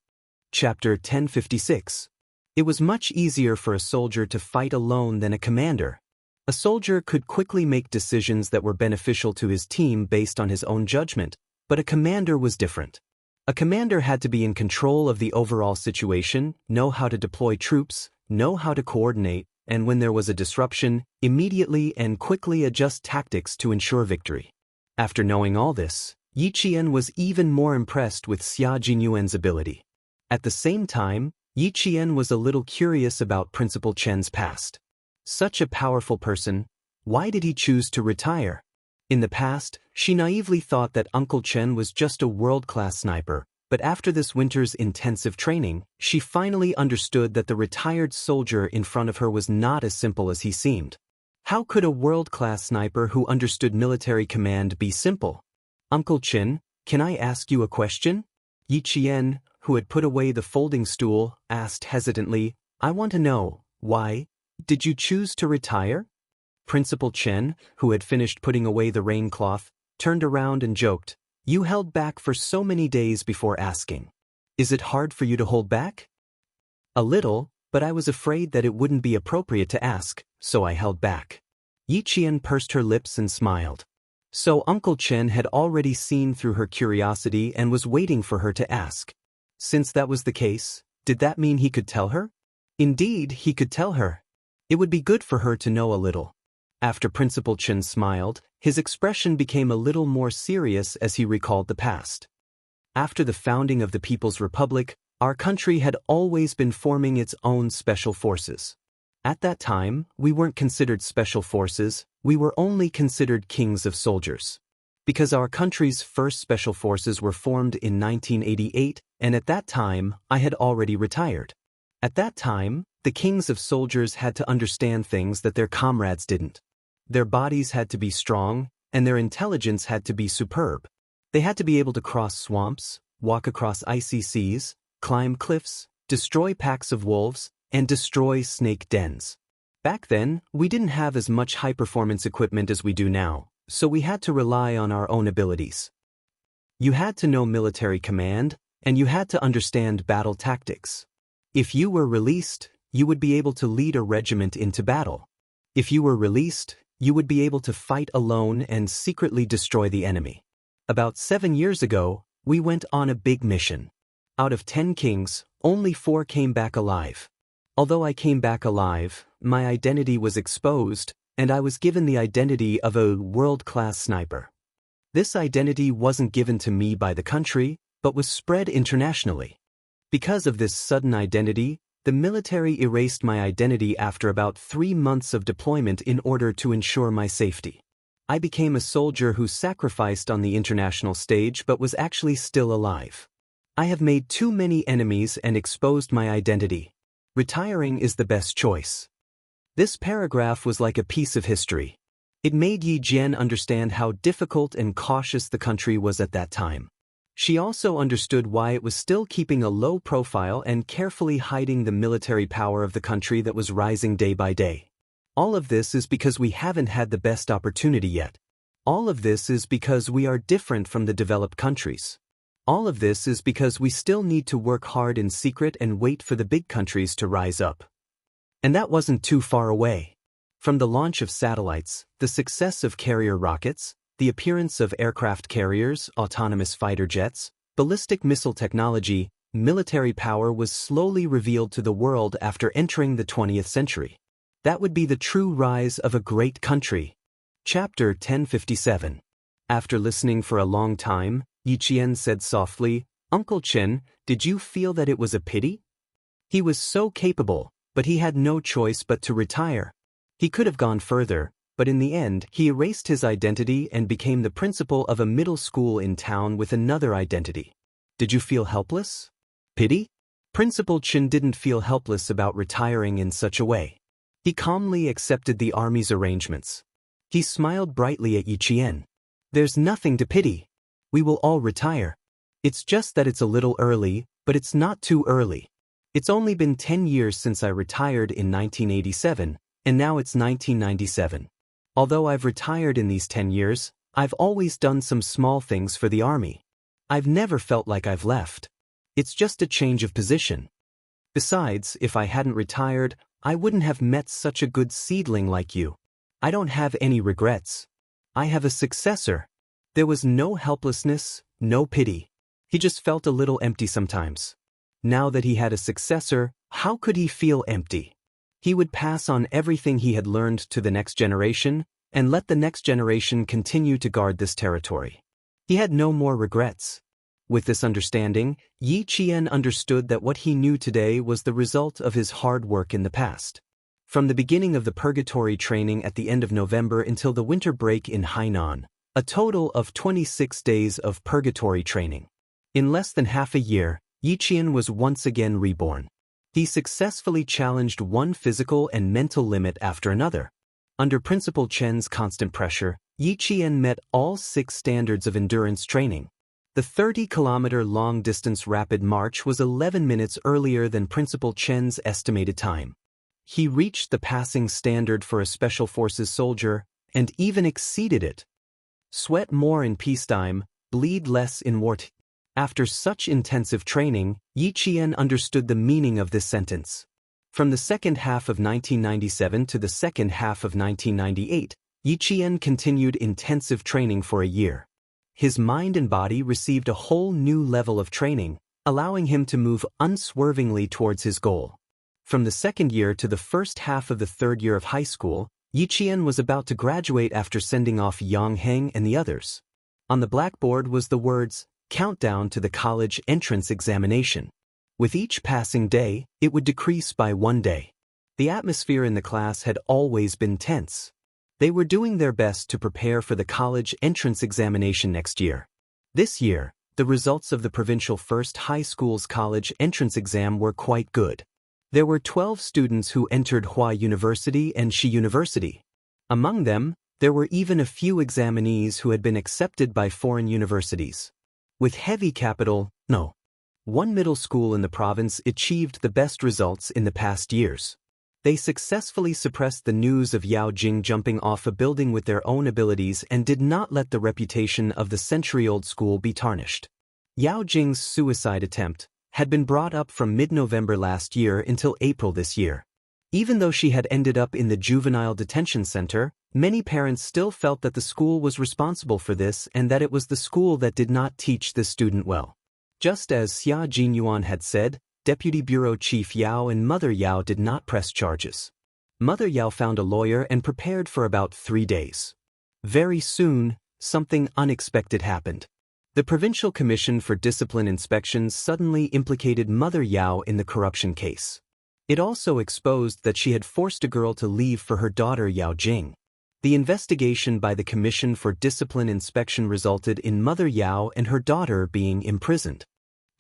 Chapter 1056. It was much easier for a soldier to fight alone than a commander. A soldier could quickly make decisions that were beneficial to his team based on his own judgment, but a commander was different. A commander had to be in control of the overall situation, know how to deploy troops, know how to coordinate, and when there was a disruption, immediately and quickly adjust tactics to ensure victory. After knowing all this, Yi Qian was even more impressed with Xia Jinyuan's ability. At the same time, Yi Qian was a little curious about Principal Chen's past. Such a powerful person, why did he choose to retire? In the past, she naively thought that Uncle Chen was just a world-class sniper, but after this winter's intensive training, she finally understood that the retired soldier in front of her was not as simple as he seemed. How could a world-class sniper who understood military command be simple? Uncle Chen, can I ask you a question? Yi Qian, who had put away the folding stool, asked hesitantly, I want to know, why did you choose to retire? Principal Chen, who had finished putting away the rain cloth, turned around and joked, You held back for so many days before asking. Is it hard for you to hold back? A little, but I was afraid that it wouldn't be appropriate to ask, so I held back. Yi Qian pursed her lips and smiled. So Uncle Chen had already seen through her curiosity and was waiting for her to ask. Since that was the case, did that mean he could tell her? Indeed, he could tell her. It would be good for her to know a little. After Principal Chen smiled, his expression became a little more serious as he recalled the past. After the founding of the People's Republic, our country had always been forming its own special forces. At that time, we weren't considered special forces, we were only considered kings of soldiers. Because our country's first special forces were formed in 1988, and at that time, I had already retired. At that time, the kings of soldiers had to understand things that their comrades didn't. Their bodies had to be strong, and their intelligence had to be superb. They had to be able to cross swamps, walk across icy seas, climb cliffs, destroy packs of wolves, and destroy snake dens. Back then, we didn't have as much high-performance equipment as we do now, so we had to rely on our own abilities. You had to know military command, and you had to understand battle tactics. If you were released, you would be able to lead a regiment into battle. If you were released, you would be able to fight alone and secretly destroy the enemy. About 7 years ago, we went on a big mission. Out of 10 kings, only 4 came back alive. Although I came back alive, my identity was exposed, and I was given the identity of a world-class sniper. This identity wasn't given to me by the country, but was spread internationally. Because of this sudden identity, the military erased my identity after about 3 months of deployment in order to ensure my safety. I became a soldier who sacrificed on the international stage but was actually still alive. I have made too many enemies and exposed my identity. Retiring is the best choice. This paragraph was like a piece of history. It made Yi Jian understand how difficult and cautious the country was at that time. She also understood why it was still keeping a low profile and carefully hiding the military power of the country that was rising day by day. All of this is because we haven't had the best opportunity yet. All of this is because we are different from the developed countries. All of this is because we still need to work hard in secret and wait for the big countries to rise up. And that wasn't too far away. From the launch of satellites, the success of carrier rockets, the appearance of aircraft carriers, autonomous fighter jets, ballistic missile technology, military power was slowly revealed to the world after entering the 20th century. That would be the true rise of a great country. Chapter 1057. After listening for a long time, Yi Qian said softly, Uncle Chen, did you feel that it was a pity? He was so capable, but he had no choice but to retire. He could have gone further, but in the end, he erased his identity and became the principal of a middle school in town with another identity. Did you feel helpless? Pity? Principal Chen didn't feel helpless about retiring in such a way. He calmly accepted the army's arrangements. He smiled brightly at Yi Qian. There's nothing to pity. We will all retire. It's just that it's a little early, but it's not too early. It's only been 10 years since I retired in 1987, and now it's 1997. Although I've retired in these 10 years, I've always done some small things for the army. I've never felt like I've left. It's just a change of position. Besides, if I hadn't retired, I wouldn't have met such a good seedling like you. I don't have any regrets. I have a successor. There was no helplessness, no pity. He just felt a little empty sometimes. Now that he had a successor, how could he feel empty? He would pass on everything he had learned to the next generation, and let the next generation continue to guard this territory. He had no more regrets. With this understanding, Yi Qian understood that what he knew today was the result of his hard work in the past. From the beginning of the purgatory training at the end of November until the winter break in Hainan, a total of 26 days of purgatory training. In less than half a year, Yi Qian was once again reborn. He successfully challenged one physical and mental limit after another. Under Principal Chen's constant pressure, Yi Qian met all 6 standards of endurance training. The 30-kilometer long-distance rapid march was 11 minutes earlier than Principal Chen's estimated time. He reached the passing standard for a Special Forces soldier, and even exceeded it. Sweat more in peacetime, bleed less in wartime. After such intensive training, Yi Qian understood the meaning of this sentence. From the second half of 1997 to the second half of 1998, Yi Qian continued intensive training for a year. His mind and body received a whole new level of training, allowing him to move unswervingly towards his goal. From the second year to the first half of the third year of high school, Yi Qian was about to graduate after sending off Yang Heng and the others. On the blackboard was the words, "Countdown to the college entrance examination." With each passing day, it would decrease by 1 day. The atmosphere in the class had always been tense. They were doing their best to prepare for the college entrance examination next year. This year, the results of the provincial first high school's college entrance exam were quite good. There were 12 students who entered Hua University and Shi University. Among them, there were even a few examinees who had been accepted by foreign universities. With heavy capital, one middle school in the province achieved the best results in the past years. They successfully suppressed the news of Yao Jing jumping off a building with their own abilities and did not let the reputation of the century-old school be tarnished. Yao Jing's suicide attempt had been brought up from mid-November last year until April this year. Even though she had ended up in the juvenile detention center, many parents still felt that the school was responsible for this and that it was the school that did not teach the student well. Just as Xia Jinyuan had said, Deputy Bureau Chief Yao and Mother Yao did not press charges. Mother Yao found a lawyer and prepared for about 3 days. Very soon, something unexpected happened. The Provincial Commission for Discipline Inspections suddenly implicated Mother Yao in the corruption case. It also exposed that she had forced a girl to leave for her daughter Yao Jing. The investigation by the Commission for Discipline Inspection resulted in Mother Yao and her daughter being imprisoned.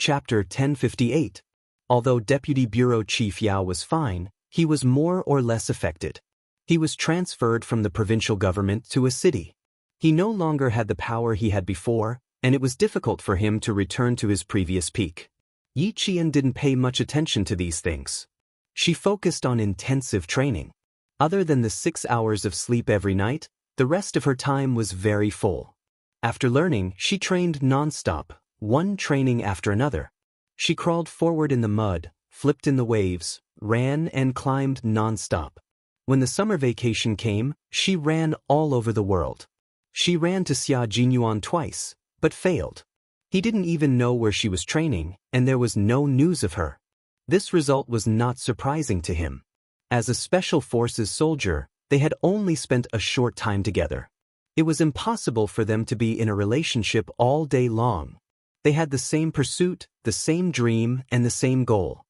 Chapter 1058. Although Deputy Bureau Chief Yao was fine, he was more or less affected. He was transferred from the provincial government to a city. He no longer had the power he had before, and it was difficult for him to return to his previous peak. Yi Qian didn't pay much attention to these things. She focused on intensive training. Other than the 6 hours of sleep every night, the rest of her time was very full. After learning, she trained non-stop, one training after another. She crawled forward in the mud, flipped in the waves, ran and climbed non-stop. When the summer vacation came, she ran all over the world. She ran to Xia Jinyuan twice, but failed. He didn't even know where she was training, and there was no news of her. This result was not surprising to him. As a Special Forces soldier, they had only spent a short time together. It was impossible for them to be in a relationship all day long. They had the same pursuit, the same dream, and the same goal.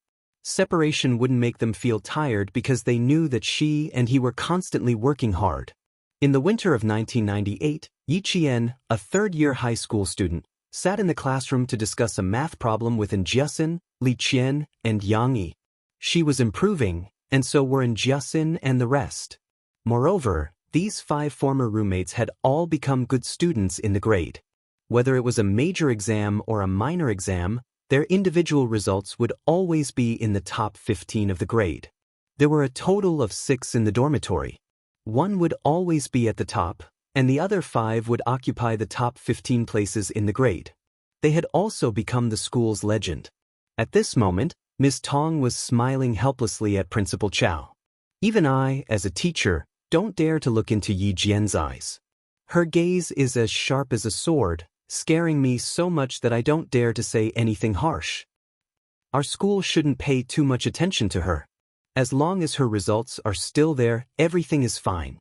Separation wouldn't make them feel tired because they knew that she and he were constantly working hard. In the winter of 1998, Yi Qian, a third-year high school student, sat in the classroom to discuss a math problem with Jiasin, Li Qian, and Yang Yi. She was improving, and so were Jiaxin and the rest. Moreover, these 5 former roommates had all become good students in the grade. Whether it was a major exam or a minor exam, their individual results would always be in the top 15 of the grade. There were a total of 6 in the dormitory. One would always be at the top, and the other 5 would occupy the top 15 places in the grade. They had also become the school's legend. At this moment, Ms. Tong was smiling helplessly at Principal Chow. Even I, as a teacher, don't dare to look into Yi Jian's eyes. Her gaze is as sharp as a sword, scaring me so much that I don't dare to say anything harsh. Our school shouldn't pay too much attention to her. As long as her results are still there, everything is fine.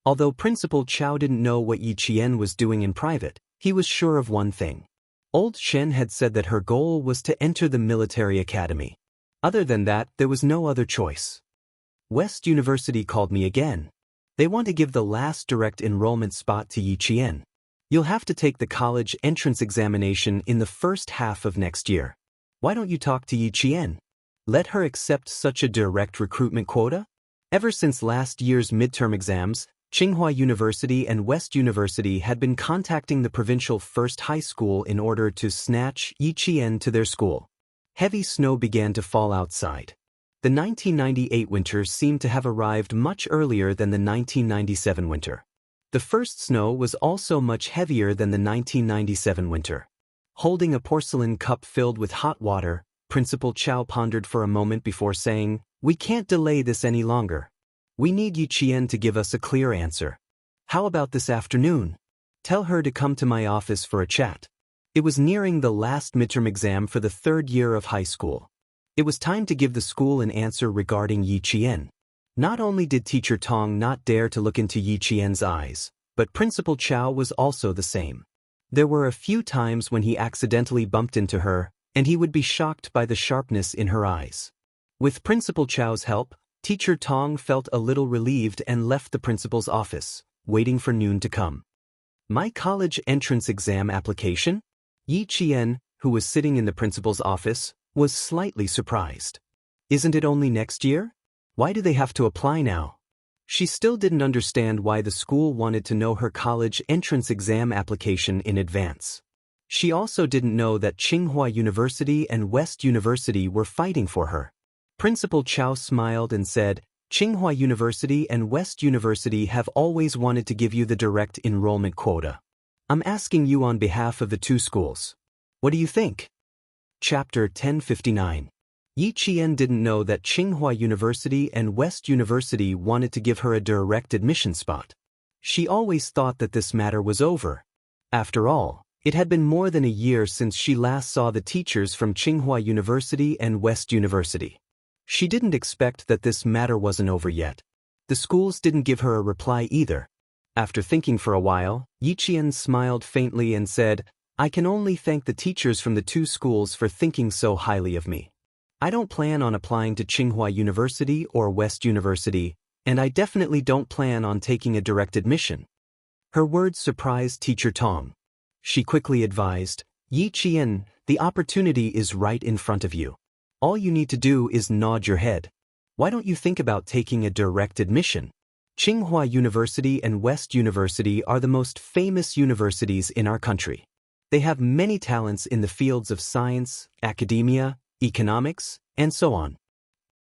Although Principal Chow didn't know what Yi Qian was doing in private, he was sure of one thing. Old Shen had said that her goal was to enter the military academy. Other than that, there was no other choice. West University called me again. They want to give the last direct enrollment spot to Yi Qian. You'll have to take the college entrance examination in the first half of next year. Why don't you talk to Yi Qian? Let her accept such a direct recruitment quota? Ever since last year's midterm exams, Tsinghua University and West University had been contacting the provincial first high school in order to snatch Yi Qian to their school. Heavy snow began to fall outside. The 1998 winter seemed to have arrived much earlier than the 1997 winter. The first snow was also much heavier than the 1997 winter. Holding a porcelain cup filled with hot water, Principal Chow pondered for a moment before saying, "We can't delay this any longer. We need Yi Qian to give us a clear answer. How about this afternoon? Tell her to come to my office for a chat." It was nearing the last midterm exam for the 3rd year of high school. It was time to give the school an answer regarding Yi Qian. Not only did Teacher Tong not dare to look into Yi Qian's eyes, but Principal Chow was also the same. There were a few times when he accidentally bumped into her, and he would be shocked by the sharpness in her eyes. With Principal Chow's help, Teacher Tong felt a little relieved and left the principal's office, waiting for noon to come. My college entrance exam application? Yi Qian, who was sitting in the principal's office, was slightly surprised. Isn't it only next year? Why do they have to apply now? She still didn't understand why the school wanted to know her college entrance exam application in advance. She also didn't know that Tsinghua University and West University were fighting for her. Principal Chow smiled and said, "Tsinghua University and West University have always wanted to give you the direct enrollment quota. I'm asking you on behalf of the 2 schools. What do you think?" Chapter 1059. Yi Qian didn't know that Tsinghua University and West University wanted to give her a direct admission spot. She always thought that this matter was over. After all, it had been more than a year since she last saw the teachers from Tsinghua University and West University. She didn't expect that this matter wasn't over yet. The schools didn't give her a reply either. After thinking for a while, Yi Qian smiled faintly and said, "I can only thank the teachers from the 2 schools for thinking so highly of me. I don't plan on applying to Tsinghua University or West University, and I definitely don't plan on taking a direct admission." Her words surprised Teacher Tong. She quickly advised, "Yi Qian, the opportunity is right in front of you. All you need to do is nod your head. Why don't you think about taking a direct admission? Tsinghua University and West University are the most famous universities in our country. They have many talents in the fields of science, academia, economics, and so on.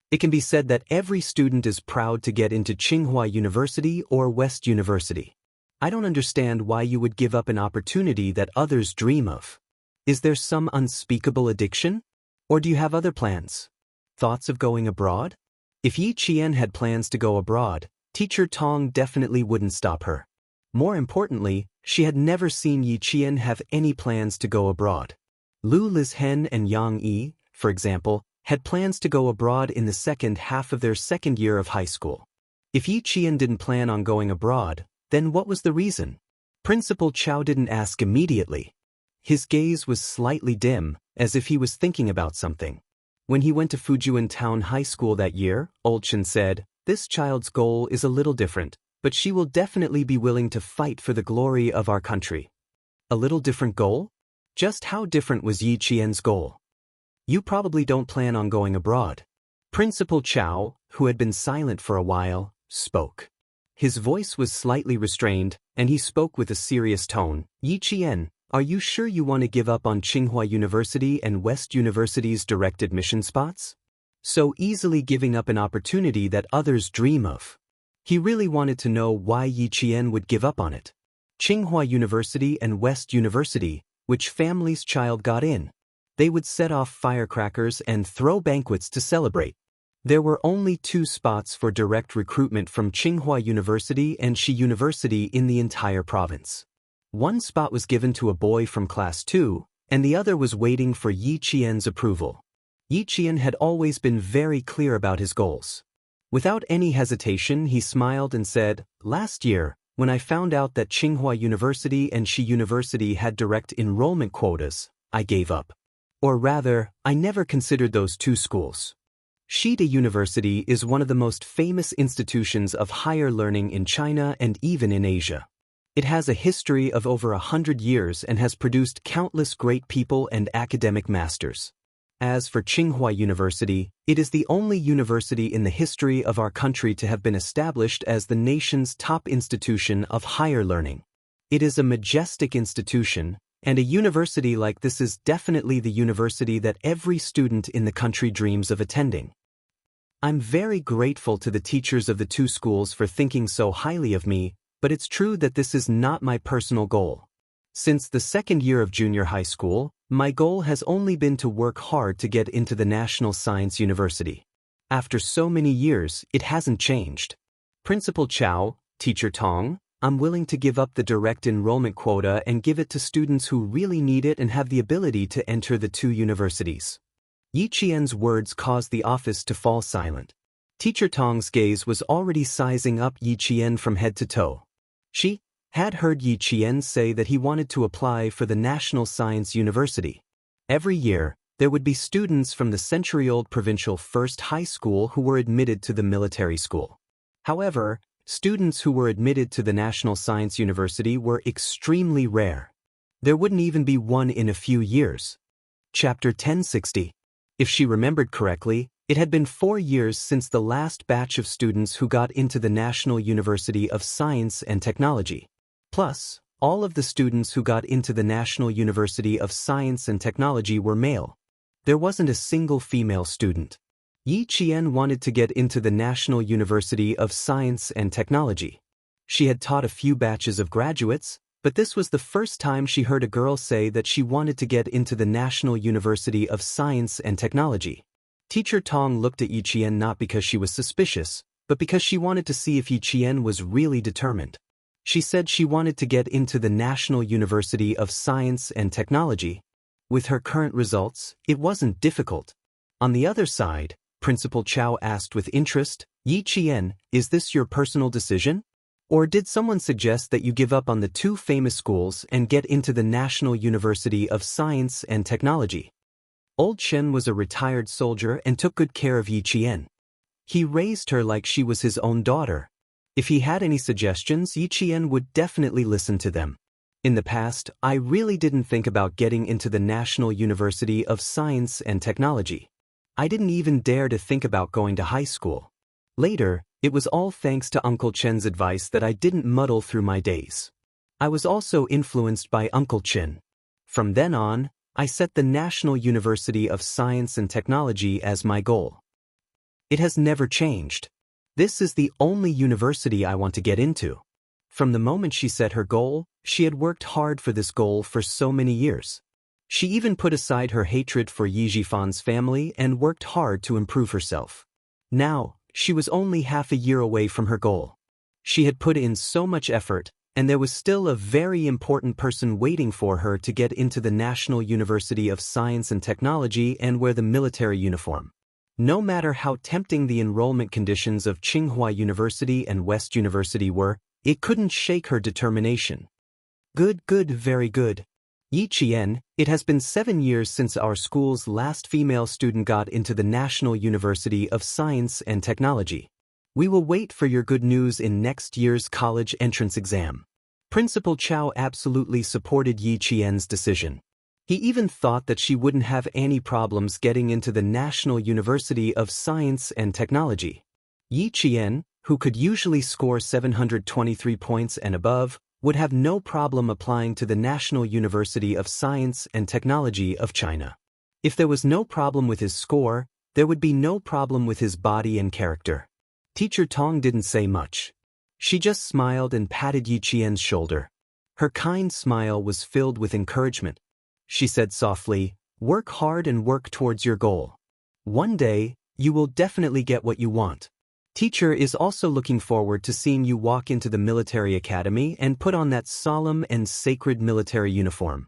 It can be said that every student is proud to get into Tsinghua University or West University. I don't understand why you would give up an opportunity that others dream of. Is there some unspeakable addiction? Or do you have other plans? Thoughts of going abroad?" If Yi Qian had plans to go abroad, Teacher Tong definitely wouldn't stop her. More importantly, she had never seen Yi Qian have any plans to go abroad. Lu Lizhen and Yang Yi, for example, had plans to go abroad in the second half of their 2nd year of high school. If Yi Qian didn't plan on going abroad, then what was the reason? Principal Chow didn't ask immediately. His gaze was slightly dim, as if he was thinking about something. When he went to Fujian Town High School that year, Old Shen said, "This child's goal is a little different, but she will definitely be willing to fight for the glory of our country." A little different goal? Just how different was Yi Qian's goal? "You probably don't plan on going abroad. Principal Chow, who had been silent for a while, spoke. His voice was slightly restrained, and he spoke with a serious tone. Yi Qian, are you sure you want to give up on Tsinghua University and West University's direct admission spots? So easily giving up an opportunity that others dream of. He really wanted to know why Yi Qian would give up on it. Tsinghua University and West University, which family's child got in. They would set off firecrackers and throw banquets to celebrate. There were only 2 spots for direct recruitment from Tsinghua University and Shi University in the entire province. One spot was given to a boy from Class 2, and the other was waiting for Yi Qian's approval. Yi Qian had always been very clear about his goals. Without any hesitation, he smiled and said, "Last year, when I found out that Tsinghua University and Shi University had direct enrollment quotas, I gave up. Or rather, I never considered those 2 schools. Shida University is one of the most famous institutions of higher learning in China and even in Asia. It has a history of over 100 years and has produced countless great people and academic masters. As for Tsinghua University, it is the only university in the history of our country to have been established as the nation's top institution of higher learning. It is a majestic institution, and a university like this is definitely the university that every student in the country dreams of attending. I'm very grateful to the teachers of the 2 schools for thinking so highly of me, but it's true that this is not my personal goal. Since the 2nd year of junior high school, my goal has only been to work hard to get into the National Science University. After so many years, it hasn't changed. Principal Chow, Teacher Tong, I'm willing to give up the direct enrollment quota and give it to students who really need it and have the ability to enter the 2 universities." Yi Qian's words caused the office to fall silent. Teacher Tong's gaze was already sizing up Yi Qian from head to toe. She had heard Yi Qian say that he wanted to apply for the National Science University. Every year, there would be students from the century-old provincial first high school who were admitted to the military school. However, students who were admitted to the National Science University were extremely rare. There wouldn't even be one in a few years. Chapter 1060. If she remembered correctly, it had been 4 years since the last batch of students who got into the National University of Science and Technology. Plus, all of the students who got into the National University of Science and Technology were male. There wasn't a single female student. Yi Qian wanted to get into the National University of Science and Technology. She had taught a few batches of graduates, but this was the first time she heard a girl say that she wanted to get into the National University of Science and Technology. Teacher Tong looked at Yi Qian not because she was suspicious, but because she wanted to see if Yi Qian was really determined. She said she wanted to get into the National University of Science and Technology. With her current results, it wasn't difficult. On the other side, Principal Chow asked with interest, "Yi Qian, is this your personal decision? Or did someone suggest that you give up on the 2 famous schools and get into the National University of Science and Technology?" Old Chen was a retired soldier and took good care of Yi Qian. He raised her like she was his own daughter. If he had any suggestions, Yi Qian would definitely listen to them. In the past, I really didn't think about getting into the National University of Science and Technology. I didn't even dare to think about going to high school. Later, it was all thanks to Uncle Chen's advice that I didn't muddle through my days. I was also influenced by Uncle Chen. From then on, I set the National University of Science and Technology as my goal. It has never changed. This is the only university I want to get into. From the moment she set her goal, she had worked hard for this goal for so many years. She even put aside her hatred for Yi Jifan's family and worked hard to improve herself. Now, she was only half a year away from her goal. She had put in so much effort, and there was still a very important person waiting for her to get into the National University of Science and Technology and wear the military uniform. No matter how tempting the enrollment conditions of Tsinghua University and West University were, it couldn't shake her determination. Good, very good. Yi Qian, it has been 7 years since our school's last female student got into the National University of Science and Technology. We will wait for your good news in next year's college entrance exam. Principal Chow absolutely supported Yi Qian's decision. He even thought that she wouldn't have any problems getting into the National University of Science and Technology. Yi Qian, who could usually score 723 points and above, would have no problem applying to the National University of Science and Technology of China. If there was no problem with his score, there would be no problem with his body and character. Teacher Tong didn't say much. She just smiled and patted Yi Qian's shoulder. Her kind smile was filled with encouragement. She said softly, "Work hard and work towards your goal. One day, you will definitely get what you want. Teacher is also looking forward to seeing you walk into the military academy and put on that solemn and sacred military uniform."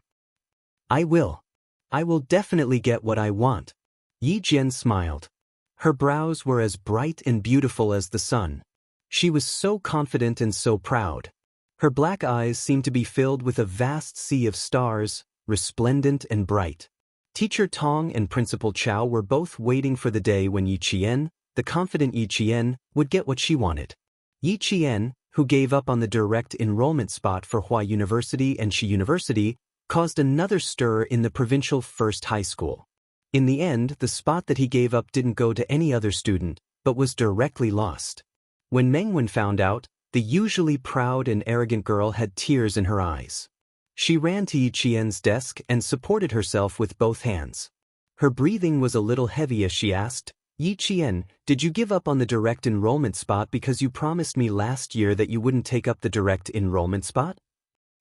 I will definitely get what I want. Yi Jian smiled. Her brows were as bright and beautiful as the sun. She was so confident and so proud. Her black eyes seemed to be filled with a vast sea of stars, resplendent and bright. Teacher Tong and Principal Chow were both waiting for the day when Yi Qian, the confident Yi Qian, would get what she wanted. Yi Qian, who gave up on the direct enrollment spot for Hua University and Shi University, caused another stir in the provincial first high school. In the end, the spot that he gave up didn't go to any other student, but was directly lost. When Mengwen found out, the usually proud and arrogant girl had tears in her eyes. She ran to Yi Qian's desk and supported herself with both hands. Her breathing was a little heavy as she asked, "Yi Qian, did you give up on the direct enrollment spot because you promised me last year that you wouldn't take up the direct enrollment spot?"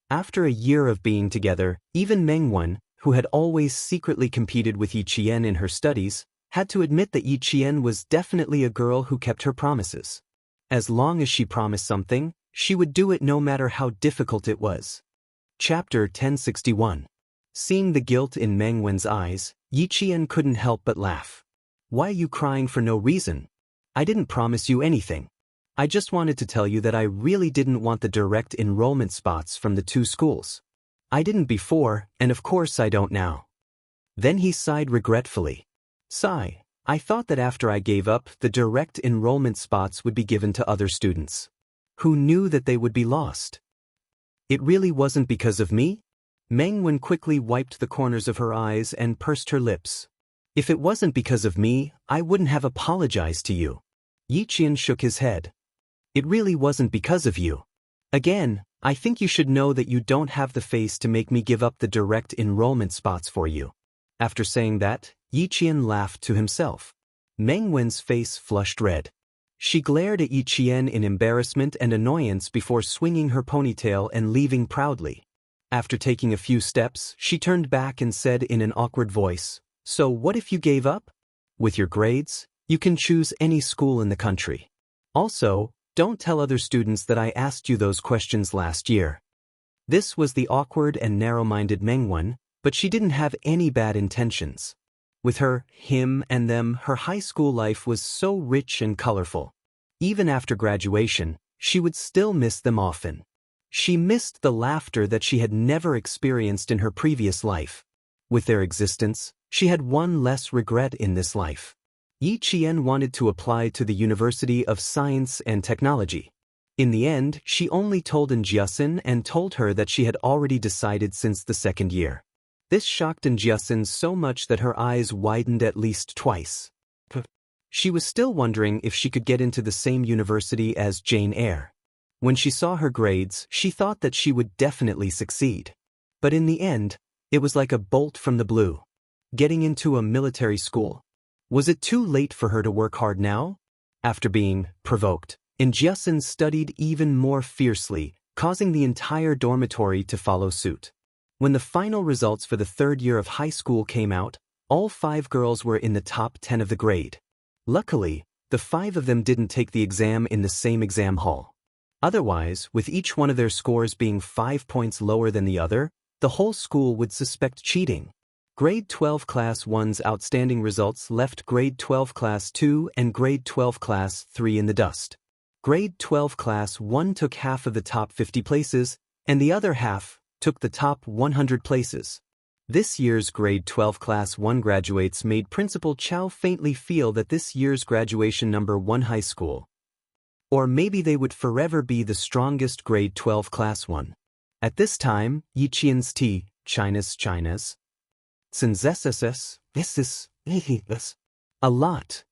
After a year of being together, even Mengwen, who had always secretly competed with Yi Qian in her studies, had to admit that Yi Qian was definitely a girl who kept her promises. As long as she promised something, she would do it no matter how difficult it was. Chapter 1061. Seeing the guilt in Mengwen's eyes, Yi Qian couldn't help but laugh. "Why are you crying for no reason? I didn't promise you anything. I just wanted to tell you that I really didn't want the direct enrollment spots from the two schools. I didn't before, and of course I don't now." Then he sighed regretfully. "Sigh, I thought that after I gave up, the direct enrollment spots would be given to other students. Who knew that they would be lost? It really wasn't because of me?" Mengwen quickly wiped the corners of her eyes and pursed her lips. "If it wasn't because of me, I wouldn't have apologized to you." Yi Qian shook his head. "It really wasn't because of you. Again, I think you should know that you don't have the face to make me give up the direct enrollment spots for you." After saying that, Yi Qian laughed to himself. Mengwen's face flushed red. She glared at Yi Qian in embarrassment and annoyance before swinging her ponytail and leaving proudly. After taking a few steps, she turned back and said in an awkward voice, "So what if you gave up? With your grades, you can choose any school in the country. Also, don't tell other students that I asked you those questions last year." This was the awkward and narrow-minded Mengwen, but she didn't have any bad intentions. With her, him, and them, her high school life was so rich and colorful. Even after graduation, she would still miss them often. She missed the laughter that she had never experienced in her previous life. With their existence, she had one less regret in this life. Yi Qian wanted to apply to the University of Science and Technology. In the end, she only told Jiasin and told her that she had already decided since the second year. This shocked Jiasin so much that her eyes widened at least twice. She was still wondering if she could get into the same university as Jane Eyre. When she saw her grades, she thought that she would definitely succeed. But in the end, it was like a bolt from the blue. Getting into a military school. Was it too late for her to work hard now? After being provoked, Jiasin studied even more fiercely, causing the entire dormitory to follow suit. When the final results for the third year of high school came out, all 5 girls were in the top 10 of the grade. Luckily, the 5 of them didn't take the exam in the same exam hall. Otherwise, with each one of their scores being 5 points lower than the other, the whole school would suspect cheating. Grade 12 Class 1's outstanding results left Grade 12 Class 2 and Grade 12 Class 3 in the dust. Grade 12 Class 1 took half of the top 50 places, and the other half took the top 100 places. This year's Grade 12 Class 1 graduates made Principal Chow faintly feel that this year's graduation number 1 high school. Or maybe they would forever be the strongest Grade 12 Class 1. At this time, Yi Qian's China's Tsinzesses, this, a lot.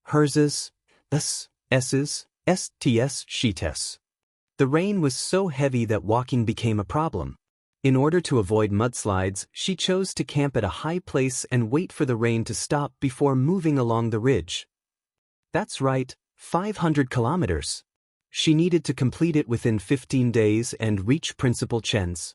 Herzes, s's, sts, sheetes. The rain was so heavy that walking became a problem. In order to avoid mudslides, she chose to camp at a high place and wait for the rain to stop before moving along the ridge. That's right, 500 kilometers. She needed to complete it within 15 days and reach Principal Chen's.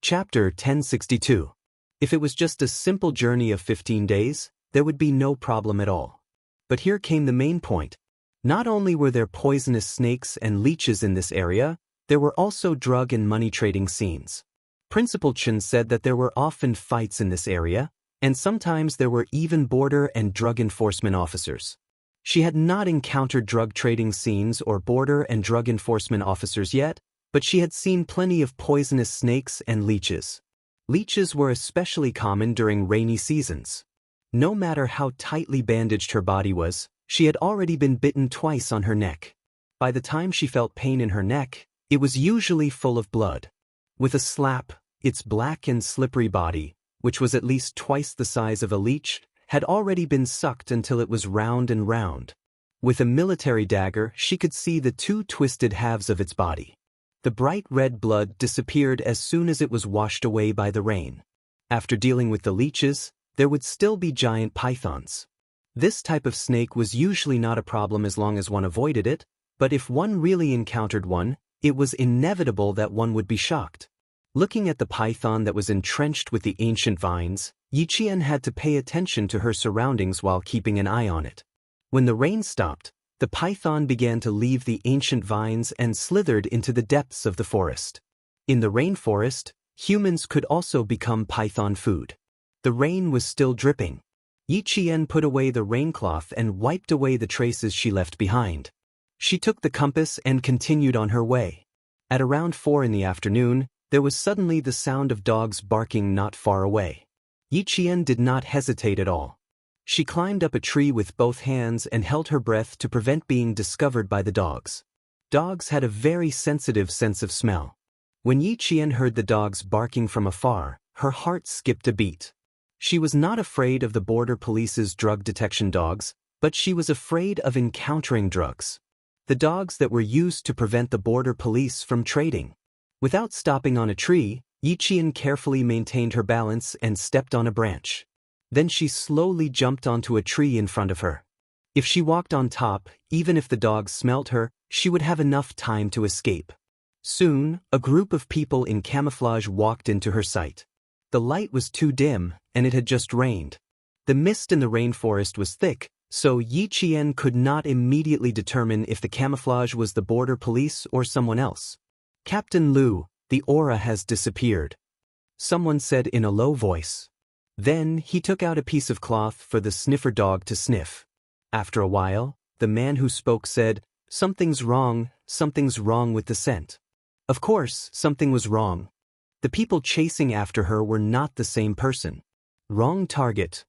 Chapter 1062. If it was just a simple journey of 15 days, there would be no problem at all. But here came the main point. Not only were there poisonous snakes and leeches in this area, there were also drug and money trading scenes. Principal Chen said that there were often fights in this area, and sometimes there were even border and drug enforcement officers. She had not encountered drug trading scenes or border and drug enforcement officers yet, but she had seen plenty of poisonous snakes and leeches. Leeches were especially common during rainy seasons. No matter how tightly bandaged her body was, she had already been bitten twice on her neck. By the time she felt pain in her neck, it was usually full of blood. With a slap, its black and slippery body, which was at least twice the size of a leech, had already been sucked until it was round and round. With a military dagger, she could see the two twisted halves of its body. The bright red blood disappeared as soon as it was washed away by the rain. After dealing with the leeches, there would still be giant pythons. This type of snake was usually not a problem as long as one avoided it, but if one really encountered one, it was inevitable that one would be shocked. Looking at the python that was entrenched with the ancient vines, Yiqian had to pay attention to her surroundings while keeping an eye on it. When the rain stopped, the python began to leave the ancient vines and slithered into the depths of the forest. In the rainforest, humans could also become python food. The rain was still dripping. Yiqian put away the raincloth and wiped away the traces she left behind. She took the compass and continued on her way. At around 4 in the afternoon, there was suddenly the sound of dogs barking not far away. Yiqian did not hesitate at all. She climbed up a tree with both hands and held her breath to prevent being discovered by the dogs. Dogs had a very sensitive sense of smell. When Yiqian heard the dogs barking from afar, her heart skipped a beat. She was not afraid of the border police's drug detection dogs, but she was afraid of encountering drugs. The dogs that were used to prevent the border police from trading. Without stopping on a tree, Yiqian carefully maintained her balance and stepped on a branch. Then she slowly jumped onto a tree in front of her. If she walked on top, even if the dogs smelt her, she would have enough time to escape. Soon, a group of people in camouflage walked into her sight. The light was too dim, and it had just rained. The mist in the rainforest was thick, so Yiqian could not immediately determine if the camouflage was the border police or someone else. "Captain Liu, the aura has disappeared," someone said in a low voice. Then he took out a piece of cloth for the sniffer dog to sniff. After a while, the man who spoke said, something's wrong with the scent." Of course, something was wrong. The people chasing after her were not the same person. Wrong target.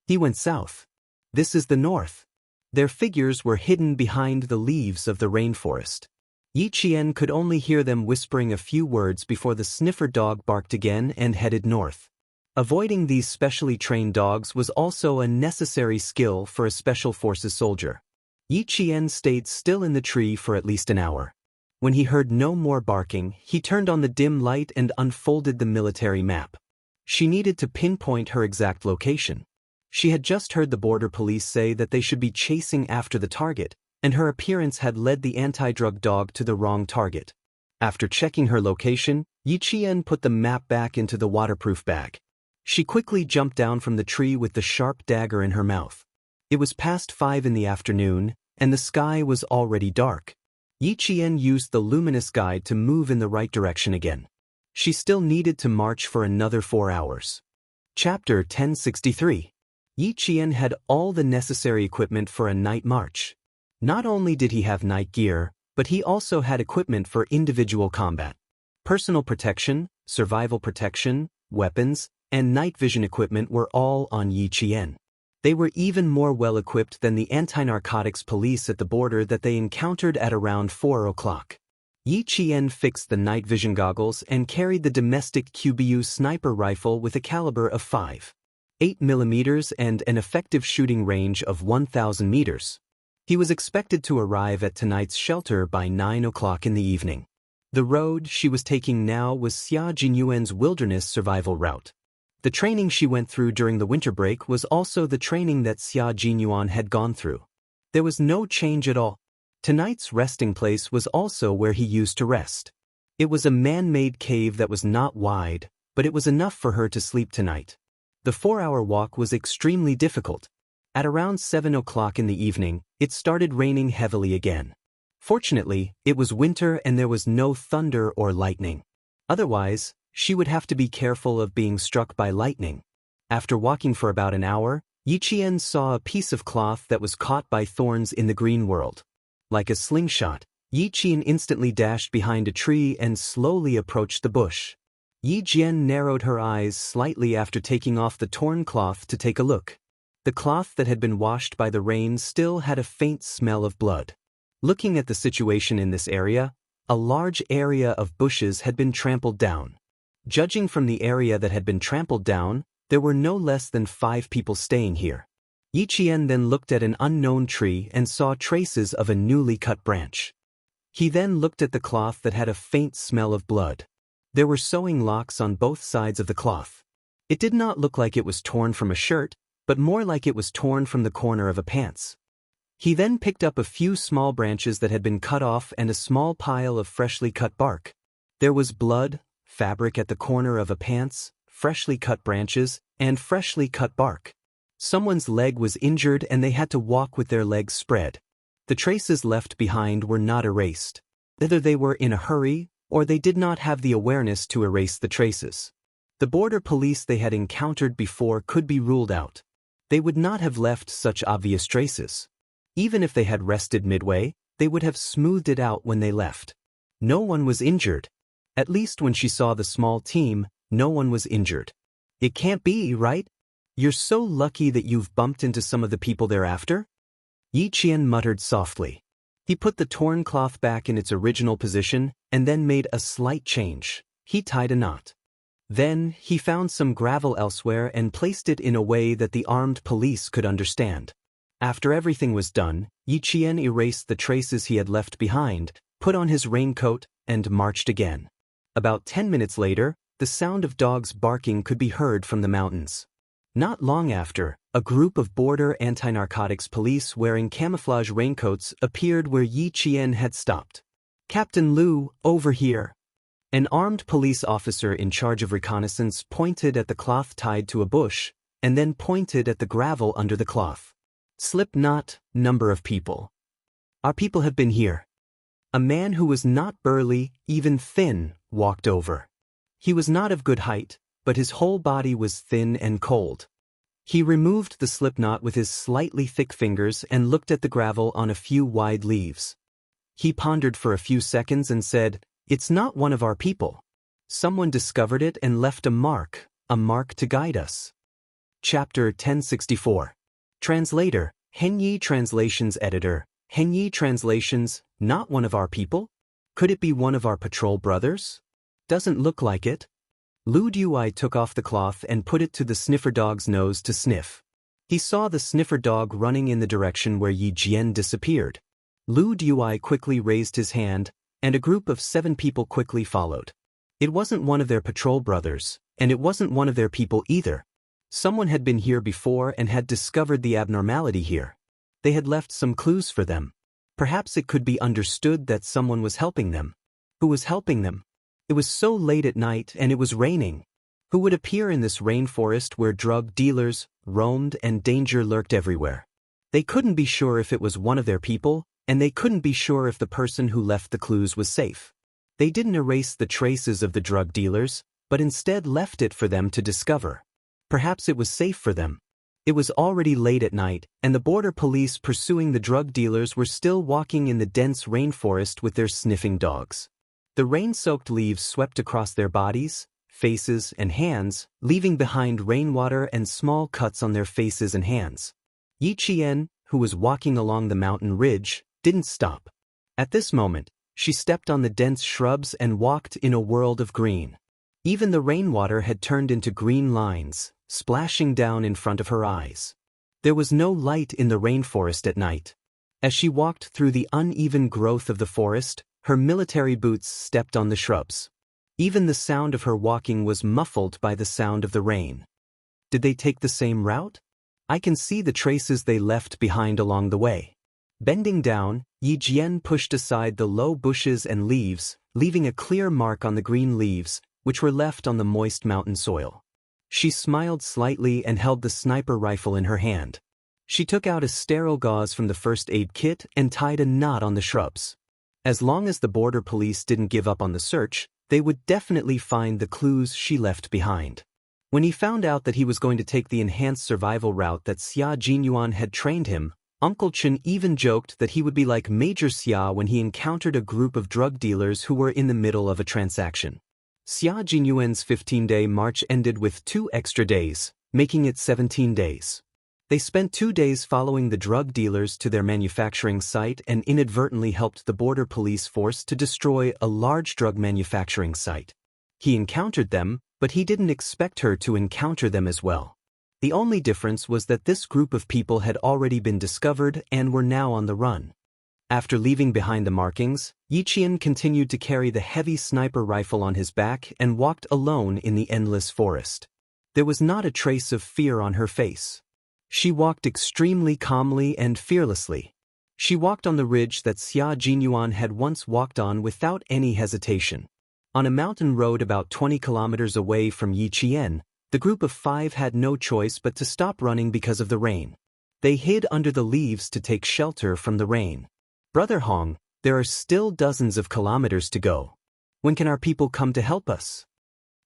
He went south. This is the north. Their figures were hidden behind the leaves of the rainforest. Yiqian could only hear them whispering a few words before the sniffer dog barked again and headed north. Avoiding these specially trained dogs was also a necessary skill for a special forces soldier. Yiqian stayed still in the tree for at least an hour. When he heard no more barking, he turned on the dim light and unfolded the military map. She needed to pinpoint her exact location. She had just heard the border police say that they should be chasing after the target, and her appearance had led the anti-drug dog to the wrong target. After checking her location, Yiqian put the map back into the waterproof bag. She quickly jumped down from the tree with the sharp dagger in her mouth. It was past 5 in the afternoon, and the sky was already dark. Yiqian used the luminous guide to move in the right direction again. She still needed to march for another 4 hours. Chapter 1063. Yiqian had all the necessary equipment for a night march. Not only did he have night gear, but he also had equipment for individual combat. Personal protection, survival protection, weapons, and night vision equipment were all on Yiqian. They were even more well-equipped than the anti-narcotics police at the border that they encountered at around 4 o'clock. Yi Qian fixed the night vision goggles and carried the domestic QBU sniper rifle with a caliber of 5.8 mm and an effective shooting range of 1,000 meters. He was expected to arrive at tonight's shelter by 9 o'clock in the evening. The road she was taking now was Xia Jinyuan's wilderness survival route. The training she went through during the winter break was also the training that Xia Jinyuan had gone through. There was no change at all. Tonight's resting place was also where he used to rest. It was a man-made cave that was not wide, but it was enough for her to sleep tonight. The 4-hour walk was extremely difficult. At around 7 o'clock in the evening, it started raining heavily again. Fortunately, it was winter and there was no thunder or lightning. Otherwise, she would have to be careful of being struck by lightning. After walking for about an hour, Yi Qian saw a piece of cloth that was caught by thorns in the green world. Like a slingshot, Yi Qian instantly dashed behind a tree and slowly approached the bush. Yi Jian narrowed her eyes slightly after taking off the torn cloth to take a look. The cloth that had been washed by the rain still had a faint smell of blood. Looking at the situation in this area, a large area of bushes had been trampled down. Judging from the area that had been trampled down, there were no less than 5 people staying here. Yi Qian then looked at an unknown tree and saw traces of a newly cut branch. He then looked at the cloth that had a faint smell of blood. There were sewing locks on both sides of the cloth. It did not look like it was torn from a shirt, but more like it was torn from the corner of a pants. He then picked up a few small branches that had been cut off and a small pile of freshly cut bark. There was blood, fabric at the corner of a pants, freshly cut branches, and freshly cut bark. Someone's leg was injured and they had to walk with their legs spread. The traces left behind were not erased. Either they were in a hurry, or they did not have the awareness to erase the traces. The border police they had encountered before could be ruled out. They would not have left such obvious traces. Even if they had rested midway, they would have smoothed it out when they left. No one was injured. At least when she saw the small team, no one was injured. It can't be, right? You're so lucky that you've bumped into some of the people thereafter? Yi Qian muttered softly. He put the torn cloth back in its original position and then made a slight change. He tied a knot. Then, he found some gravel elsewhere and placed it in a way that the armed police could understand. After everything was done, Yi Qian erased the traces he had left behind, put on his raincoat, and marched again. About 10 minutes later, the sound of dogs barking could be heard from the mountains. Not long after, a group of border anti-narcotics police wearing camouflage raincoats appeared where Yi Qian had stopped. "Captain Liu, over here." An armed police officer in charge of reconnaissance pointed at the cloth tied to a bush, and then pointed at the gravel under the cloth. "Slip knot, number of people. Our people have been here." A man who was not burly, even thin, walked over. He was not of good height, but his whole body was thin and cold. He removed the slipknot with his slightly thick fingers and looked at the gravel on a few wide leaves. He pondered for a few seconds and said, "It's not one of our people. Someone discovered it and left a mark to guide us." Chapter 1064. Translator, Henyi Translations Editor, Henyi Translations, not one of our people? Could it be one of our patrol brothers? Doesn't look like it. Lu Dui took off the cloth and put it to the sniffer dog's nose to sniff. He saw the sniffer dog running in the direction where Yi Jian disappeared. Lu Dui quickly raised his hand, and a group of 7 people quickly followed. It wasn't one of their patrol brothers, and it wasn't one of their people either. Someone had been here before and had discovered the abnormality here. They had left some clues for them. Perhaps it could be understood that someone was helping them. Who was helping them? It was so late at night and it was raining. Who would appear in this rainforest where drug dealers roamed and danger lurked everywhere? They couldn't be sure if it was one of their people, and they couldn't be sure if the person who left the clues was safe. They didn't erase the traces of the drug dealers, but instead left it for them to discover. Perhaps it was safe for them. It was already late at night, and the border police pursuing the drug dealers were still walking in the dense rainforest with their sniffing dogs. The rain-soaked leaves swept across their bodies, faces, and hands, leaving behind rainwater and small cuts on their faces and hands. Yi Qian, who was walking along the mountain ridge, didn't stop. At this moment, She stepped on the dense shrubs and walked in a world of green. Even the rainwater had turned into green lines, splashing down in front of her eyes. There was no light in the rainforest at night. As she walked through the uneven growth of the forest, her military boots stepped on the shrubs. Even the sound of her walking was muffled by the sound of the rain. Did they take the same route? I can see the traces they left behind along the way. Bending down, Yi Jian pushed aside the low bushes and leaves, leaving a clear mark on the green leaves, which were left on the moist mountain soil. She smiled slightly and held the sniper rifle in her hand. She took out a sterile gauze from the first aid kit and tied a knot on the shrubs. As long as the border police didn't give up on the search, they would definitely find the clues she left behind. When he found out that he was going to take the enhanced survival route that Xia Jinyuan had trained him, Uncle Chen even joked that he would be like Major Xia when he encountered a group of drug dealers who were in the middle of a transaction. Xia Jinyuan's 15-day march ended with 2 extra days, making it 17 days. They spent 2 days following the drug dealers to their manufacturing site and inadvertently helped the border police force to destroy a large drug manufacturing site. He encountered them, but he didn't expect her to encounter them as well. The only difference was that this group of people had already been discovered and were now on the run. After leaving behind the markings, Yi Qian continued to carry the heavy sniper rifle on his back and walked alone in the endless forest. There was not a trace of fear on her face. She walked extremely calmly and fearlessly. She walked on the ridge that Xia Jinyuan had once walked on without any hesitation. On a mountain road about 20 kilometers away from Yi Qian, the group of 5 had no choice but to stop running because of the rain. They hid under the leaves to take shelter from the rain. Brother Hong, there are still dozens of kilometers to go. When can our people come to help us?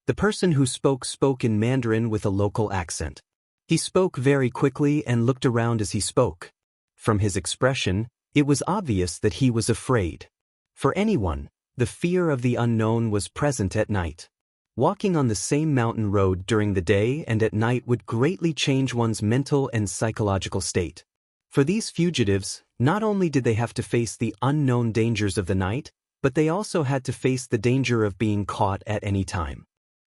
The person who spoke in Mandarin with a local accent. He spoke very quickly and looked around as he spoke. From his expression, it was obvious that he was afraid. For anyone, the fear of the unknown was present at night. Walking on the same mountain road during the day and at night would greatly change one's mental and psychological state. For these fugitives, not only did they have to face the unknown dangers of the night, but they also had to face the danger of being caught at any time.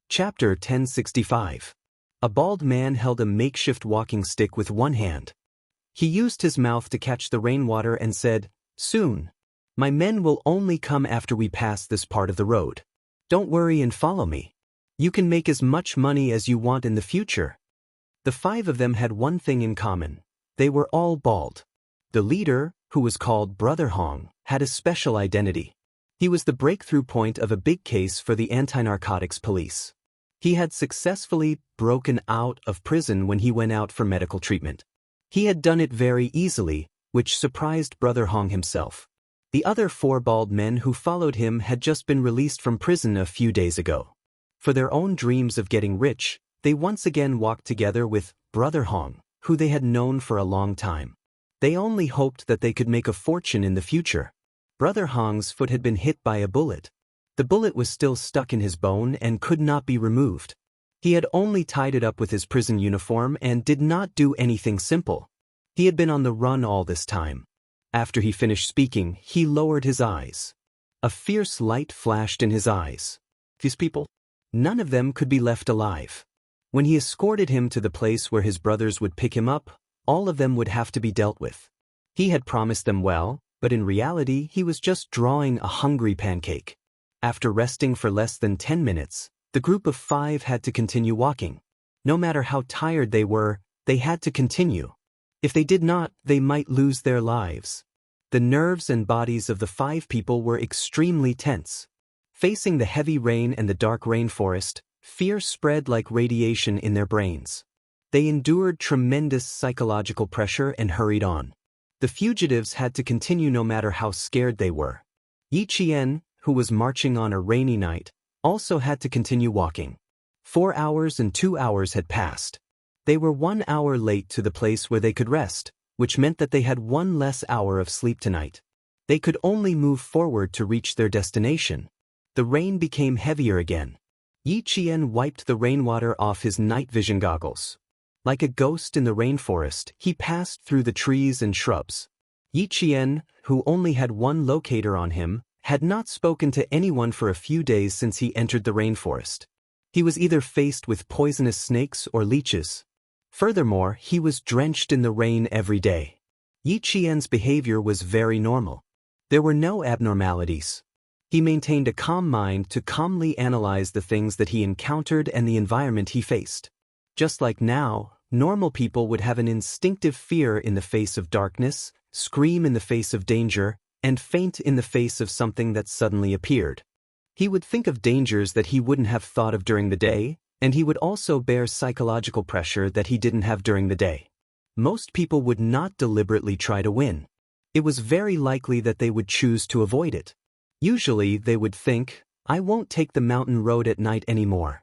Chapter 1065. A bald man held a makeshift walking stick with one hand. He used his mouth to catch the rainwater and said, "Soon. My men will only come after we pass this part of the road. Don't worry and follow me. You can make as much money as you want in the future." The 5 of them had one thing in common. They were all bald. The leader, who was called Brother Hong, had a special identity. He was the breakthrough point of a big case for the anti-narcotics police. He had successfully broken out of prison when he went out for medical treatment. He had done it very easily, which surprised Brother Hong himself. The other 4 bald men who followed him had just been released from prison a few days ago. For their own dreams of getting rich, they once again walked together with Brother Hong, who they had known for a long time. They only hoped that they could make a fortune in the future. Brother Hong's foot had been hit by a bullet. The bullet was still stuck in his bone and could not be removed. He had only tied it up with his prison uniform and did not do anything simple. He had been on the run all this time. After he finished speaking, he lowered his eyes. A fierce light flashed in his eyes. These people? None of them could be left alive. When he escorted him to the place where his brothers would pick him up, all of them would have to be dealt with. He had promised them well, but in reality he was just drawing a hungry pancake. After resting for less than 10 minutes, the group of 5 had to continue walking. No matter how tired they were, they had to continue. If they did not, they might lose their lives. The nerves and bodies of the 5 people were extremely tense. Facing the heavy rain and the dark rainforest, fear spread like radiation in their brains. They endured tremendous psychological pressure and hurried on. The fugitives had to continue no matter how scared they were. Yi Qian, who was marching on a rainy night, also had to continue walking. 4 hours and 2 hours had passed. They were 1 hour late to the place where they could rest, which meant that they had 1 less hour of sleep tonight. They could only move forward to reach their destination. The rain became heavier again. Yi Qian wiped the rainwater off his night vision goggles. Like a ghost in the rainforest, he passed through the trees and shrubs. Yi Qian, who only had one locator on him, had not spoken to anyone for a few days since he entered the rainforest. He was either faced with poisonous snakes or leeches. Furthermore, he was drenched in the rain every day. Yi Qian's behavior was very normal. There were no abnormalities. He maintained a calm mind to calmly analyze the things that he encountered and the environment he faced. Just like now, normal people would have an instinctive fear in the face of darkness, scream in the face of danger, and faint in the face of something that suddenly appeared. He would think of dangers that he wouldn't have thought of during the day, and he would also bear psychological pressure that he didn't have during the day. Most people would not deliberately try to win. It was very likely that they would choose to avoid it. Usually they would think, I won't take the mountain road at night anymore.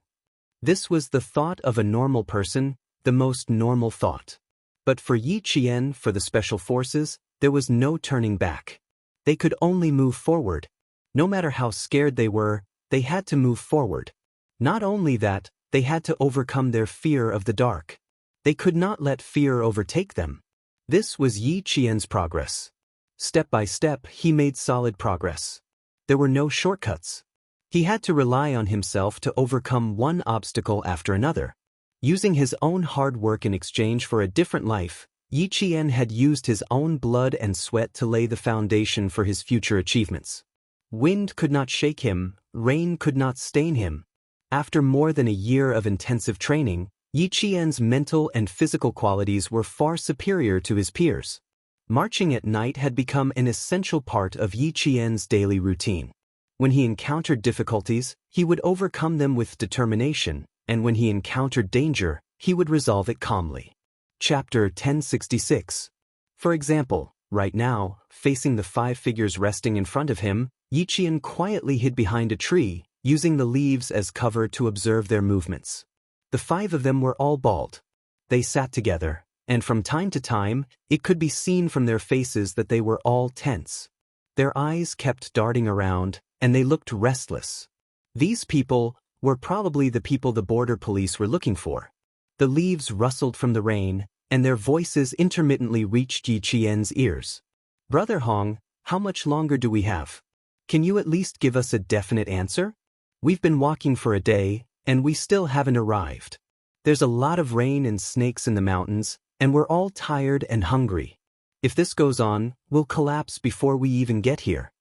This was the thought of a normal person, the most normal thought. But for Yi Qian, for the special forces, there was no turning back. They could only move forward. No matter how scared they were, they had to move forward. Not only that, they had to overcome their fear of the dark. They could not let fear overtake them. This was Yi Qian's progress. Step by step, he made solid progress. There were no shortcuts. He had to rely on himself to overcome one obstacle after another. Using his own hard work in exchange for a different life, Yi Qian had used his own blood and sweat to lay the foundation for his future achievements. Wind could not shake him, rain could not stain him. After more than a year of intensive training, Yi Qian's mental and physical qualities were far superior to his peers. Marching at night had become an essential part of Yi Qian's daily routine. When he encountered difficulties, he would overcome them with determination, and when he encountered danger, he would resolve it calmly. Chapter 1066. For example, right now, facing the 5 figures resting in front of him, Yi Qian quietly hid behind a tree, using the leaves as cover to observe their movements. The 5 of them were all bald. They sat together, and from time to time, it could be seen from their faces that they were all tense. Their eyes kept darting around, and they looked restless. These people were probably the people the border police were looking for. The leaves rustled from the rain, and their voices intermittently reached Yi Qian's ears. Brother Hong, how much longer do we have? Can you at least give us a definite answer? We've been walking for a day, and we still haven't arrived. There's a lot of rain and snakes in the mountains, and we're all tired and hungry. If this goes on, we'll collapse before we even get here.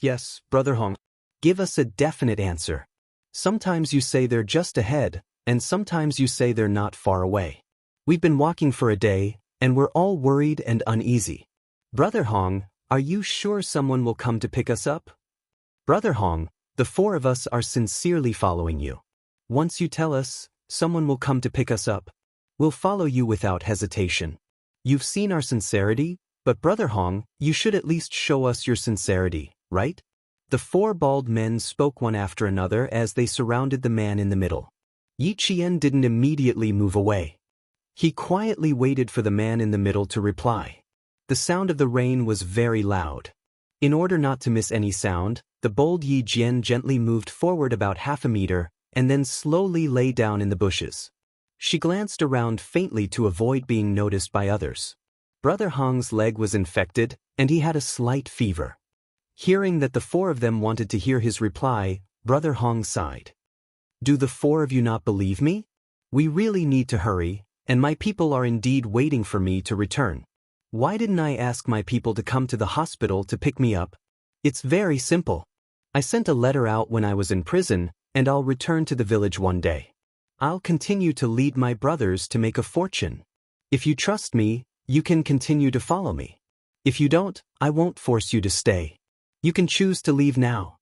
Yes, Brother Hong. Give us a definite answer. Sometimes you say they're just ahead, and sometimes you say they're not far away. We've been walking for a day, and we're all worried and uneasy. Brother Hong, are you sure someone will come to pick us up? Brother Hong, the 4 of us are sincerely following you. Once you tell us, someone will come to pick us up, we'll follow you without hesitation. You've seen our sincerity, but Brother Hong, you should at least show us your sincerity, right? The 4 bald men spoke one after another as they surrounded the man in the middle. Yi Qian didn't immediately move away. He quietly waited for the man in the middle to reply. The sound of the rain was very loud. In order not to miss any sound, the bold Yi Qian gently moved forward about half a meter, and then slowly lay down in the bushes. She glanced around faintly to avoid being noticed by others. Brother Hong's leg was infected, and he had a slight fever. Hearing that the 4 of them wanted to hear his reply, Brother Hong sighed. Do the 4 of you not believe me? We really need to hurry, and my people are indeed waiting for me to return. Why didn't I ask my people to come to the hospital to pick me up? It's very simple. I sent a letter out when I was in prison, and I'll return to the village one day. I'll continue to lead my brothers to make a fortune. If you trust me, you can continue to follow me. If you don't, I won't force you to stay. You can choose to leave now.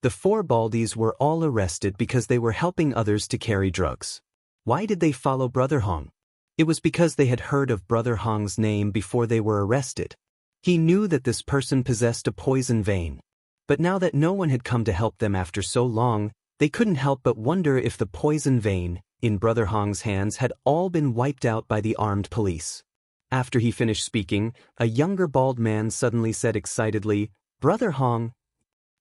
The 4 baldies were all arrested because they were helping others to carry drugs. Why did they follow Brother Hong? It was because they had heard of Brother Hong's name before they were arrested. He knew that this person possessed a poison vein. But now that no one had come to help them after so long, they couldn't help but wonder if the poison vein in Brother Hong's hands had all been wiped out by the armed police. After he finished speaking, a younger bald man suddenly said excitedly, Brother Hong,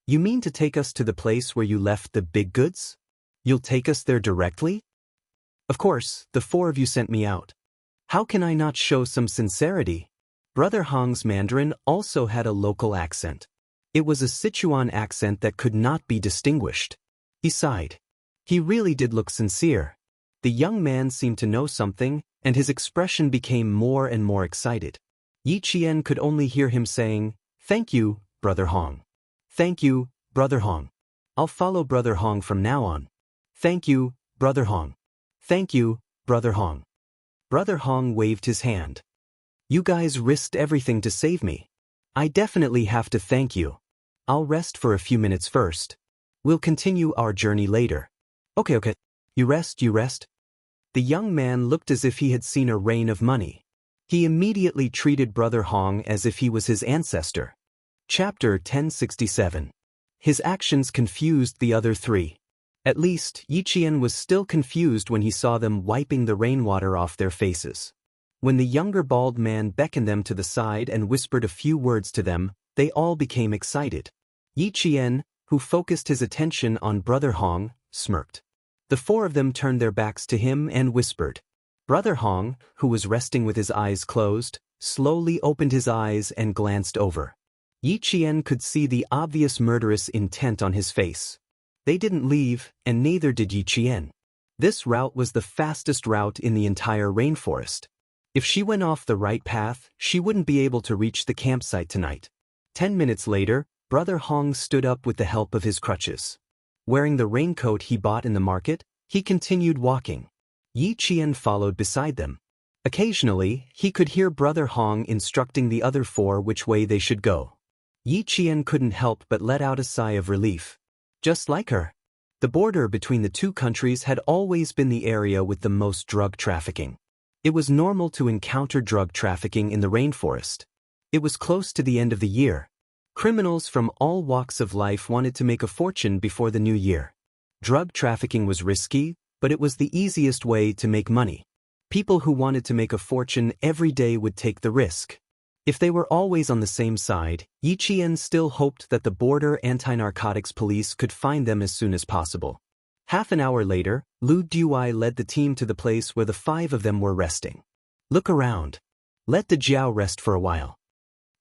you mean to take us to the place where you left the big goods? You'll take us there directly? Of course, the 4 of you sent me out. How can I not show some sincerity? Brother Hong's Mandarin also had a local accent. It was a Sichuan accent that could not be distinguished. He sighed. He really did look sincere. The young man seemed to know something, and his expression became more and more excited. Yi Qian could only hear him saying, "Thank you, Brother Hong. Thank you, Brother Hong. I'll follow Brother Hong from now on. Thank you, Brother Hong. Thank you, Brother Hong." Brother Hong waved his hand. "You guys risked everything to save me. I definitely have to thank you. I'll rest for a few minutes first. We'll continue our journey later." Okay. You rest. The young man looked as if he had seen a rain of money. He immediately treated Brother Hong as if he was his ancestor. Chapter 1067. His actions confused the other three. At least, Yi Qian was still confused when he saw them wiping the rainwater off their faces. When the younger bald man beckoned them to the side and whispered a few words to them, they all became excited. Yi Qian, who focused his attention on Brother Hong, smirked. The four of them turned their backs to him and whispered. Brother Hong, who was resting with his eyes closed, slowly opened his eyes and glanced over. Yi Qian could see the obvious murderous intent on his face. They didn't leave, and neither did Yi Qian. This route was the fastest route in the entire rainforest. If she went off the right path, she wouldn't be able to reach the campsite tonight. 10 minutes later, Brother Hong stood up with the help of his crutches. Wearing the raincoat he bought in the market, he continued walking. Yi Qian followed beside them. Occasionally, he could hear Brother Hong instructing the other four which way they should go. Yi Qian couldn't help but let out a sigh of relief. Just like her. The border between the two countries had always been the area with the most drug trafficking. It was normal to encounter drug trafficking in the rainforest. It was close to the end of the year. Criminals from all walks of life wanted to make a fortune before the new year. Drug trafficking was risky, but it was the easiest way to make money. People who wanted to make a fortune every day would take the risk. If they were always on the same side, Yi Qian still hoped that the border anti-narcotics police could find them as soon as possible. Half an hour later, Lu Duai led the team to the place where the five of them were resting. "Look around. Let De Jiao rest for a while."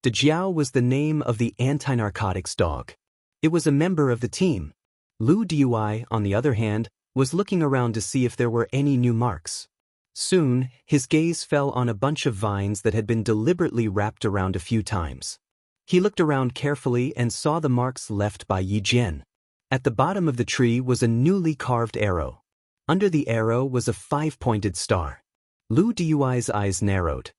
De Jiao was the name of the anti-narcotics dog. It was a member of the team. Lu Duai, on the other hand, was looking around to see if there were any new marks. Soon, his gaze fell on a bunch of vines that had been deliberately wrapped around a few times. He looked around carefully and saw the marks left by Yi Jian. At the bottom of the tree was a newly carved arrow. Under the arrow was a 5-pointed star. Lu Duai's eyes narrowed.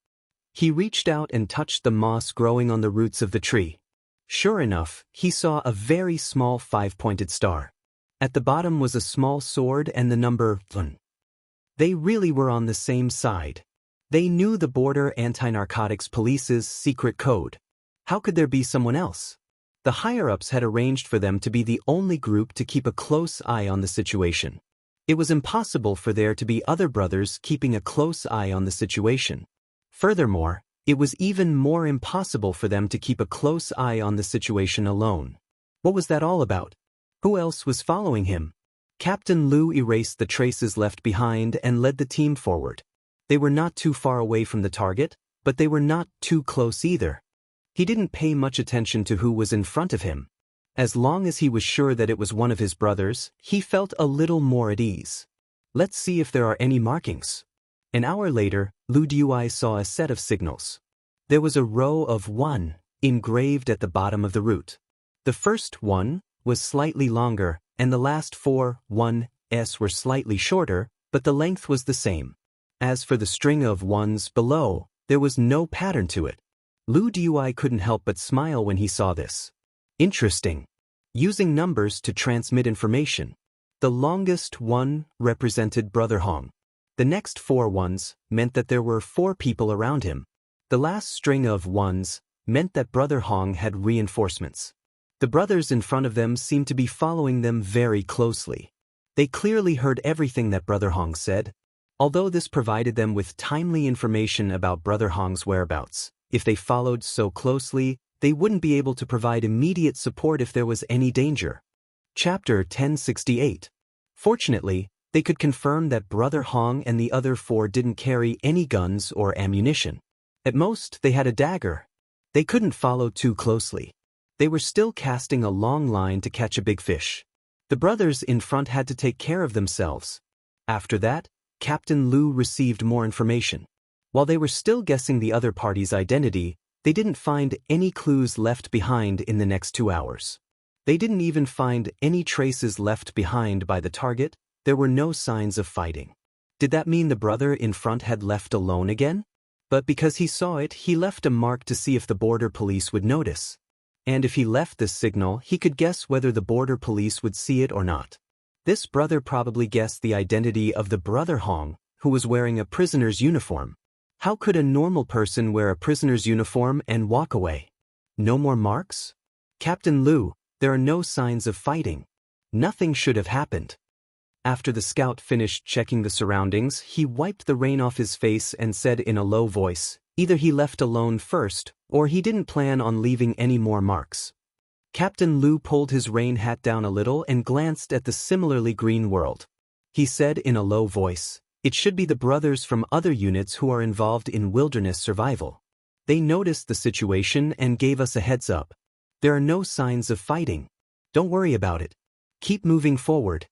He reached out and touched the moss growing on the roots of the tree. Sure enough, he saw a very small 5-pointed star. At the bottom was a small sword and the number 1. They really were on the same side. They knew the border anti-narcotics police's secret code. How could there be someone else? The higher-ups had arranged for them to be the only group to keep a close eye on the situation. It was impossible for there to be other brothers keeping a close eye on the situation. Furthermore, it was even more impossible for them to keep a close eye on the situation alone. What was that all about? Who else was following him? Captain Lu erased the traces left behind and led the team forward. They were not too far away from the target, but they were not too close either. He didn't pay much attention to who was in front of him. As long as he was sure that it was one of his brothers, he felt a little more at ease. Let's see if there are any markings. An hour later, Lu Duai saw a set of signals. There was a row of 1 engraved at the bottom of the root. The first 1 was slightly longer, and the last 4 1s were slightly shorter, but the length was the same. As for the string of 1s below, there was no pattern to it. Lu Duai couldn't help but smile when he saw this. Interesting. Using numbers to transmit information. The longest 1 represented Brother Hong. The next 4 1s meant that there were 4 people around him. The last string of 1s meant that Brother Hong had reinforcements. The brothers in front of them seemed to be following them very closely. They clearly heard everything that Brother Hong said. Although this provided them with timely information about Brother Hong's whereabouts, if they followed so closely, they wouldn't be able to provide immediate support if there was any danger. Chapter 1068. Fortunately, they could confirm that Brother Hong and the other 4 didn't carry any guns or ammunition. At most, they had a dagger. They couldn't follow too closely. They were still casting a long line to catch a big fish. The brothers in front had to take care of themselves. After that, Captain Lu received more information. While they were still guessing the other party's identity, they didn't find any clues left behind in the next 2 hours. They didn't even find any traces left behind by the target. There were no signs of fighting. Did that mean the brother in front had left alone again? But because he saw it, he left a mark to see if the border police would notice. And if he left this signal, he could guess whether the border police would see it or not. This brother probably guessed the identity of the brother Hong, who was wearing a prisoner's uniform. How could a normal person wear a prisoner's uniform and walk away? No more marks? Captain Lu, there are no signs of fighting. Nothing should have happened. After the scout finished checking the surroundings, he wiped the rain off his face and said in a low voice, either he left alone first, or he didn't plan on leaving any more marks. Captain Lu pulled his rain hat down a little and glanced at the similarly green world. He said in a low voice, it should be the brothers from other units who are involved in wilderness survival. They noticed the situation and gave us a heads up. There are no signs of fighting. Don't worry about it. Keep moving forward.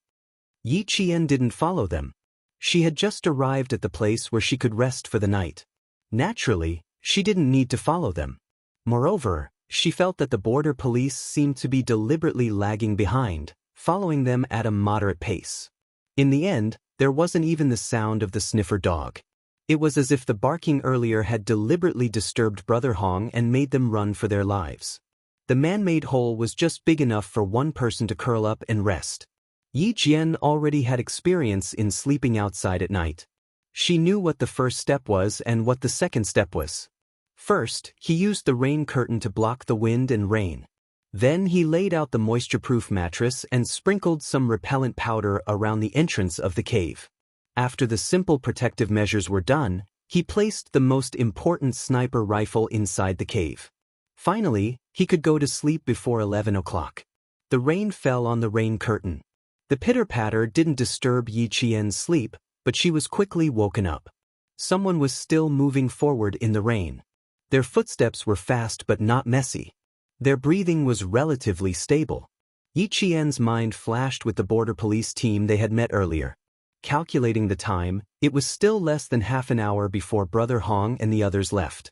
Yi Qian didn't follow them. She had just arrived at the place where she could rest for the night. Naturally, she didn't need to follow them. Moreover, she felt that the border police seemed to be deliberately lagging behind, following them at a moderate pace. In the end, there wasn't even the sound of the sniffer dog. It was as if the barking earlier had deliberately disturbed Brother Hong and made them run for their lives. The man-made hole was just big enough for one person to curl up and rest. Yi Jian already had experience in sleeping outside at night. She knew what the first step was and what the second step was. First, he used the rain curtain to block the wind and rain. Then he laid out the moisture-proof mattress and sprinkled some repellent powder around the entrance of the cave. After the simple protective measures were done, he placed the most important sniper rifle inside the cave. Finally, he could go to sleep before 11 o'clock. The rain fell on the rain curtain. The pitter-patter didn't disturb Yi Qian's sleep, but she was quickly woken up. Someone was still moving forward in the rain. Their footsteps were fast but not messy. Their breathing was relatively stable. Yi Qian's mind flashed with the border police team they had met earlier. Calculating the time, it was still less than half an hour before Brother Hong and the others left.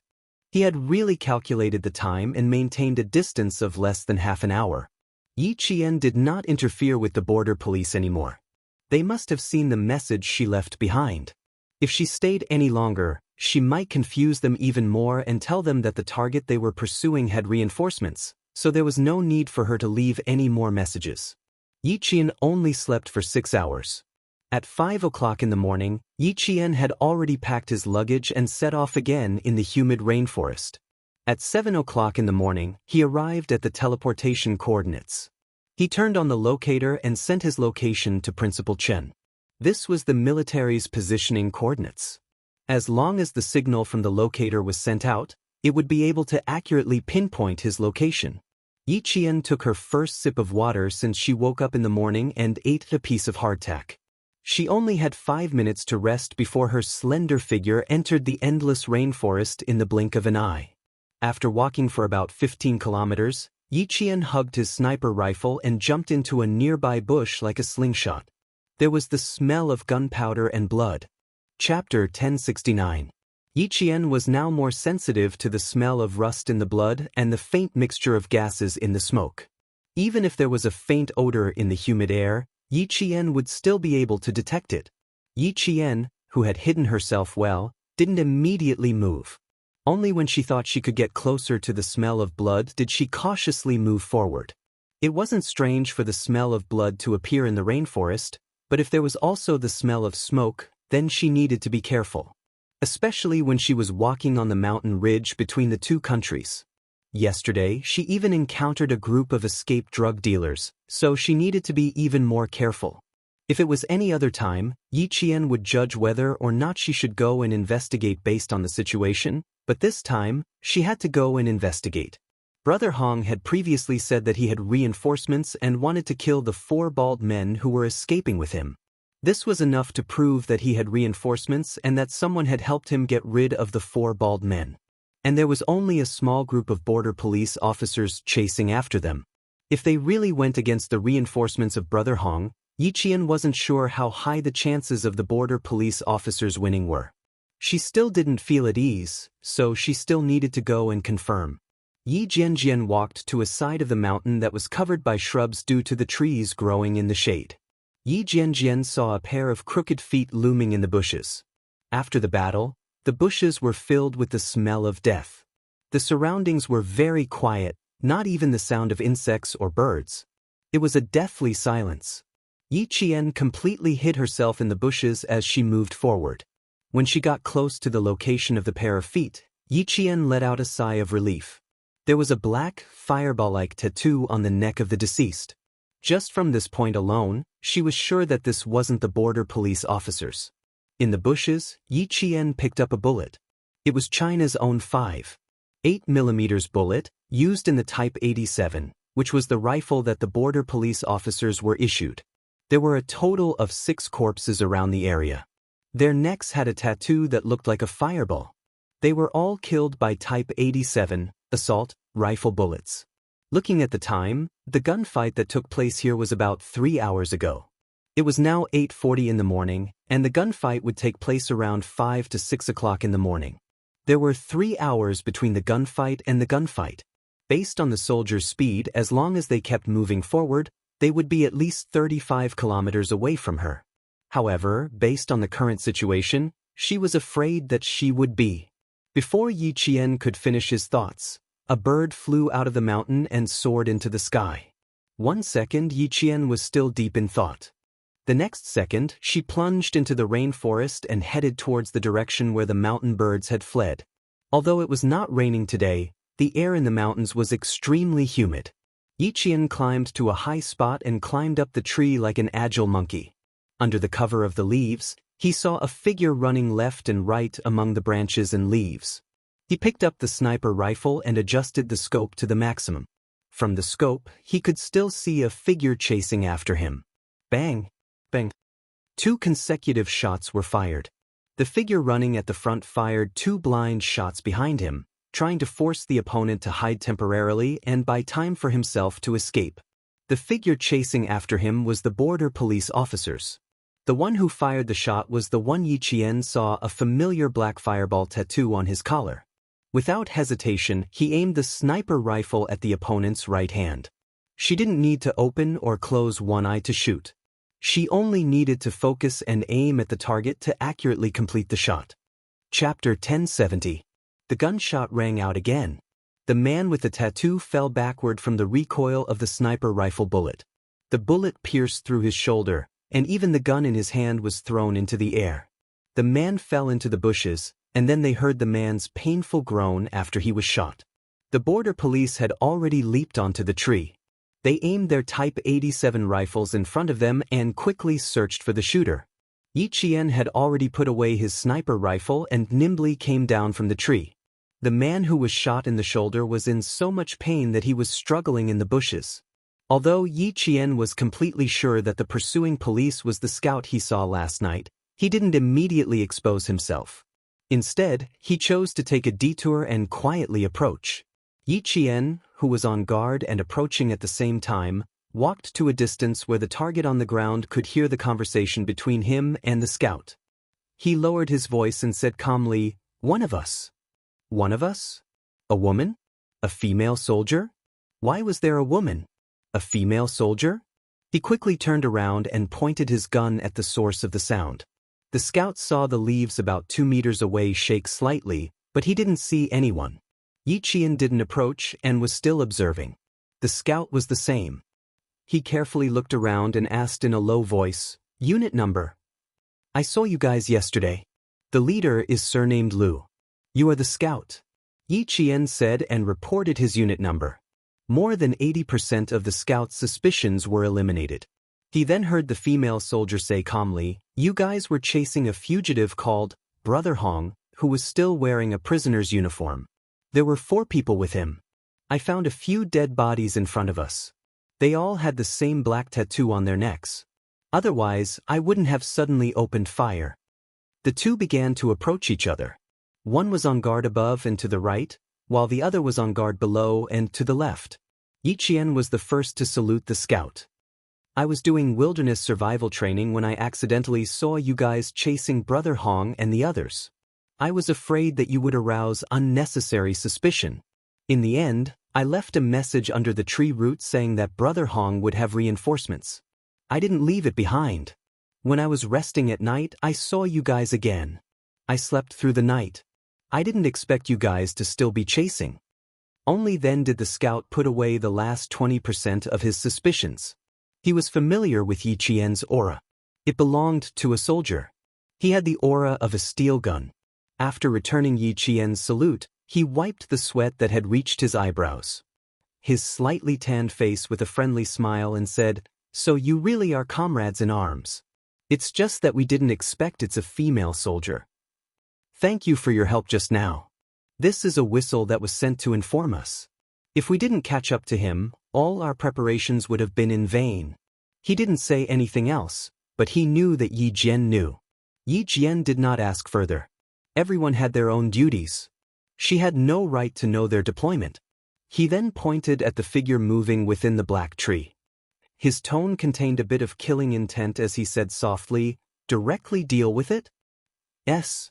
He had really calculated the time and maintained a distance of less than half an hour. Yi Qian did not interfere with the border police anymore. They must have seen the message she left behind. If she stayed any longer, she might confuse them even more and tell them that the target they were pursuing had reinforcements, so there was no need for her to leave any more messages. Yi Qian only slept for 6 hours. At 5 o'clock in the morning, Yi Qian had already packed his luggage and set off again in the humid rainforest. At 7 o'clock in the morning, he arrived at the teleportation coordinates. He turned on the locator and sent his location to Principal Chen. This was the military's positioning coordinates. As long as the signal from the locator was sent out, it would be able to accurately pinpoint his location. Yi Qian took her first sip of water since she woke up in the morning and ate a piece of hardtack. She only had 5 minutes to rest before her slender figure entered the endless rainforest in the blink of an eye. After walking for about 15 kilometers, Yi Qian hugged his sniper rifle and jumped into a nearby bush like a slingshot. There was the smell of gunpowder and blood. Chapter 1069. Yi Qian was now more sensitive to the smell of rust in the blood and the faint mixture of gases in the smoke. Even if there was a faint odor in the humid air, Yi Qian would still be able to detect it. Yi Qian, who had hidden herself well, didn't immediately move. Only when she thought she could get closer to the smell of blood did she cautiously move forward. It wasn't strange for the smell of blood to appear in the rainforest, but if there was also the smell of smoke, then she needed to be careful. Especially when she was walking on the mountain ridge between the two countries. Yesterday, she even encountered a group of escaped drug dealers, so she needed to be even more careful. If it was any other time, Yi Qian would judge whether or not she should go and investigate based on the situation, but this time, she had to go and investigate. Brother Hong had previously said that he had reinforcements and wanted to kill the 4 bald men who were escaping with him. This was enough to prove that he had reinforcements and that someone had helped him get rid of the 4 bald men. and there was only a small group of border police officers chasing after them. If they really went against the reinforcements of Brother Hong, Yiqian wasn't sure how high the chances of the border police officers winning were. She still didn't feel at ease, so she still needed to go and confirm. Yi Jianjian walked to a side of the mountain that was covered by shrubs due to the trees growing in the shade. Yi Jianjian saw a pair of crooked feet looming in the bushes. After the battle, the bushes were filled with the smell of death. The surroundings were very quiet, not even the sound of insects or birds. It was a deathly silence. Yi Qian completely hid herself in the bushes as she moved forward. When she got close to the location of the pair of feet, Yi Qian let out a sigh of relief. There was a black, fireball-like tattoo on the neck of the deceased. Just from this point alone, she was sure that this wasn't the border police officers. In the bushes, Yi Qian picked up a bullet. It was China's own 5.8mm bullet, used in the Type 87, which was the rifle that the border police officers were issued. There were a total of 6 corpses around the area. Their necks had a tattoo that looked like a fireball. They were all killed by Type 87 assault rifle bullets. Looking at the time, the gunfight that took place here was about 3 hours ago. It was now 8:40 in the morning, and the gunfight would take place around 5 to 6 o'clock in the morning. There were 3 hours between the gunfight and the gunfight. Based on the soldiers' speed, as long as they kept moving forward, they would be at least 35 kilometers away from her. However, based on the current situation, she was afraid that she would be. Before Yi Qian could finish his thoughts, a bird flew out of the mountain and soared into the sky. 1 second, Yi Qian was still deep in thought. The next second, she plunged into the rainforest and headed towards the direction where the mountain birds had fled. Although it was not raining today, the air in the mountains was extremely humid. Yi Qian climbed to a high spot and climbed up the tree like an agile monkey. Under the cover of the leaves, he saw a figure running left and right among the branches and leaves. He picked up the sniper rifle and adjusted the scope to the maximum. From the scope, he could still see a figure chasing after him. Bang! Bang! 2 consecutive shots were fired. The figure running at the front fired 2 blind shots behind him, trying to force the opponent to hide temporarily and buy time for himself to escape. The figure chasing after him was the border police officers. The one who fired the shot was the one Yi Qian saw a familiar black fireball tattoo on his collar. Without hesitation, he aimed the sniper rifle at the opponent's right hand. She didn't need to open or close one eye to shoot. She only needed to focus and aim at the target to accurately complete the shot. Chapter 1070. The gunshot rang out again. The man with the tattoo fell backward from the recoil of the sniper rifle bullet. The bullet pierced through his shoulder, and even the gun in his hand was thrown into the air. The man fell into the bushes, and then they heard the man's painful groan after he was shot. The border police had already leaped onto the tree. They aimed their Type 87 rifles in front of them and quickly searched for the shooter. Yi Qian had already put away his sniper rifle and nimbly came down from the tree. The man who was shot in the shoulder was in so much pain that he was struggling in the bushes. Although Yi Qian was completely sure that the pursuing police was the scout he saw last night, he didn't immediately expose himself. Instead, he chose to take a detour and quietly approach. Yi Qian, who was on guard and approaching at the same time, walked to a distance where the target on the ground could hear the conversation between him and the scout. He lowered his voice and said calmly, "One of us." "One of us? A woman? A female soldier? Why was there a woman? A female soldier?" He quickly turned around and pointed his gun at the source of the sound. The scout saw the leaves about 2 meters away shake slightly, but he didn't see anyone. Yi Qian didn't approach and was still observing. The scout was the same. He carefully looked around and asked in a low voice, "Unit number?" "I saw you guys yesterday. The leader is surnamed Lu. You are the scout," Yi Qian said and reported his unit number. More than 80% of the scout's suspicions were eliminated. He then heard the female soldier say calmly, "You guys were chasing a fugitive called Brother Hong, who was still wearing a prisoner's uniform. There were 4 people with him. I found a few dead bodies in front of us. They all had the same black tattoo on their necks. Otherwise, I wouldn't have suddenly opened fire." The two began to approach each other. One was on guard above and to the right, while the other was on guard below and to the left. Yiqian was the first to salute the scout. I was doing wilderness survival training when I accidentally saw you guys chasing Brother Hong and the others. I was afraid that you would arouse unnecessary suspicion. In the end, I left a message under the tree root saying that Brother Hong would have reinforcements. I didn't leave it behind. When I was resting at night, I saw you guys again. I slept through the night. I didn't expect you guys to still be chasing. Only then did the scout put away the last 20% of his suspicions. He was familiar with Yiqian's aura. It belonged to a soldier. He had the aura of a steel gun. After returning Yiqian's salute, he wiped the sweat that had reached his eyebrows. His slightly tanned face with a friendly smile and said, "So you really are comrades in arms. It's just that we didn't expect it's a female soldier. Thank you for your help just now. This is a whistle that was sent to inform us. If we didn't catch up to him, all our preparations would have been in vain." He didn't say anything else, but he knew that Yi Jian knew. Yi Jian did not ask further. Everyone had their own duties. She had no right to know their deployment. He then pointed at the figure moving within the black tree. His tone contained a bit of killing intent as he said softly, "Directly deal with it?" "Yes.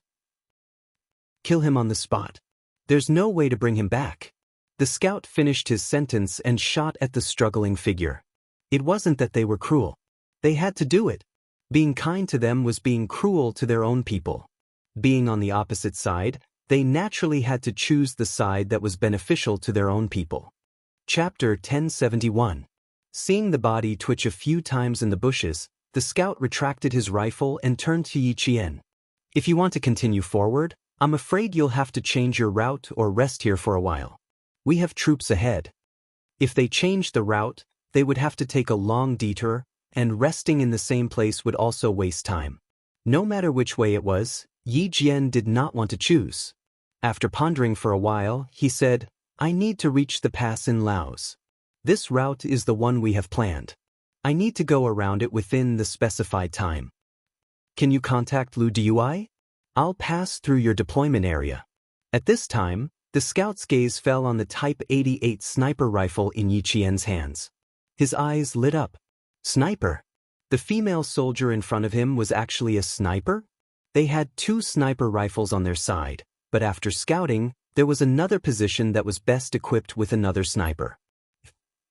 Kill him on the spot. There's no way to bring him back." The scout finished his sentence and shot at the struggling figure. It wasn't that they were cruel. They had to do it. Being kind to them was being cruel to their own people. Being on the opposite side, they naturally had to choose the side that was beneficial to their own people. Chapter 1071. Seeing the body twitch a few times in the bushes, the scout retracted his rifle and turned to Yiqian. "If you want to continue forward, I'm afraid you'll have to change your route or rest here for a while. We have troops ahead." If they changed the route, they would have to take a long detour, and resting in the same place would also waste time. No matter which way it was, Yi Jian did not want to choose. After pondering for a while, he said, "I need to reach the pass in Laos. This route is the one we have planned. I need to go around it within the specified time. Can you contact Lu Dui? I'll pass through your deployment area." At this time, the scout's gaze fell on the Type 88 sniper rifle in Yiqian's hands. His eyes lit up. Sniper? The female soldier in front of him was actually a sniper? They had 2 sniper rifles on their side, but after scouting, there was another position that was best equipped with another sniper.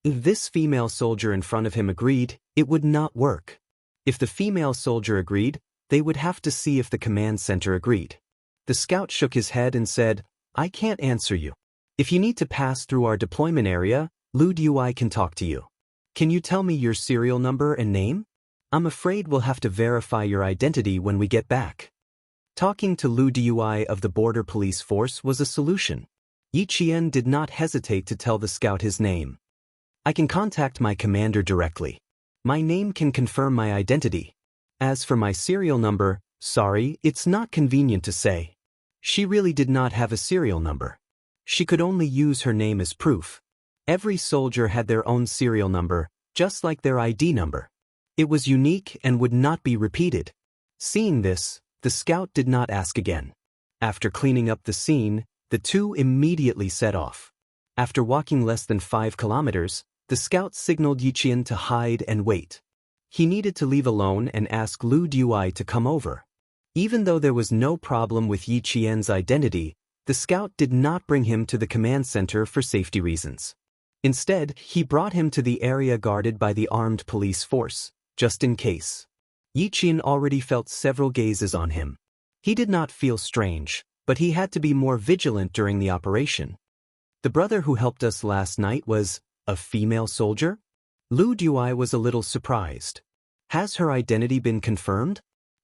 If this female soldier in front of him agreed, it would not work. If the female soldier agreed, they would have to see if the command center agreed. The scout shook his head and said, "I can't answer you. If you need to pass through our deployment area, Lu Dui can talk to you. Can you tell me your serial number and name? I'm afraid we'll have to verify your identity when we get back." Talking to Lu Dui of the Border Police Force was a solution. Yiqian did not hesitate to tell the scout his name. "I can contact my commander directly. My name can confirm my identity. As for my serial number, sorry, it's not convenient to say." She really did not have a serial number. She could only use her name as proof. Every soldier had their own serial number, just like their ID number. It was unique and would not be repeated. Seeing this, the scout did not ask again. After cleaning up the scene, the two immediately set off. After walking less than 5 kilometers, the scout signaled Yiqian to hide and wait. He needed to leave alone and ask Lu Dui to come over. Even though there was no problem with Yiqian's identity, the scout did not bring him to the command center for safety reasons. Instead, he brought him to the area guarded by the armed police force, just in case. Yiqian already felt several gazes on him. He did not feel strange, but he had to be more vigilant during the operation. "The brother who helped us last night was a female soldier?" Lu Dui was a little surprised. Has her identity been confirmed?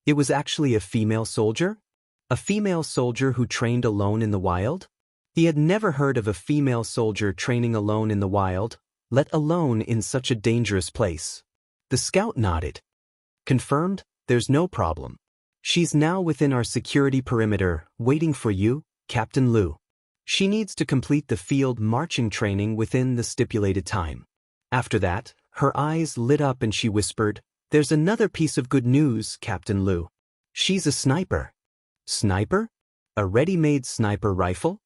It was actually a female soldier? A female soldier who trained alone in the wild? He had never heard of a female soldier training alone in the wild, let alone in such a dangerous place. The scout nodded. "Confirmed, there's no problem. She's now within our security perimeter, waiting for you, Captain Lu. She needs to complete the field marching training within the stipulated time." After that, her eyes lit up and she whispered, "There's another piece of good news, Captain Lu. She's a sniper." "Sniper?" A ready-made sniper rifle?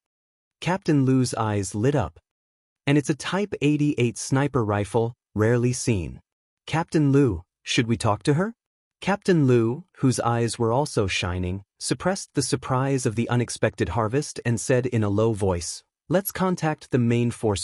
Captain Lu's eyes lit up. And it's a Type 88 sniper rifle, rarely seen. Captain Lu, should we talk to her? Captain Lu, whose eyes were also shining, suppressed the surprise of the unexpected harvest and said in a low voice, "Let's contact the main force